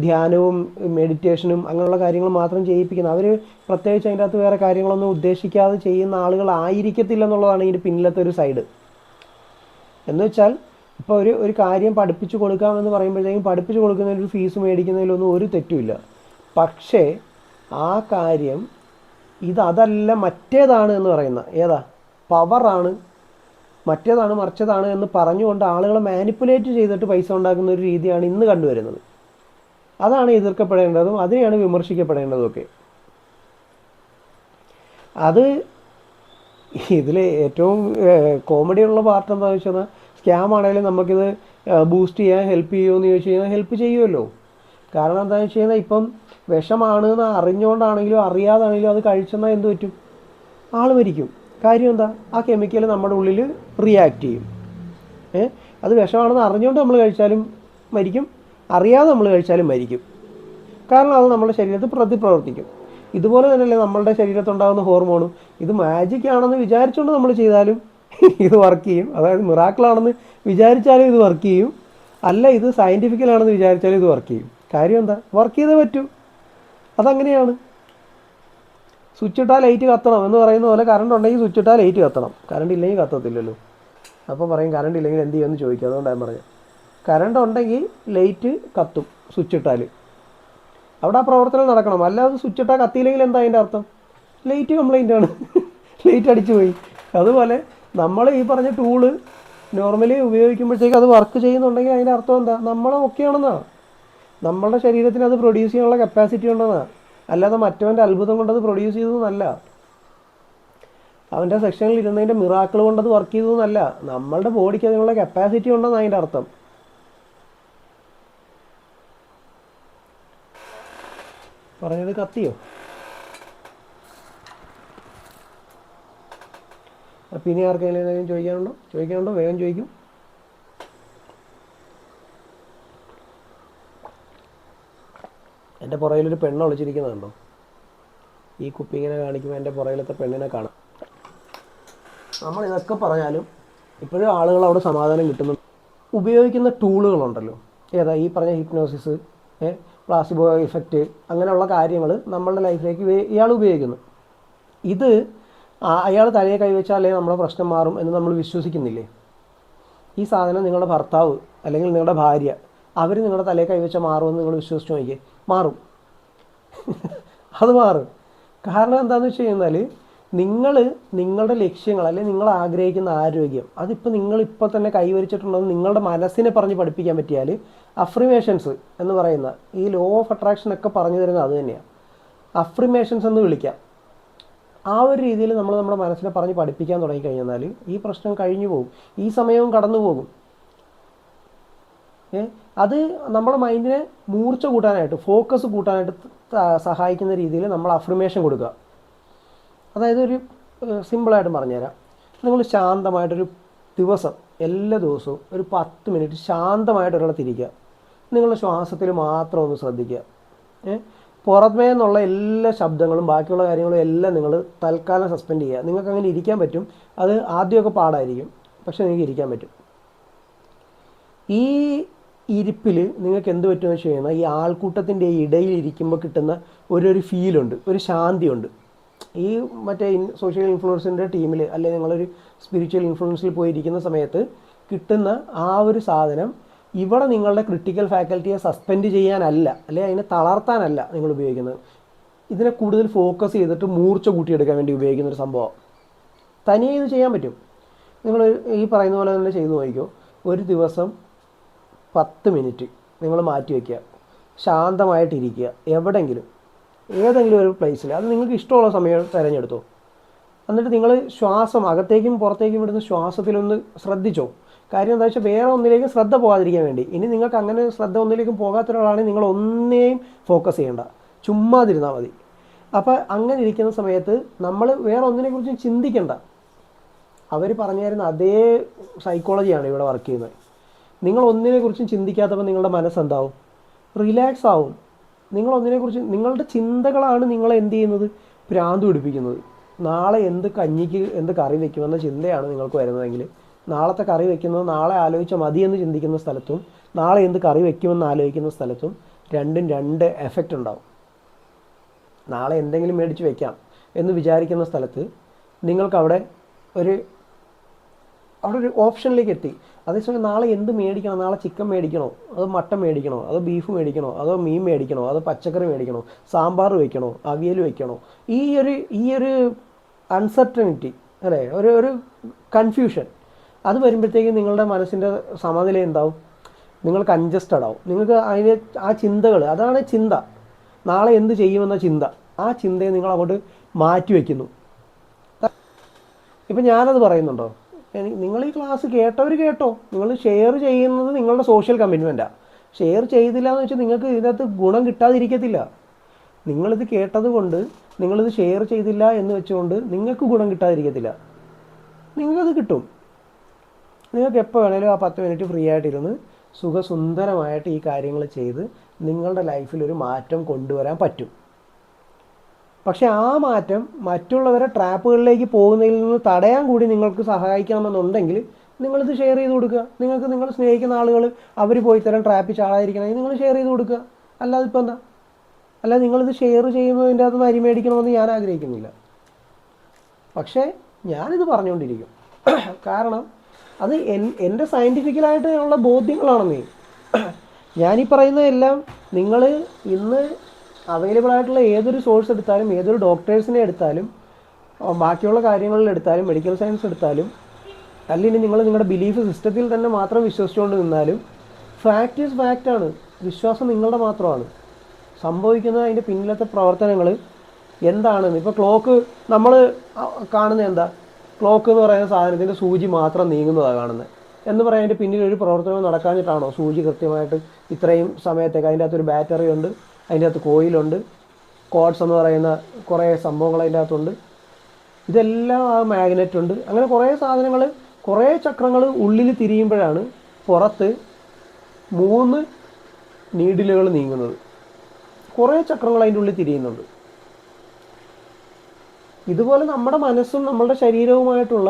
ധ്യാനവും മെഡിറ്റേഷനും അങ്ങനെയുള്ള കാര്യങ്ങൾ മാത്രം ചെയ്യിപ്പിക്കുന്നത്. അവർ പ്രത്യേകിച്ച് അതിൻ്റെ അകത്ത് വേറെ കാര്യങ്ങളൊന്നും ഉദ്ദേശിക്കാതെ ചെയ്യുന്ന ആളുകളായിരിക്കത്തില്ല എന്നുള്ളതാണ് ഇതിൻ്റെ പിന്നിലത്തെ ഒരു സൈഡ്. എന്ന് വെച്ചാൽ ഇപ്പോൾ ഒരു കാര്യം പഠിപ്പിച്ചു കൊടുക്കാമെന്ന് പറയുമ്പോഴത്തേക്കും പഠിപ്പിച്ചു കൊടുക്കുന്നതിൽ ഫീസ് മേടിക്കുന്നതിലൊന്നും ഒരു തെറ്റുമില്ല. പക്ഷേ ആ കാര്യം അതല്ല മറ്റേതാണ് എന്ന് പറയുന്ന ഏതാ പവറാണ്, മറ്റേതാണ് മറിച്ചതാണ് എന്ന് പറഞ്ഞുകൊണ്ട് ആളുകളെ മാനിപ്പുലേറ്റ് ചെയ്തിട്ട് പൈസ ഉണ്ടാക്കുന്ന ഒരു രീതിയാണ് ഇന്ന് കണ്ടുവരുന്നത്. അതാണ് എതിർക്കപ്പെടേണ്ടതും അതിനെയാണ് വിമർശിക്കപ്പെടേണ്ടതുമൊക്കെ. അത് ഇതിൽ ഏറ്റവും കോമഡിയുള്ള പാർട്ട് എന്താണെന്ന് വെച്ചാൽ, സ്കാം ആണെങ്കിലും നമുക്കിത് ബൂസ്റ്റ് ചെയ്യാൻ ഹെൽപ്പ് ചെയ്യുമെന്ന് ചോദിച്ചു കഴിഞ്ഞാൽ ഹെൽപ്പ് ചെയ്യുമല്ലോ. കാരണം എന്താണെന്ന് വെച്ച് കഴിഞ്ഞാൽ ഇപ്പം വിഷമാണ് എന്ന് അറിഞ്ഞുകൊണ്ടാണെങ്കിലും അറിയാതാണെങ്കിലും അത് കഴിച്ചെന്നാൽ എന്ത് പറ്റും, ആൾ മരിക്കും. കാര്യം എന്താ, ആ കെമിക്കൽ നമ്മുടെ ഉള്ളിൽ റിയാക്ട് ചെയ്യും. അത് വിഷമാണെന്ന് അറിഞ്ഞുകൊണ്ട് നമ്മൾ കഴിച്ചാലും മരിക്കും, അറിയാതെ നമ്മൾ കഴിച്ചാലും മരിക്കും. കാരണം അത് നമ്മുടെ ശരീരത്തിൽ പ്രതിപ്രവർത്തിക്കും. ഇതുപോലെ തന്നെയല്ലേ നമ്മളുടെ ശരീരത്തുണ്ടാകുന്ന ഹോർമോണും. ഇത് മാജിക് ആണെന്ന് വിചാരിച്ചുകൊണ്ട് നമ്മൾ ചെയ്താലും ഇത് വർക്ക് ചെയ്യും. അതായത് മിറാക്കിളാണെന്ന് വിചാരിച്ചാലും ഇത് വർക്ക് ചെയ്യും, അല്ല ഇത് സയൻറ്റിഫിക്കലാണെന്ന് വിചാരിച്ചാലും ഇത് വർക്ക് ചെയ്യും. കാര്യം എന്താ, വർക്ക് ചെയ്തേ പറ്റൂ, അതങ്ങനെയാണ്. സ്വിച്ച് ഇട്ടാൽ ലൈറ്റ് കത്തണം എന്ന് പറയുന്ന പോലെ കറണ്ട് ഉണ്ടെങ്കിൽ സ്വിച്ച് ഇട്ടാൽ ലൈറ്റ് കത്തണം, കറണ്ട് ഇല്ലെങ്കിൽ കത്തത്തില്ലല്ലോ. അപ്പോൾ പറയും കറണ്ട് ഇല്ലെങ്കിൽ എന്ത് ചെയ്യുമെന്ന് ചോദിക്കുക. അതുകൊണ്ടാണ് പറഞ്ഞത്, കറണ്ട് ഉണ്ടെങ്കിൽ ലൈറ്റ് കത്തും സ്വിച്ച് ഇട്ടാൽ, അവിടെ ആ പ്രവർത്തനം നടക്കണം. അല്ലാതെ സ്വിച്ച് ഇട്ടാൽ കത്തിയില്ലെങ്കിൽ എന്താ അതിൻ്റെ അർത്ഥം, ലൈറ്റ് കംപ്ലൈൻ്റ് ആണ്, ലൈറ്റ് അടിച്ചു പോയി. അതുപോലെ നമ്മൾ ഈ പറഞ്ഞ ടൂള് നോർമലി ഉപയോഗിക്കുമ്പോഴത്തേക്ക് അത് വർക്ക് ചെയ്യുന്നുണ്ടെങ്കിൽ അതിൻ്റെ അർത്ഥം എന്താ, നമ്മളെ ഓക്കെയാണെന്നാണ്, നമ്മളുടെ ശരീരത്തിന് അത് പ്രൊഡ്യൂസ് ചെയ്യാനുള്ള കപ്പാസിറ്റി ഉണ്ടെന്നാണ്. അല്ലാതെ മറ്റവൻ്റെ അത്ഭുതം കൊണ്ടത് പ്രൊഡ്യൂസ് ചെയ്തതെന്നല്ല, അവൻ്റെ സെക്ഷനിൽ ഇരുന്നതിൻ്റെ മിറാക്കിൾ കൊണ്ടത് വർക്ക് ചെയ്തതെന്നല്ല, നമ്മളുടെ ബോഡിക്ക് അതിനുള്ള കപ്പാസിറ്റി ഉണ്ടെന്ന് അതിൻ്റെ അർത്ഥം. പറഞ്ഞത് കത്തിയോ? അപ്പം ഇനി ആർക്കെങ്കിലും എന്തെങ്കിലും ചോദിക്കാനുണ്ടോ? വേഗം ചോദിക്കും. എൻ്റെ പുറകിലൊരു പെണ്ണ് ഒളിച്ചിരിക്കുന്നുണ്ടോ? ഈ കുപ്പി ഇങ്ങനെ കാണിക്കുമ്പോൾ എൻ്റെ പുറകിലത്തെ പെണ്ണിനെ കാണാം. നമ്മളിതൊക്കെ പറഞ്ഞാലും ഇപ്പോഴും ആളുകൾ അവിടെ സമാധാനം കിട്ടുന്നു. ഉപയോഗിക്കുന്ന ടൂളുകളുണ്ടല്ലോ, ഏതാ ഈ പറഞ്ഞ ഹിപ്നോസിസ്, പ്ലാസിബോ ഇഫക്റ്റ്, അങ്ങനെയുള്ള കാര്യങ്ങൾ നമ്മളുടെ ലൈഫിലേക്ക് ഇയാൾ ഉപയോഗിക്കുന്നു. ഇത് അയാൾ തലയെ കൈവച്ചാലേ നമ്മുടെ പ്രശ്നം മാറും എന്ന് നമ്മൾ വിശ്വസിക്കുന്നില്ലേ? ഈ സാധനം നിങ്ങളുടെ ഭർത്താവ് അല്ലെങ്കിൽ നിങ്ങളുടെ ഭാര്യ അവർ നിങ്ങളുടെ തലയെ കൈവച്ചാൽ മാറുമെന്ന് നിങ്ങൾ വിശ്വസിച്ച് നോക്കിയേ, മാറും. അത് മാറും. കാരണം എന്താണെന്ന് വെച്ച് കഴിഞ്ഞാൽ നിങ്ങളുടെ ലക്ഷ്യങ്ങൾ അല്ലെങ്കിൽ നിങ്ങൾ ആഗ്രഹിക്കുന്ന ആരോഗ്യം അതിപ്പോൾ നിങ്ങളിപ്പോൾ തന്നെ കൈവരിച്ചിട്ടുണ്ടെന്ന് നിങ്ങളുടെ മനസ്സിനെ പറഞ്ഞ് പഠിപ്പിക്കാൻ പറ്റിയാൽ, അഫ്രിമേഷൻസ് എന്ന് പറയുന്ന ഈ ലോ ഓഫ് അട്രാക്ഷനൊക്കെ പറഞ്ഞു തരുന്നത് അത് തന്നെയാണ്. അഫ്രിമേഷൻസ് എന്ന് വിളിക്കാം. ആ ഒരു രീതിയിൽ നമ്മൾ നമ്മുടെ മനസ്സിനെ പറഞ്ഞ് പഠിപ്പിക്കാൻ തുടങ്ങിക്കഴിഞ്ഞാൽ ഈ പ്രശ്നം കഴിഞ്ഞു പോകും, ഈ സമയവും കടന്നു പോകും. അത് നമ്മുടെ മൈൻഡിനെ മൂർച്ച കൂട്ടാനായിട്ട്, ഫോക്കസ് കൂട്ടാനായിട്ട് സഹായിക്കുന്ന രീതിയിൽ നമ്മൾ അഫ്രിമേഷൻ കൊടുക്കുക. അതായത് ഒരു സിമ്പിളായിട്ട് പറഞ്ഞുതരാം. നിങ്ങൾ ശാന്തമായിട്ടൊരു ദിവസം എല്ലാ ദിവസവും ഒരു 10 മിനിറ്റ് ശാന്തമായിട്ട് ഒരിടത്തിരിക്കുക. നിങ്ങളുടെ ശ്വാസത്തിൽ മാത്രം ഒന്ന് ശ്രദ്ധിക്കുക. പുറമേ നിന്നുള്ള എല്ലാ ശബ്ദങ്ങളും ബാക്കിയുള്ള കാര്യങ്ങളും എല്ലാം നിങ്ങൾ തൽക്കാലം സസ്പെൻഡ് ചെയ്യുക. നിങ്ങൾക്ക് അങ്ങനെ ഇരിക്കാൻ പറ്റും. അത് ആദ്യമൊക്കെ പാടായിരിക്കും, പക്ഷേ നിങ്ങൾക്ക് ഇരിക്കാൻ പറ്റും. ഈ ഇരിപ്പിൽ നിങ്ങൾക്ക് എന്ത് പറ്റുമെന്ന് വെച്ച് കഴിഞ്ഞാൽ ഈ ആൾക്കൂട്ടത്തിൻ്റെ ഇടയിൽ ഇരിക്കുമ്പോൾ കിട്ടുന്ന ഒരു ഫീലുണ്ട്, ഒരു ശാന്തിയുണ്ട്. ഈ മറ്റേ സോഷ്യൽ ഇൻഫ്ലുവൻസിൻ്റെ ടീമിൽ അല്ലെങ്കിൽ നിങ്ങളൊരു സ്പിരിച്വൽ ഇൻഫ്ലുവൻസിൽ പോയിരിക്കുന്ന സമയത്ത് കിട്ടുന്ന ആ ഒരു സാധനം ഇവിടെ നിങ്ങളുടെ ക്രിട്ടിക്കൽ ഫാക്കൽറ്റിയെ സസ്പെൻഡ് ചെയ്യാനല്ല, അല്ലെങ്കിൽ അതിനെ തളർത്താനല്ല നിങ്ങൾ ഉപയോഗിക്കുന്നത്. ഇതിനെ കൂടുതൽ ഫോക്കസ് ചെയ്തിട്ട് മൂർച്ച കൂട്ടിയെടുക്കാൻ വേണ്ടി ഉപയോഗിക്കുന്ന ഒരു സംഭവം. തനിയെ ഇത് ചെയ്യാൻ പറ്റും. നിങ്ങൾ ഈ പറയുന്ന പോലെ തന്നെ ചെയ്തു നോക്കിക്കോ. ഒരു ദിവസം 10 മിനിറ്റ് നിങ്ങൾ മാറ്റി വയ്ക്കുക, ശാന്തമായിട്ടിരിക്കുക, ഏതെങ്കിലും ഒരു പ്ലേസിൽ. അത് നിങ്ങൾക്ക് ഇഷ്ടമുള്ള സമയം തിരഞ്ഞെടുത്തോ. എന്നിട്ട് നിങ്ങൾ ശ്വാസം അകത്തേക്കും പുറത്തേക്കും വിടുന്ന ശ്വാസത്തിലൊന്ന് ശ്രദ്ധിച്ചോ. കാര്യം എന്താ വെച്ചാൽ വേറെ ഒന്നിലേക്കും ശ്രദ്ധ പോകാതിരിക്കാൻ വേണ്ടി. ഇനി നിങ്ങൾക്ക് അങ്ങനെ ശ്രദ്ധ ഒന്നിലേക്കും പോകാത്ത ഒരാളാണെങ്കിൽ നിങ്ങൾ ഒന്നിനെയും ഫോക്കസ് ചെയ്യേണ്ട, ചുമ്മാതിരുന്നാൽ മതി. അപ്പോൾ അങ്ങനെ ഇരിക്കുന്ന സമയത്ത് നമ്മൾ വേറെ ഒന്നിനെക്കുറിച്ചും ചിന്തിക്കേണ്ട. അവർ പറഞ്ഞു തരുന്ന അതേ സൈക്കോളജിയാണ് ഇവിടെ വർക്ക് ചെയ്യുന്നത്. നിങ്ങൾ ഒന്നിനെക്കുറിച്ചും ചിന്തിക്കാത്തപ്പോൾ നിങ്ങളുടെ മനസ്സെന്താവും? റിലാക്സ് ആവും. നിങ്ങൾ ഒന്നിനെക്കുറിച്ച്, നിങ്ങളുടെ ചിന്തകളാണ് നിങ്ങളെ എന്ത് ചെയ്യുന്നത്? ഭ്രാന്ത് പിടിപ്പിക്കുന്നത്. നാളെ കഞ്ഞിക്ക് എന്ത് കറി വയ്ക്കുമെന്ന ചിന്തയാണ് നിങ്ങൾക്ക് വരുന്നതെങ്കിൽ, നാളത്തെ കറി വയ്ക്കുന്നത് നാളെ ആലോചിച്ചാൽ മതിയെന്ന് ചിന്തിക്കുന്ന സ്ഥലത്തും നാളെ എന്ത് കറി വയ്ക്കുമെന്ന് ആലോചിക്കുന്ന സ്ഥലത്തും രണ്ടും രണ്ട് എഫക്റ്റ് ഉണ്ടാവും. നാളെ എന്തെങ്കിലും മേടിച്ച് വയ്ക്കാം എന്ന് വിചാരിക്കുന്ന സ്ഥലത്ത് നിങ്ങൾക്കവിടെ ഒരു ഓപ്ഷനിലേക്ക് എത്തി. അതേസമയം നാളെ എന്ത് മേടിക്കണം, നാളെ ചിക്കൻ മേടിക്കണോ, അതോ മട്ടൻ മേടിക്കണോ, അതോ ബീഫ് മേടിക്കണോ, അതോ മീൻ മേടിക്കണോ, അതോ പച്ചക്കറി മേടിക്കണോ, സാമ്പാർ വയ്ക്കണോ, അവിയൽ വയ്ക്കണോ, ഈ ഒരു അൺസർട്ടനിറ്റി അല്ലേ, ഒരു കൺഫ്യൂഷൻ അത് വരുമ്പോഴത്തേക്കും നിങ്ങളുടെ മനസ്സിൻ്റെ സമനില എന്താവും? നിങ്ങൾ കൺജസ്റ്റഡ് ആവും. നിങ്ങൾക്ക് ആ ചിന്തകൾ, അതാണ് ചിന്ത. നാളെ എന്ത് ചെയ്യുമെന്ന ചിന്ത, ആ ചിന്തയെ നിങ്ങൾ അങ്ങോട്ട് മാറ്റി വയ്ക്കുന്നു. ഇപ്പം ഞാനത് പറയുന്നുണ്ടോ? നിങ്ങൾ ഈ ക്ലാസ് കേട്ടവർ കേട്ടോ, നിങ്ങൾ ഷെയർ ചെയ്യുന്നത് നിങ്ങളുടെ സോഷ്യൽ കമ്മിറ്റ്മെൻറ്റാണ്. ഷെയർ ചെയ്തില്ല എന്ന് വെച്ചാൽ നിങ്ങൾക്ക് ഇതിനകത്ത് ഗുണം കിട്ടാതിരിക്കത്തില്ല. നിങ്ങളിത് കേട്ടത് കൊണ്ട്, നിങ്ങളിത് ഷെയർ ചെയ്തില്ല എന്ന് വെച്ചുകൊണ്ട് നിങ്ങൾക്ക് ഗുണം കിട്ടാതിരിക്കത്തില്ല. നിങ്ങൾക്കത് കിട്ടും. നിങ്ങൾക്ക് എപ്പോൾ വേണേലും ആ 10 മിനിറ്റ് ഫ്രീ ആയിട്ടിരുന്ന് സുഖസുന്ദരമായിട്ട് ഈ കാര്യങ്ങൾ ചെയ്ത് നിങ്ങളുടെ ലൈഫിൽ ഒരു മാറ്റം കൊണ്ടുവരാൻ പറ്റും. പക്ഷേ ആ മാറ്റം മറ്റുള്ളവരെ ട്രാപ്പുകളിലേക്ക് പോകുന്നതിൽ നിന്ന് തടയാൻ കൂടി നിങ്ങൾക്ക് സഹായിക്കണമെന്നുണ്ടെങ്കിൽ നിങ്ങളിത് ഷെയർ ചെയ്ത് കൊടുക്കുക. നിങ്ങൾ സ്നേഹിക്കുന്ന ആളുകൾ അവർ പോയി തരാൻ ട്രാപ്പിൽ ചാടാതിരിക്കണമെങ്കിൽ നിങ്ങൾ ഷെയർ ചെയ്ത് കൊടുക്കുക. അല്ലാതെ ഇപ്പം എന്താ? അല്ലാതെ നിങ്ങളിത് ഷെയർ ചെയ്യുന്നതിൻ്റെ അകത്ത് അരി മേടിക്കണമെന്ന് ഞാൻ ആഗ്രഹിക്കുന്നില്ല. പക്ഷേ ഞാനിത് പറഞ്ഞുകൊണ്ടിരിക്കും. കാരണം അത് എൻ്റെ സയൻറ്റിഫിക്കലായിട്ടുള്ള ബോധ്യങ്ങളാണെന്നേ. ഞാനീ പറയുന്നതെല്ലാം നിങ്ങൾ ഇന്ന് അവൈലബിൾ ആയിട്ടുള്ള ഏതൊരു സോഴ്സ് എടുത്താലും, ഏതൊരു ഡോക്ടേഴ്സിനെ എടുത്താലും, ബാക്കിയുള്ള കാര്യങ്ങളിൽ എടുത്താലും, മെഡിക്കൽ സയൻസ് എടുത്താലും, അല്ലെങ്കിൽ നിങ്ങൾ നിങ്ങളുടെ ബിലീഫ് സിസ്റ്റത്തിൽ തന്നെ മാത്രം വിശ്വസിച്ചുകൊണ്ട് നിന്നാലും ഫാക്റ്റ് ഈസ് ഫാക്റ്റാണ്. വിശ്വാസം നിങ്ങളുടെ മാത്രമാണ്. സംഭവിക്കുന്നത് അതിൻ്റെ പിന്നിലത്തെ പ്രവർത്തനങ്ങൾ എന്താണെന്ന്. ഇപ്പോൾ ക്ലോക്ക് നമ്മൾ കാണുന്നത് എന്താ? ക്ലോക്ക് എന്ന് പറയുന്ന സാധനത്തിൻ്റെ സൂചി മാത്രം നീങ്ങുന്നതാണ് കാണുന്നത് എന്ന് പറയാൻ അതിൻ്റെ പിന്നിൽ ഒരു പ്രവർത്തനം നടക്കാഞ്ഞിട്ടാണോ സൂചി കൃത്യമായിട്ട് ഇത്രയും സമയത്തേക്ക്? അതിൻ്റെ അകത്തൊരു ബാറ്ററി ഉണ്ട്, അതിൻ്റെ അകത്ത് കോയിലുണ്ട്, കോഡ്സ് എന്ന് പറയുന്ന കുറേ സംഭവങ്ങൾ അതിൻ്റെ അകത്തുണ്ട്, ഇതെല്ലാം ആ മാഗ്നറ്റ് ഉണ്ട്. അങ്ങനെ കുറേ സാധനങ്ങൾ, കുറേ ചക്രങ്ങൾ ഉള്ളിൽ തിരിയുമ്പോഴാണ് പുറത്ത് 3 നീഡിലുകൾ നീങ്ങുന്നത്. കുറേ ചക്രങ്ങൾ അതിൻ്റെ ഉള്ളിൽ തിരിയുന്നുണ്ട്. ഇതുപോലെ നമ്മുടെ മനസ്സും നമ്മളുടെ ശരീരവുമായിട്ടുള്ള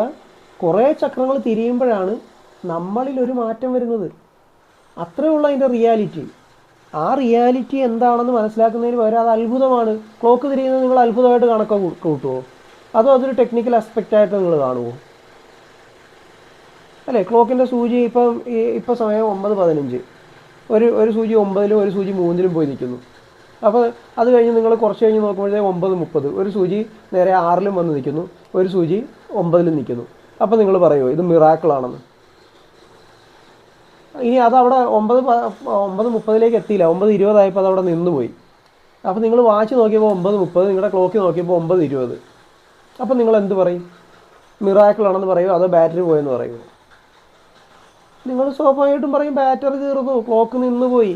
കുറേ ചക്രങ്ങൾ തിരിയുമ്പോഴാണ് നമ്മളിലൊരു മാറ്റം വരുന്നത്. അത്രയേ ഉള്ളൂ അതിൻ്റെ റിയാലിറ്റി. ആ റിയാലിറ്റി എന്താണെന്ന് മനസ്സിലാക്കുന്നതിന് പകരം അത് അത്ഭുതമാണ്. ക്ലോക്ക് തിരിയുന്നത് നിങ്ങൾ അത്ഭുതമായിട്ട് കണക്ക് കൂട്ടുമോ? അതോ അതൊരു ടെക്നിക്കൽ ആസ്പെക്റ്റായിട്ട് നിങ്ങൾ കാണുമോ? അല്ലേ, ക്ലോക്കിൻ്റെ സൂചി ഇപ്പം സമയം 9:15, ഒരു സൂചി 9-ലും ഒരു സൂചി 3-ലും പോയി നിൽക്കുന്നു. അപ്പോൾ അത് കഴിഞ്ഞ് നിങ്ങൾ കുറച്ച് കഴിഞ്ഞ് നോക്കുമ്പോഴത്തേക്ക് 9:30, ഒരു സൂചി നേരെ 6-ലും വന്ന് നിൽക്കുന്നു, ഒരു സൂചി 9-ലും നിൽക്കുന്നു. അപ്പോൾ നിങ്ങൾ പറയുമോ ഇത് മിറാക്കിളാണെന്ന്? ഇനി അതവിടെ 9:30 എത്തിയില്ല, 9:20 ആയപ്പോൾ അതവിടെ നിന്നുപോയി. അപ്പോൾ നിങ്ങൾ വാച്ച് നോക്കിയപ്പോൾ 9:30, നിങ്ങളുടെ ക്ലോക്ക് നോക്കിയപ്പോൾ 9:20. അപ്പോൾ നിങ്ങൾ എന്ത് പറയും? മിറാക്കിളാണെന്ന് പറയുമോ അതോ ബാറ്ററി പോയെന്ന് പറയുമോ? നിങ്ങൾ സ്വാഭാവികമായിട്ടും പറയും ബാറ്ററി തീർന്നു, ക്ലോക്ക് നിന്നുപോയി.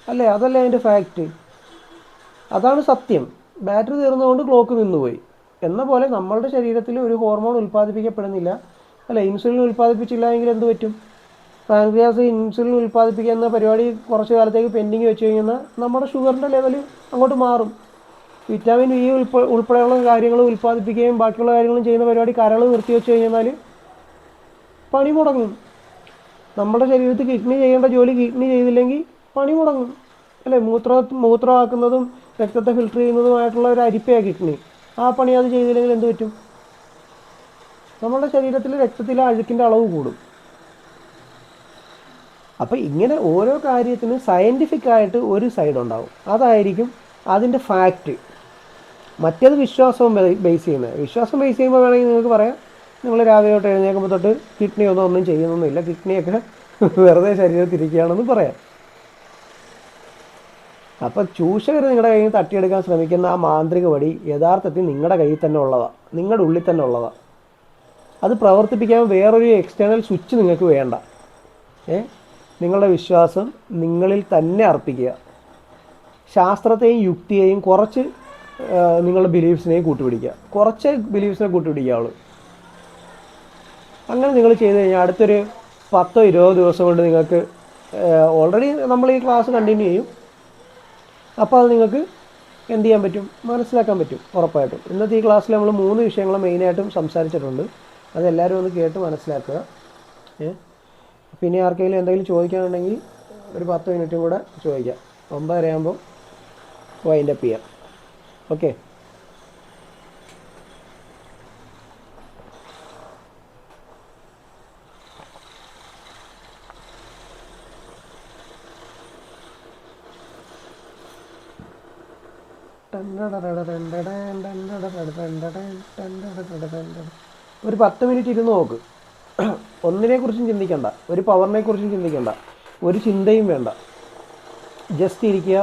അല്ലേ? അതല്ലേ അതിൻ്റെ ഫാക്റ്റ്. അതാണ് സത്യം. ബാറ്ററി തീർന്നതുകൊണ്ട് ക്ലോക്ക് നിന്നുപോയി എന്ന പോലെ നമ്മളുടെ ശരീരത്തിൽ ഒരു ഹോർമോൺ ഉൽപ്പാദിപ്പിക്കപ്പെടുന്നില്ല. അല്ല, ഇൻസുലിൻ ഉൽപ്പാദിപ്പിച്ചില്ല എങ്കിൽ എന്ത് പറ്റും? പാൻക്രിയാസ് ഇൻസുലിൻ ഉൽപ്പാദിപ്പിക്കുന്ന പരിപാടി കുറച്ച് കാലത്തേക്ക് പെൻഡിങ് വെച്ച് കഴിഞ്ഞാൽ നമ്മുടെ ഷുഗറിൻ്റെ ലെവൽ അങ്ങോട്ട് മാറും. വിറ്റാമിൻ ഇ ഉൾപ്പെടെയുള്ള കാര്യങ്ങൾ ഉൽപ്പാദിപ്പിക്കുകയും ബാക്കിയുള്ള കാര്യങ്ങളും ചെയ്യുന്ന പരിപാടി കരൾ നിർത്തി വെച്ച് കഴിഞ്ഞാൽ പണി മുടങ്ങും. നമ്മുടെ ശരീരത്തിൽ കിഡ്നി ചെയ്യേണ്ട ജോലി കിഡ്നി ചെയ്തില്ലെങ്കിൽ പണി മുടങ്ങും. അല്ലേ? മൂത്രമാക്കുന്നതും രക്തത്തെ ഫിൽട്ടർ ചെയ്യുന്നതുമായിട്ടുള്ള ഒരു അരിപ്പയാണ് കിഡ്നി. ആ പണി അത് ചെയ്തില്ലെങ്കിൽ എന്ത് പറ്റും? നമ്മുടെ ശരീരത്തിൽ രക്തത്തിലെ അഴുക്കിൻ്റെ അളവ് കൂടും. അപ്പോൾ ഇങ്ങനെ ഓരോ കാര്യത്തിനും സയൻറ്റിഫിക്കായിട്ട് ഒരു സൈഡ് ഉണ്ടാവും, അതായിരിക്കും അതിൻ്റെ ഫാക്റ്റ്. മറ്റേത് വിശ്വാസവും ബേസ് ചെയ്യുന്നത്. വിശ്വാസം ബേസ് ചെയ്യുമ്പോൾ വേണമെങ്കിൽ നിങ്ങൾക്ക് പറയാം, നിങ്ങൾ രാവിലെ തൊട്ട് എഴുന്നേൽക്കുമ്പോൾ തൊട്ട് കിഡ്നി ഒന്നും ചെയ്യുന്നൊന്നുമില്ല, കിഡ്നിയൊക്കെ വെറുതെ ശരീരത്തിരിക്കുകയാണെന്ന് പറയാം. അപ്പോൾ ചൂഷകർ നിങ്ങളുടെ കയ്യിൽ നിന്ന് തട്ടിയെടുക്കാൻ ശ്രമിക്കുന്ന ആ മാന്ത്രിക വടി യഥാർത്ഥത്തിൽ നിങ്ങളുടെ കയ്യിൽ തന്നെ ഉള്ളതാണ്, നിങ്ങളുടെ ഉള്ളിൽ തന്നെ ഉള്ളതാണ്. അത് പ്രവർത്തിപ്പിക്കാൻ വേറൊരു എക്സ്റ്റേണൽ സ്വിച്ച് നിങ്ങൾക്ക് വേണ്ട. നിങ്ങളുടെ വിശ്വാസം നിങ്ങളിൽ തന്നെ അർപ്പിക്കുക. ശാസ്ത്രത്തെയും യുക്തിയെയും കുറച്ച് നിങ്ങളുടെ ബിലീഫ്സിനെയും കൂട്ടുപിടിക്കുക, കുറച്ച് ബിലീഫ്സിനെ കൂട്ടുപിടിക്കാവുള്ളൂ. അങ്ങനെ നിങ്ങൾ ചെയ്ത് കഴിഞ്ഞാൽ അടുത്തൊരു 10-20 ദിവസം കൊണ്ട് നിങ്ങൾക്ക് ഓൾറെഡി നമ്മൾ ഈ ക്ലാസ് കണ്ടിന്യൂ ചെയ്യും. അപ്പോൾ അത് നിങ്ങൾക്ക് എന്ത് ചെയ്യാൻ പറ്റും, മനസ്സിലാക്കാൻ പറ്റും ഉറപ്പായിട്ടും. ഇന്നത്തെ ഈ ക്ലാസ്സിൽ നമ്മൾ 3 വിഷയങ്ങൾ മെയിനായിട്ടും സംസാരിച്ചിട്ടുണ്ട്. അതെല്ലാവരും ഒന്ന് കേട്ട് മനസ്സിലാക്കുക. പിന്നെ ആർക്കെങ്കിലും എന്തെങ്കിലും ചോദിക്കാനുണ്ടെങ്കിൽ ഒരു 10 മിനിറ്റും കൂടെ ചോദിക്കാം. 9:30 ആകുമ്പോൾ വൈൻഡപ്പ് ചെയ്യാം. ഓക്കെ. ഒരു 10 മിനിറ്റ് ഇരുന്ന് നോക്ക്. ഒന്നിനെക്കുറിച്ചും ചിന്തിക്കണ്ട, ഒരു പവറിനെ കുറിച്ചും ചിന്തിക്കണ്ട, ഒരു ചിന്തയും വേണ്ട. ജസ്റ്റ് ഇരിക്കുക,